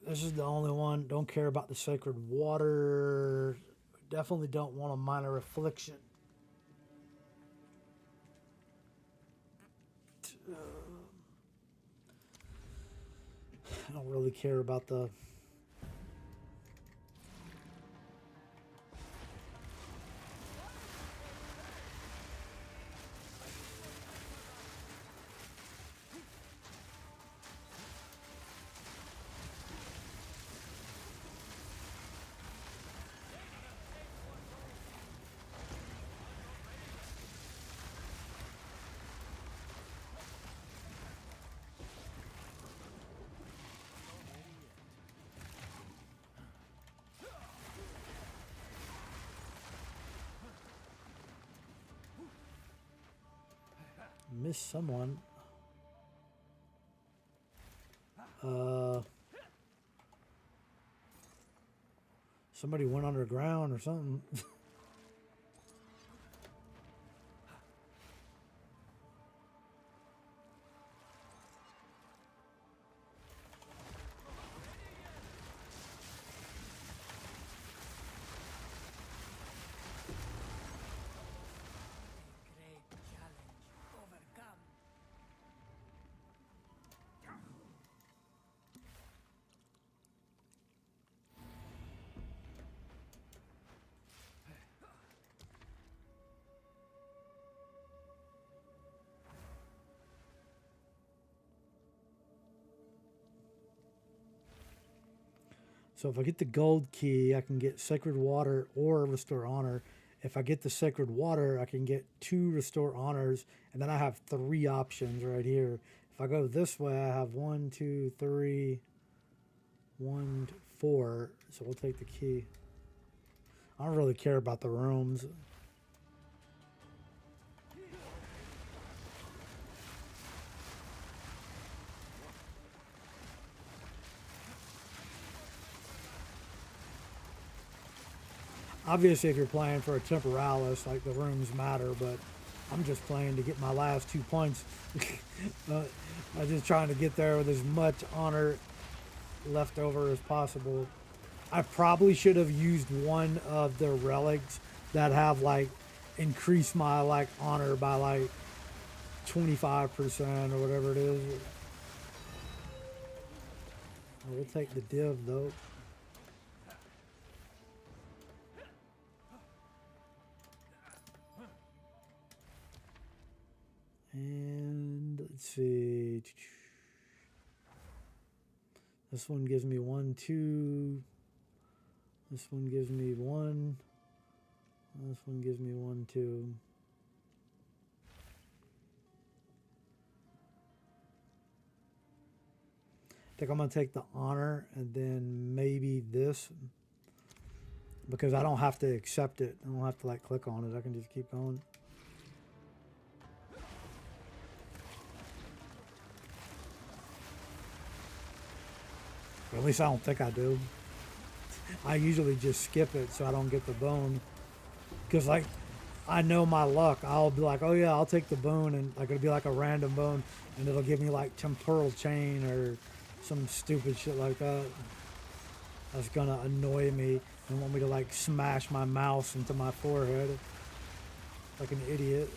This is the only one. Don't care about the sacred water. Definitely don't want a minor affliction. I don't really care about the. Miss someone. Somebody went underground or something. Great challenge overcome. So if I get the gold key, I can get Sacred Water or Restore Honor. If I get the Sacred Water, I can get 2 Restore Honors, and then I have 3 options right here. If I go this way, I have 1, 2, 3, 1, 4. So we'll take the key. I don't really care about the rooms. Obviously, if you're playing for a Temporalis, like the rooms matter, but I'm just playing to get my last 2 points. I'm just trying to get there with as much honor left over as possible. I probably should have used one of the relics that have like increased my like honor by like 25% or whatever it is. We'll take the div though. And let's see. This one gives me 1, 2. This one gives me 1. This one gives me 1, 2. I think I'm going to take the honor and then maybe this. Because I don't have to accept it. I don't have to like click on it. I can just keep going. Or at least I don't think I do. I usually just skip it so I don't get the bone. Because like, I know my luck. I'll be like, oh yeah, I'll take the bone, and like it'll be like a random bone, and it'll give me like temporal chain or some stupid shit like that. That's gonna annoy me and want me to like smash my mouse into my forehead like an idiot.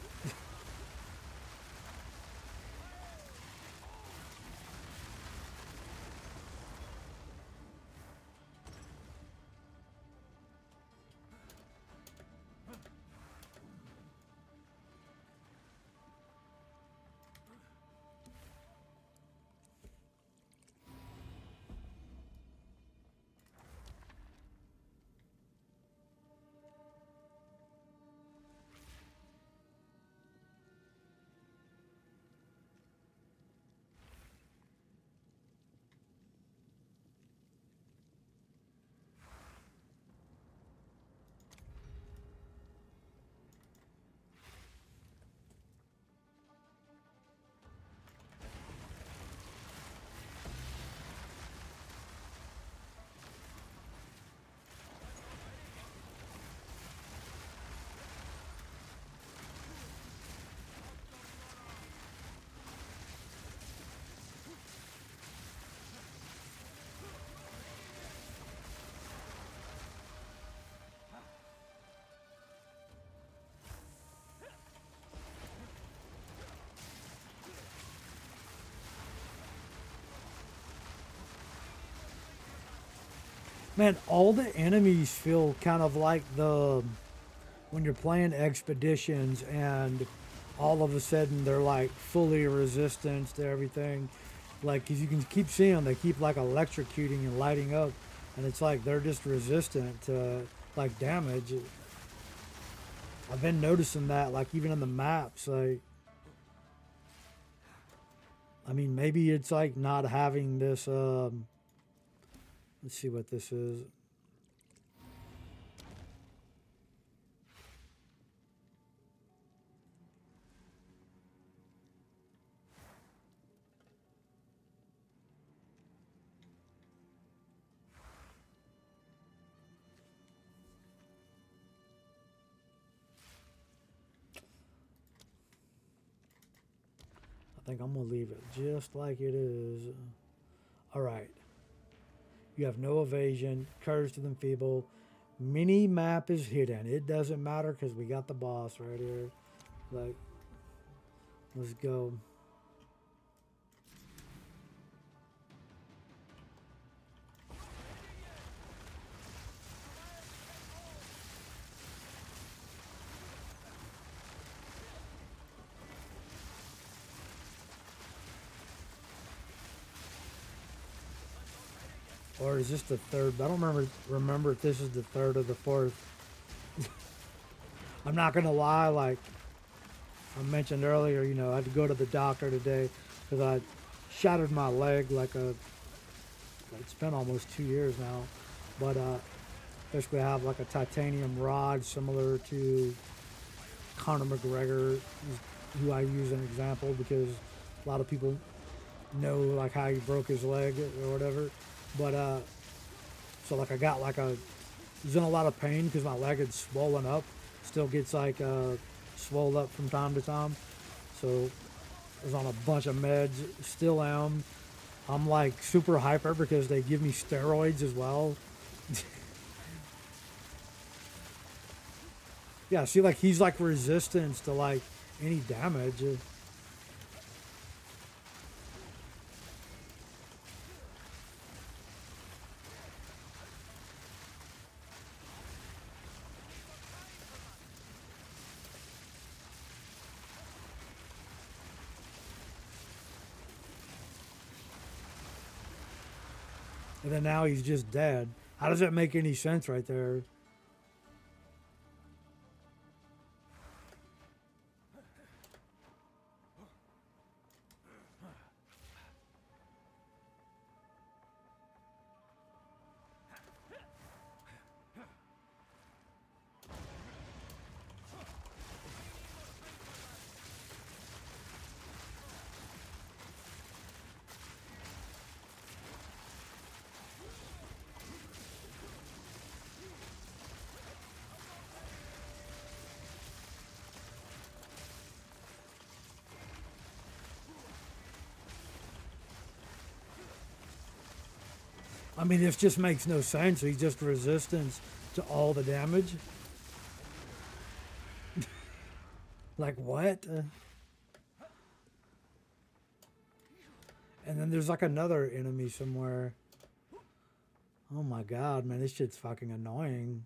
Man, all the enemies feel kind of like the when you're playing expeditions and all of a sudden they're like fully resistant to everything. Like, 'cause you can keep seeing them, they keep like electrocuting and lighting up, and it's like they're just resistant to like damage. I've been noticing that, like even in the maps. Like, I mean, maybe it's like not having this. Let's see what this is. I think I'm gonna leave it just like it is. All right. You have no evasion. Courage to the enfeeble. Mini map is hidden. It doesn't matter because we got the boss right here. Like, let's go. Or is this the third? I don't remember if this is the third or the fourth. I'm not gonna lie, like I mentioned earlier, you know, I had to go to the doctor today because I shattered my leg like a. It's been almost 2 years now, but basically I have like a titanium rod similar to Conor McGregor, who I use an example because a lot of people know like how he broke his leg or whatever. But so like I got like a was in a lot of pain because my leg had swollen up. Still gets like swole up from time to time. So I was on a bunch of meds. Still am. I'm like super hyper because they give me steroids as well. Yeah, see, like he's like resistance to like any damage. And then now he's just dead. How does that make any sense right there? I mean, this just makes no sense. He's just resistance to all the damage. Like, what? And then there's like another enemy somewhere. Oh my god, man, this shit's fucking annoying.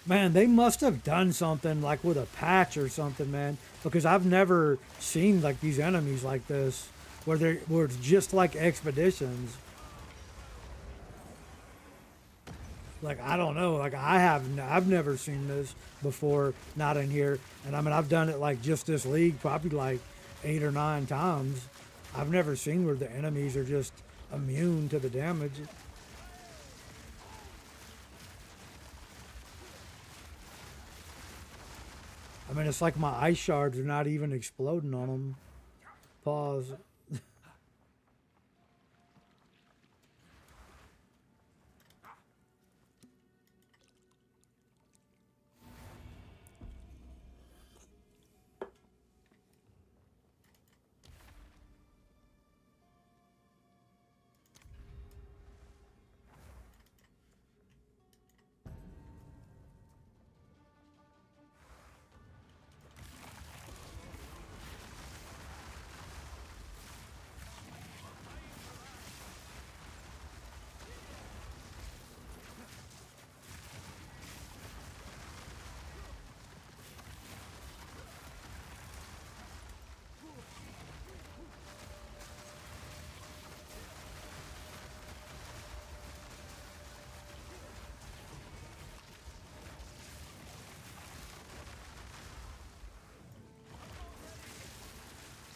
Man, they must have done something like with a patch or something, man, because I've never seen like these enemies like this where it's just like expeditions. Like I don't know, like I've never seen this before, not in here. And I mean I've done it like just this league probably like 8 or 9 times. I've never seen where the enemies are just immune to the damage. I mean, it's like my ice shards are not even exploding on them. Pause.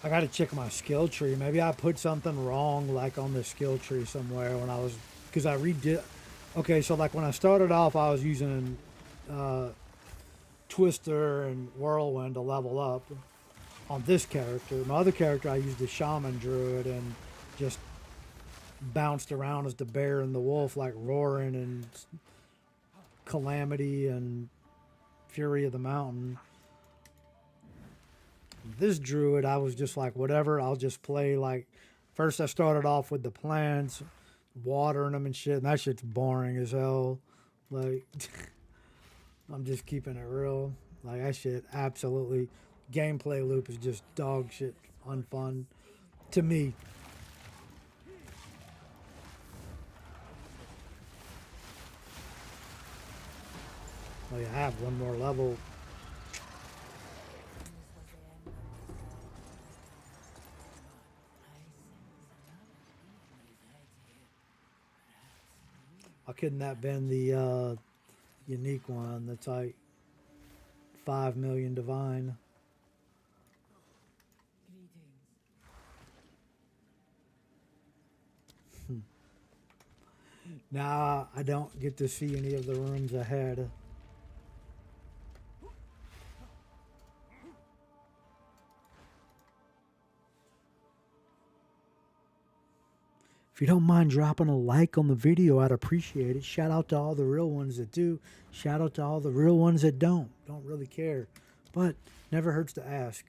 I gotta check my skill tree. Maybe I put something wrong, like on the skill tree somewhere when I was, because I redid. Okay, so like when I started off, I was using uh, Twister and Whirlwind to level up on this character. My other character, I used the Shaman Druid and just bounced around as the bear and the wolf, like roaring and Calamity and Fury of the Mountain. This druid, I was just like, whatever, I'll just play. Like, first I started off with the plants, watering them and shit, and that shit's boring as hell. Like, I'm just keeping it real. Like, that shit absolutely, gameplay loop is just dog shit, unfun to me. Oh, yeah, I have one more level. Why couldn't that been the unique one that's like 5 million divine? Now I don't get to see any of the rooms ahead. If you don't mind dropping a like on the video, I'd appreciate it. Shout out to all the real ones that do. Shout out to all the real ones that don't. Don't really care. But never hurts to ask.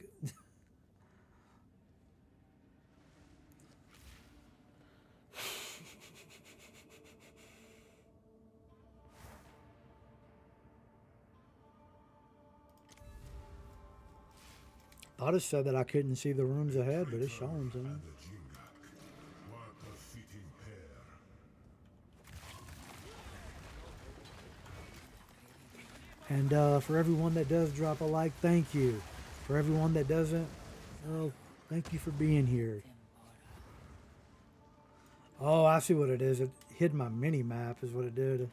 Thought it said that I couldn't see the rooms ahead, but it's showing to me. And the Jingak. What a fitting pair. And for everyone that does drop a like, thank you. For everyone that doesn't, well, thank you for being here. Oh, I see what it is. It hid my mini map, is what it did.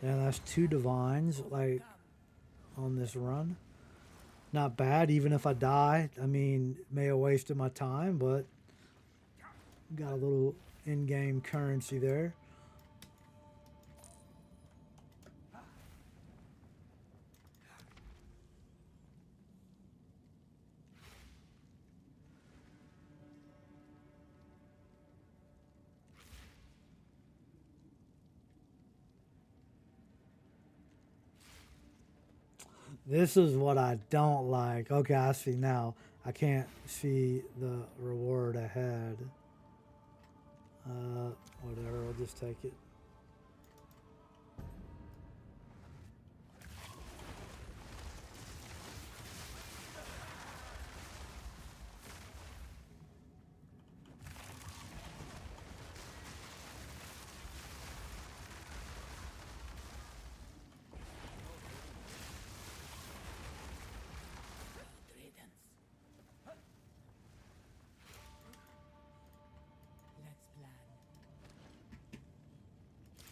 Yeah, that's 2 divines, like, on this run. Not bad, even if I die. I mean, may have wasted my time, but got a little in-game currency there. This is what I don't like. Okay, I see now. I can't see the reward ahead. Whatever, I'll just take it.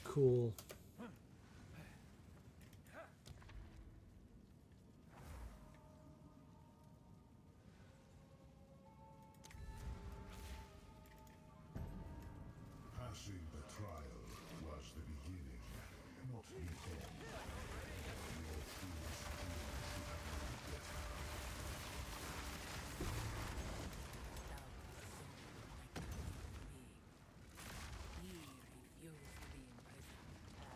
Cool. Passing the trial was the beginning, not the end. Your foolish dreams should have known better. He refused to be imprisoned.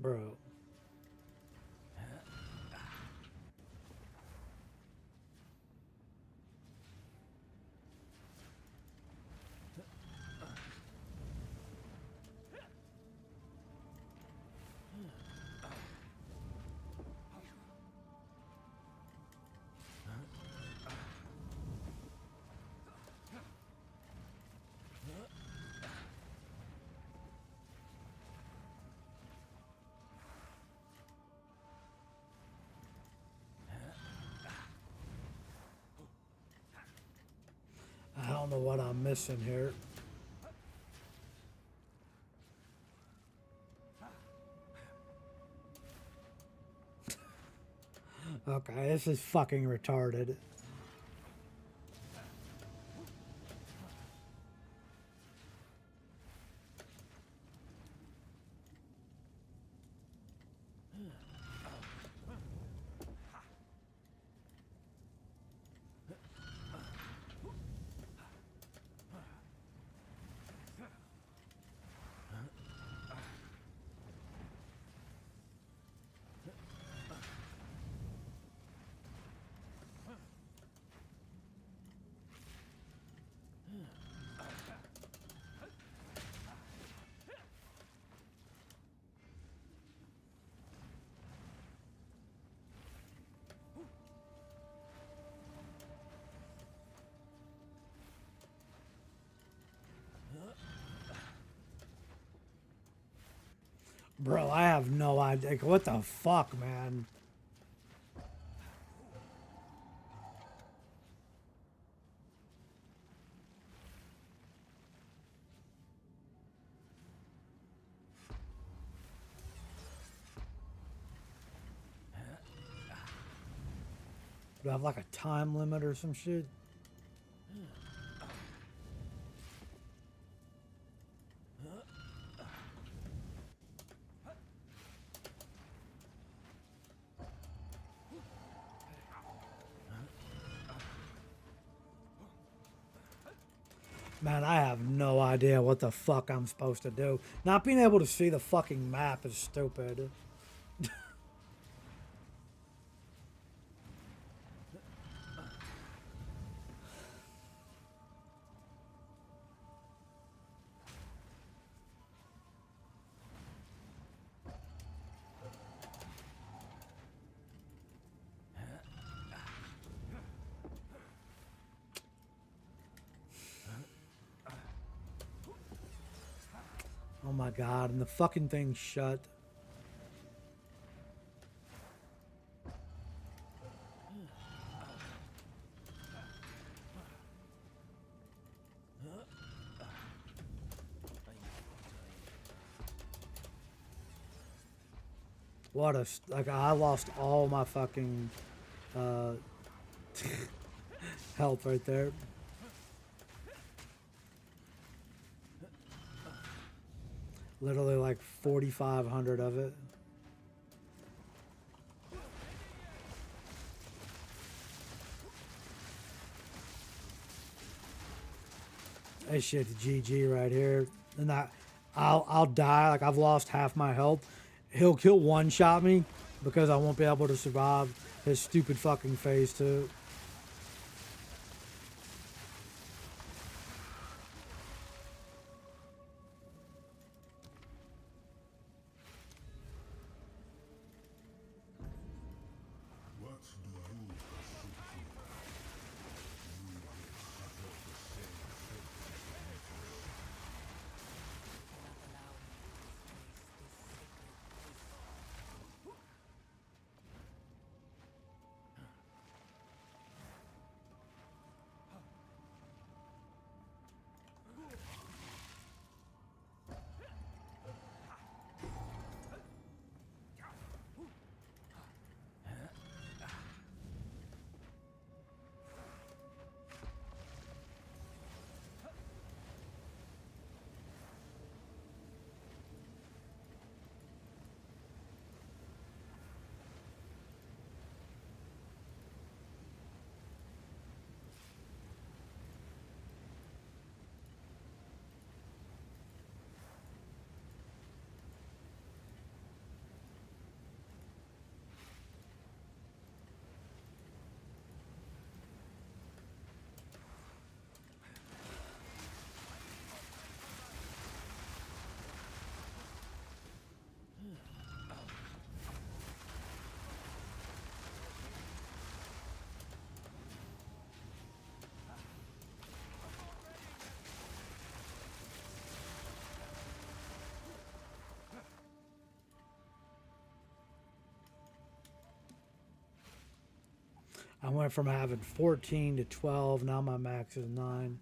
Bro. I don't know what I'm missing here. Okay, this is fucking retarded. Bro, I have no idea. Like, what the fuck, man? Do I have like a time limit or some shit? Man, I have no idea what the fuck I'm supposed to do. Not being able to see the fucking map is stupid. Oh my god, and the fucking thing's shut. What a like I lost all my fucking health right there. Literally like 4,500 of it. This shit's GG right here. And I'll die. Like I've lost half my health. He'll kill one shot me because I won't be able to survive his stupid fucking phase 2. What do you pursue here? You will suffer the same fate as Demetrius. Cannot allow me to disgrace this sacred place. I went from having 14 to 12. Now my max is 9.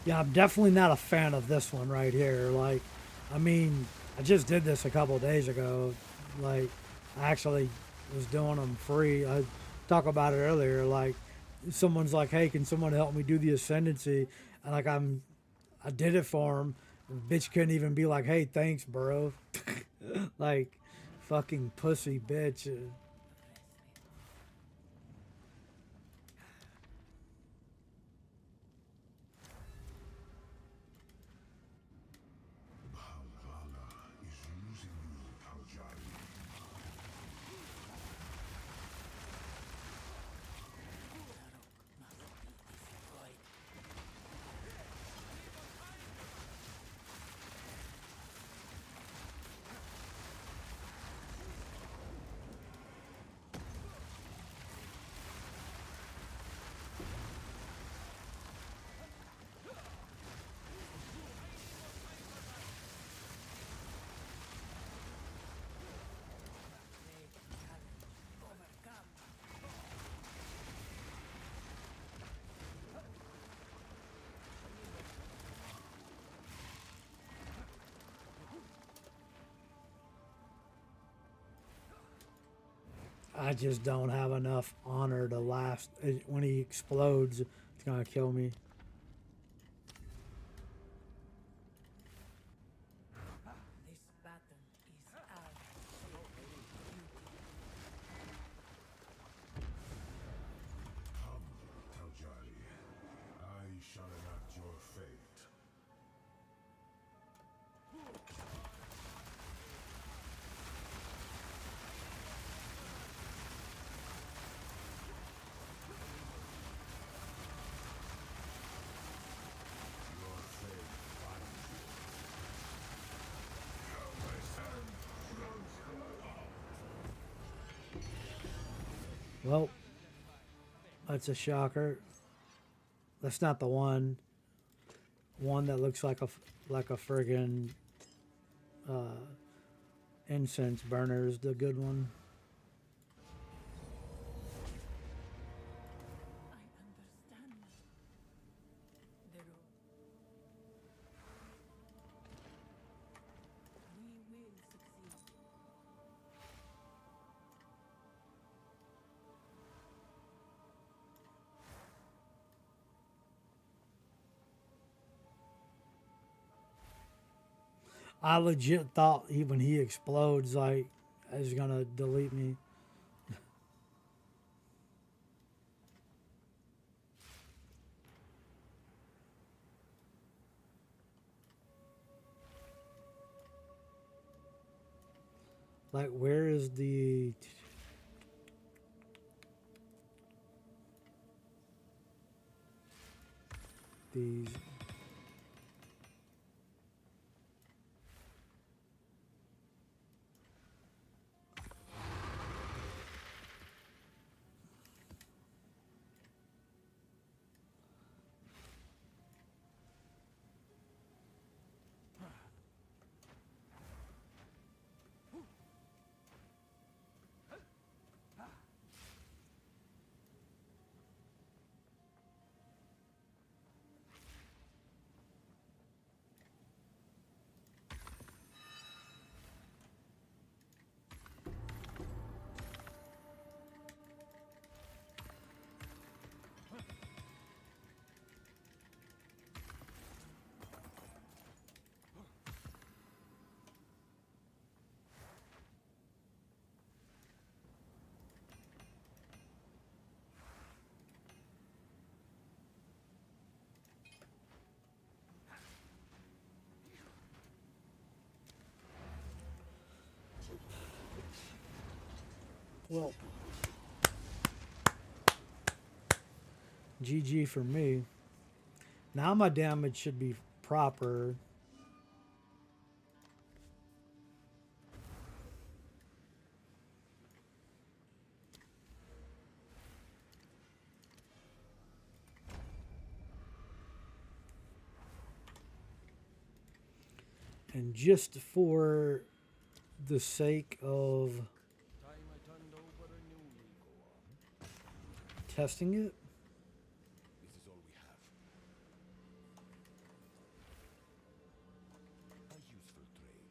Yeah, I'm definitely not a fan of this one right here. Like, I mean, I just did this a couple days ago. Like, I actually was doing them free. I talked about it earlier. Like, someone's like, "Hey, can someone help me do the ascendancy?" And like, I did it for him. The bitch couldn't even be like, "Hey, thanks, bro." Like, fucking pussy bitch. Valhalla is losing you, Taljari. I just don't have enough honor to last. When he explodes, it's gonna kill me. This battle is ours. Come, Taljari. I shall enact your fate. Your fate finds you. Well, that's a shocker. That's not the one. One that looks like a friggin' incense burner is the good one. I understand. The road. We will succeed. I legit thought when he explodes, like, he's gonna delete me. Like, where is these? Well, GG for me. Now my damage should be proper. And just for the sake of Time I turned over a new leaf on. testing it, This is all we have. A useful trade.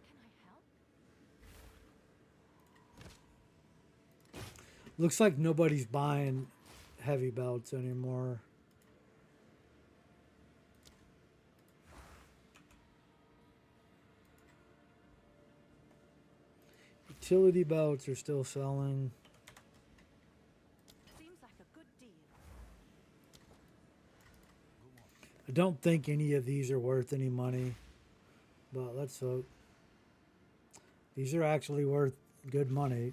Can I help? looks like nobody's buying heavy belts anymore. Utility belts are still selling. Seems like a good deal. I don't think any of these are worth any money, but let's hope. These are actually worth good money.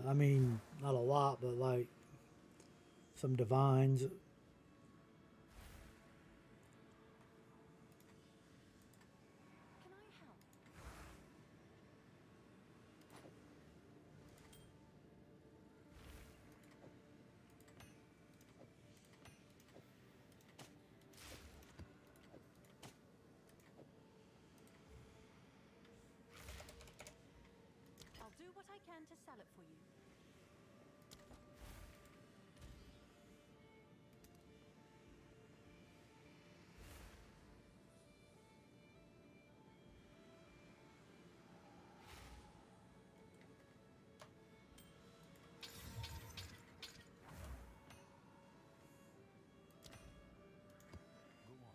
I mean, not a lot, but like some divines. Can I help? I'll do what I can to sell it for you. Go on.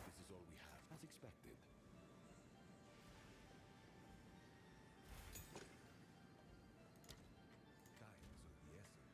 This is all we have, as expected. Time is of the essence.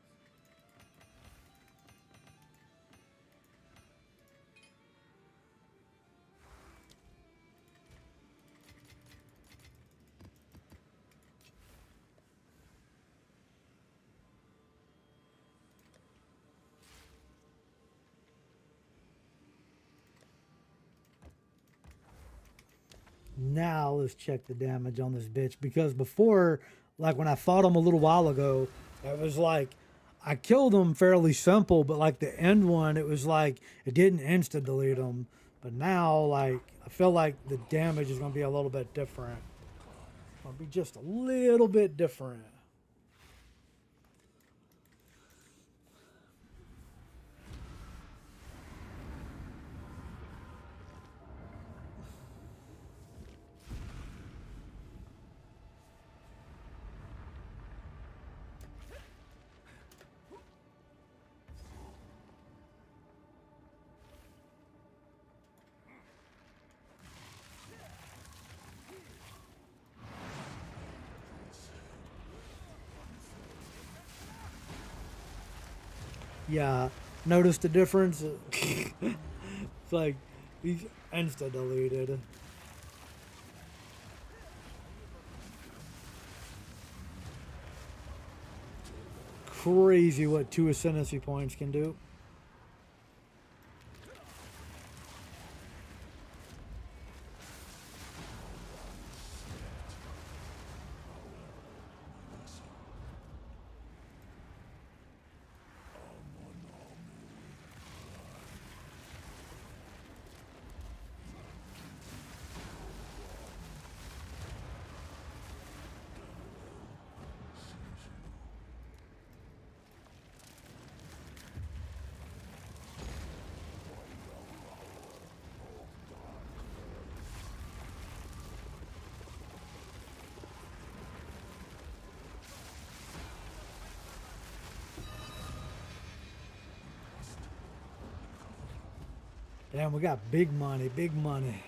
Now let's check the damage on this bitch, because before, like when I fought him a little while ago, it was like I killed him fairly simple, but like the end one, it was like it didn't insta delete him. But now, like I feel like the damage is gonna be a little bit different. Gonna be just a little bit different. Yeah, notice the difference? It's like he's insta deleted. Crazy what 2 ascendancy points can do. Damn, we got big money, big money.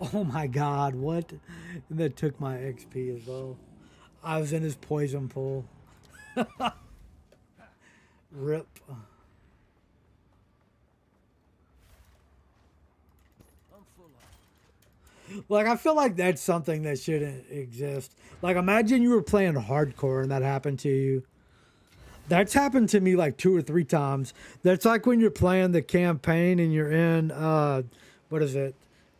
Oh my god, what? And that took my XP as well. I was in his poison pool. Rip. I'm full of. Like, I feel like that's something that shouldn't exist. Like, imagine you were playing hardcore and that happened to you. That's happened to me like 2 or 3 times. That's like when you're playing the campaign and you're in, what is it?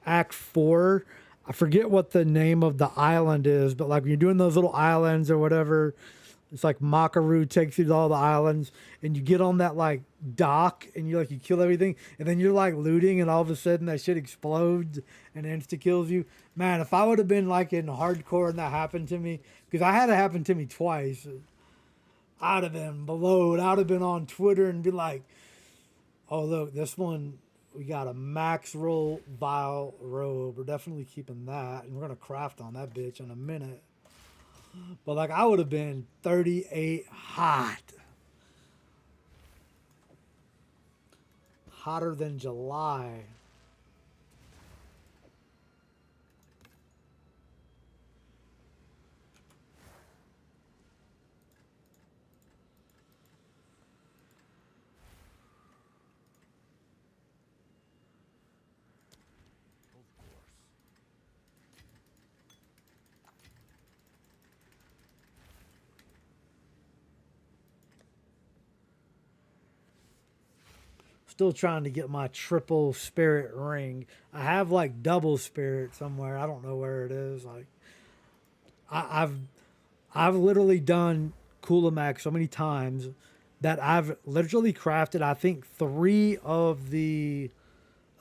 Act 4. I forget what the name of the island is, but like when you're doing those little islands or whatever, it's like Makaru takes you to all the islands and you get on that like dock and you kill everything and then you're like looting and all of a sudden that shit explodes and insta kills you. Man, if I would have been like in hardcore and that happened to me, because I had it happen to me twice, I'd have been blowed. I'd have been on Twitter and be like, oh, look, this one, we got a max roll vile robe. We're definitely keeping that. And we're going to craft on that bitch in a minute. But like, I would have been 38 hot. Hotter than July. Of course. Still trying to get my triple spirit ring. I have like double spirit somewhere. I don't know where it is. Like, I've literally done Kulamac so many times that I've literally crafted, I think, 3 of the.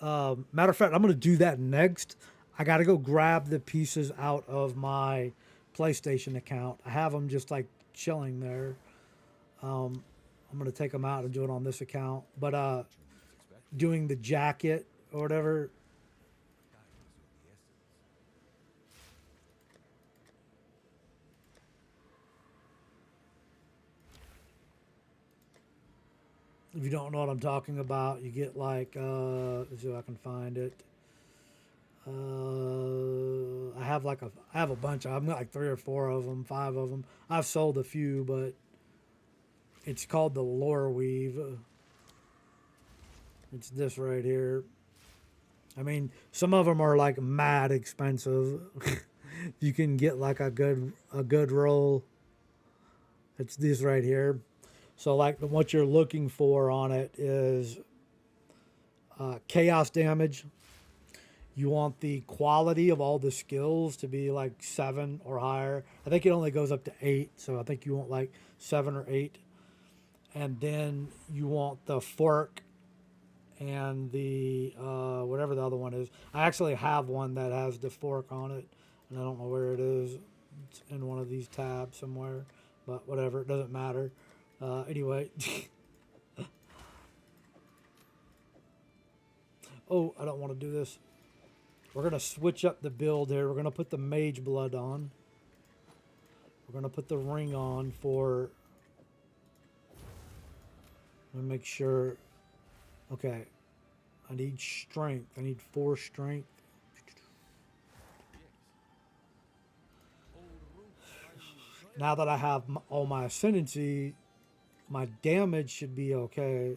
Matter of fact, I'm going to do that next. I got to go grab the pieces out of my PlayStation account. I have them just like chilling there. I'm going to take them out and do it on this account. But doing the jacket or whatever. If you don't know what I'm talking about, you get like, let's see if I can find it. I have a bunch. I've got like 3 or 4 of them, 5 of them. I've sold a few, but it's called the Lore Weave. It's this right here. I mean, some of them are like mad expensive. You can get like a good roll. It's this right here. So like what you're looking for on it is chaos damage. You want the quality of all the skills to be like 7 or higher. I think it only goes up to 8, so I think you want like 7 or 8. And then you want the fork and the whatever the other one is. I actually have one that has the fork on it, and I don't know where it is. It's in one of these tabs somewhere, but whatever, it doesn't matter. Anyway. Oh, I don't want to do this. We're going to switch up the build here. We're going to put the mage blood on. We're going to put the ring on for... Let me make sure... Okay. I need strength. I need 4 strength. Now that I have all my ascendancy, my damage should be okay.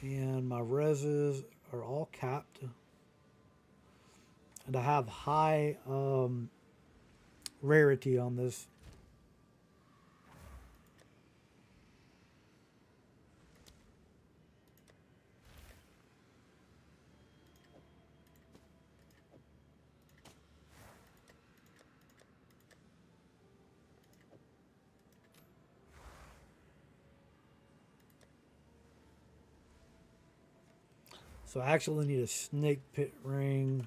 And my reses are all capped. And I have high rarity on this. So I actually need a snake pit ring.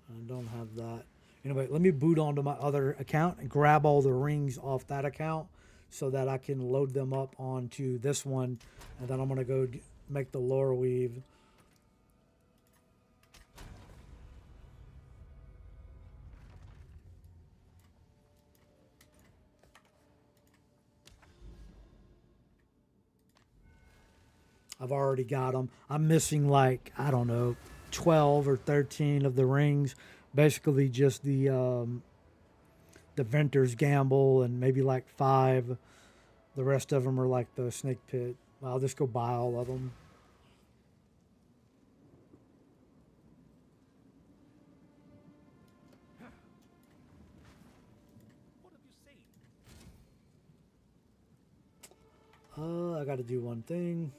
I don't have that. Anyway, let me boot onto my other account and grab all the rings off that account so that I can load them up onto this one. And then I'm going to go make the lore weave. I've already got them. I'm missing like, I don't know, 12 or 13 of the rings. Basically just the Venter's Gamble and maybe like 5. The rest of them are like the Snake Pit. I'll just go buy all of them. What have you seen? I got to do one thing.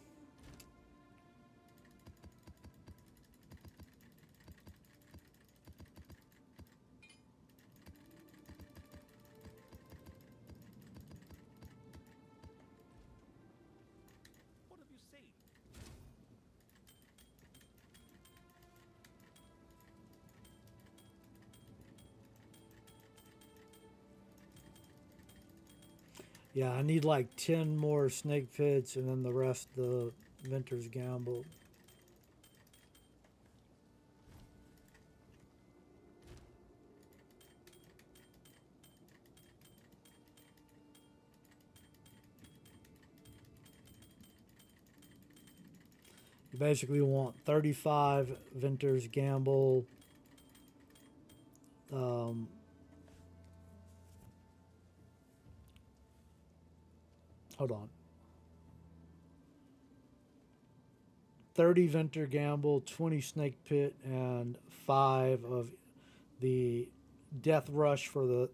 What have you seen? Yeah, I need like 10 more Snake Pits and then the rest the Venter's Gamble. You basically want 35 Venter's Gamble. Hold on. 30 Venter Gamble, 20 Snake Pit, and 5 of the Death Rush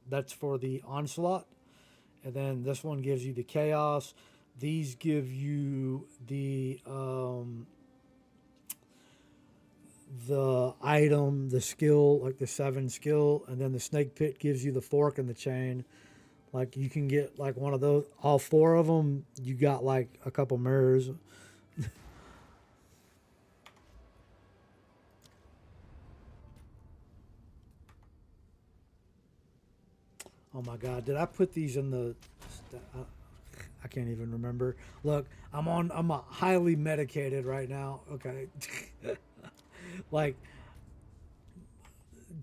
that's for the Onslaught. And then this one gives you the Chaos. These give you the item, the skill, like the 7 skill, and then the Snake Pit gives you the Fork and the Chain. Like you can get like one of those, all 4 of them. You got like a couple mirrors. Oh my God, did I put these in the? I can't even remember. Look, I'm highly medicated right now. Okay, like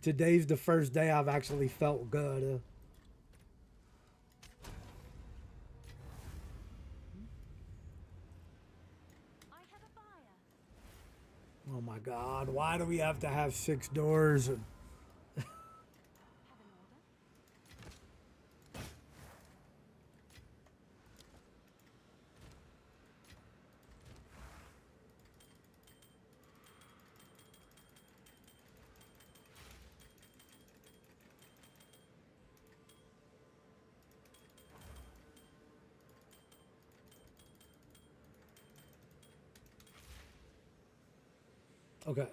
today's the first day I've actually felt good. I have a buyer. Oh my God, why do we have to have 6 doors? Have an order? Okay,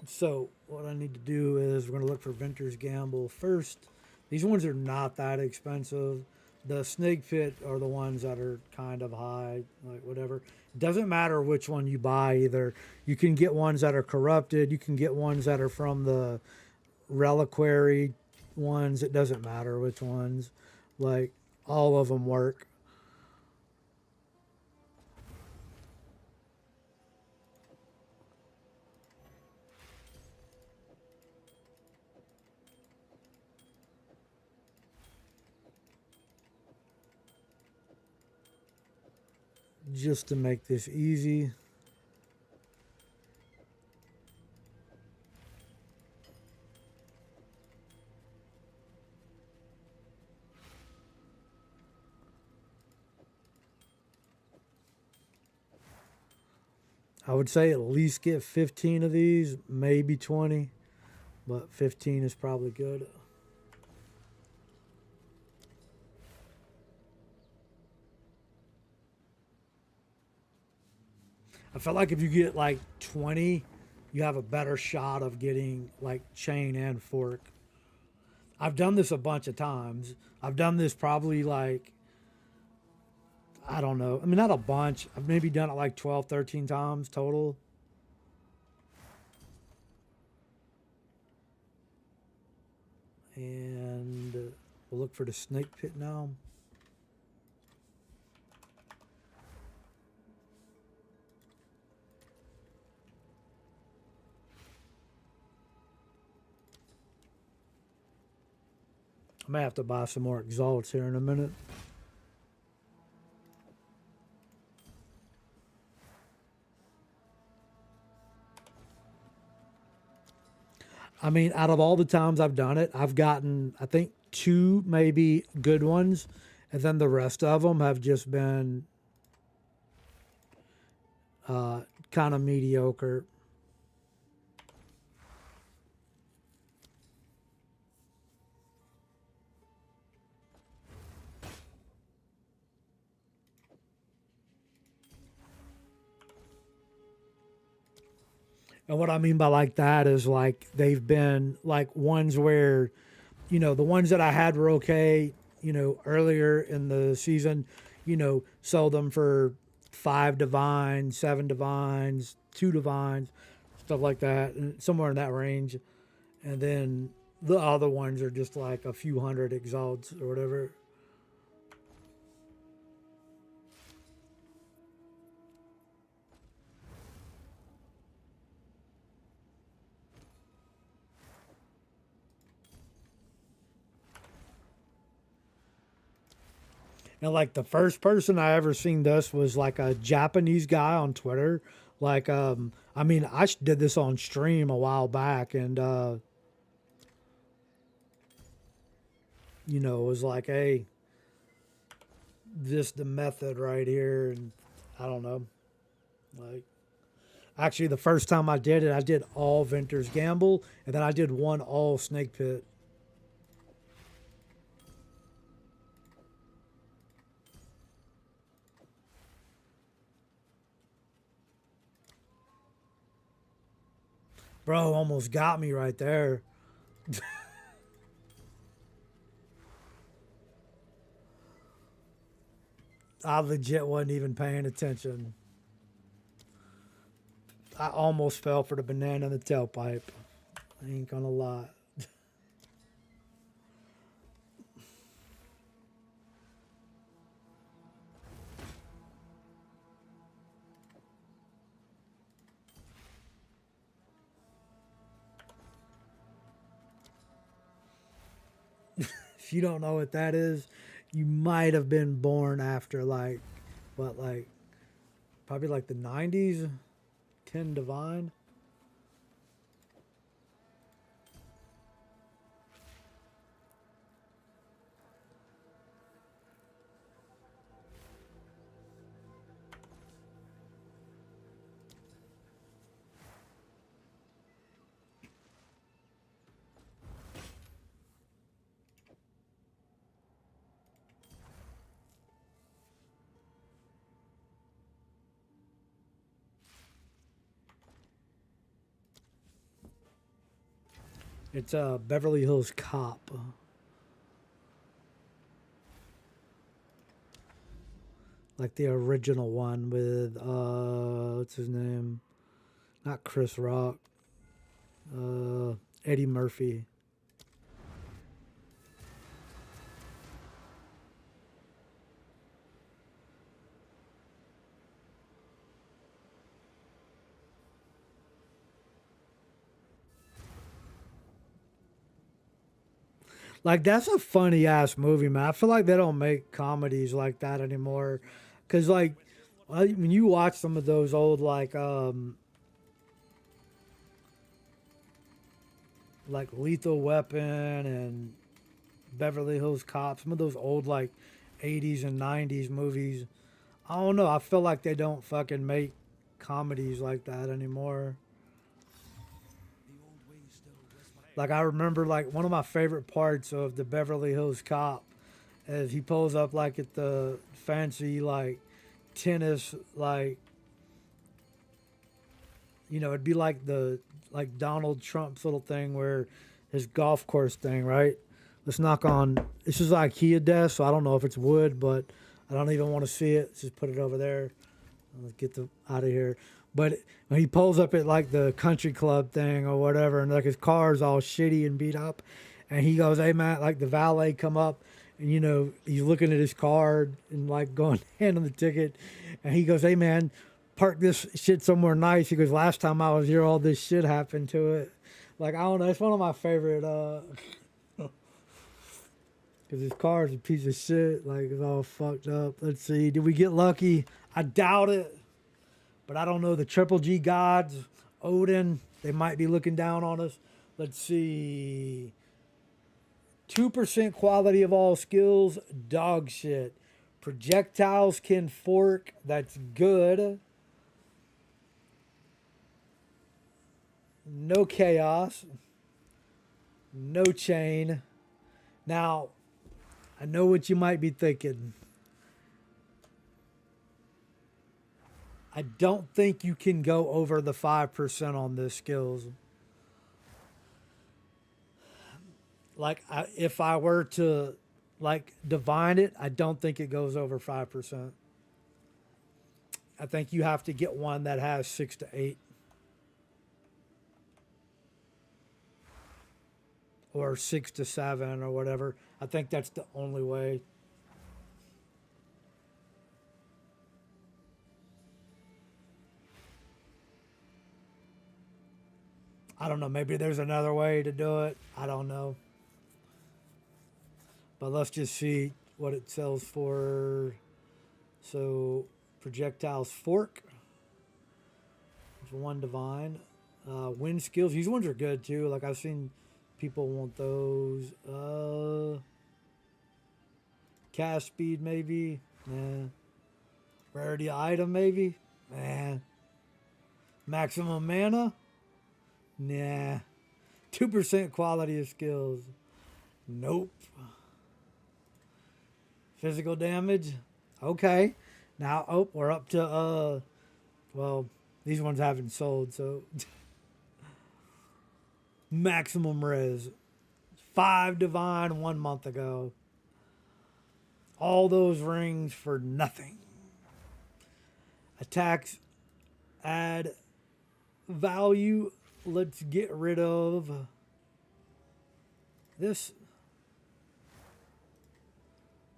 so what I need to do is we're going to look for Venter's Gamble first. These ones are not that expensive. The Snake Pit are the ones that are kind of high, like whatever. Doesn't matter which one you buy either. You can get ones that are corrupted. You can get ones that are from the reliquary ones. It doesn't matter which ones. Like all of them work. Just to make this easy. I would say at least get 15 of these, maybe 20, but 15 is probably good. I feel like if you get like 20, you have a better shot of getting like chain and fork. I've done this a bunch of times. I've done this probably like, I don't know. I mean, not a bunch. I've maybe done it like 12, 13 times total. And we'll look for the Snake Pit now. I may have to buy some more exalts here in a minute. I mean, out of all the times I've done it, I've gotten, I think, two maybe good ones, and then the rest of them have just been kind of mediocre. And what I mean by like that is like they've been like ones where, the ones that I had were okay, earlier in the season, sold them for 5 divines, 7 divines, 2 divines, stuff like that, and somewhere in that range. And then the other ones are just like a few hundred exalts or whatever. And like the first person I ever seen this was like a Japanese guy on Twitter. Like, I mean, did this on stream a while back, and it was like, hey, this the method right here, and I don't know, like. Actually, the first time I did it, I did all Venter's Gamble, and then I did one all Snake Pit. Bro, almost got me right there. I legit wasn't even paying attention. I almost fell for the banana in the tailpipe. I ain't gonna lie. If you don't know what that is, you might have been born after like, what, like, probably like the 90s? 10 Divine? It's a Beverly Hills Cop. Like the original one with what's his name? Not Chris Rock. Eddie Murphy. Like that's a funny ass movie, man. I feel like they don't make comedies like that anymore, cause like when you watch some of those old like Lethal Weapon and Beverly Hills Cop, some of those old like 80s and 90s movies. I don't know. I feel like they don't fucking make comedies like that anymore. Like I remember like one of my favorite parts of the Beverly Hills Cop is he pulls up like at the fancy like tennis like it'd be like the like Donald Trump's little thing where his golf course thing, right? Let's knock on this is IKEA desk, so I don't know if it's wood, but I don't even want to see it. Let's just put it over there. Let's get the out of here. But when he pulls up at like the country club thing or whatever, and like his car's all shitty and beat up, and he goes, "Hey man," like the valet come up, and he's looking at his card and like going hand on the ticket, and he goes, "Hey man, park this shit somewhere nice." He goes, "Last time I was here, all this shit happened to it." Like I don't know, it's one of my favorite. Because his car's a piece of shit, like it's all fucked up. Let's see, did we get lucky? I doubt it. But I don't know, the Triple G gods, Odin, they might be looking down on us. Let's see. 2% quality of all skills, dog shit. Projectiles can fork, that's good. No chaos. No chain. Now, I know what you might be thinking. I don't think you can go over the 5% on this skills. Like, if I were to, like, divine it, I don't think it goes over 5%. I think you have to get one that has 6 to 8. Or 6 to 7 or whatever. I think that's the only way. I don't know. Maybe there's another way to do it. I don't know. But let's just see what it sells for. So, projectiles fork. There's one divine. Wind skills. These ones are good too. Like, I've seen people want those. Cast speed, maybe. Nah. Rarity item, maybe. Nah. Maximum mana. Nah. 2% quality of skills. Nope. Physical damage. Okay. Now, oh, we're up to, well, these ones haven't sold, so. Maximum res. 5 divine 1 month ago. All those rings for nothing. Attacks add value. Let's get rid of this.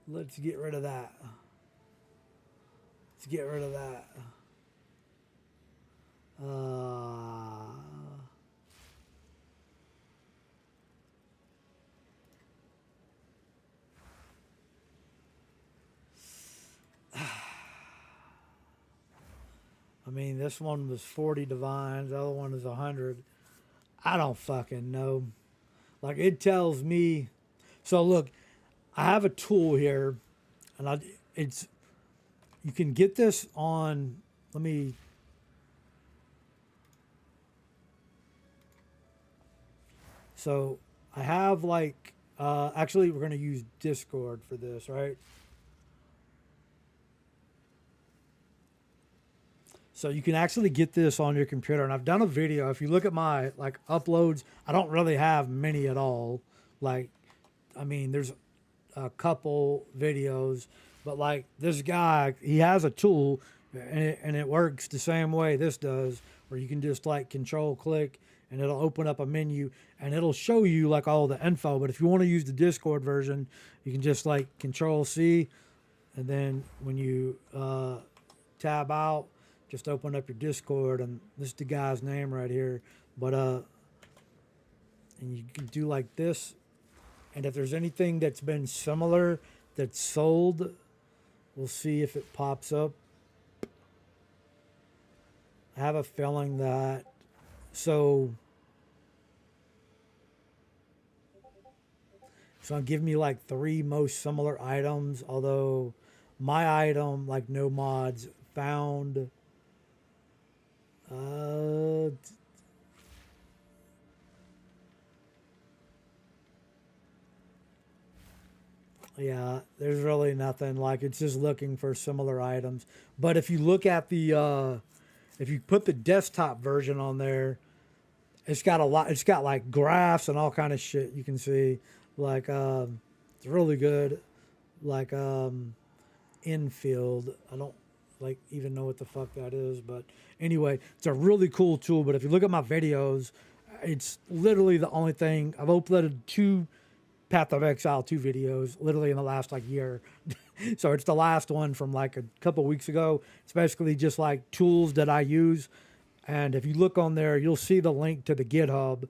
Let's get rid of that. Let's get rid of that. I mean, this one was 40 divines. The other one is 100. I don't fucking know. Like, it tells me. So, look, I have a tool here. And it's. You can get this on. Let me. So, I have, like. Actually, we're going to use Discord for this, right? So you can actually get this on your computer, and I've done a video. If you look at my like uploads, I don't really have many at all. Like, I mean, there's a couple videos, but like this guy, he has a tool, and it works the same way this does, where you can just like control click, and it'll open up a menu, and it'll show you like all the info. But if you want to use the Discord version, you can just like control C, and then when you tab out, just open up your Discord, and this is the guy's name right here. But and you can do like this, and if there's anything that's been similar that's sold, we'll see if it pops up. I have a feeling that so it'll give me like 3 most similar items, although my item, like no mods, found yeah, there's really nothing. Like, it's just looking for similar items. But if you look at the if you put the desktop version on there, it's got a lot. It's got like graphs and all kind of shit you can see. Like it's really good. Like infield. I don't like even know what the fuck that is, but anyway, it's a really cool tool. But if you look at my videos, it's literally the only thing. I've uploaded 2 Path of Exile 2 videos literally in the last like year. So it's the last one from like a couple weeks ago. It's basically just like tools that I use, and if you look on there, you'll see the link to the GitHub.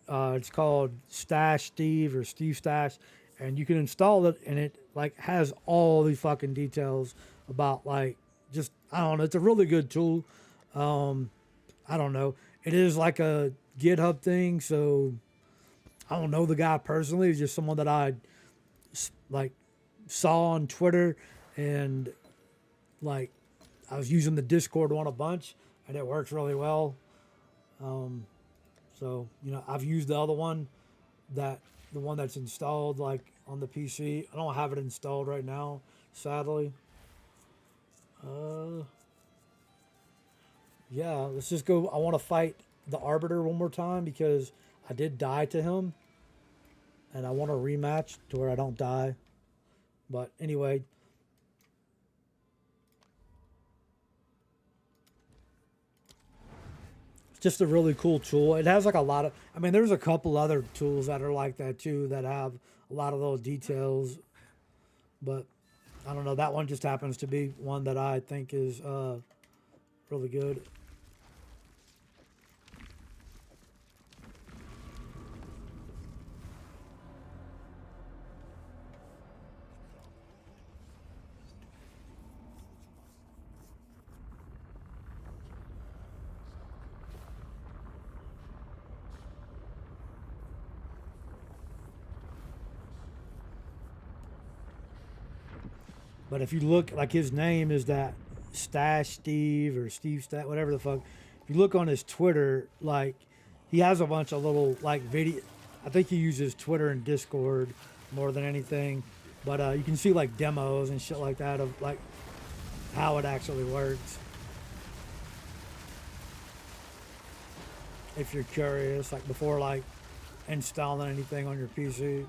It's called Stash Steve or Steve Stash, and you can install it, and it like has all the fucking details about like just, I don't know, it's a really good tool. I don't know. It is like a GitHub thing, so I don't know the guy personally. He's just someone that I like saw on Twitter, and like I was using the Discord one a bunch, and it works really well. So I've used the other one, the one that's installed like on the PC. I don't have it installed right now, sadly. Yeah, let's just go. I want to fight the Arbiter one more time because I did die to him, and I want a rematch to where I don't die. But anyway, it's just a really cool tool. It has like a lot of. I mean, there's a couple other tools that are like that too that have a lot of those details, but I don't know. That one just happens to be one that I think is really good. But if you look, like his name is that Stash Steve or Steve Stat, whatever the fuck. If you look on his Twitter, like he has a bunch of little like video. I think he uses Twitter and Discord more than anything. But you can see like demos and shit like that of like how it actually works. If you're curious, like before like installing anything on your PC.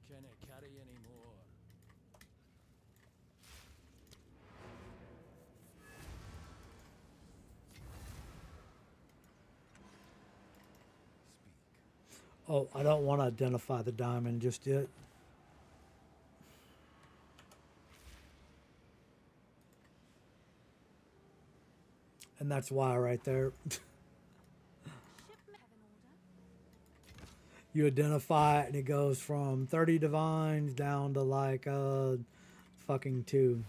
Can I carry any more? Oh, I don't want to identify the diamond just yet. And that's why right there. You identify it and it goes from 30 divines down to like fucking 2.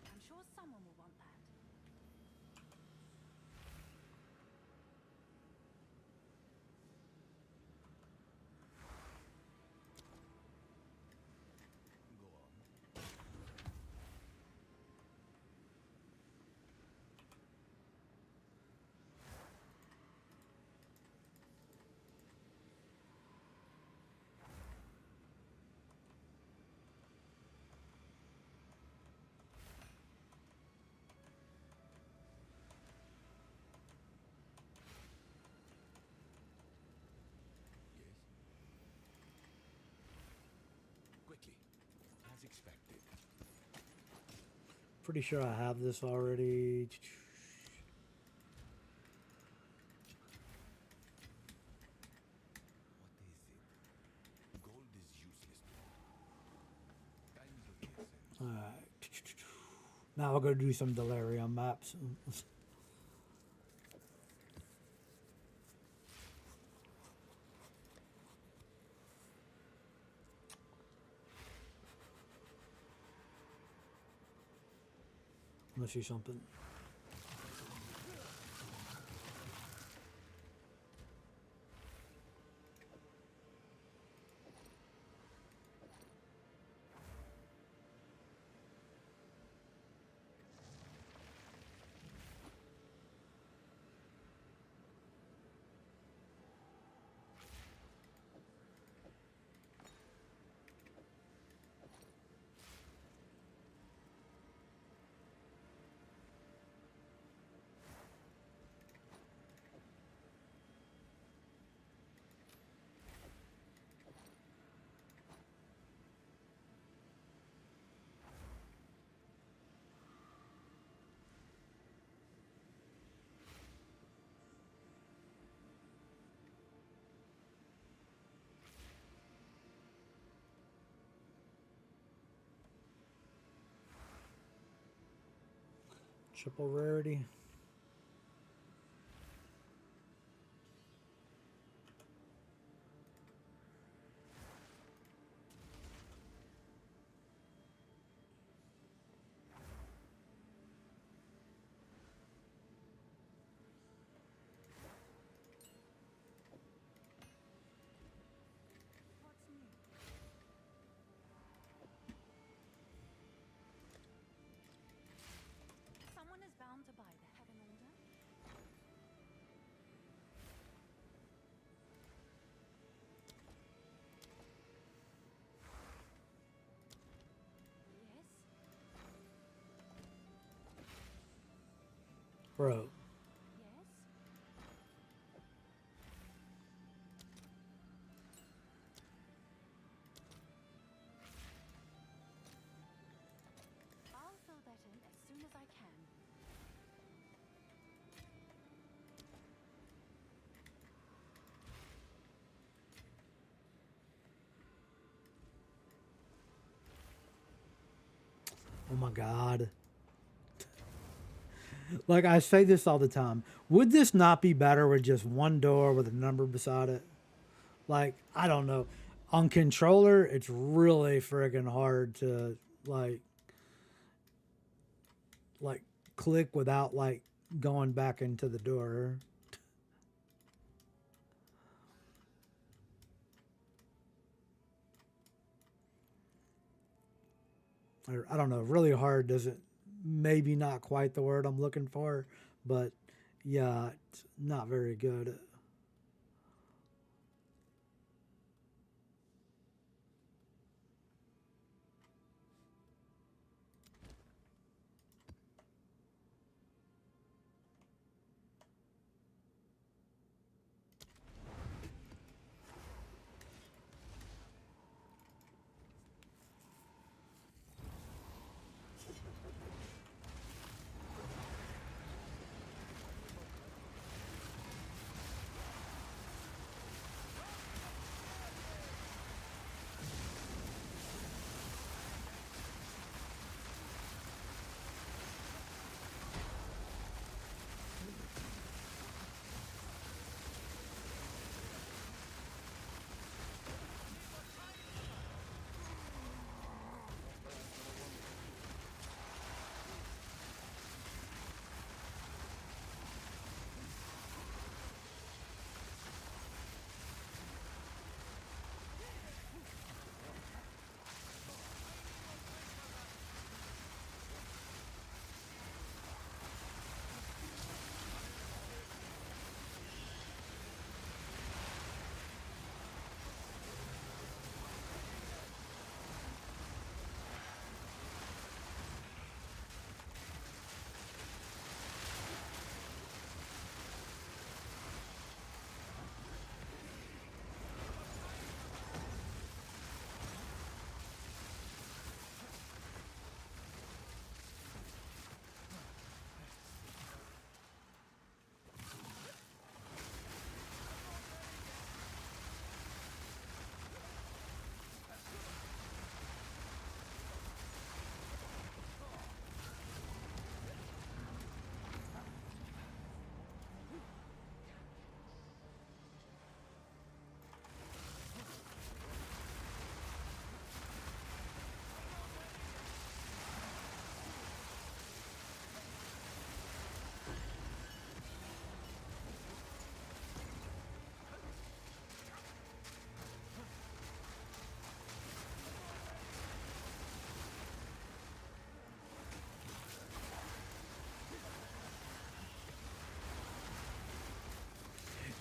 I'm sure someone will want that. Go on. Yes. Quickly, as expected. Pretty sure I have this already. What is it? Gold is useless to me. Time's of the essence. Alright. Now we'll go do some Delirium maps. Let's see something. Triple rarity. What's new? Someone is bound to buy the heaven order. Yes. Bro. Yes. I'll fill that in as soon as I can. Oh my god. Like I say this all the time. Would this not be better with just one door with a number beside it? Like, I don't know. On controller, it's really friggin' hard to like like click without like going back into the door. Or, I don't know. Really hard doesn't maybe not quite the word I'm looking for, but yeah, it's not very good.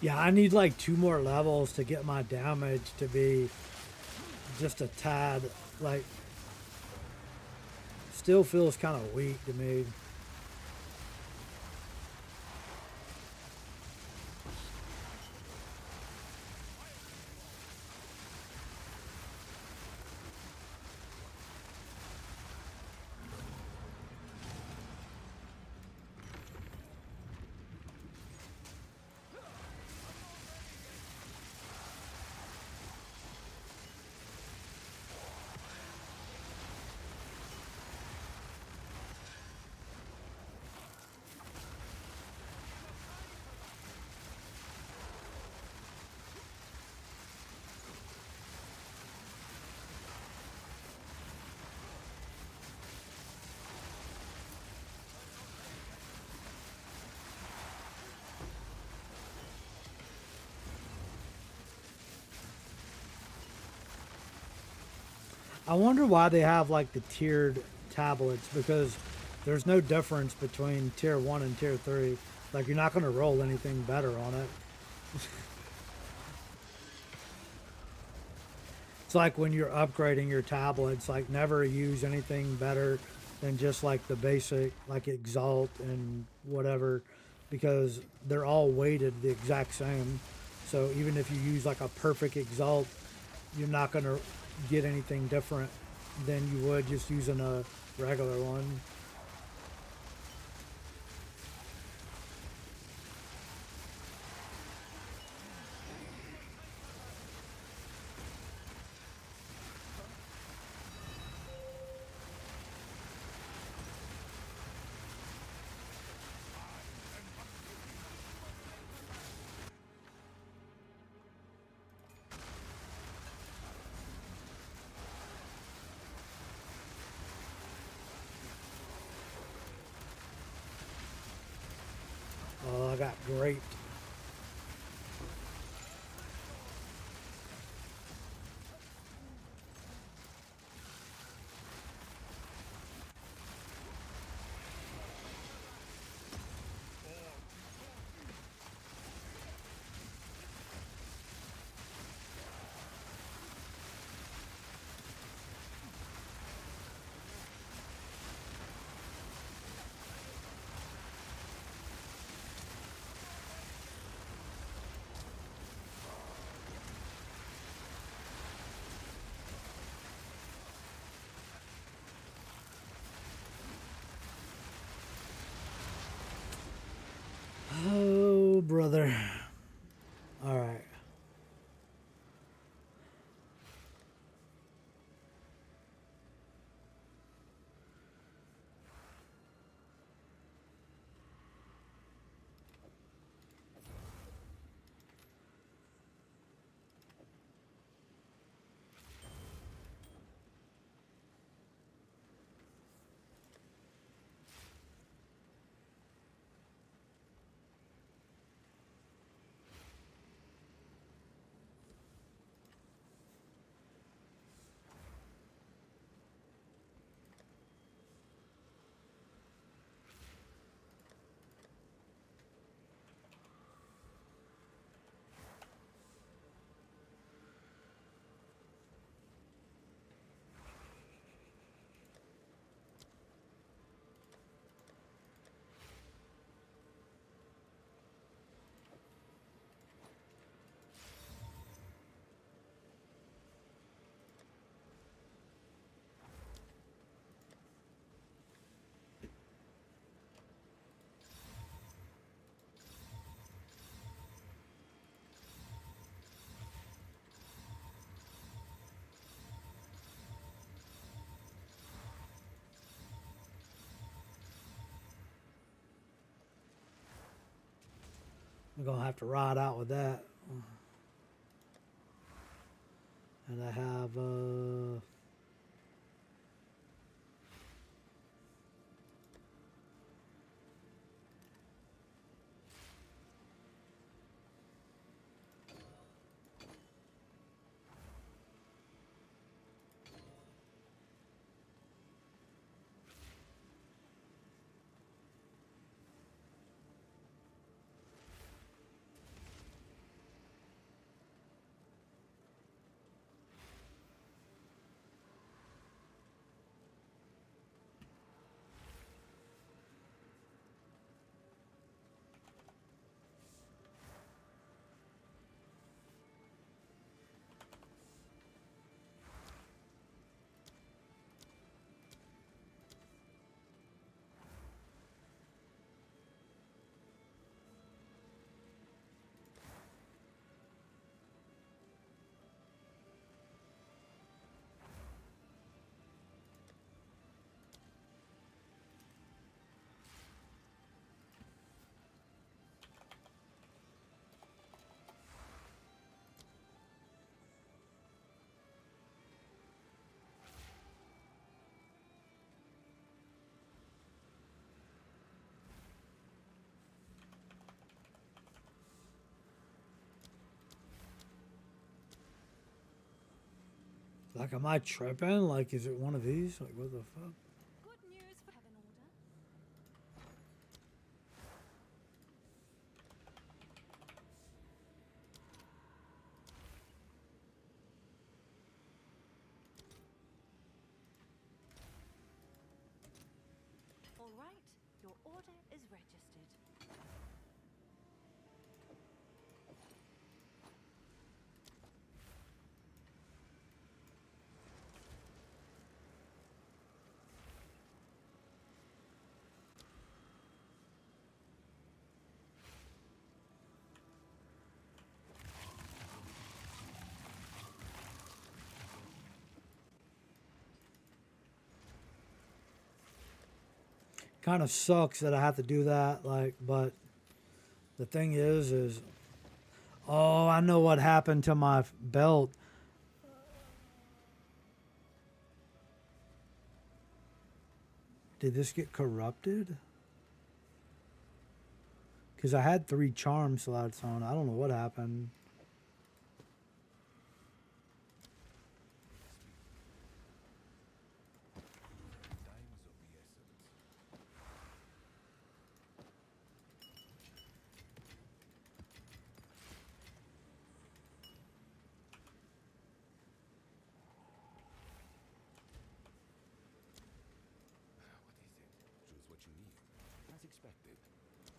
Yeah, I need like 2 more levels to get my damage to be just a tad. Like, still feels kind of weak to me. I wonder why they have like the tiered tablets, because there's no difference between tier 1 and tier 3. Like, you're not going to roll anything better on it. It's like when you're upgrading your tablets, like never use anything better than just like the basic, like Exalt and whatever, because they're all weighted the exact same. So even if you use like a perfect Exalt, you're not going to get anything different than you would just using a regular one. Oh, I got great. Oh, brother. All right. I'm gonna have to ride out with that. And I have Like, am I tripping? Like, is it one of these? Like, what the fuck? Good news for heaven order. All right, your order is registered. Kind of sucks that I have to do that. Like, but the thing is, oh, I know what happened to my belt. Did this get corrupted? Because I had 3 charm slots on. I don't know what happened. Time is of the essence. What is it? Choose what you need. As expected. Indeed.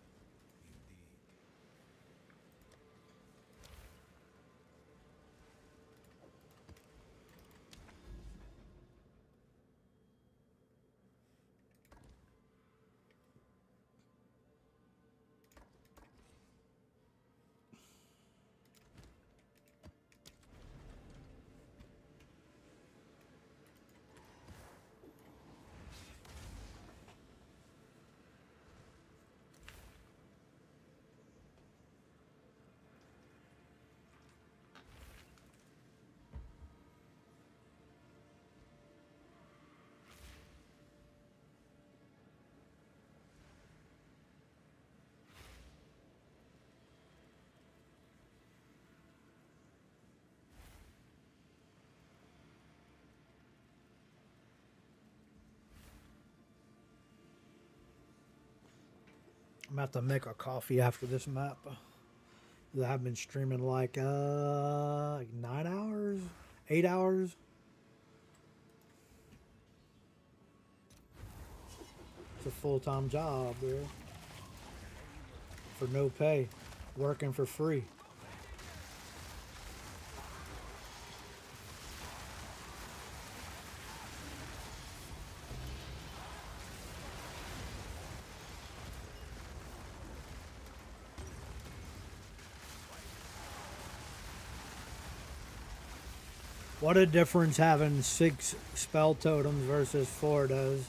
I'm gonna have to make a coffee after this map. I've been streaming like 9 hours, 8 hours. It's a full-time job, bro. For no pay, working for free. What a difference having 6 spell totems versus 4 does.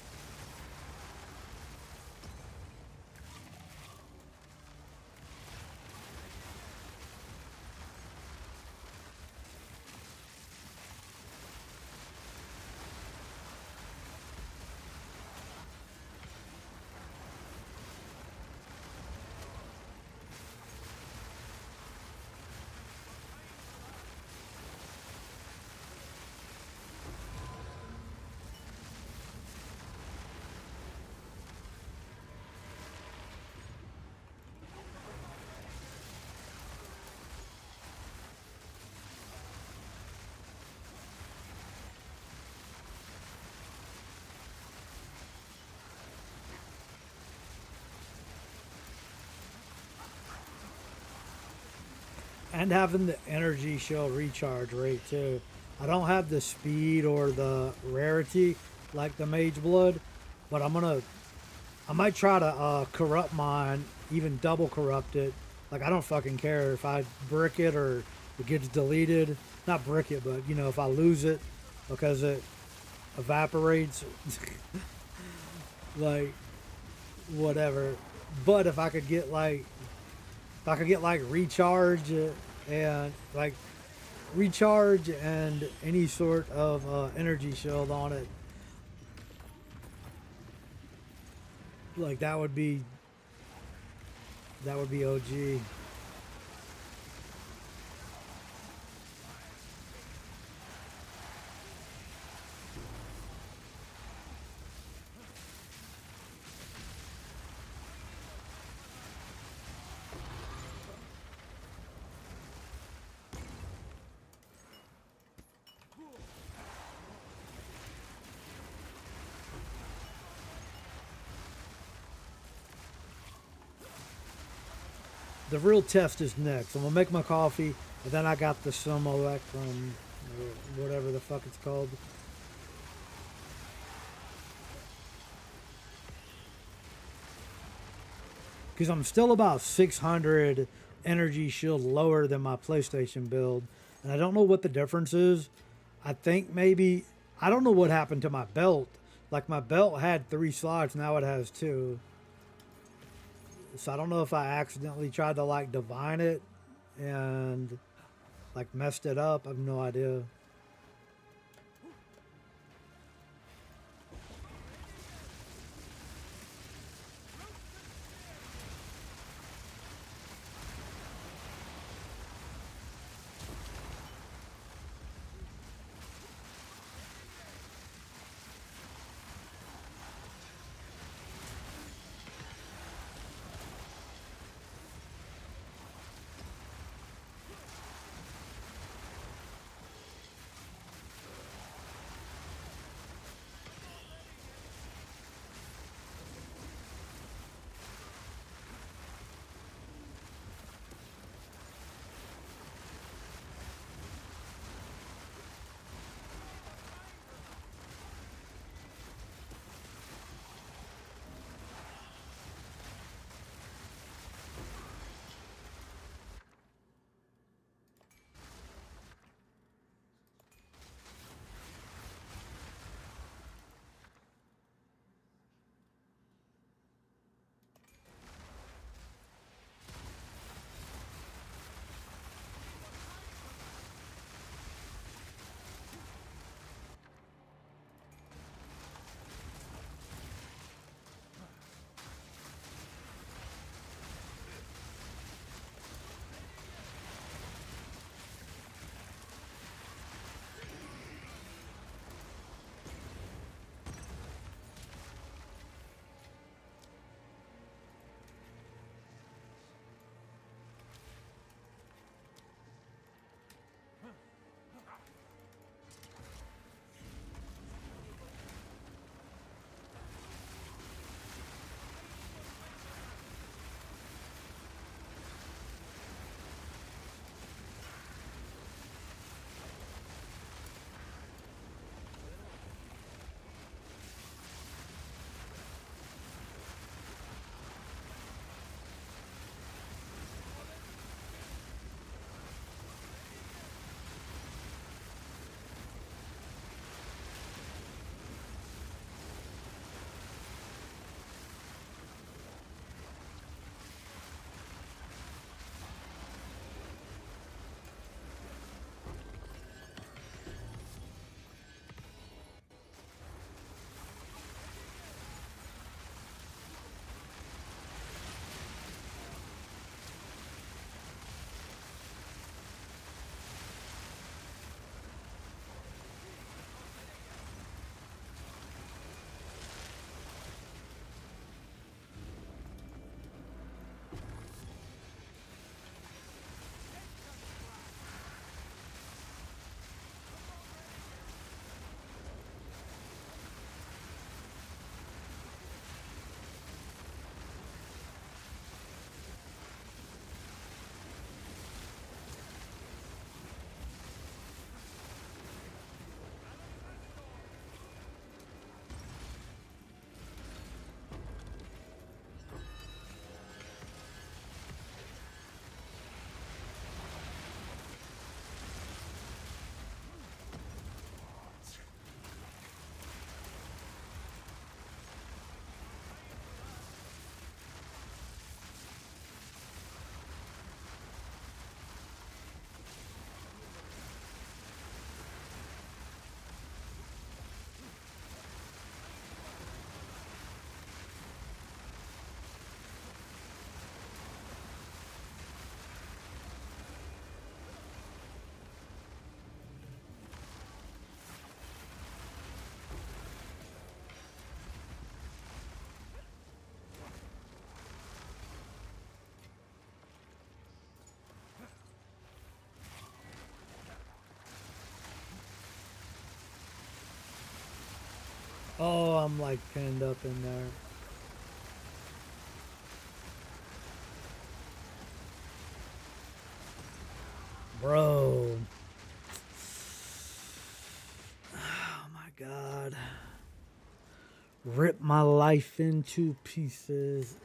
And having the energy shell recharge rate too. I don't have the speed or the rarity like the mage blood, but I might try to corrupt mine, even double corrupt it. Like, I don't fucking care if I brick it or it gets deleted. Not brick it, but you know, if I lose it because it evaporates, like whatever. But if I could get like recharge and like recharge and any sort of energy shield on it, like that would be OG. the real test is next. I'm gonna make my coffee, and then I got the Simulacrum, whatever the fuck it's called. Because I'm still about 600 energy shield lower than my PlayStation build, and I don't know what the difference is. I think maybe, I don't know what happened to my belt. Like my belt had 3 slots, now it has 2. So I don't know if I accidentally tried to like divine it and like messed it up. I have no idea. Oh, I'm like pinned up in there. Bro. Oh my god. Rip my life into pieces.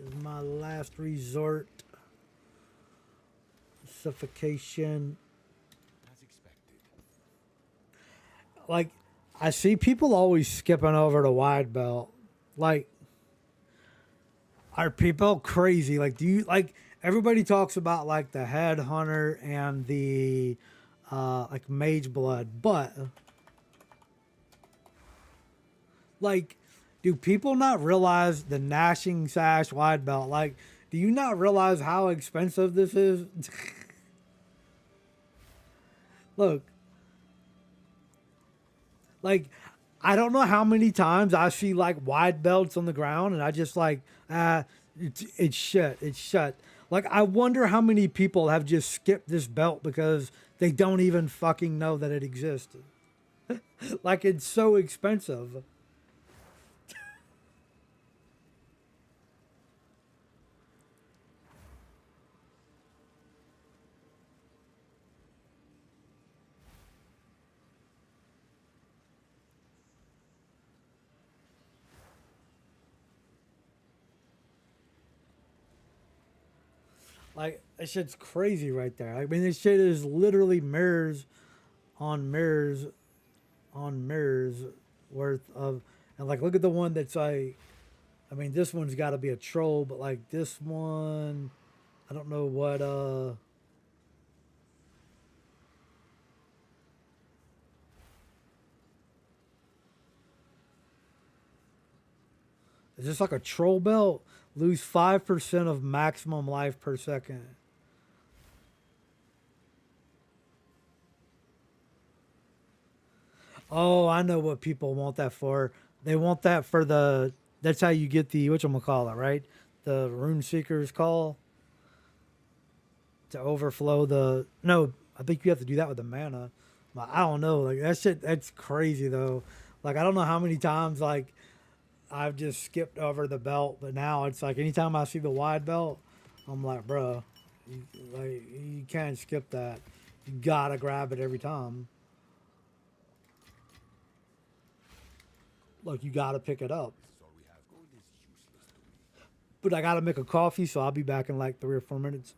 Is my last resort. Suffocation. As expected. Like, I see people always skipping over the wide belt. Like, are people crazy? Like, do you like everybody talks about like the headhunter and the like mage blood, but like, do people not realize the gnashing sash wide belt? Like, do you not realize how expensive this is? Look, like, I don't know how many times I see like wide belts on the ground, and I just like, it's shit. It's shut. Like, I wonder how many people have just skipped this belt because they don't even fucking know that it exists. Like, it's so expensive. Like, that shit's crazy right there. I mean, this shit is literally mirrors on mirrors on mirrors worth of. And, like, look at the one that's like, I mean, this one's got to be a troll, but, like, this one, I don't know what, is this like a troll belt? Lose 5% of maximum life per second. Oh, I know what people want that for. They want that for the. That's how you get the whatchamacallit, right? The Rune Seeker's call to overflow the. No, I think you have to do that with the mana. But I don't know. Like, that shit, that's crazy though. Like, I don't know how many times like I've just skipped over the belt, but now it's like anytime I see the wide belt, I'm like, bro, you can't skip that. You gotta grab it every time. Like, you gotta pick it up. This is all we have. Gold is useless to me. But I gotta make a coffee, so I'll be back in like 3 or 4 minutes.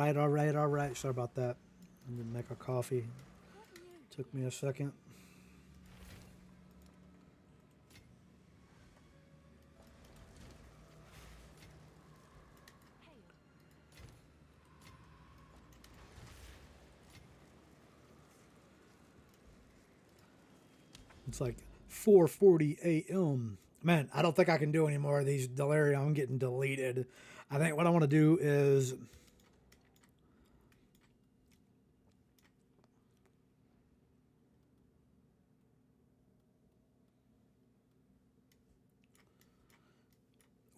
right, all right, all right. Sorry about that. I'm gonna make a coffee. Took me a second. It's like 4:40 a.m. Man, I don't think I can do any more of these delirium. I'm getting deleted. I think what I want to do is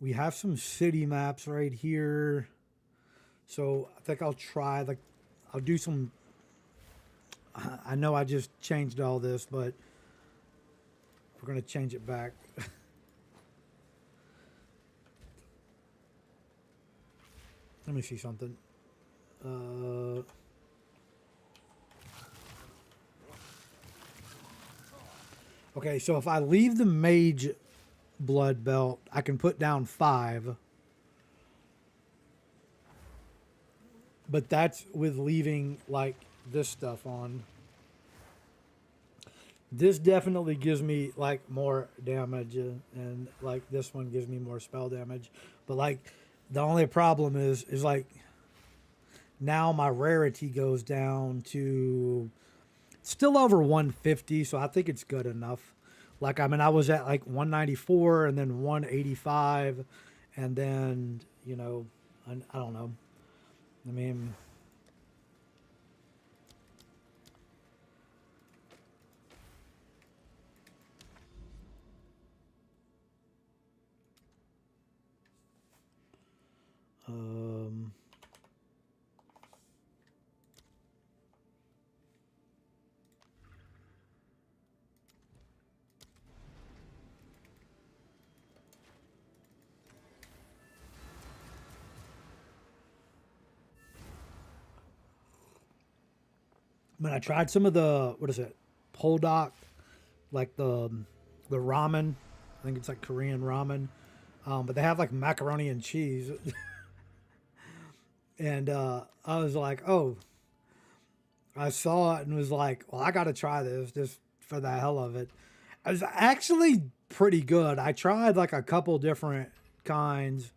we have some city maps right here. So I think I'll try, like, I'll do some. I know I just changed all this, but we're going to change it back. Let me see something. Okay, so if I leave the mage blood belt, I can put down 5. But that's with leaving, like, this stuff on. This definitely gives me, like, more damage, and like this one gives me more spell damage. But like the only problem is like now my rarity goes down to still over 150, so I think it's good enough. Like, I mean, I was at like 194 and then 185, and then, you know, I don't know. I mean, um, I mean, I tried some of the, what is it, Poldock, like the ramen. I think it's like Korean ramen, but they have like macaroni and cheese, and I was like, oh, I saw it and was like, well, I got to try this just for the hell of it. It was actually pretty good. I tried like a couple different kinds.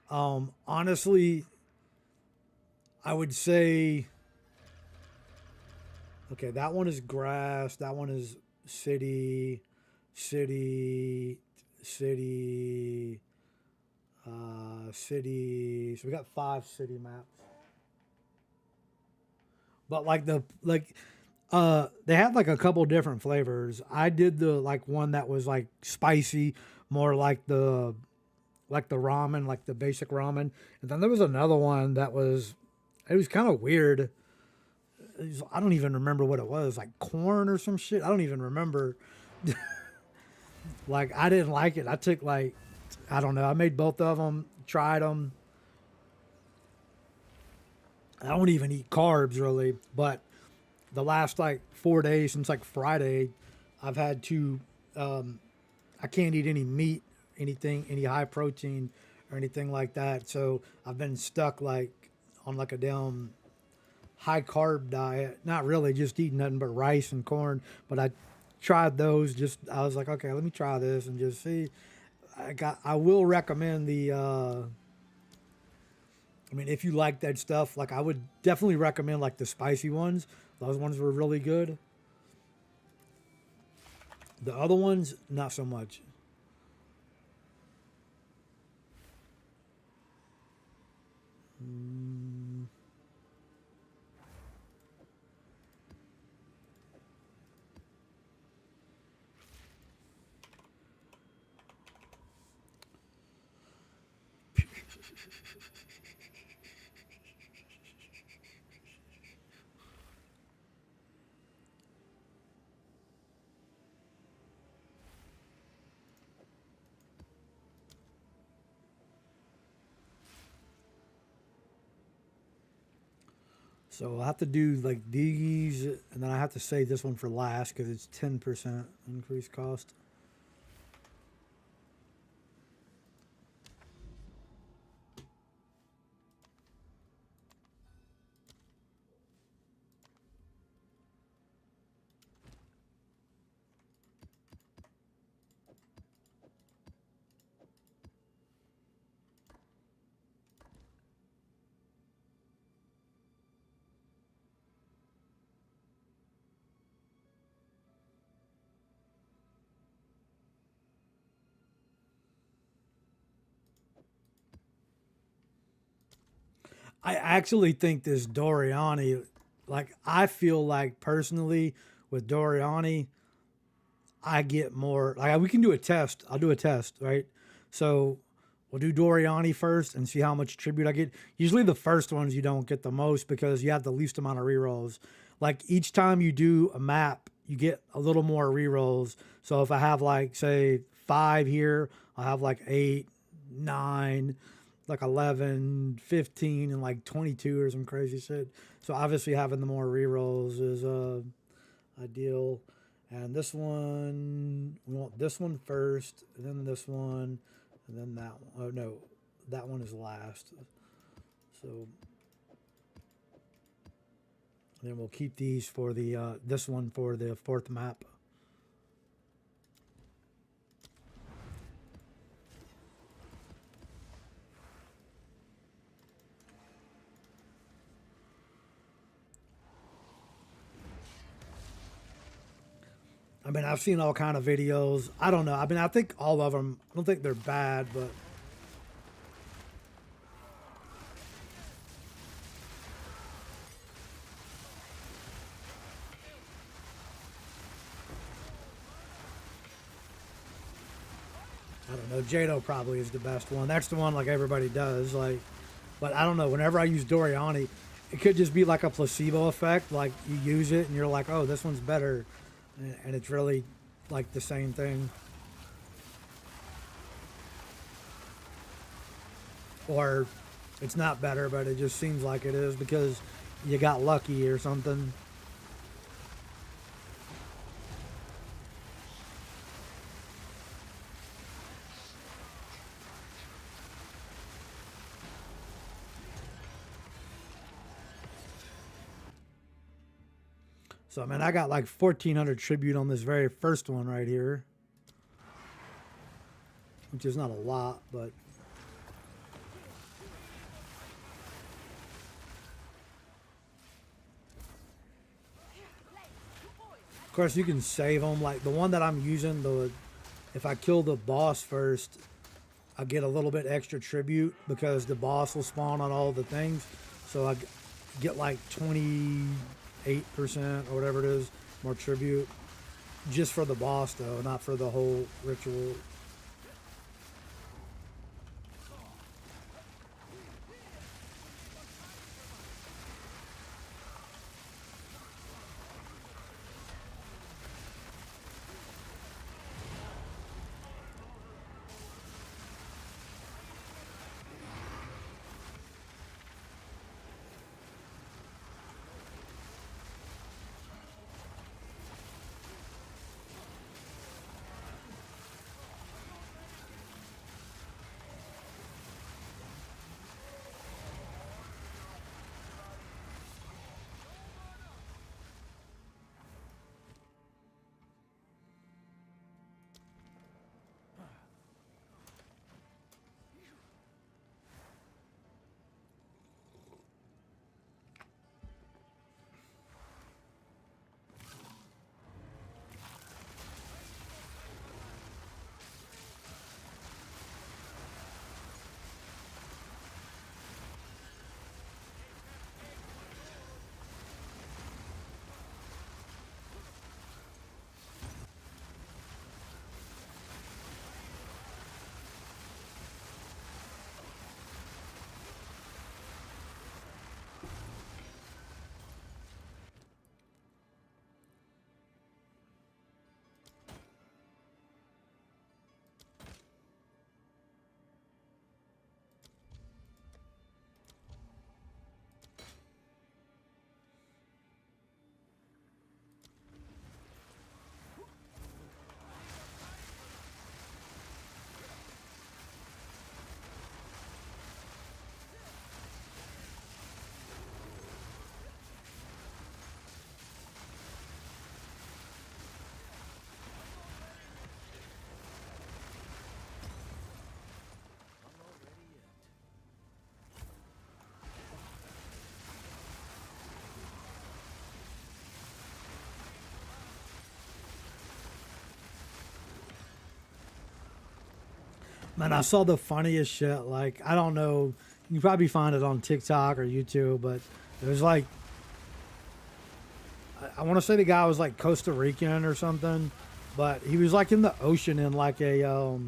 Honestly, I would say, okay, that one is grass. That one is city, city, city, city. So we got 5 city maps. But like they had like a couple different flavors. I did the like one that was like spicy, more like the ramen, like the basic ramen. And then there was another one that was, it was kind of weird. I don't even remember what it was, like corn or some shit. I don't even remember. Like, I didn't like it. I took like, I don't know. I made both of them, tried them. I don't even eat carbs really, but the last like 4 days since like Friday, I've had to. I can't eat any meat, anything, any high protein or anything like that. So I've been stuck like on like a damn high carb diet. Not really, just eating nothing but rice and corn. But I tried those. Just I was like, okay, let me try this and just see. I will recommend the. I mean, if you like that stuff, like I would definitely recommend like the spicy ones. Those ones were really good. The other ones, not so much. So I have to do like these, and then I have to save this one for last because it's 10% increased cost. I actually think this Doriani, like I feel like personally with Doriani, I get more. Like we can do a test. I'll do a test, right? So we'll do Doriani first and see how much tribute I get. Usually the first ones you don't get the most because you have the least amount of rerolls. Like each time you do a map, you get a little more rerolls. So if I have like say 5 here, I'll have like 8, 9, like 11, 15, and like 22 or some crazy shit. So obviously having the more rerolls is ideal. And this one, we want this one first, and then this one, and then that one. Oh no, that one is last. So then we'll keep these for the this one for the 4th map. I mean, I've seen all kind of videos. I don't know. I mean, I think all of them. I don't think they're bad, but I don't know. Jado probably is the best one. That's the one like everybody does. Like, but I don't know. Whenever I use Doriani, it could just be like a placebo effect. Like you use it and you're like, oh, this one's better, and it's really like the same thing. Or it's not better, but it just seems like it is because you got lucky or something. So, I mean, I got like 1,400 tribute on this very first one right here, which is not a lot, but of course you can save them. Like the one that I'm using, if I kill the boss first, I get a little bit extra tribute because the boss will spawn on all the things. So I get like 28% or whatever it is more tribute just for the boss though, not for the whole ritual. I'm not ready yet. Man, I saw the funniest shit. Like, I don't know. You probably find it on TikTok or YouTube, but it was like I want to say the guy was like Costa Rican or something, but he was like in the ocean in like a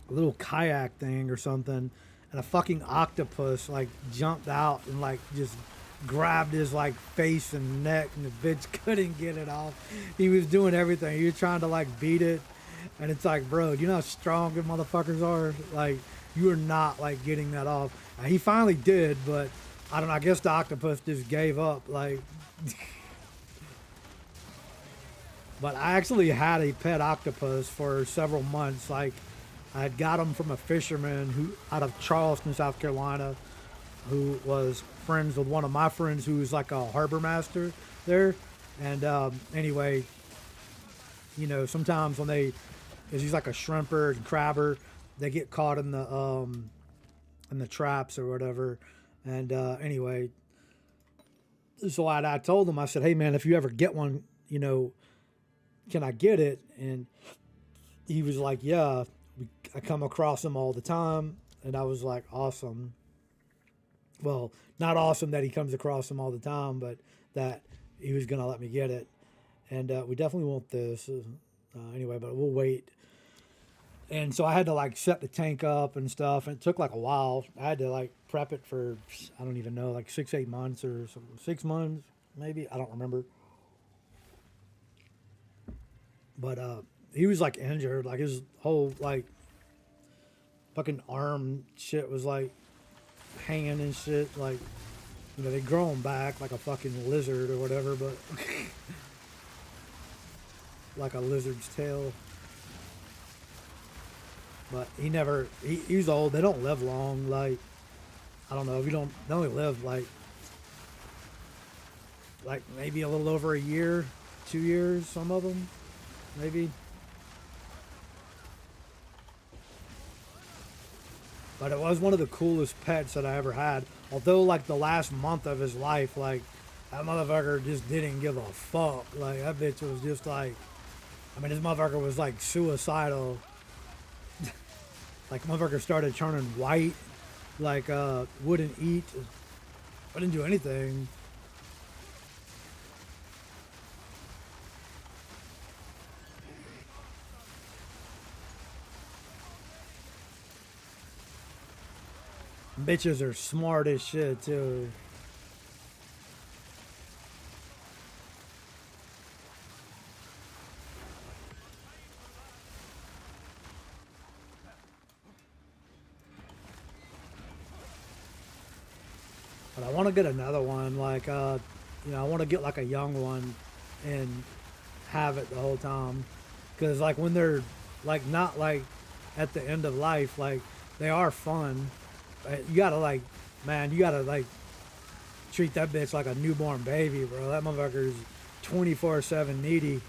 little kayak thing or something, and a fucking octopus like jumped out and like just grabbed his like face and neck, and the bitch couldn't get it off. He was doing everything. He was trying to like beat it, and it's like, bro, you know how strong the motherfuckers are? Like, you are not like getting that off. And he finally did, but I don't know. I guess the octopus just gave up. Like, but I actually had a pet octopus for several months. Like, I had got him from a fisherman who out of Charleston, South Carolina, who was friends with one of my friends who's like a harbor master there. And anyway, you know, sometimes when they, because he's like a shrimper and crabber, they get caught in the traps or whatever. And anyway, so I told him, I said, hey man, if you ever get one, you know, can I get it? And he was like, yeah, I come across them all the time. And I was like, awesome. Well, not awesome that he comes across them all the time, but that he was going to let me get it. And we definitely want this. Anyway, but we'll wait. And so I had to like set the tank up and stuff. And it took like a while. I had to like prep it for, I don't even know, like 6-8 months or something. 6 months, maybe. I don't remember. But he was like injured. Like his whole like fucking arm shit was like hanging and shit. Like, you know, they grow them back like a fucking lizard or whatever, but like a lizard's tail. But he's old. They don't live long. Like, I don't know. They only live like maybe a little over a year, 2 years, some of them, maybe. But it was one of the coolest pets that I ever had. Although, like, the last month of his life, like, that motherfucker just didn't give a fuck. Like, that bitch was just like, I mean, this motherfucker was like suicidal. Like, motherfucker started turning white. Like, wouldn't eat. Wouldn't do anything. Bitches are smart as shit, too. But I want to get another one, like, you know, I want to get like a young one and have it the whole time. Because, like, when they're, like, not, like, at the end of life, like, they are fun. You gotta, like, man, you gotta, like, treat that bitch like a newborn baby, bro. That motherfucker's 24/7 needy.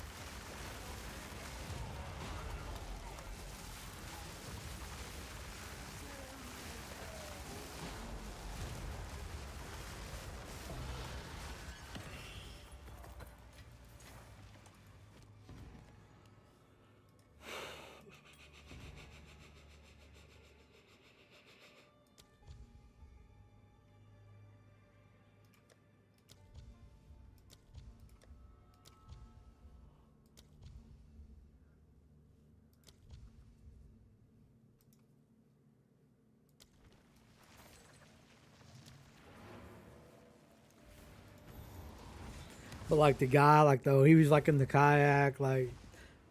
But like the guy, like though he was like in the kayak, like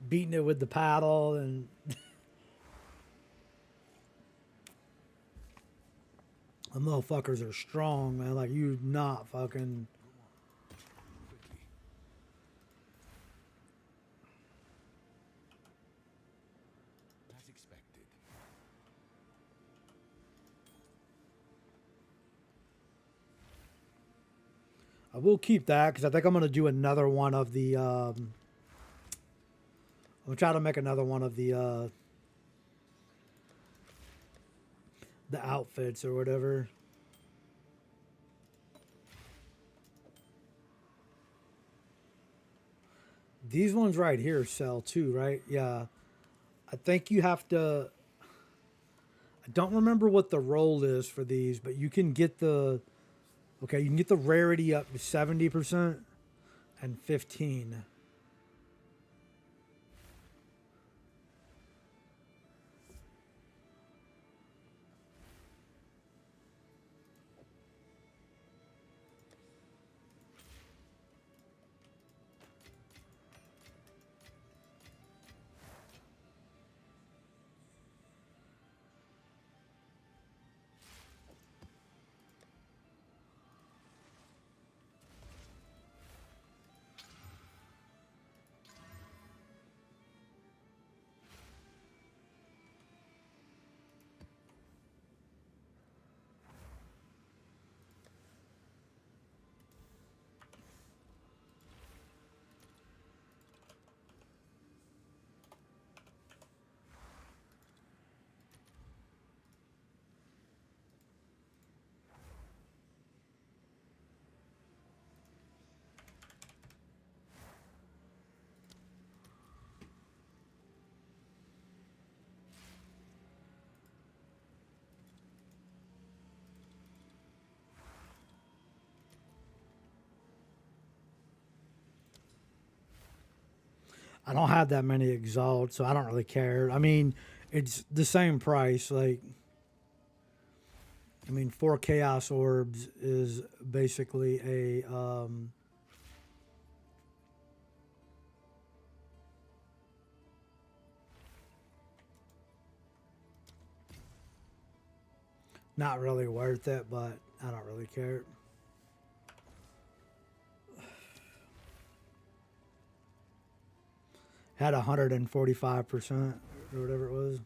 beating it with the paddle, and the motherfuckers are strong, man. Like you not fucking. Quickly. As expected. I will keep that because I think I'm gonna do another one of the. I'm gonna try to make another one of the outfits or whatever. These ones right here sell too, right? Yeah. I think you have to. I don't remember what the roll is for these, but you can get the you can get the rarity up to 70% and 15. I don't have that many exalt, so I don't really care. I mean, it's the same price. Like, I mean, 4 chaos orbs is basically a not really worth it, but I don't really care. Had 145% or whatever it was.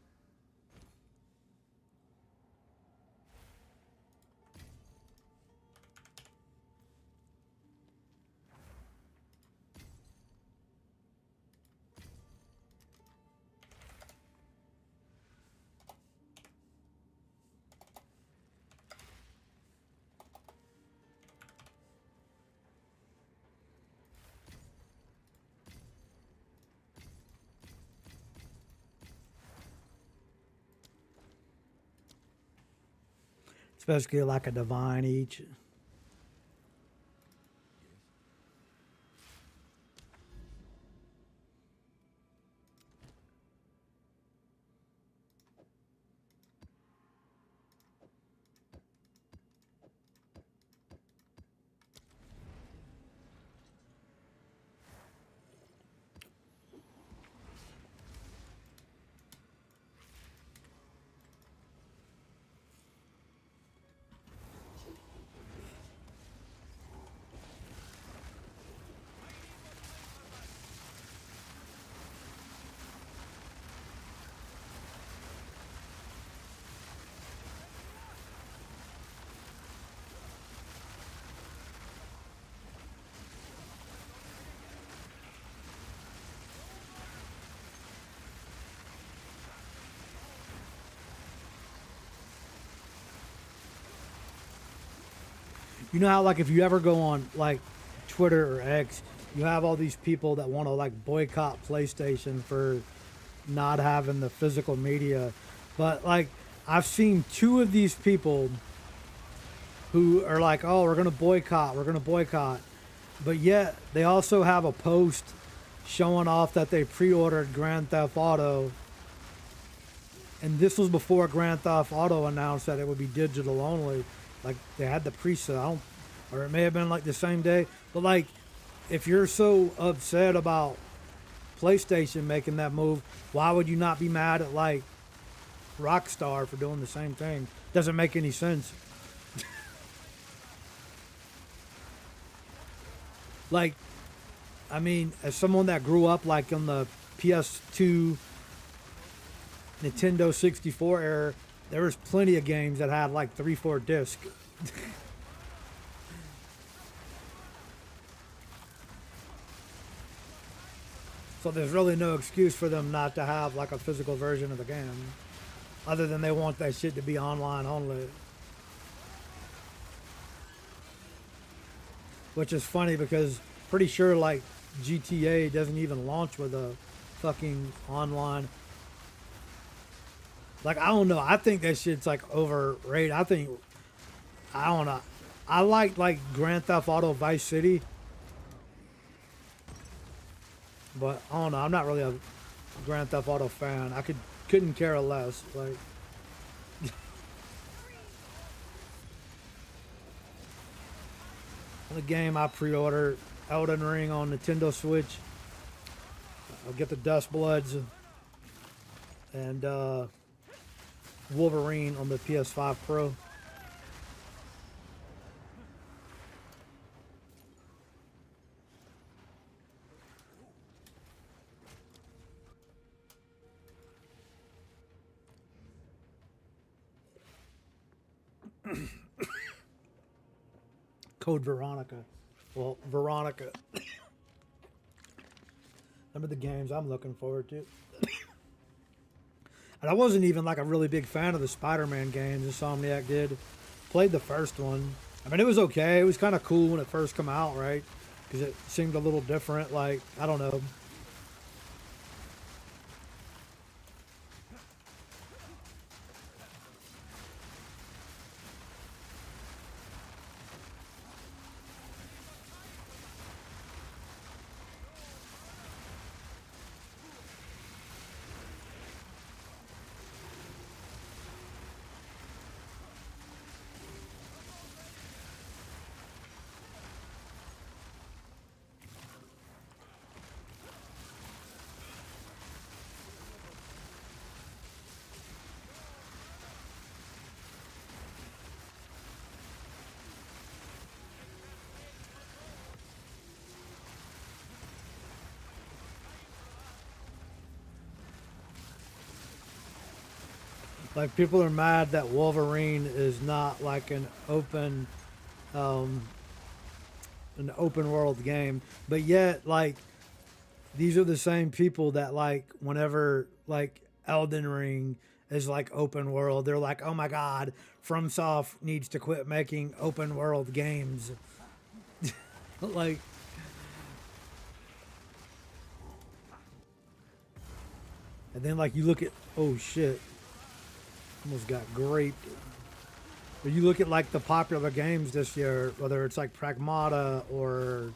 It's basically like a divine each. You know how, like, if you ever go on, like, Twitter or X, you have all these people that want to, like, boycott PlayStation for not having the physical media. But, like, I've seen 2 of these people who are like, oh, we're going to boycott, we're going to boycott. But yet, they also have a post showing off that they pre-ordered Grand Theft Auto. And this was before Grand Theft Auto announced that it would be digital only. Like, they had the pre-sale, or it may have been like the same day. But, like, if you're so upset about PlayStation making that move, why would you not be mad at, like, Rockstar for doing the same thing? Doesn't make any sense. Like, I mean, as someone that grew up, like, in the PS2, Nintendo 64 era, there was plenty of games that had like 3-4 discs. So there's really no excuse for them not to have like a physical version of the game, other than they want that shit to be online only. Which is funny because pretty sure like GTA doesn't even launch with a fucking online. Like, I don't know. I think that shit's like overrated. I don't know. I like Grand Theft Auto Vice City, but I don't know. I'm not really a Grand Theft Auto fan. Couldn't care less. Like, the game I pre-ordered, Elden Ring on Nintendo Switch. I'll get the Dust Bloods and Wolverine on the PS5 Pro. Code Veronica. Well, Veronica. Some of the games I'm looking forward to. And I wasn't even like a really big fan of the Spider-Man games Insomniac did. Played the first one. I mean, it was okay. It was kind of cool when it first came out, right? Because it seemed a little different. Like, I don't know. Like, people are mad that Wolverine is not like um, an open world game, but yet like these are the same people that like whenever like Elden Ring is like open world, they're like, oh my god, FromSoft needs to quit making open world games. Like, and then like you look at, oh shit, almost got graped. But you look at like the popular games this year, whether it's like Pragmata or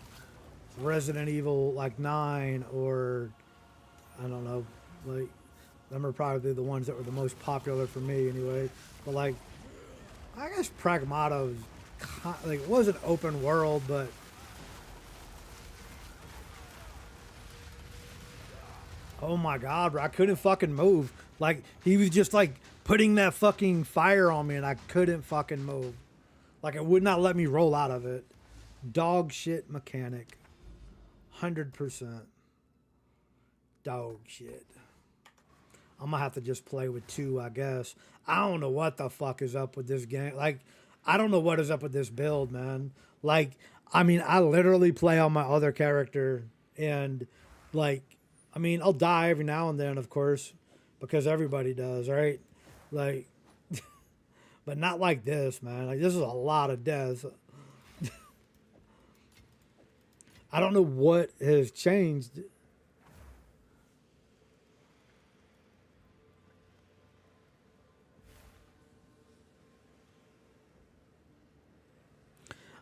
Resident Evil like 9 or I don't know, like them are probably the ones that were the most popular for me anyway. But like I guess Pragmata was like it wasn't open world, but oh my god, bro, I couldn't fucking move. Like he was just like putting that fucking fire on me and I couldn't fucking move. Like it would not let me roll out of it. Dog shit mechanic. 100% dog shit. I'm gonna have to just play with 2, I guess. I don't know what the fuck is up with this game. Like, I don't know what is up with this build, man. Like, I mean, I literally play on my other character, and like, I mean, I'll die every now and then, of course, because everybody does, right? Like, but not like this, man. Like, this is a lot of deaths. I don't know what has changed.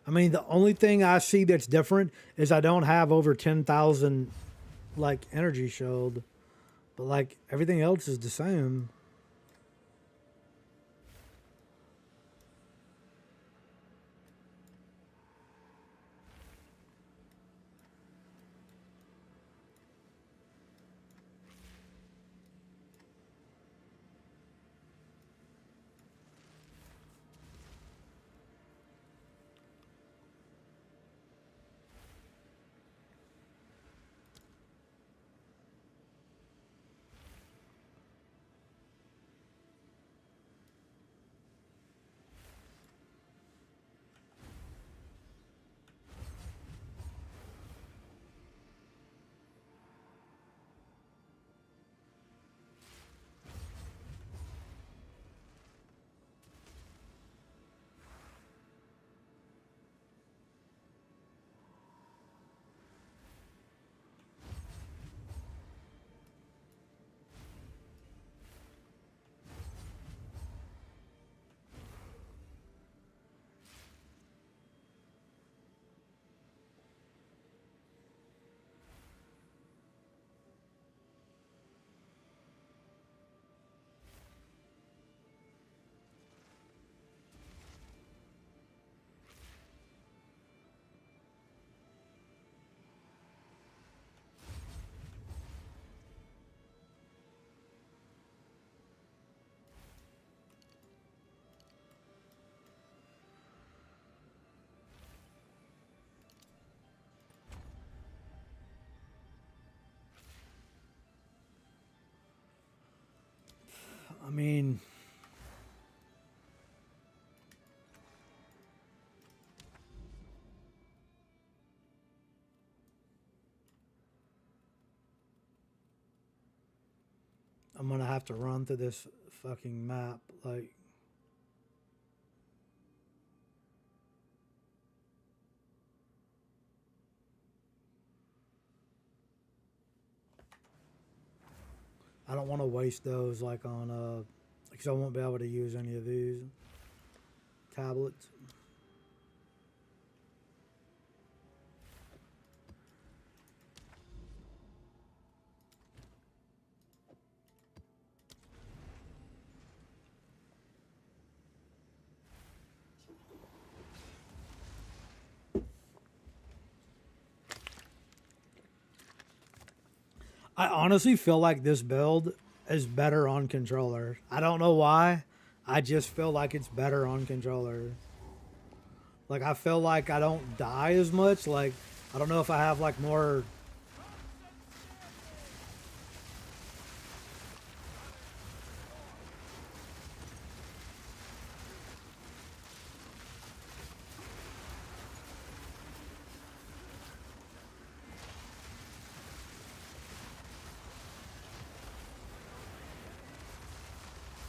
I mean, the only thing I see that's different is I don't have over 10,000 like energy shield, but like everything else is the same. mean, I'm gonna have to run through this fucking map. Like, I don't want to waste those like on because I won't be able to use any of these tablets. I honestly feel like this build is better on controller. I don't know why. I just feel like it's better on controller. Like, I feel like I don't die as much. Like, I don't know if I have like more.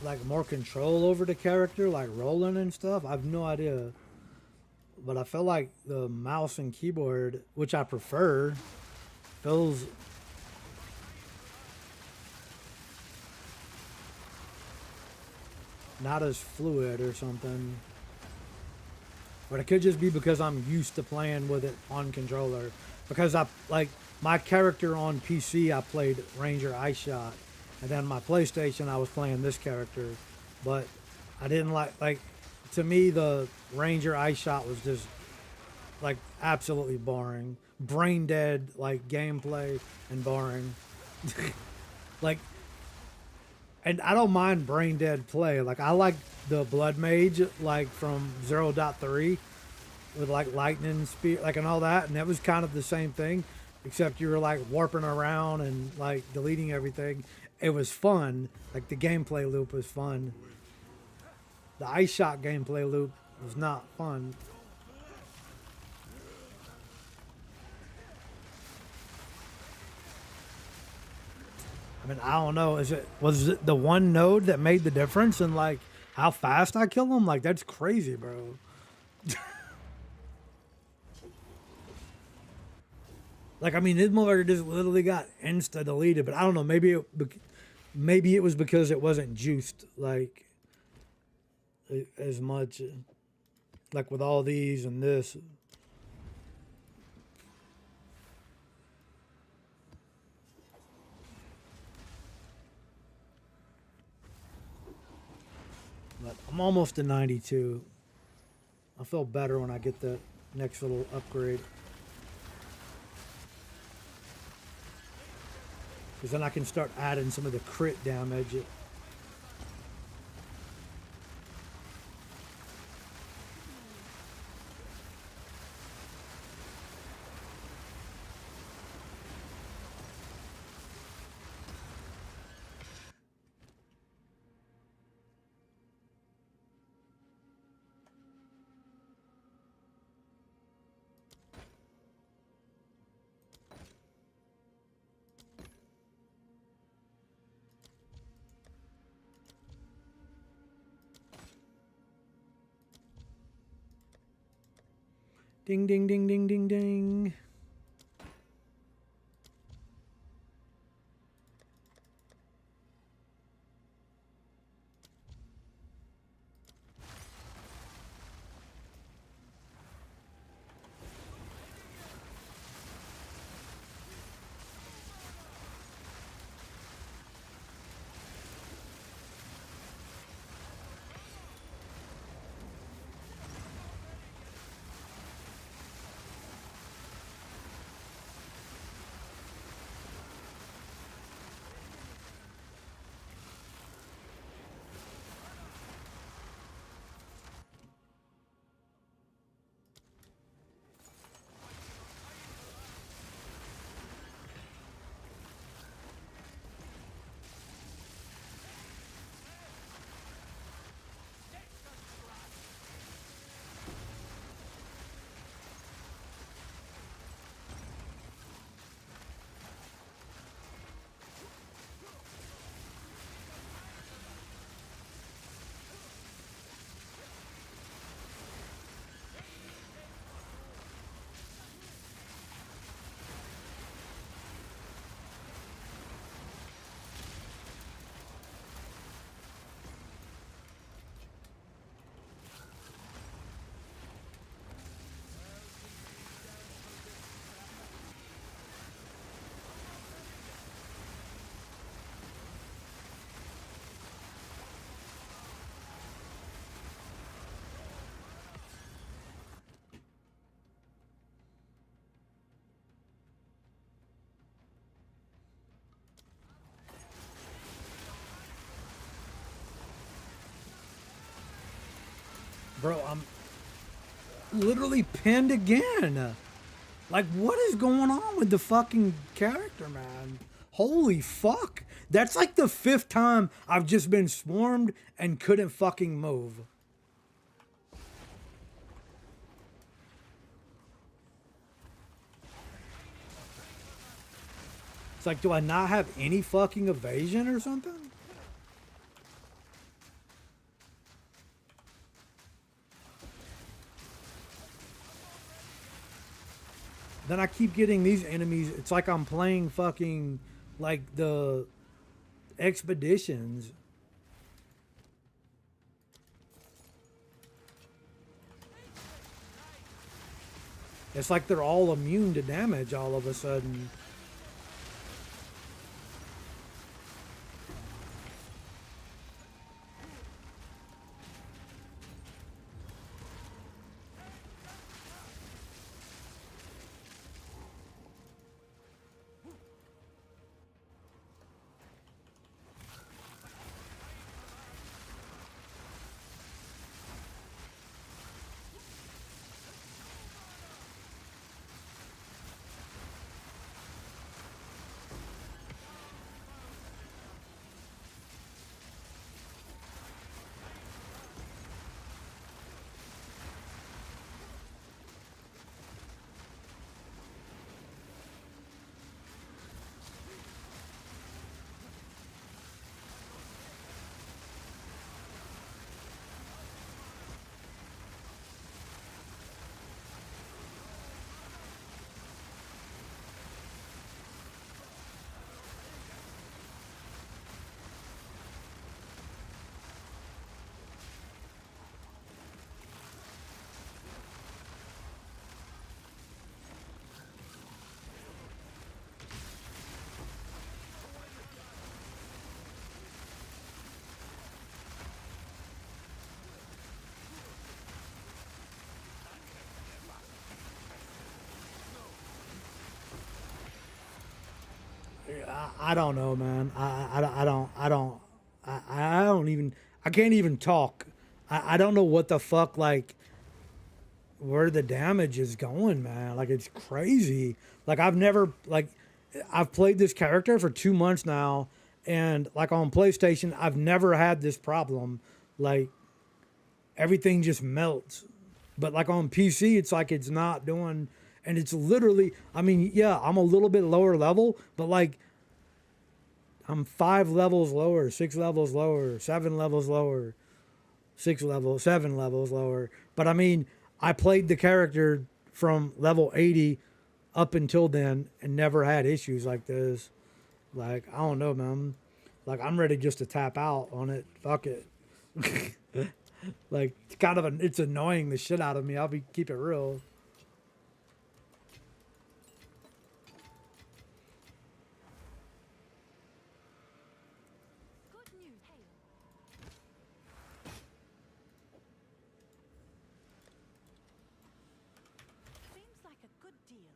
Like more control over the character, like rolling and stuff. I have no idea. But I feel like the mouse and keyboard, which I prefer, feels not as fluid or something. But it could just be because I'm used to playing with it on controller. Because I like my character on PC, I played Ranger Ice Shot, and then my PlayStation, I was playing this character. But I didn't like to me the Ranger Ice Shot was just like absolutely boring, brain dead like gameplay and boring. Like, and I don't mind brain dead play. Like I like the Blood Mage like from 0.3 with like lightning speed like and all that, and that was kind of the same thing, except you were like warping around and like deleting everything. It was fun. Like the gameplay loop was fun. The Ice Shot gameplay loop was not fun. I mean, I don't know. Was it the one node that made the difference in like how fast I kill them? Like that's crazy, bro. Like I mean, this motherfucker just literally got insta deleted. But I don't know. Maybe it was because it wasn't juiced like as much. Like with all these and this. But I'm almost to 92. I feel better when I get the next little upgrade. Because then I can start adding some of the crit damage. Ding, ding, ding, ding, ding, ding. Bro, I'm literally pinned again. Like, what is going on with the fucking character, man? Holy fuck. That's like the 5th time I've just been swarmed and couldn't fucking move. It's like, do I not have any fucking evasion or something? Then I keep getting these enemies. It's like I'm playing fucking like the expeditions. It's like they're all immune to damage all of a sudden. I don't know, man. I don't even, I can't even talk. I don't know what the fuck, like, where the damage is going, man. Like, it's crazy. Like, I've played this character for 2 months now, and, like, on PlayStation, I've never had this problem. Like, everything just melts. But, like, on PC, it's like it's not doing, and it's literally, I mean, yeah, I'm a little bit lower level, but, like, I'm 5 levels lower, 6 levels lower, 7 levels lower, 7 levels lower. But I mean, I played the character from level 80 up until then and never had issues like this. Like, I don't know, man. Like, I'm ready just to tap out on it. Fuck it. Like, it's kind of it's annoying the shit out of me. Keep it real. Good news, hail. Seems like a good deal.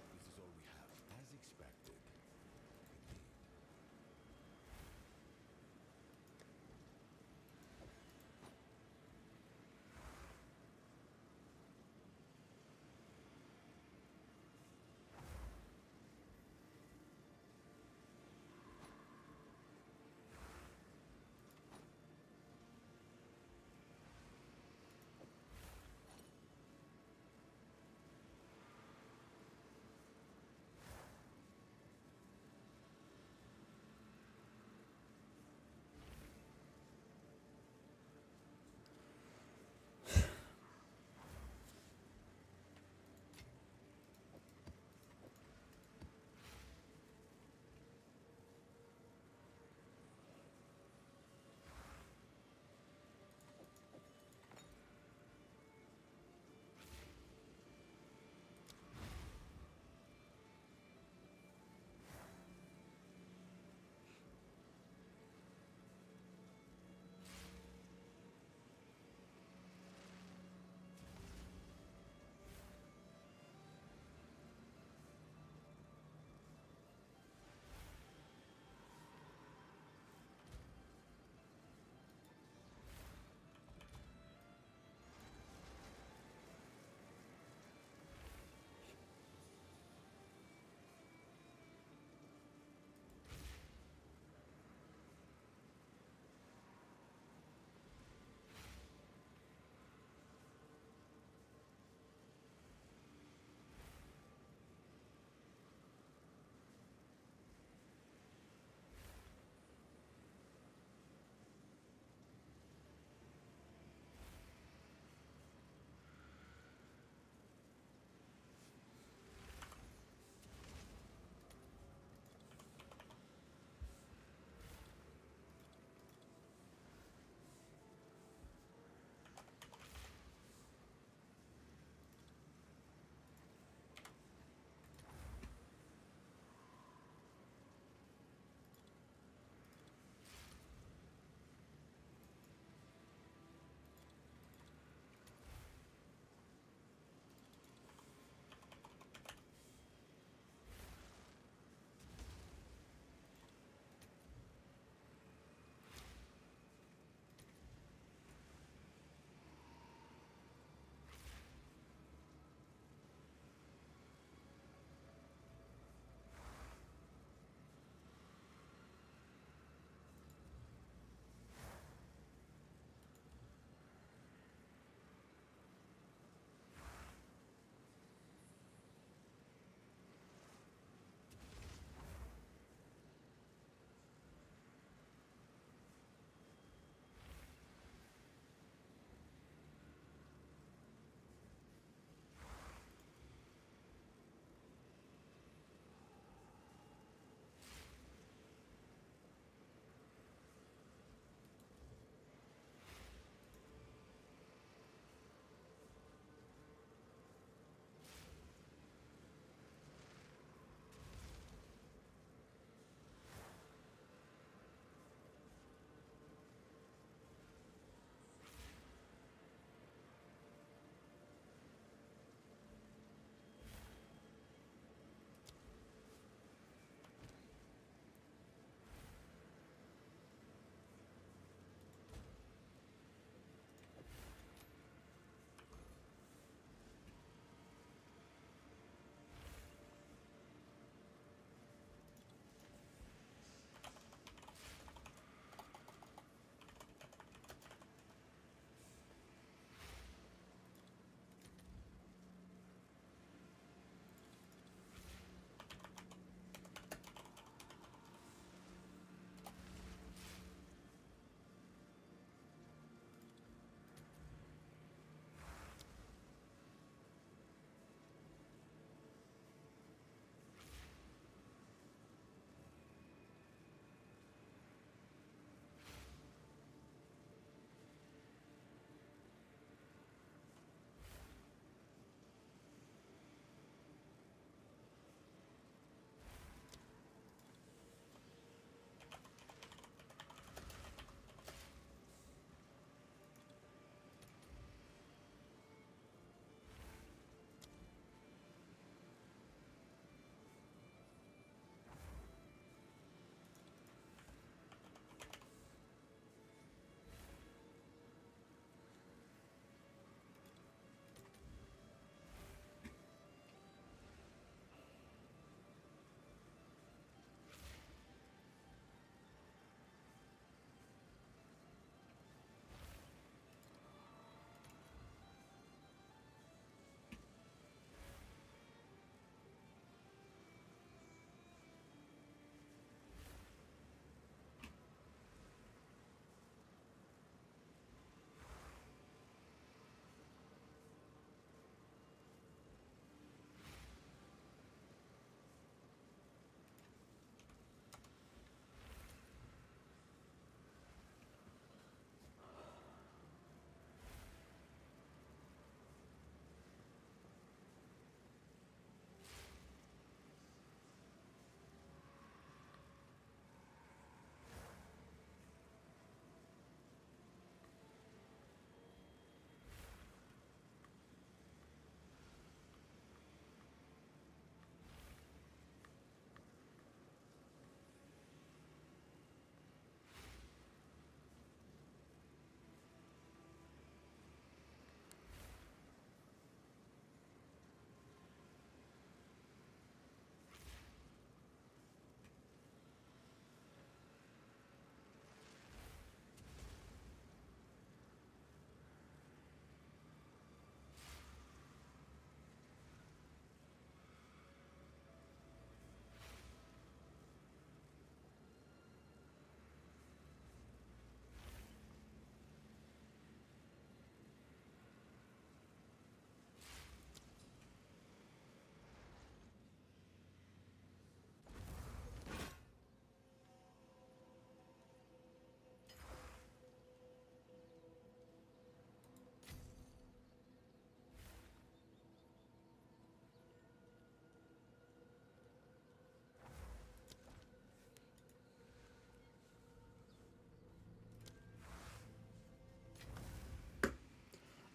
This is all we have, as expected. Indeed.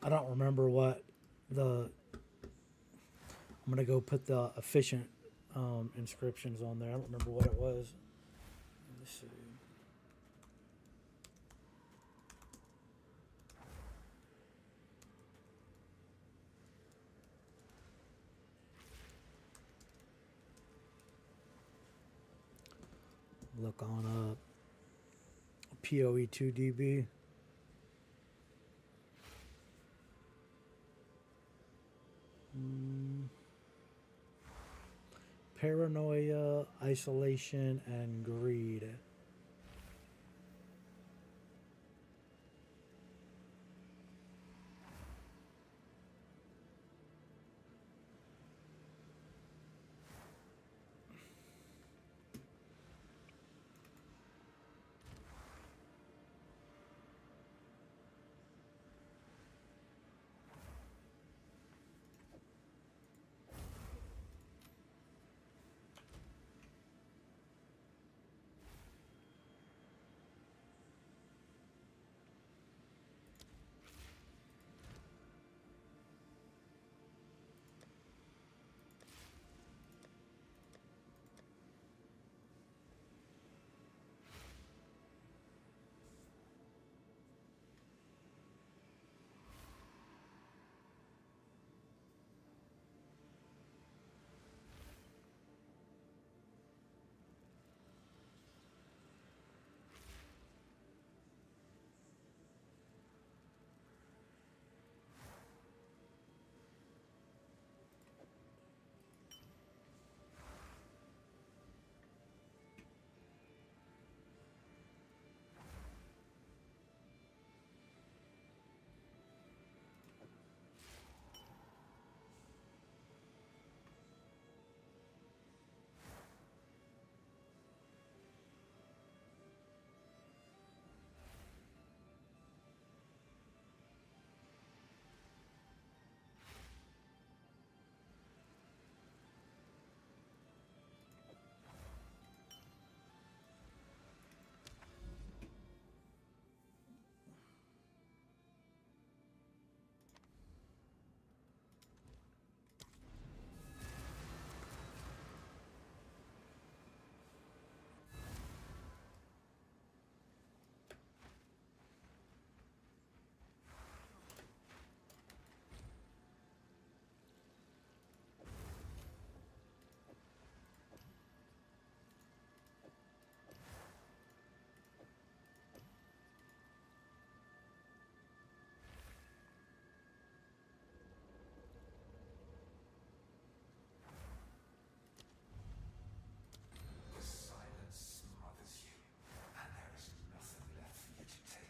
I don't remember what the. I'm gonna go put the efficient inscriptions on there. I don't remember what it was. Let me see. Look on PoE2DB. Paranoia, isolation, and greed. The silence smothers you, and there is nothing left for you to take.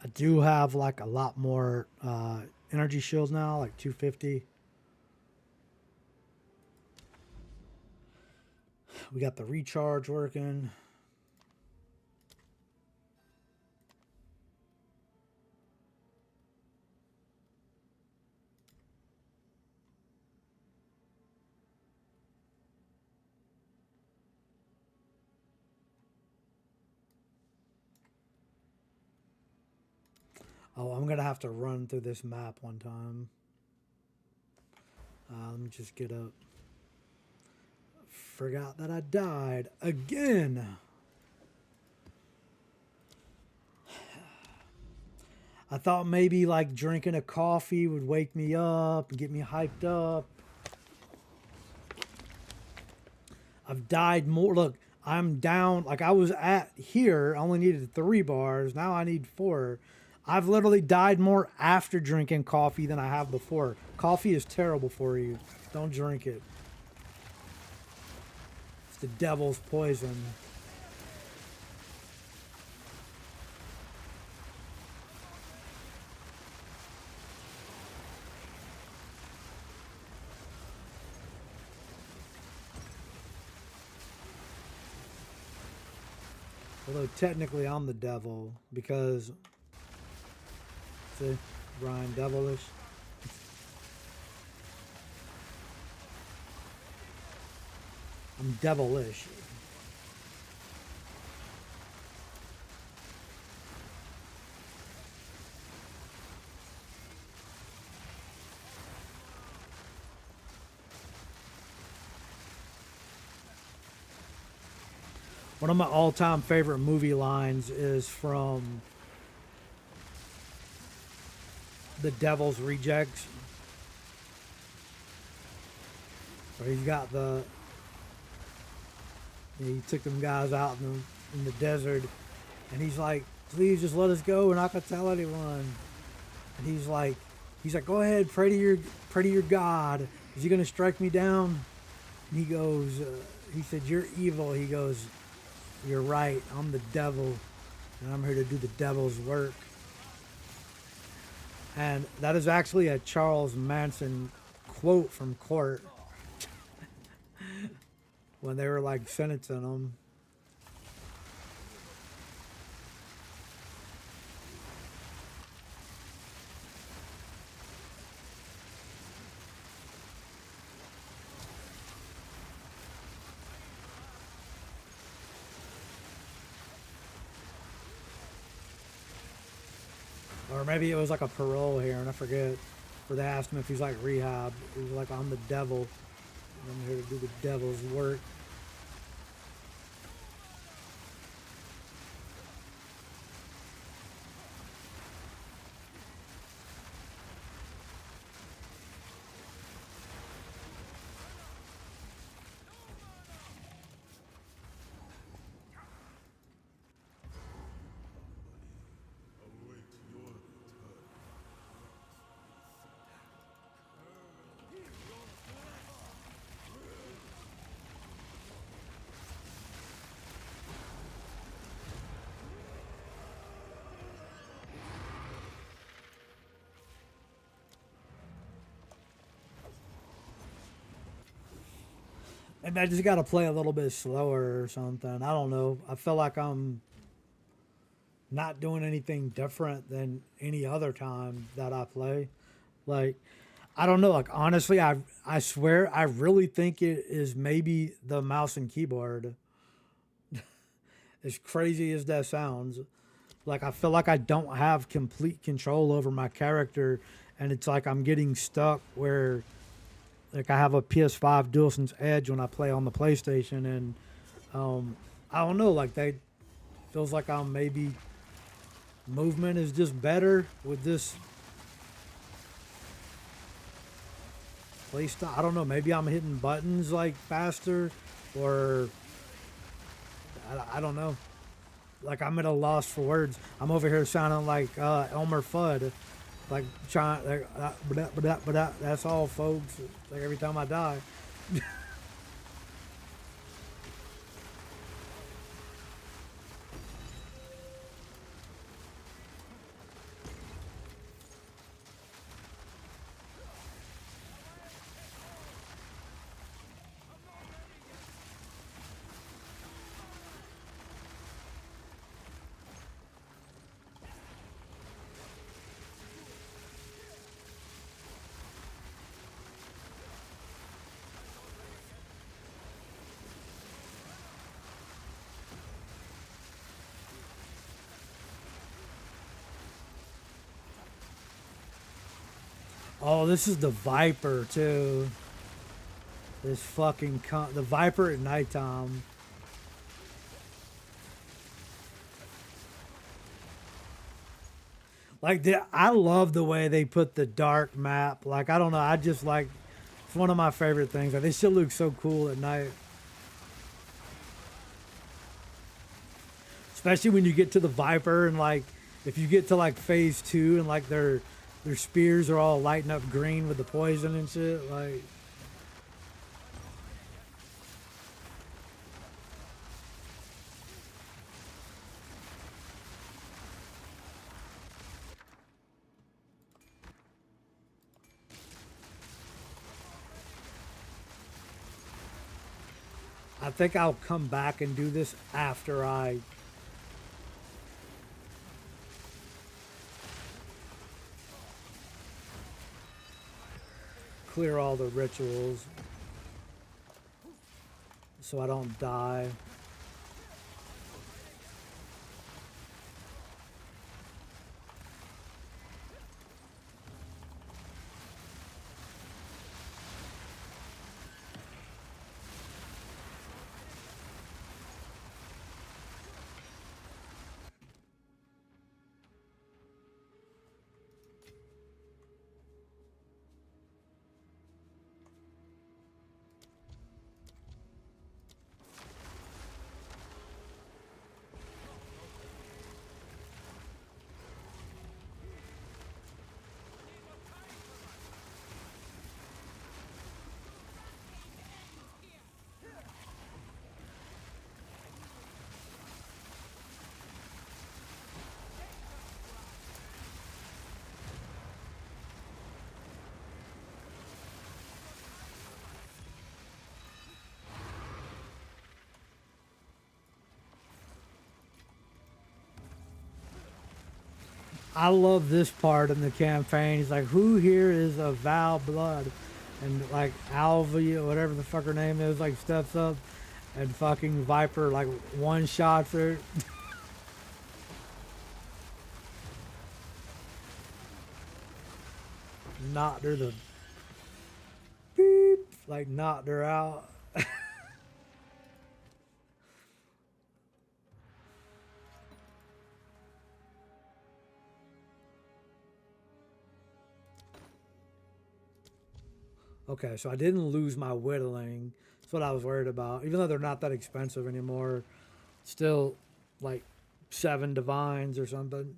I do have like a lot more energy shields now, like 250. We got the recharge working. Oh, I'm gonna have to run through this map one time. Let me just get up. Forgot that I died again. I thought maybe like drinking a coffee would wake me up and get me hyped up. I've died more. Look, I'm down. Like I was at here, I only needed 3 bars. Now I need 4. I've literally died more after drinking coffee than I have before. Coffee is terrible for you. Don't drink it. It's the devil's poison. Although technically I'm the devil because, see, Brian devilish. I'm devilish. One of my all-time favorite movie lines is from The Devil's Rejects, where he's got he took them guys out in the desert, and he's like, "Please just let us go. We're not gonna tell anyone." And he's like, "Go ahead, pray to your God. Is he gonna strike me down?" And he goes, he said, "You're evil." He goes, "You're right. I'm the devil, and I'm here to do the devil's work." And that is actually a Charles Manson quote from court when they were like sentencing him. Or maybe it was like a parole hearing, I forget. Where they asked him if he's like rehab. He was like, "I'm the devil. And I'm here to do the devil's work." Await your return. Maybe I just got to play a little bit slower or something. I don't know. I feel like I'm not doing anything different than any other time that I play. Like, I don't know. Like, honestly, I swear, I really think it is maybe the mouse and keyboard. As crazy as that sounds. Like, I feel like I don't have complete control over my character, and it's like I'm getting stuck where, like, I have a PS5 DualSense Edge when I play on the PlayStation, and I don't know, like, they feels like I'm maybe movement is just better with this play style. I don't know, maybe I'm hitting buttons like faster, or I don't know. Like, I'm at a loss for words. I'm over here sounding like Elmer Fudd, like trying. Like, that's all, folks. Like every time I die. Oh, this is the Viper too. This fucking the Viper at nighttime. Like, I love the way they put the dark map. Like, I don't know, I just like, it's one of my favorite things. Like, they still look so cool at night. Especially when you get to the Viper and like, if you get to like phase 2 and like their spears are all lighting up green with the poison and shit. Like, I think I'll come back and do this after I clear all the rituals so I don't die. I love this part in the campaign. He's like, who here is of Val blood? And like Alvi or whatever the fuck her name is, like steps up and fucking Viper like one shots her. Knocked her the beep, like knocked her out. Okay, so I didn't lose my whittling. That's what I was worried about. Even though they're not that expensive anymore, still like 7 divines or something.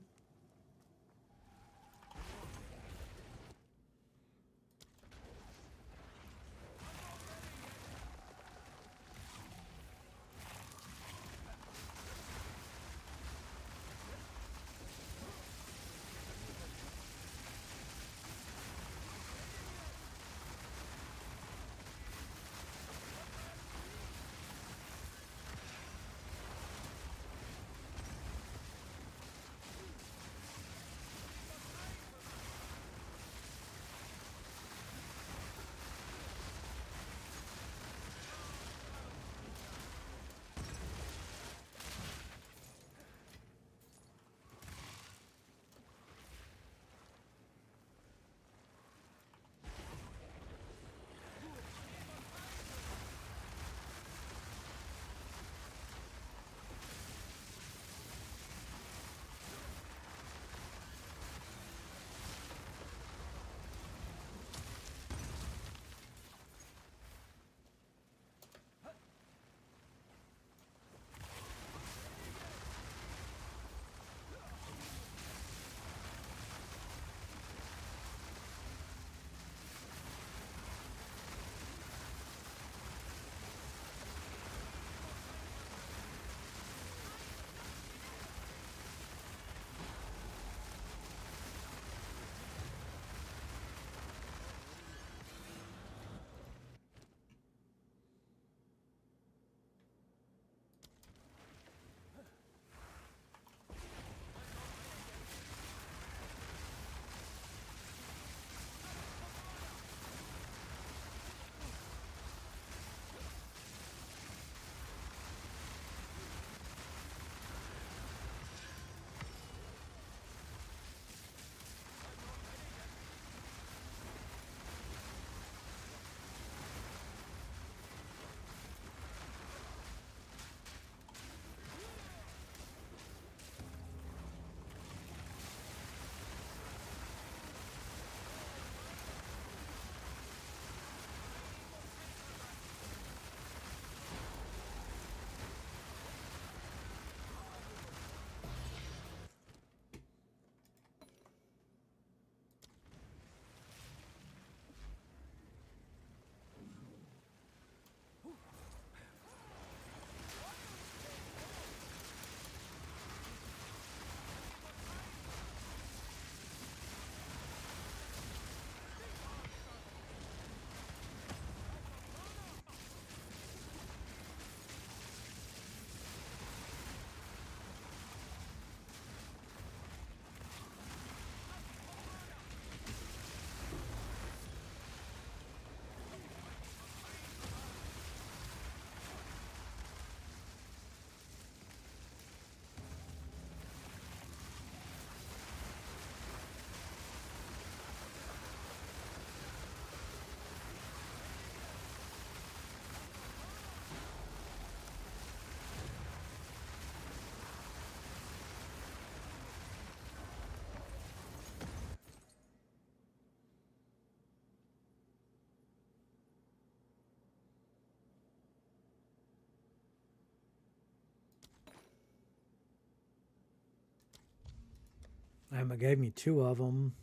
It gave me 2 of them.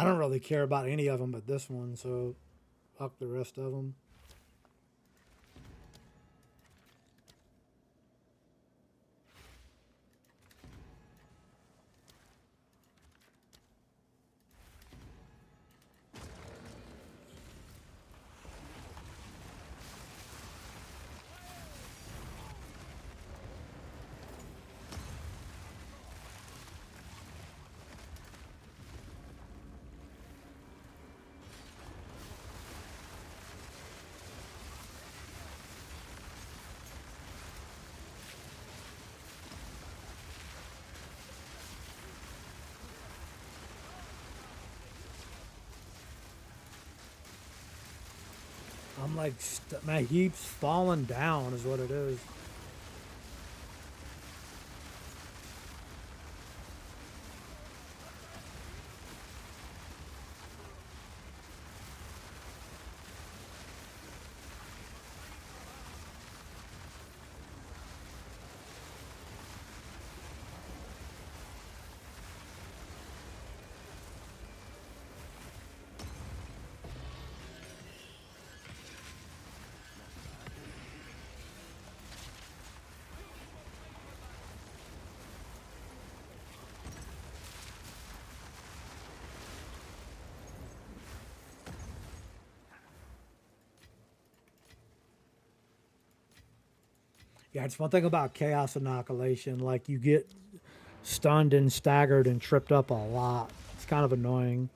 I don't really care about any of them but this one, so fuck the rest of them. I'm like, my heap's falling down is what it is. Yeah, it's one thing about chaos inoculation. Like, you get stunned and staggered and tripped up a lot. It's kind of annoying.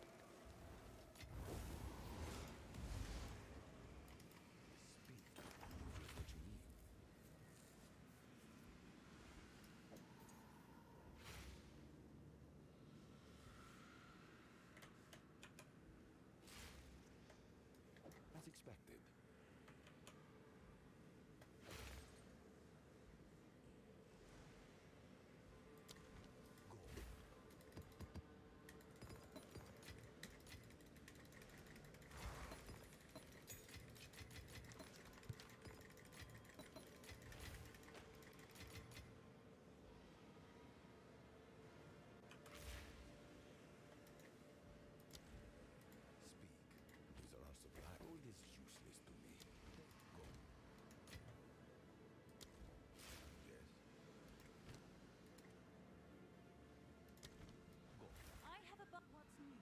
expected. Speak. These are our supply. Gold is useless to me. Go. Yes. Go. I have a but what's new.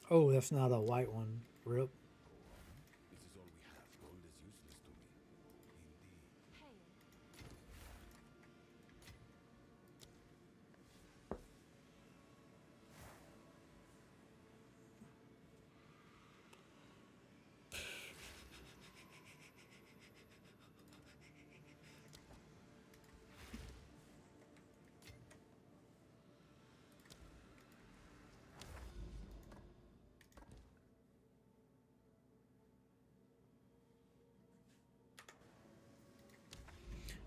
Oh, that's not a white one. Rip. This is all we have. Gold is useless to me. Indeed. Hail.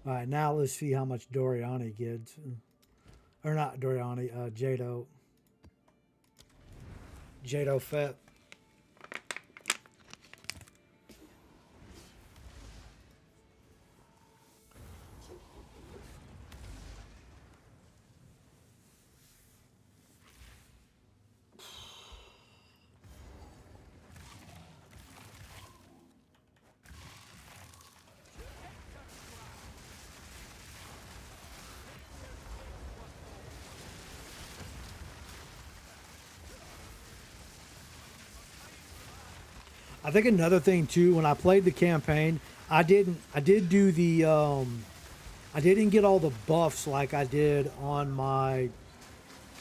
All right, now let's see how much Doriani gets. Or not Doriani, Jado. Jado Fett. I think another thing too, when I played the campaign, I did do the I didn't get all the buffs like I did on my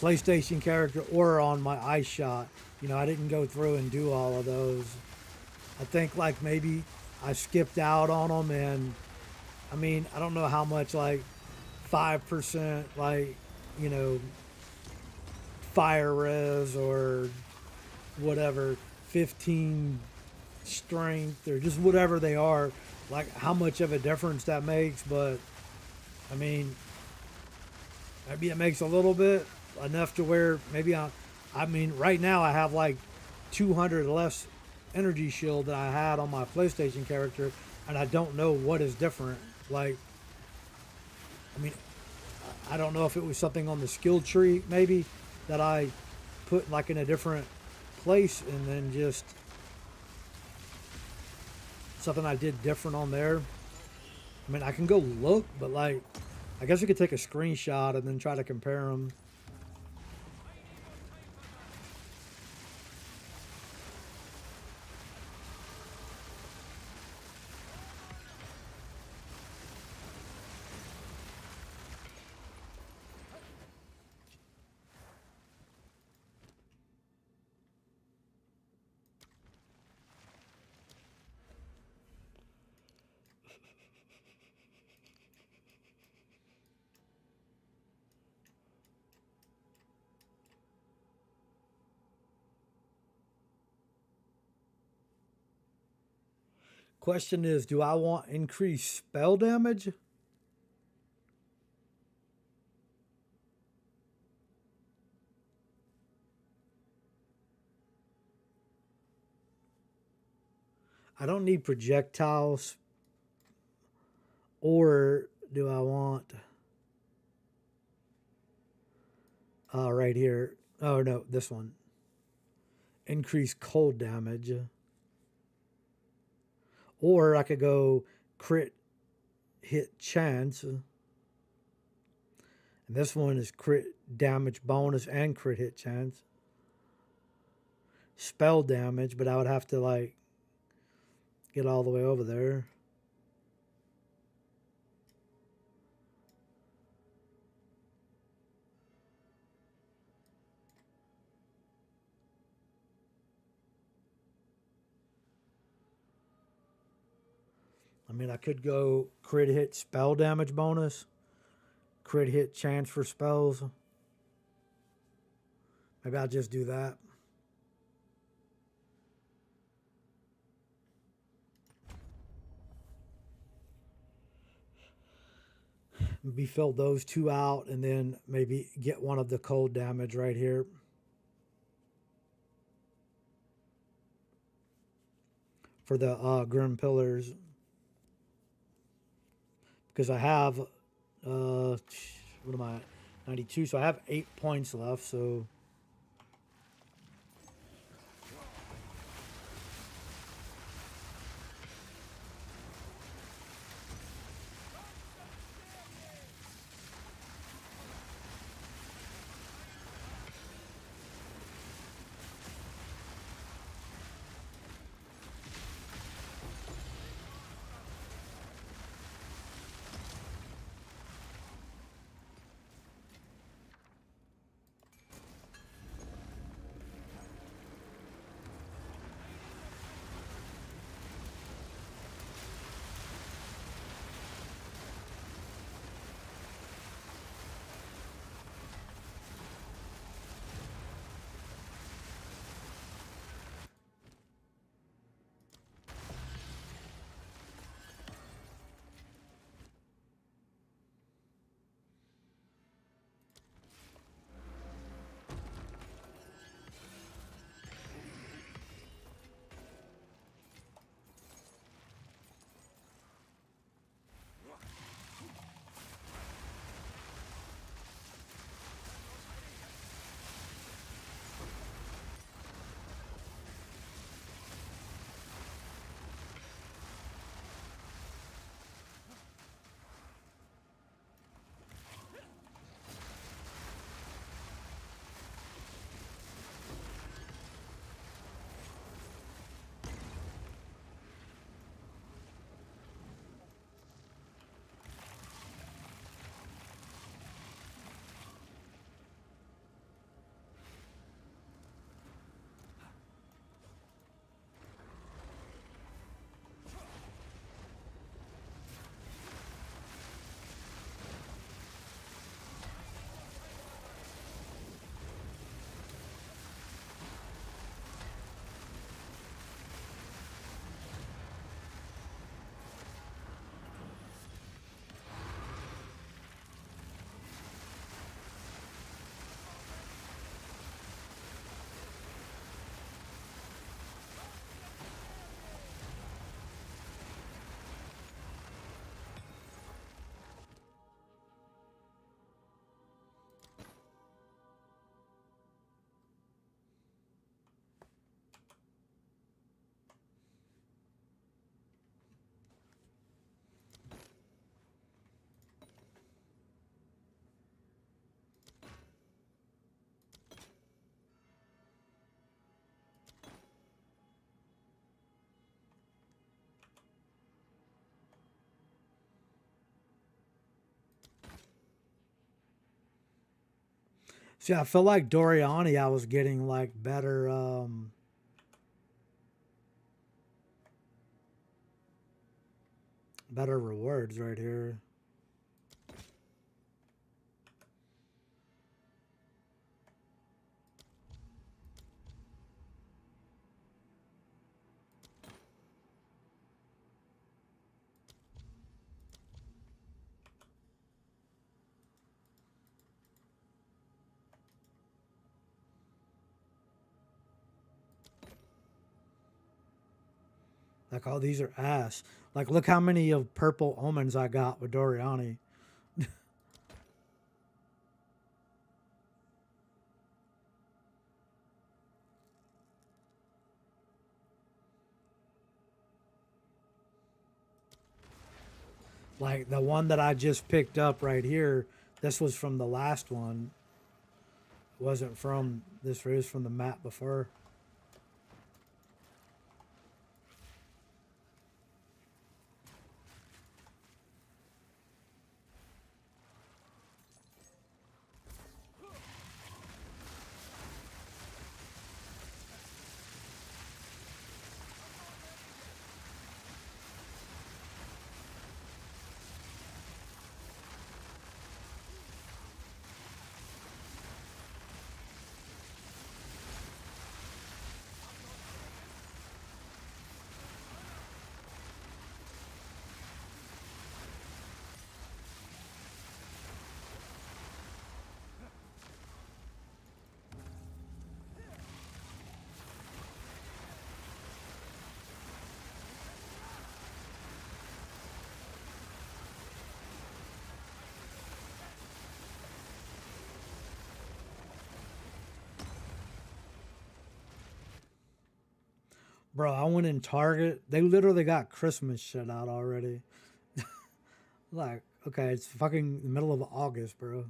PlayStation character or on my ice shot. You know, I didn't go through and do all of those. I think like maybe I skipped out on them, and I mean, I don't know how much, like 5%, like, you know, fire res or whatever, 15 strength or just whatever they are, like how much of a difference that makes. But I mean, maybe it makes a little bit, enough to where maybe I mean, right now I have like 200 less energy shield than I had on my PlayStation character, and I don't know what is different. Like, I mean, I don't know if it was something on the skill tree maybe that I put like in a different place, and then just something I did different on there. I mean, I can go look, but like, I guess I could take a screenshot and then try to compare them. Question is, do I want increased spell damage? I don't need projectiles. Or do I want right here? Oh no, this one. Increase cold damage. Or I could go crit hit chance. And this one is crit damage bonus and crit hit chance. Spell damage, but I would have to like get all the way over there. I mean, I could go crit hit spell damage bonus, crit hit chance for spells. Maybe I'll just do that. Maybe fill those two out and then maybe get one of the cold damage right here. For the Grim Pillars. Because I have, what am I at? 92, so I have 8 points left, so... See, I feel like Doriani, I was getting like better rewards right here. Like, all these are ass. Like, look how many of purple omens I got with Doriani. Like, the one that I just picked up right here, this was from the last one. It wasn't from this, it was from the map before. Bro, I went in Target. They literally got Christmas shit out already. Like, okay, it's fucking the middle of August, bro.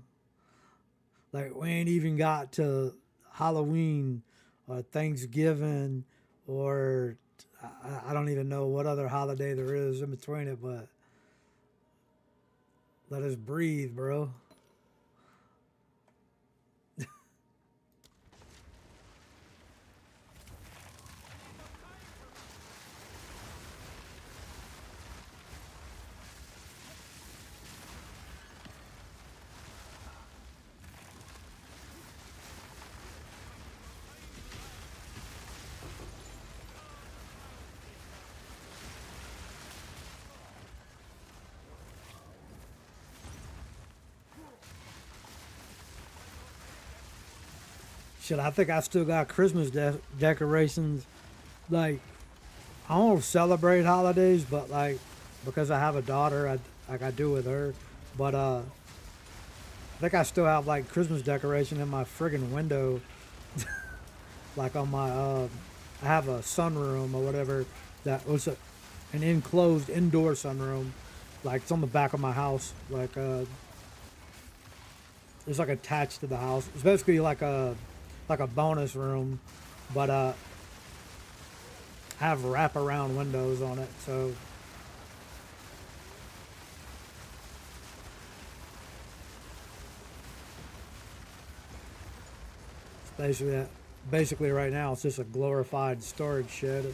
Like, we ain't even got to Halloween or Thanksgiving or I don't even know what other holiday there is in between it, but let us breathe, bro. Shit, I think I still got Christmas decorations. Like, I don't celebrate holidays, but like, because I have a daughter, I do with her. But I think I still have like Christmas decoration in my friggin' window, like on my I have a sunroom or whatever that was an enclosed indoor sunroom, like it's on the back of my house, like it's like attached to the house. It's basically like a bonus room, but have wraparound windows on it, so it's basically right now it's just a glorified storage shed.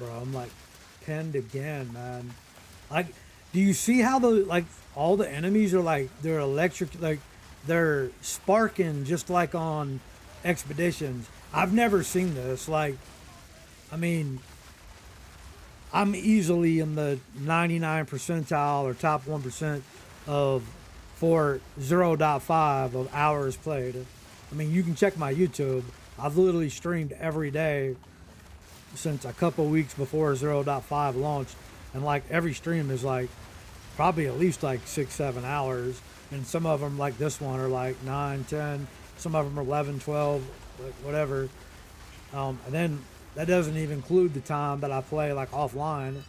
Bro, I'm like pinned again, man. Like, do you see how the like all the enemies are like they're electric, like they're sparking just like on expeditions. I've never seen this. Like, I mean, I'm easily in the 99 percentile or top 1% of for 0.5 of hours played. I mean, you can check my YouTube. I've literally streamed every day since a couple weeks before 0.5 launched, and like every stream is like probably at least like 6 7 hours, and some of them like this one are like 9 10, some of them are 11 12, like whatever. And then that doesn't even include the time that I play like offline.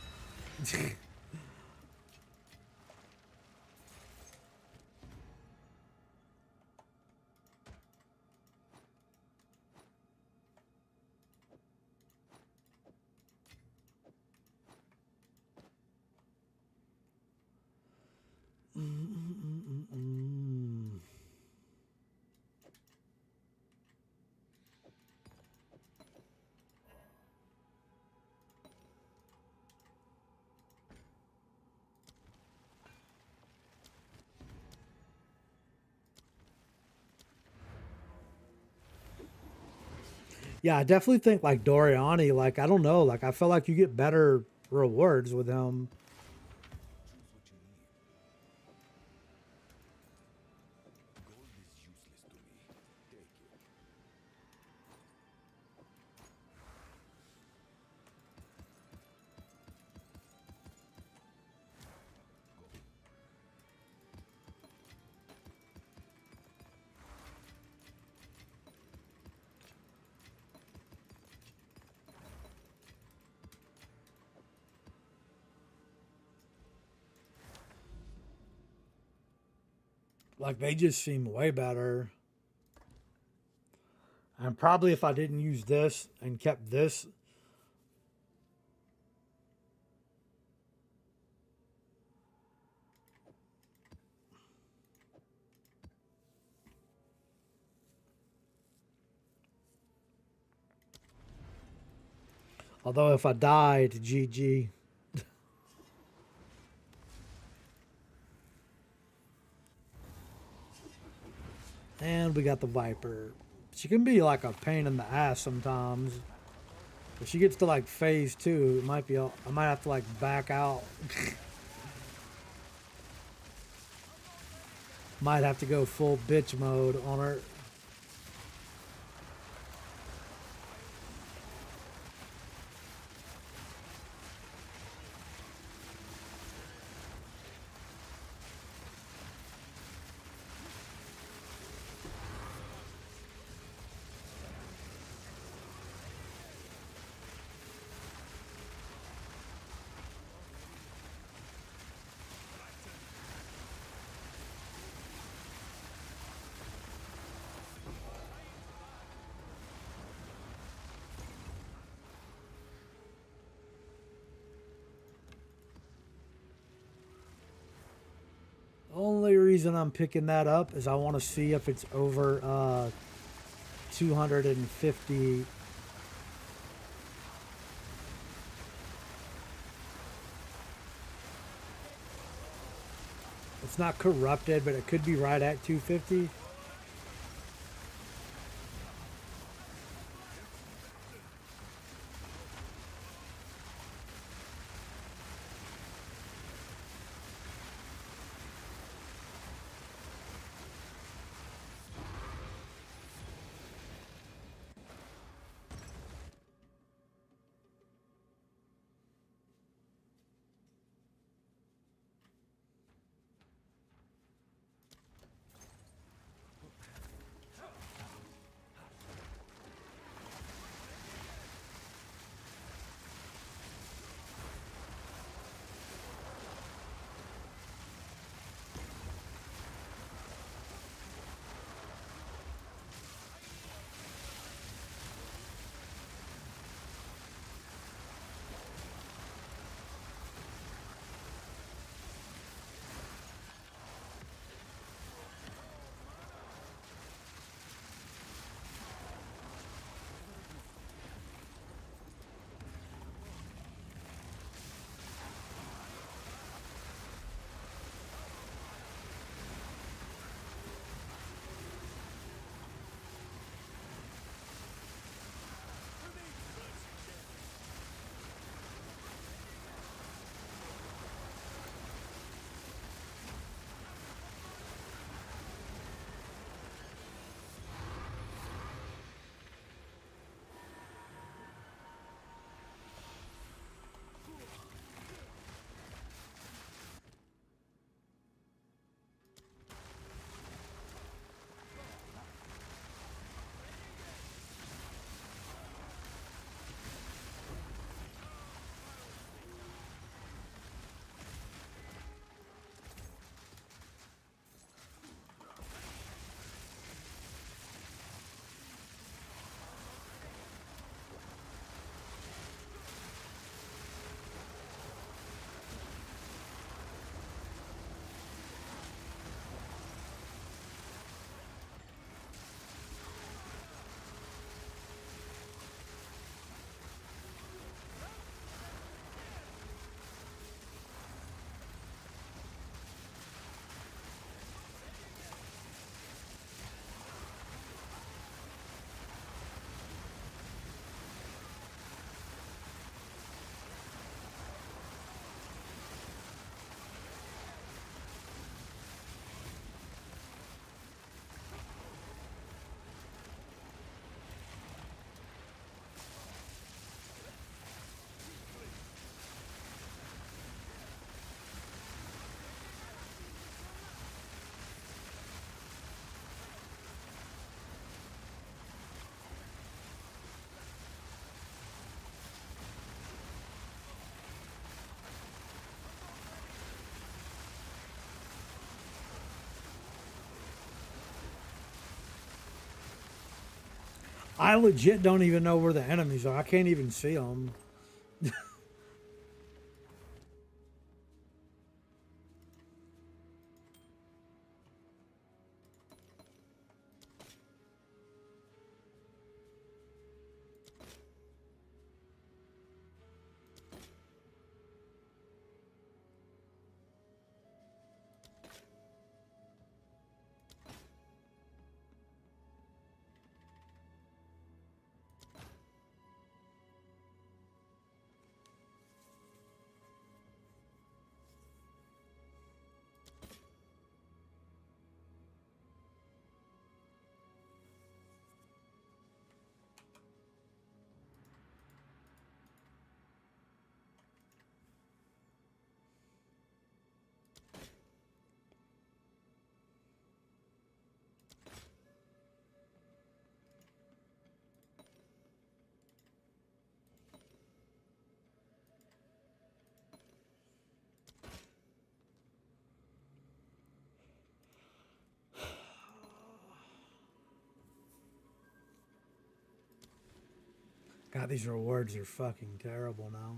Yeah, I definitely think like Doriani, like I don't know, like I feel like you get better rewards with him. Choose what you need. Gold is useless to me. Take it. Like they just seem way better. And probably if I didn't use this and kept this, Although if I die, it's GG. And we got the Viper. She can be like a pain in the ass sometimes. If she gets to like phase 2, it might be. I might have to like back out. Might have to go full bitch mode on her. Only reason I'm picking that up is I want to see if it's over 250. It's not corrupted, but it could be right at 250. I legit don't even know where the enemies are. I can't even see them. God, these rewards are fucking terrible now.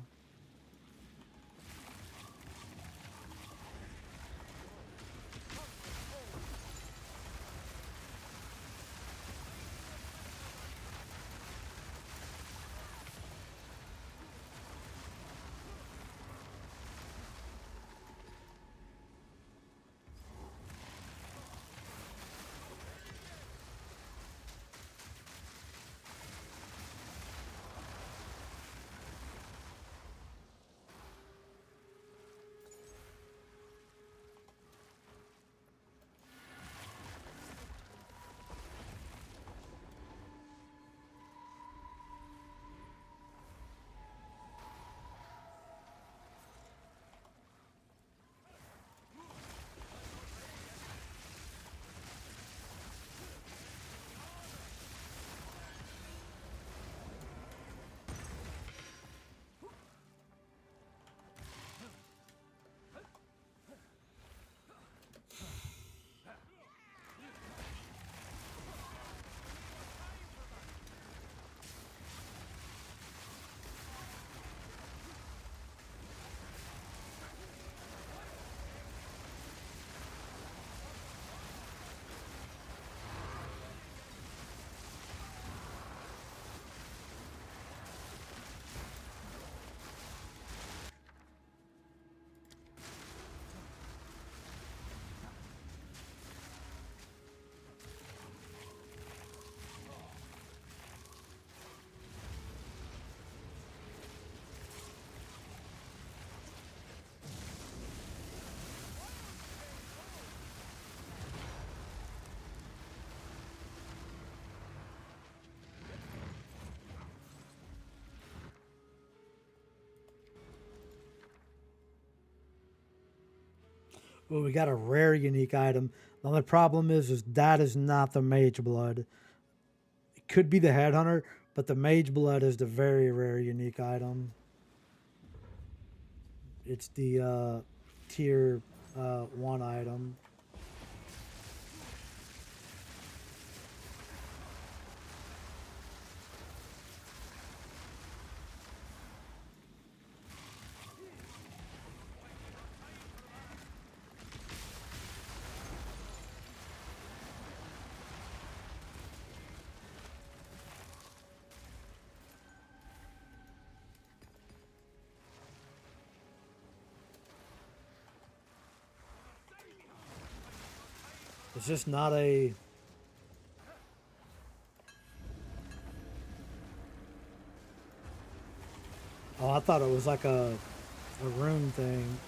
Well, we got a rare unique item. The only problem is that is not the mage blood. It could be the headhunter, but the mage blood is the very rare unique item. It's the tier 1 item. It's just not a... Oh, I thought it was like a rune thing.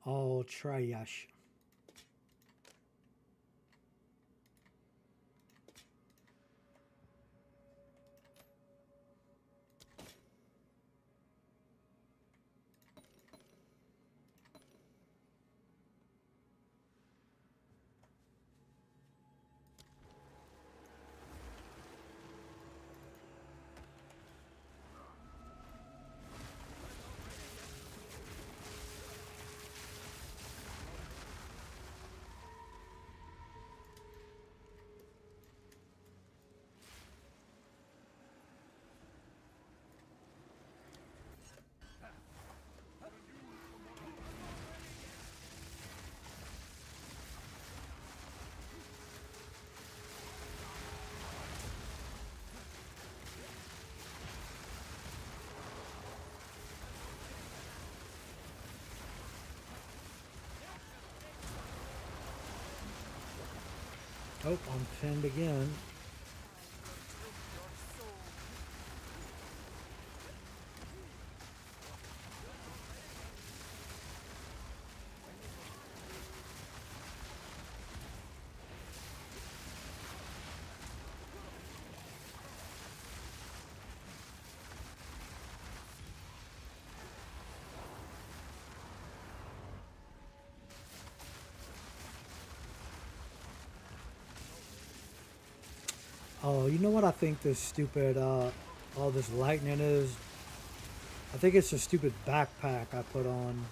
all trash. Oh, I'm pinned again. Oh, you know what I think this stupid, all this lightning is? I think it's a stupid backpack I put on.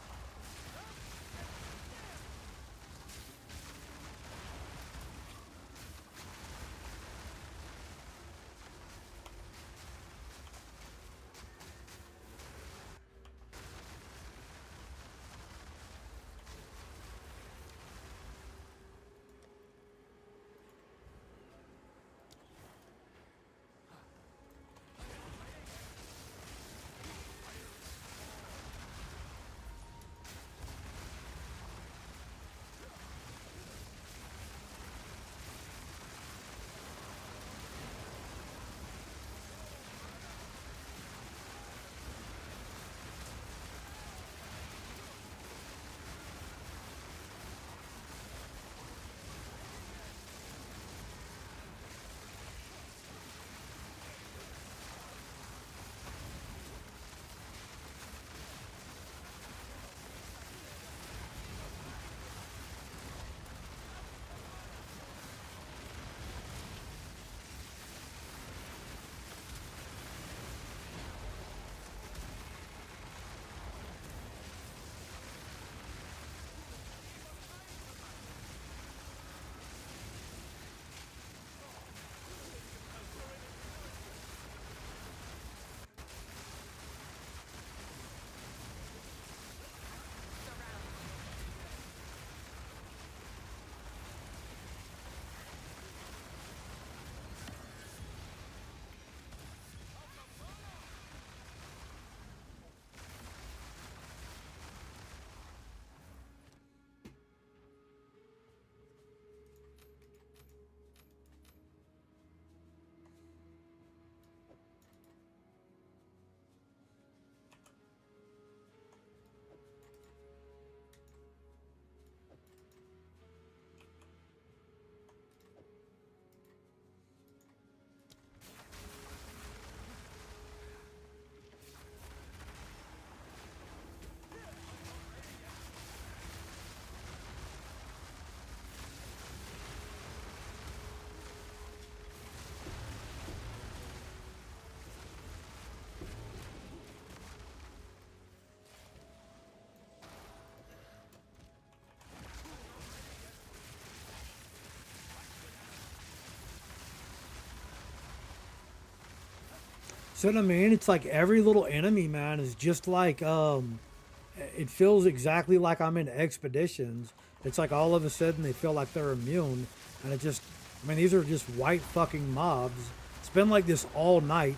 So what I mean, it's like every little enemy, man, is just like it feels exactly like I'm in expeditions. It's like all of a sudden they feel like they're immune, and it just, I mean, these are just white fucking mobs. It's been like this all night.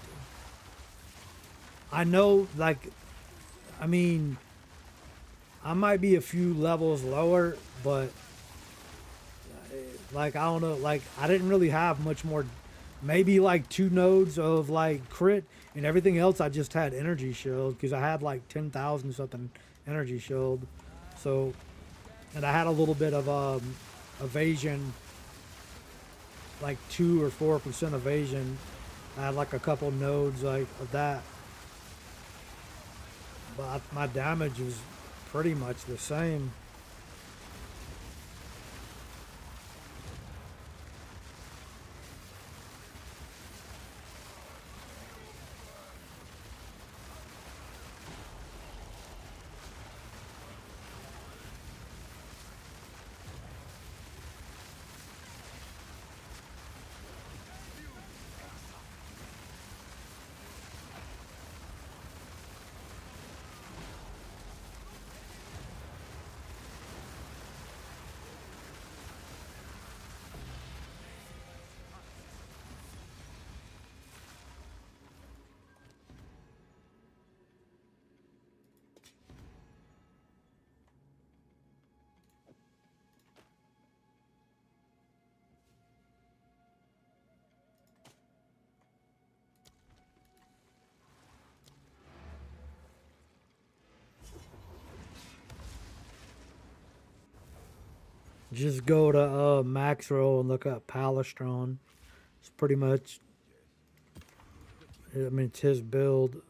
I know, like, I mean, I might be a few levels lower, but like I don't know, like I didn't really have much more, maybe like 2 nodes of like crit, and everything else I just had energy shield because I had like 10,000 something energy shield. So and I had a little bit of evasion, like 2 or 4% evasion. I had like a couple nodes like of that, but my damage was pretty much the same. Just go to Maxroll and look up Palestron. It's pretty much, I mean, it's his build.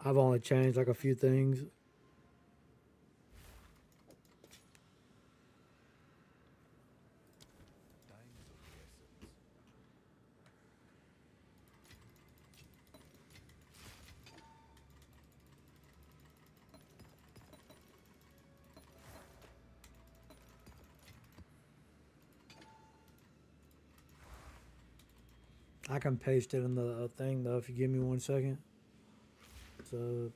I've only changed like a few things. Time's of the essence. I can paste it in the thing though if you give me 1 second. So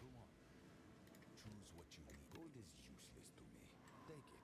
Go on. Choose what you need. Gold is useless to me. Take it.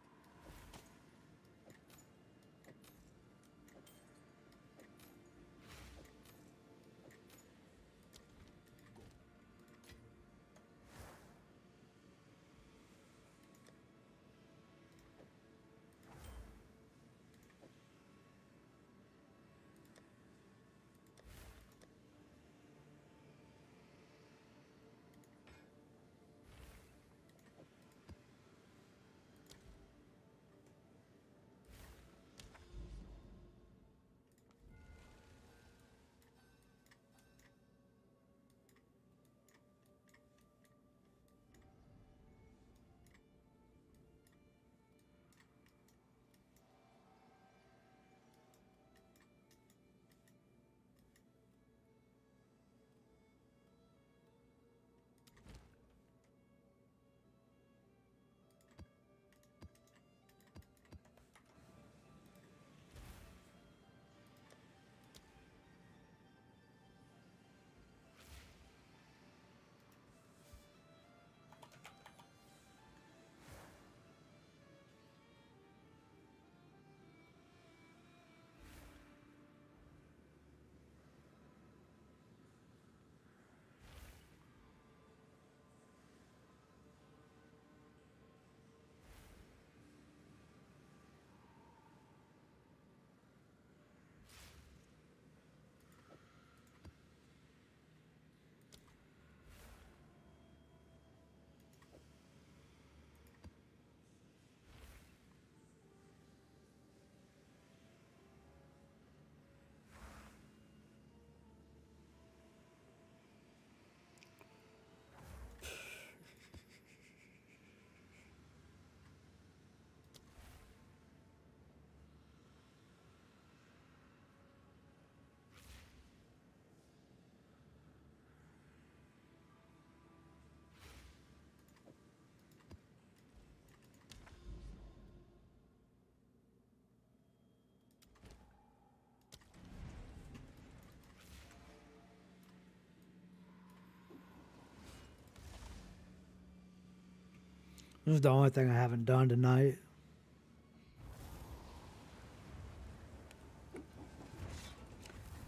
This is the only thing I haven't done tonight.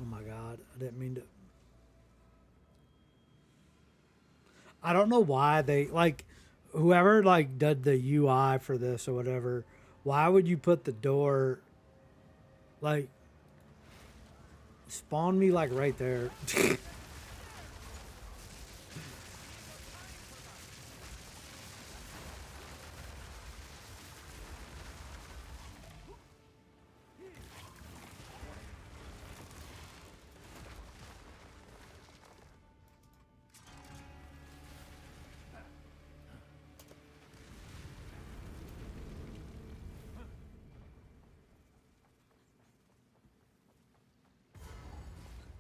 Oh my god, I didn't mean to. I don't know why they like whoever like did the UI for this or whatever. Why would you put the door like spawn me like right there?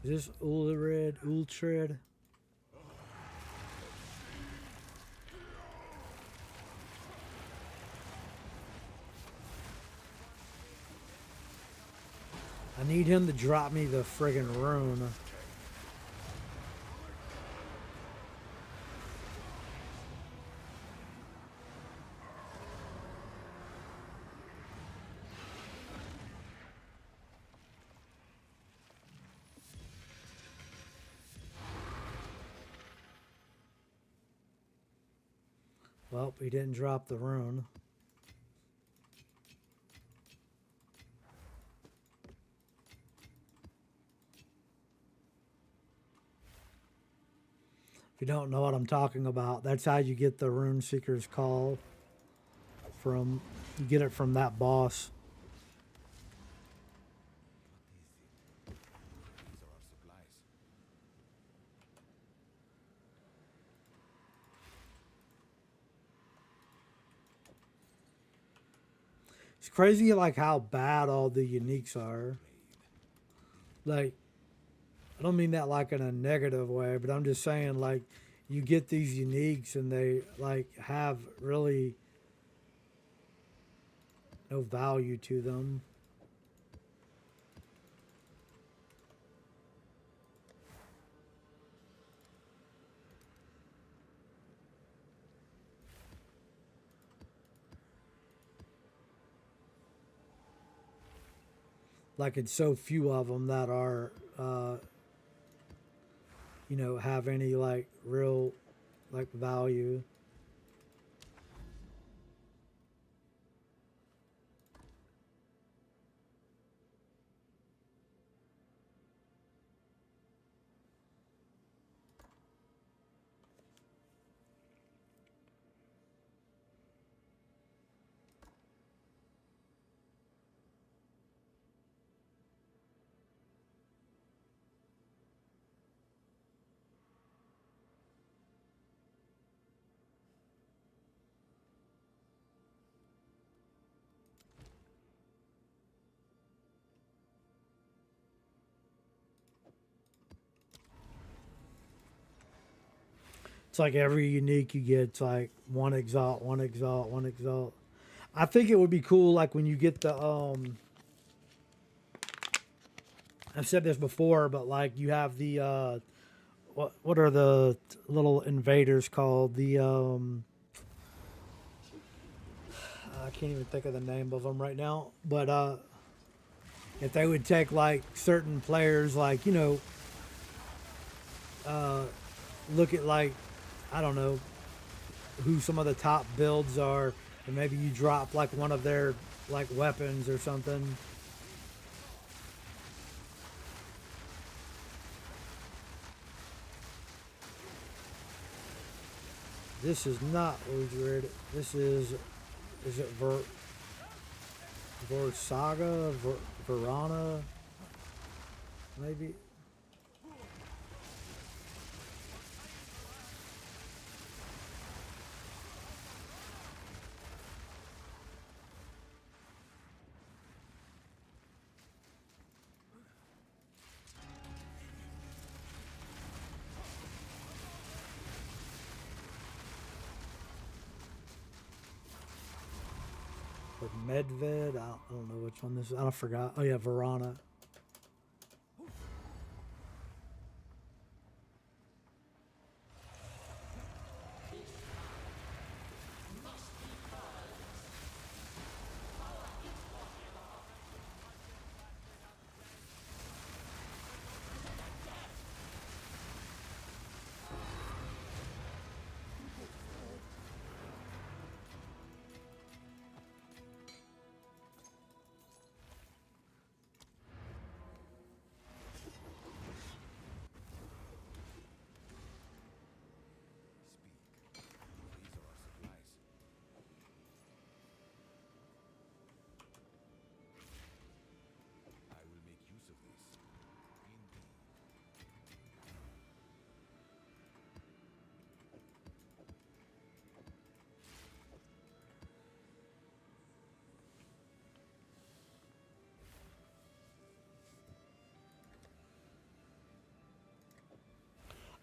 Is this Ultred? I need him to drop me the friggin' rune. Well, he didn't drop the rune. If you don't know what I'm talking about, that's how you get the Rune Seeker's Call from. You get it from that boss. These are our supplies. It's crazy like how bad all the uniques are. Like, I don't mean that like in a negative way, but I'm just saying like you get these uniques and they like have really no value to them. Like it's so few of them that are, you know, have any like real like value. It's like every unique you get, it's like one exalt, one exalt, one exalt. I think it would be cool, like when you get the I've said this before, but like you have the what are the little invaders called? The I can't even think of the name of them right now. But if they would take like certain players, like you know, look at like I don't know who some of the top builds are, and maybe you drop like one of their like weapons or something. This is not Udrid. This is it Vorsaga? Verana? Maybe? Or Medved? I don't know which one this is. I forgot. Oh yeah, Verana.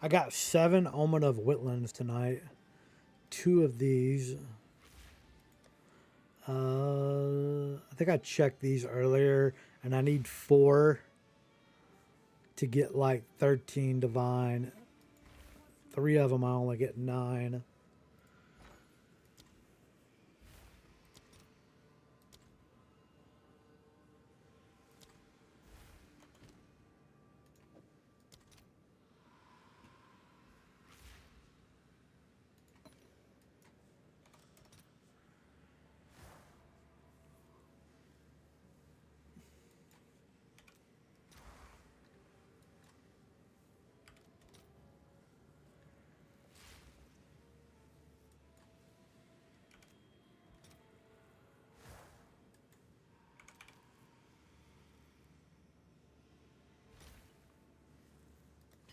I got 7 Omen of Whitlands tonight. 2 of these. I think I checked these earlier, and I need 4 to get like 13 divine. 3 of them I only get 9.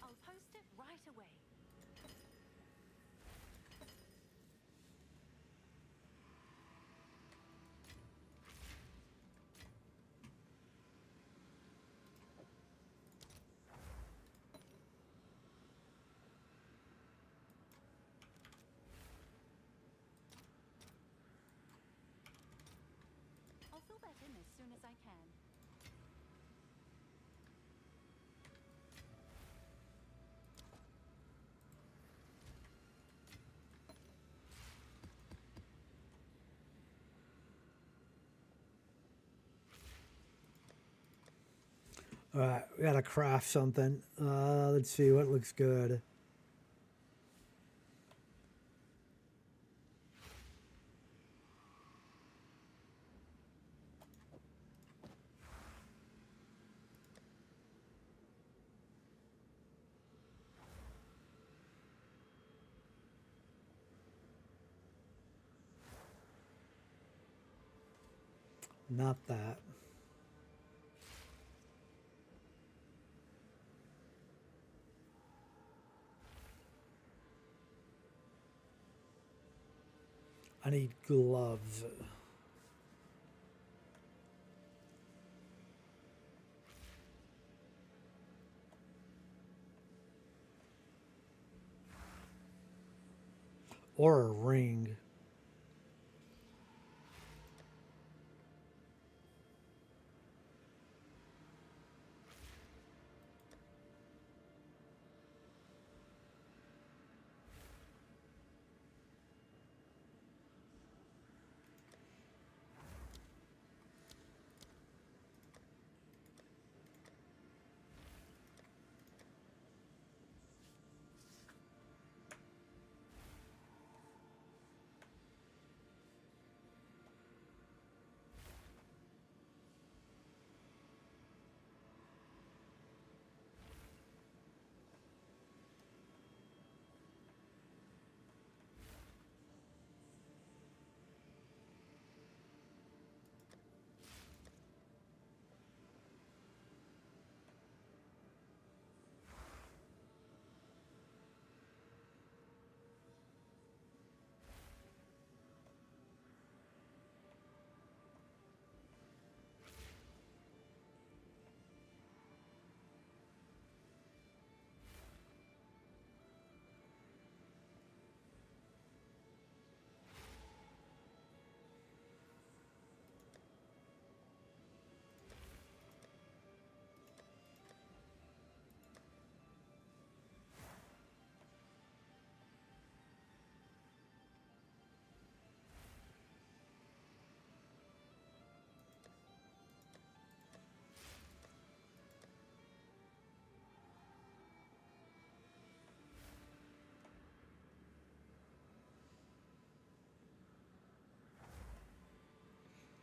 I'll post it right away. I'll fill that in as soon as I can. All right, we gotta craft something. Let's see what looks good. Not that. I need gloves. Or a ring.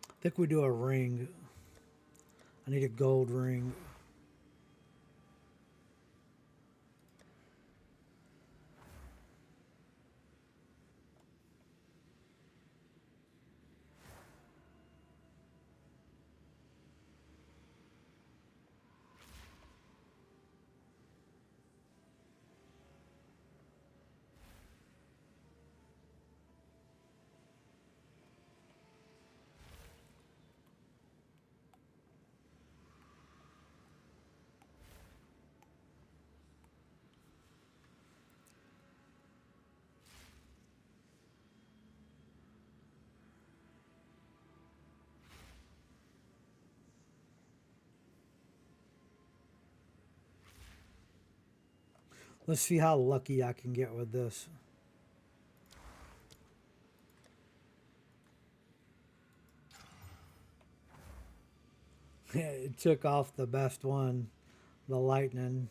I think we do a ring. I need a gold ring. Let's see how lucky I can get with this. It took off the best one, the lightning.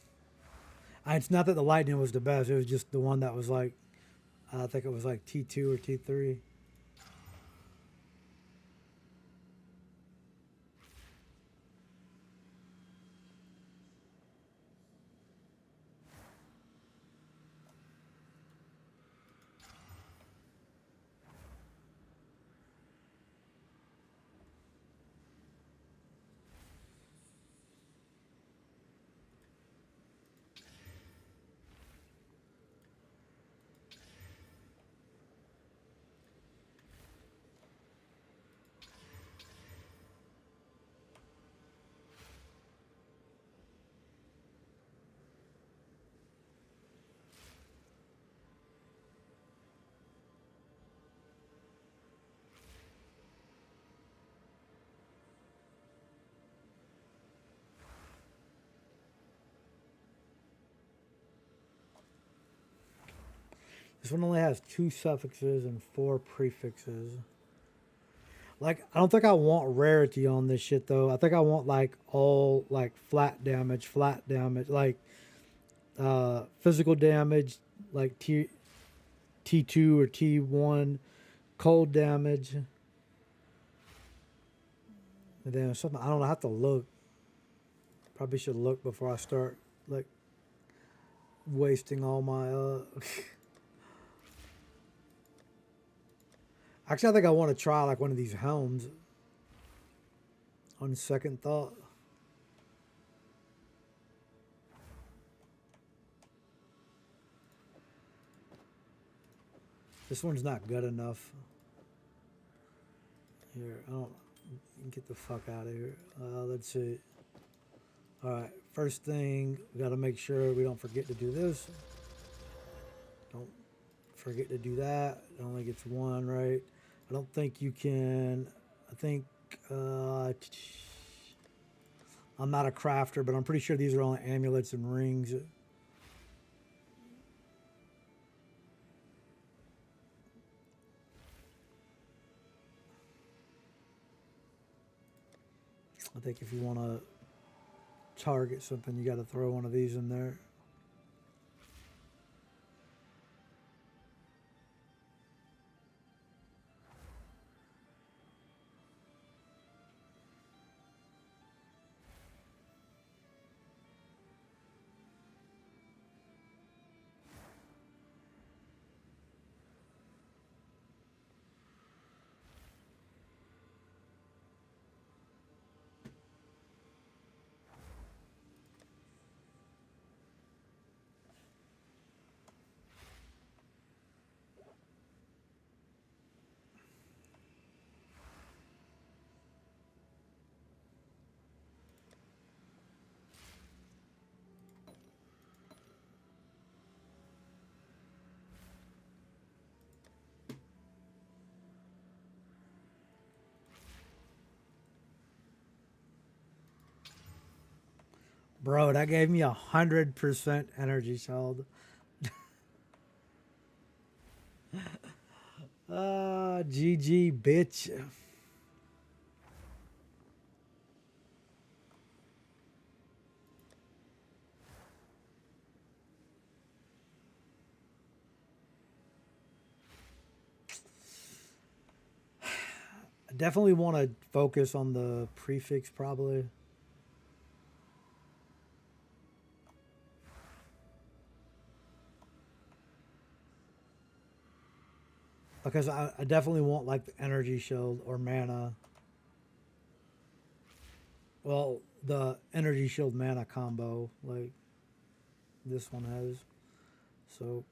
It's not that the lightning was the best. It was just the one that was like, I think it was like T2 or T3. This one only has 2 suffixes and 4 prefixes. Like, I don't think I want rarity on this shit though. I think I want like all like flat damage, like physical damage, like T2 or T1, cold damage. And then something I don't know, I have to look. Probably should look before I start like wasting all my Actually, I think I want to try like one of these helms on second thought. This one's not good enough. Here, I don't get the fuck out of here. Let's see. All right, first thing, we got to make sure we don't forget to do this. Don't forget to do that. It only gets 1, right? I don't think you can. I think I'm not a crafter, but I'm pretty sure these are only amulets and rings. I think if you want to target something, you got to throw one of these in there. Bro, that gave me 100% energy shield. GG, bitch. I definitely want to focus on the prefix, probably. Because I definitely want like the energy shield or mana. Well, the energy shield mana combo, like this one has. So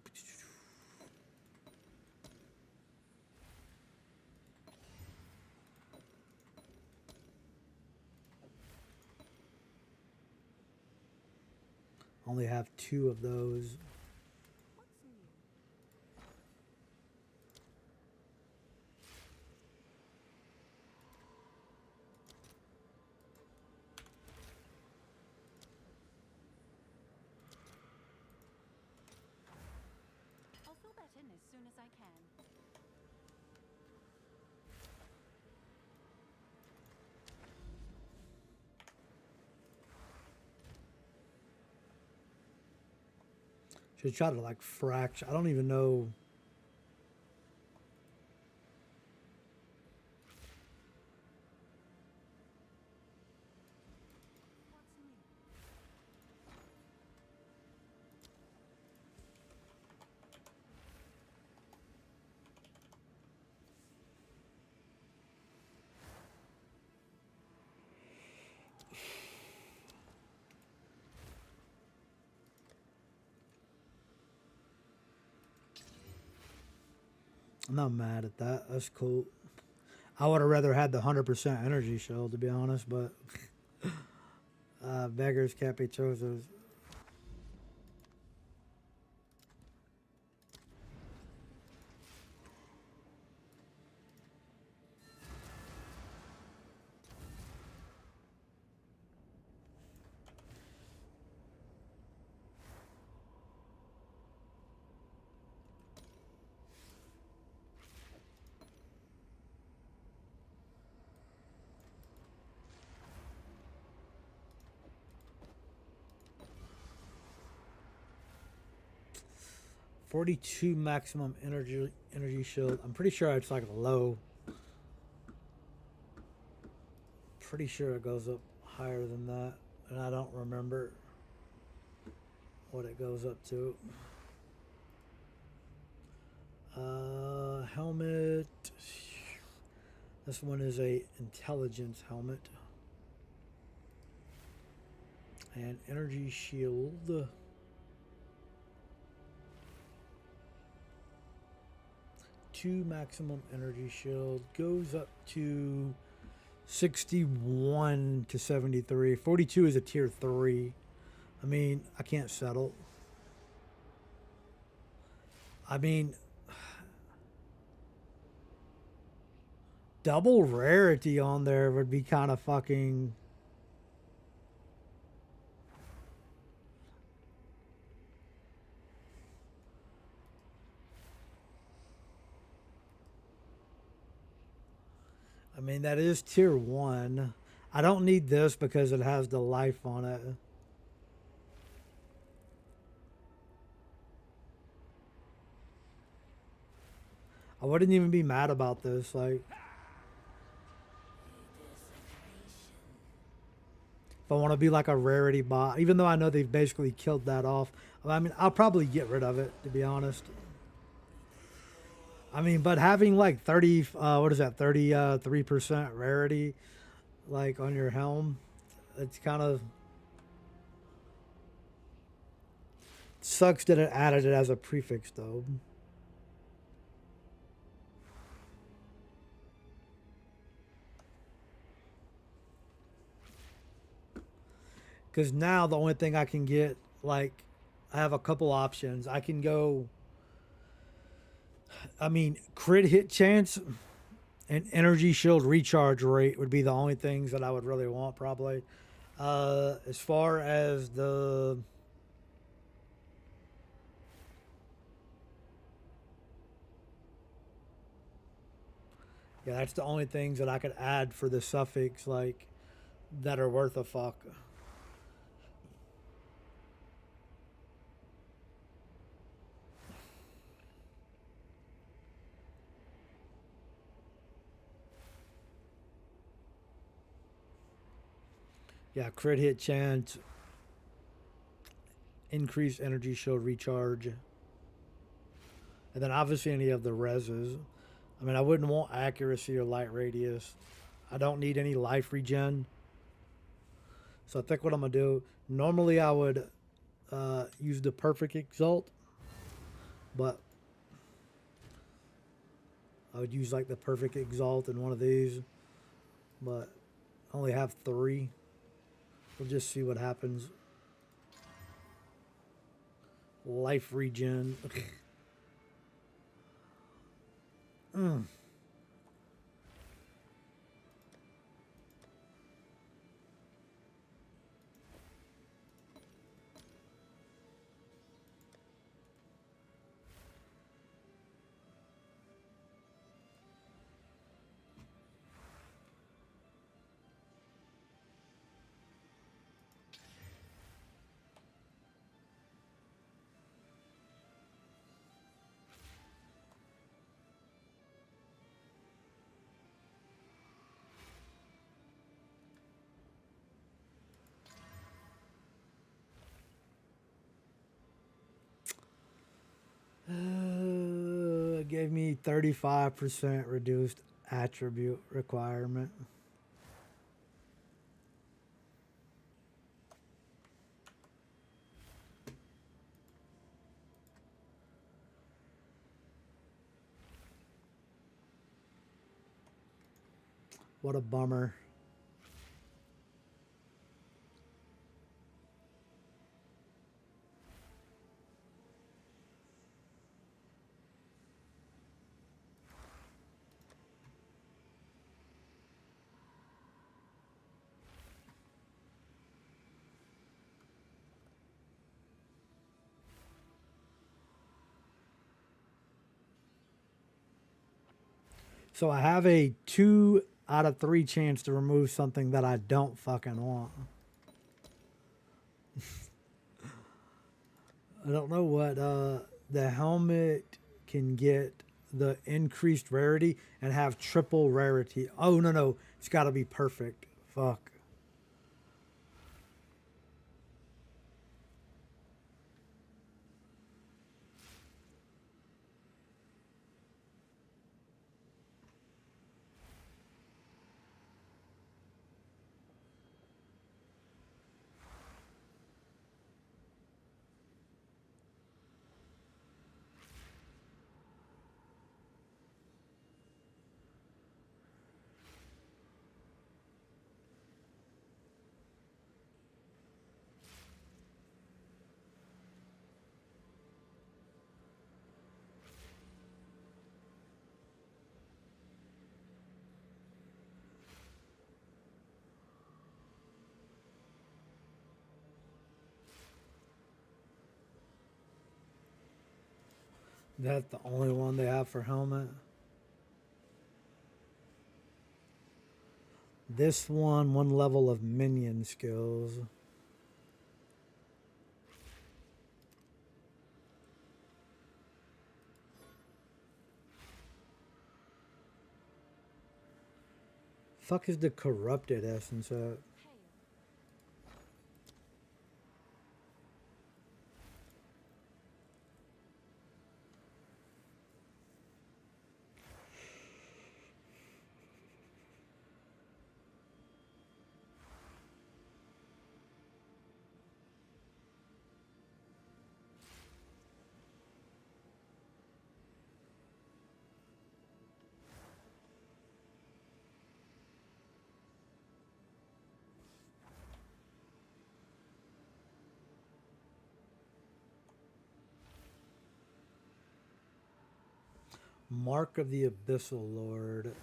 only have 2 of those. as soon as I can. Should try to like fracture. I don't even know. What's new? I'm not mad at that. That's cool. I would have rather had the 100% energy shield, to be honest, but beggars can't be choosers. $42 maximum energy shield. I'm pretty sure it's like a low. Pretty sure it goes up higher than that, and I don't remember what it goes up to. Helmet. This one is a intelligence helmet. And energy shield. Two maximum energy shield goes up to 61 to 73. 42 is a tier 3. I mean, I can't settle. I mean, double rarity on there would be kind of fucking. I mean, that is tier 1. I don't need this because it has the life on it. I wouldn't even be mad about this. Like, if I want to be like a rarity bot, even though I know they've basically killed that off. I mean, I'll probably get rid of it, to be honest. I mean, but having like 30, what is that, 33% rarity, like on your helm, it's kind of sucks that it added it as a prefix, though. Because now the only thing I can get, like, I have a couple options. I can go, I mean, crit hit chance and energy shield recharge rate would be the only things that I would really want, probably. As far as the. Yeah, that's the only things that I could add for the suffix, like, that are worth a fuck. Yeah, crit hit chance, increased energy shield recharge, and then obviously any of the reses. I mean, I wouldn't want accuracy or light radius. I don't need any life regen. So I think what I'm gonna do. Normally I would use the perfect exalt, but I would use like the perfect exalt in one of these, but I only have 3. We'll just see what happens. Life regen. Give me 35% reduced attribute requirement. What a bummer. So I have a 2 out of 3 chance to remove something that I don't fucking want. I don't know what the helmet can get the increased rarity and have triple rarity. Oh no, it's got to be perfect. Fuck. That's the only one they have for helmet. This one level of minion skills. Fuck is the corrupted essence at? Hail. Mark of the Abyssal Lord.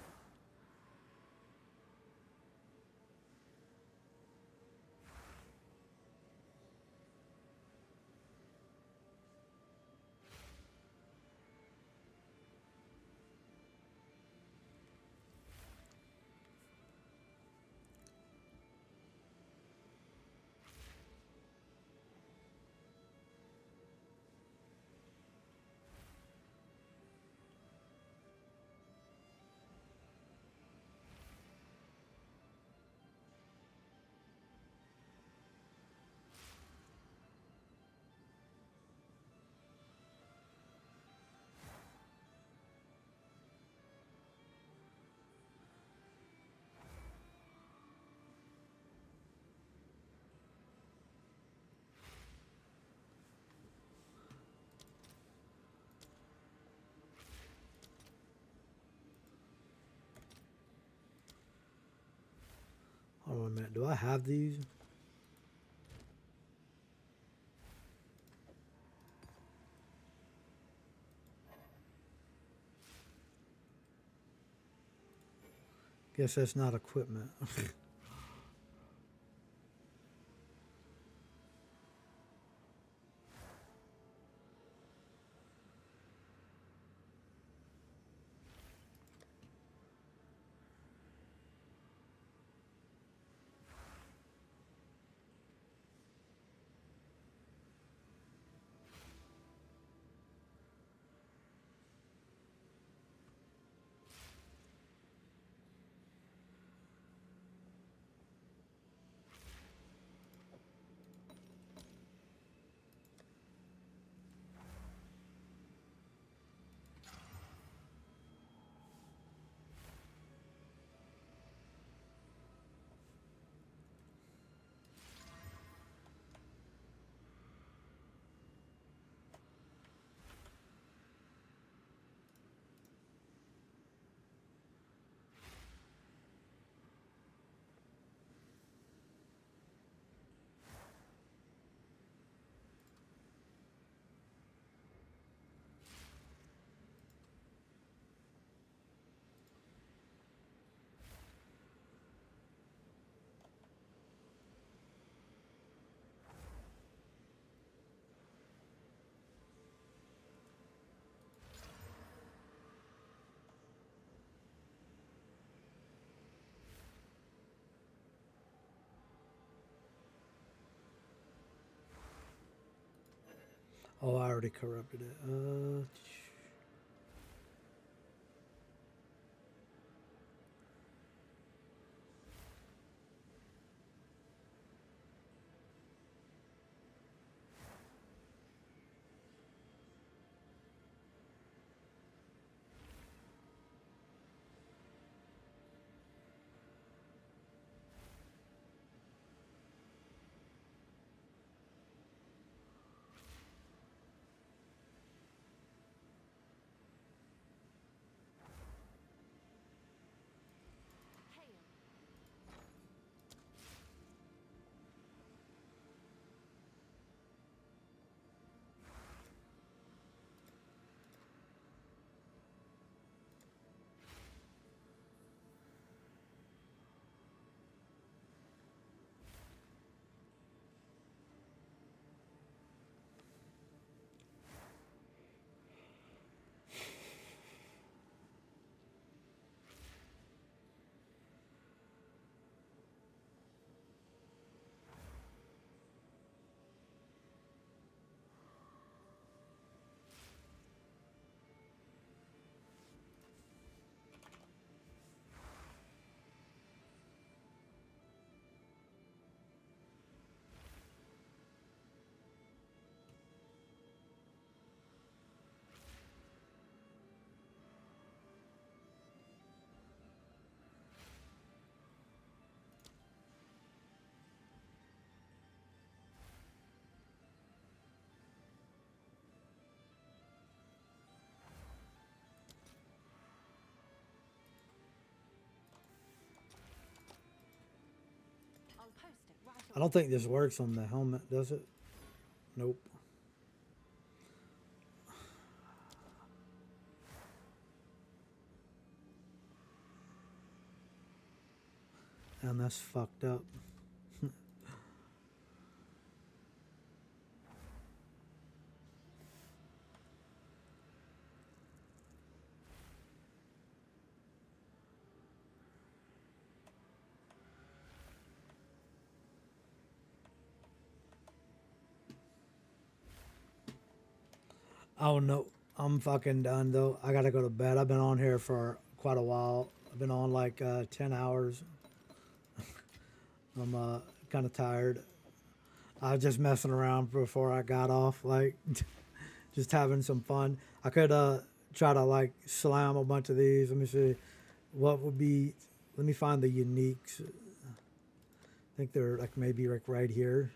Hold on a minute. Do I have these? Guess that's not equipment. Oh, I already corrupted it. Hail. I'll post it right I don't think this works on the helmet, does it? Nope. And that's fucked up. Oh no, I'm fucking done though. I gotta go to bed. I've been on here for quite a while. I've been on like 10 hours. I'm kind of tired. I was just messing around before I got off, like just having some fun. I could try to like slam a bunch of these. Let me see what would be. Let me find the uniques. I think they're like maybe like right here.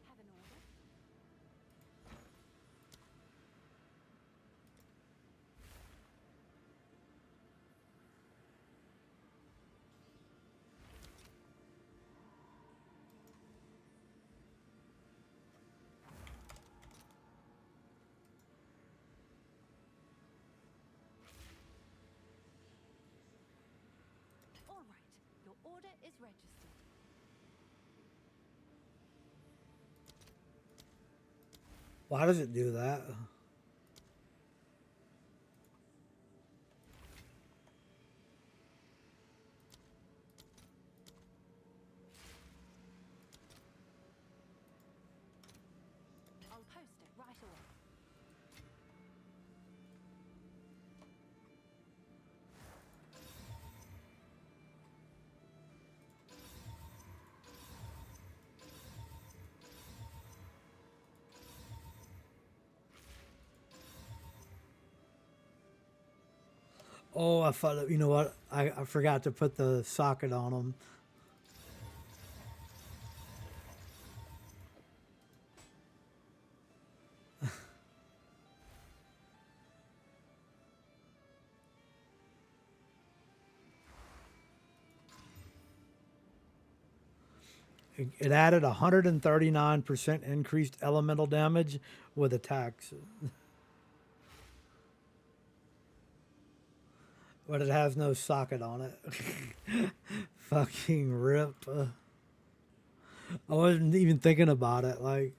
have an order. All right, your order is registered. Why does it do that? I'll post it right away. Oh, I thought, you know what? I forgot to put the socket on them. It added 139% increased elemental damage with attacks. But it has no socket on it. Fucking rip. I wasn't even thinking about it. Like,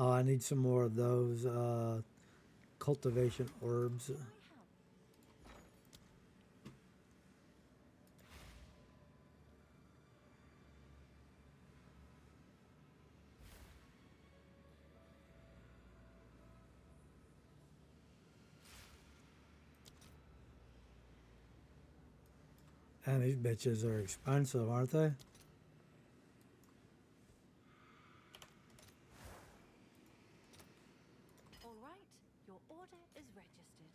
oh, I need some more of those cultivation orbs. I help. And these bitches are expensive, aren't they? All right, your order is registered.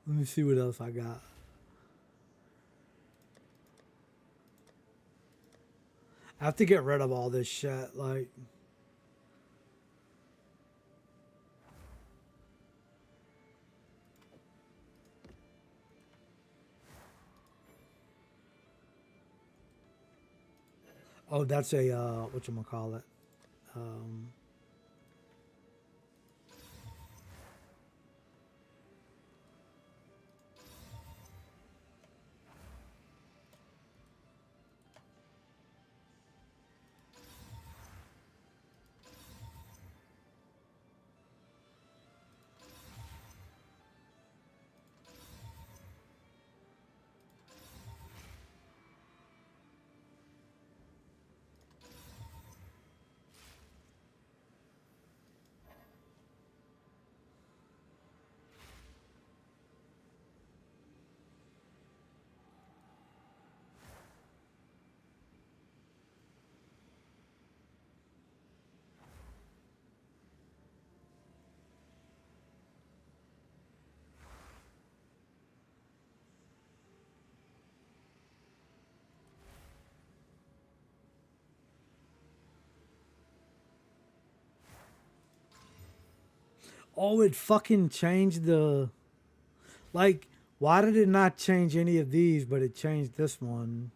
Let me see what else I got. I have to get rid of all this shit. Like, oh, that's a whatchamacallit. Um, Oh, it fucking changed the. Like, why did it not change any of these, but it changed this one?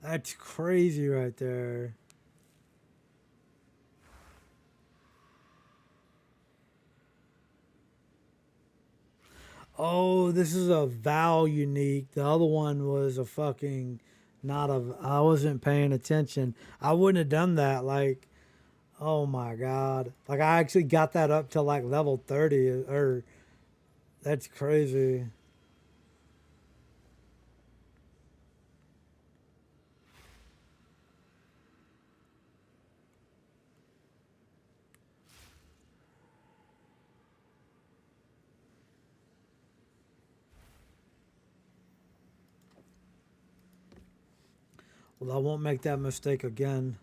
That's crazy right there. Oh, this is a Val unique. The other one was a fucking not a. I wasn't paying attention. I wouldn't have done that. Like, oh my god. Like I actually got that up to like level 30 or that's crazy. Well, I won't make that mistake again.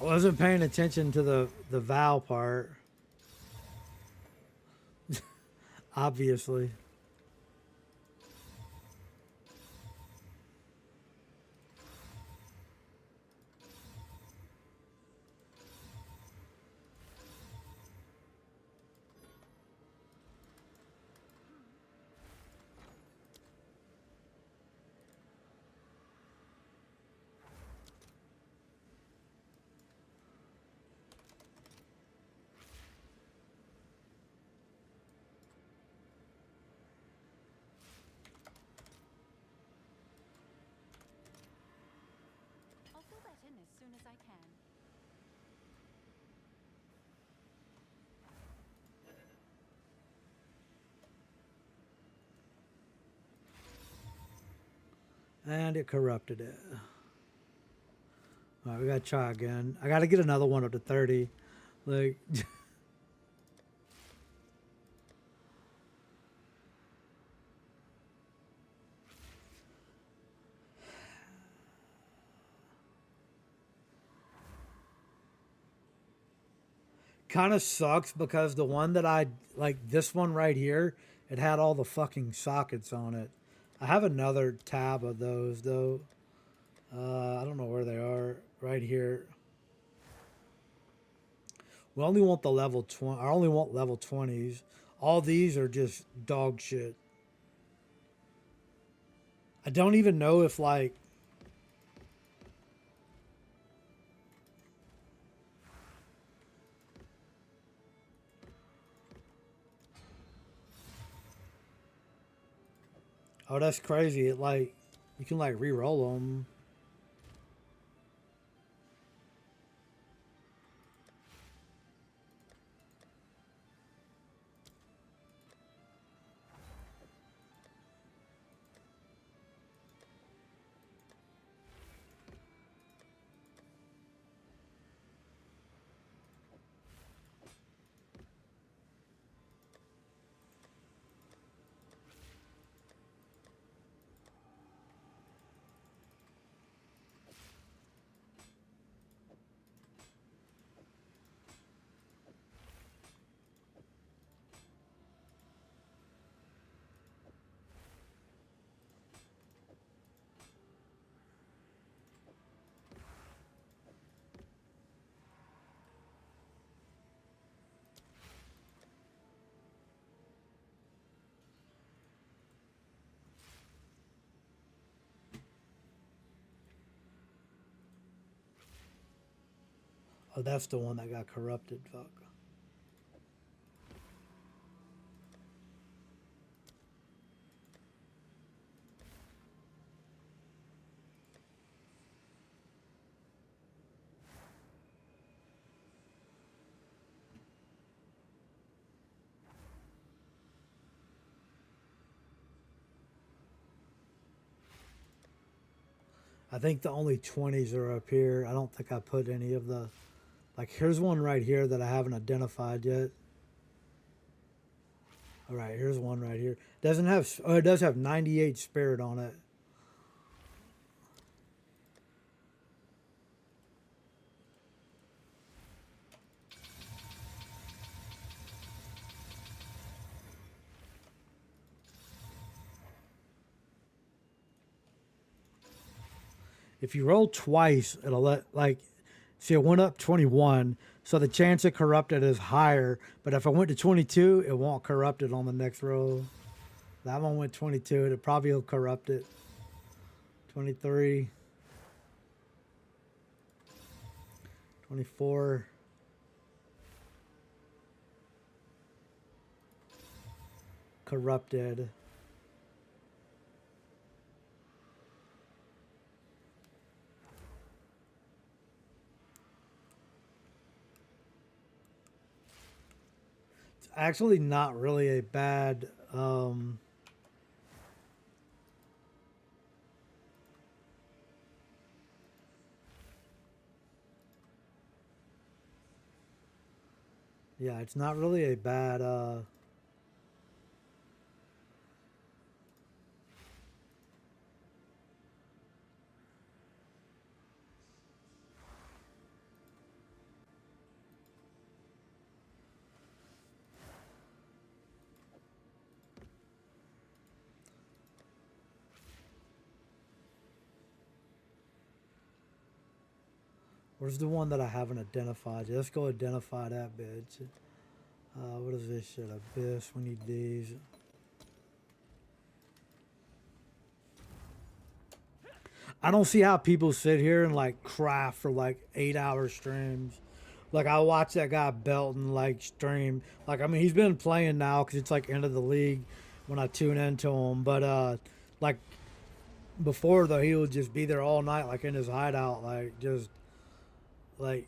I wasn't paying attention to the Val part. Obviously. I'll fill that in as soon as I can. And it corrupted it. All right, we gotta try again. I gotta get another one up to 30. Like, kind of sucks because the one that I like, this one right here, it had all the fucking sockets on it. I have another tab of those though. I don't know where they are. Right here. We only want the level 20. I only want level 20s. All these are just dog shit. I don't even know if like. Oh, that's crazy. It like you can like re-roll them. Oh, that's the one that got corrupted. Fuck. I think the only 20s are up here. I don't think I put any of the. Like, here's one right here that I haven't identified yet. All right, here's one right here. Doesn't have. Oh, it does have 98 spirit on it. if you roll twice, it'll let like see it went up 21, so the chance it corrupted is higher. But if I went to 22, it won't corrupt it on the next roll. That one went 22. It probably will corrupt it. 23. 24. Corrupted. It's actually not really a bad yeah, it's not really a bad where's the one that I haven't identified? Let's go identify that bitch. What is this shit? Abyss. We need these. I don't see how people sit here and like craft for like 8-hour streams. Like I watch that guy Belton like stream. Like I mean he's been playing now because it's like end of the league when I tune into him. But like before though he would just be there all night like in his hideout like just like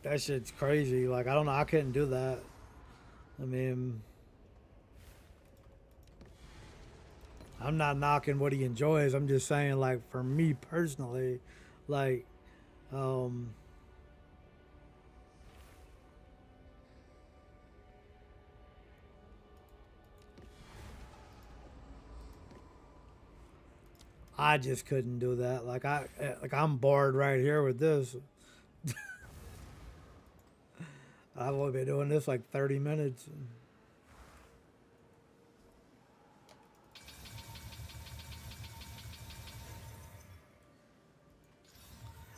that shit's crazy. Like I don't know, I couldn't do that. I mean, I'm not knocking what he enjoys. I'm just saying, like, for me personally, like, I just couldn't do that. Like, I'm bored right here with this. I've only been doing this like 30 minutes.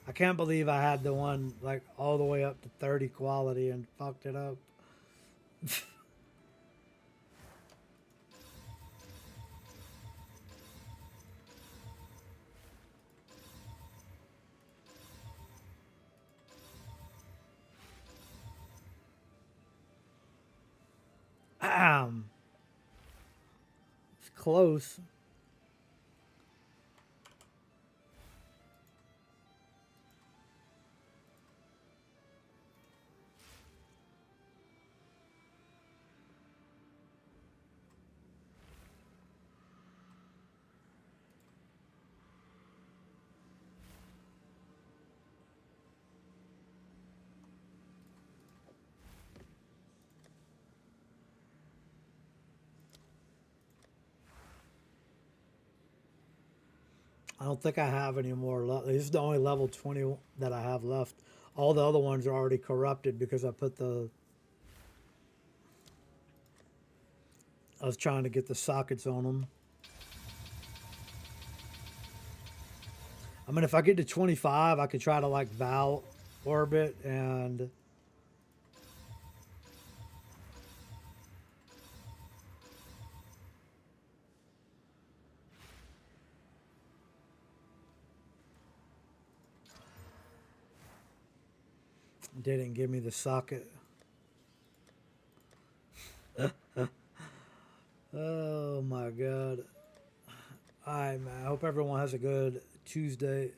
I can't believe I had the one like all the way up to 30 quality and fucked it up. It's close. I don't think I have any more left. This is the only level 20 that I have left. All the other ones are already corrupted because I put the... I was trying to get the sockets on them. I mean, if I get to 25, I could try to like Val Orbit and... Didn't give me the socket. Oh my god. Alright, man. I hope everyone has a good Tuesday.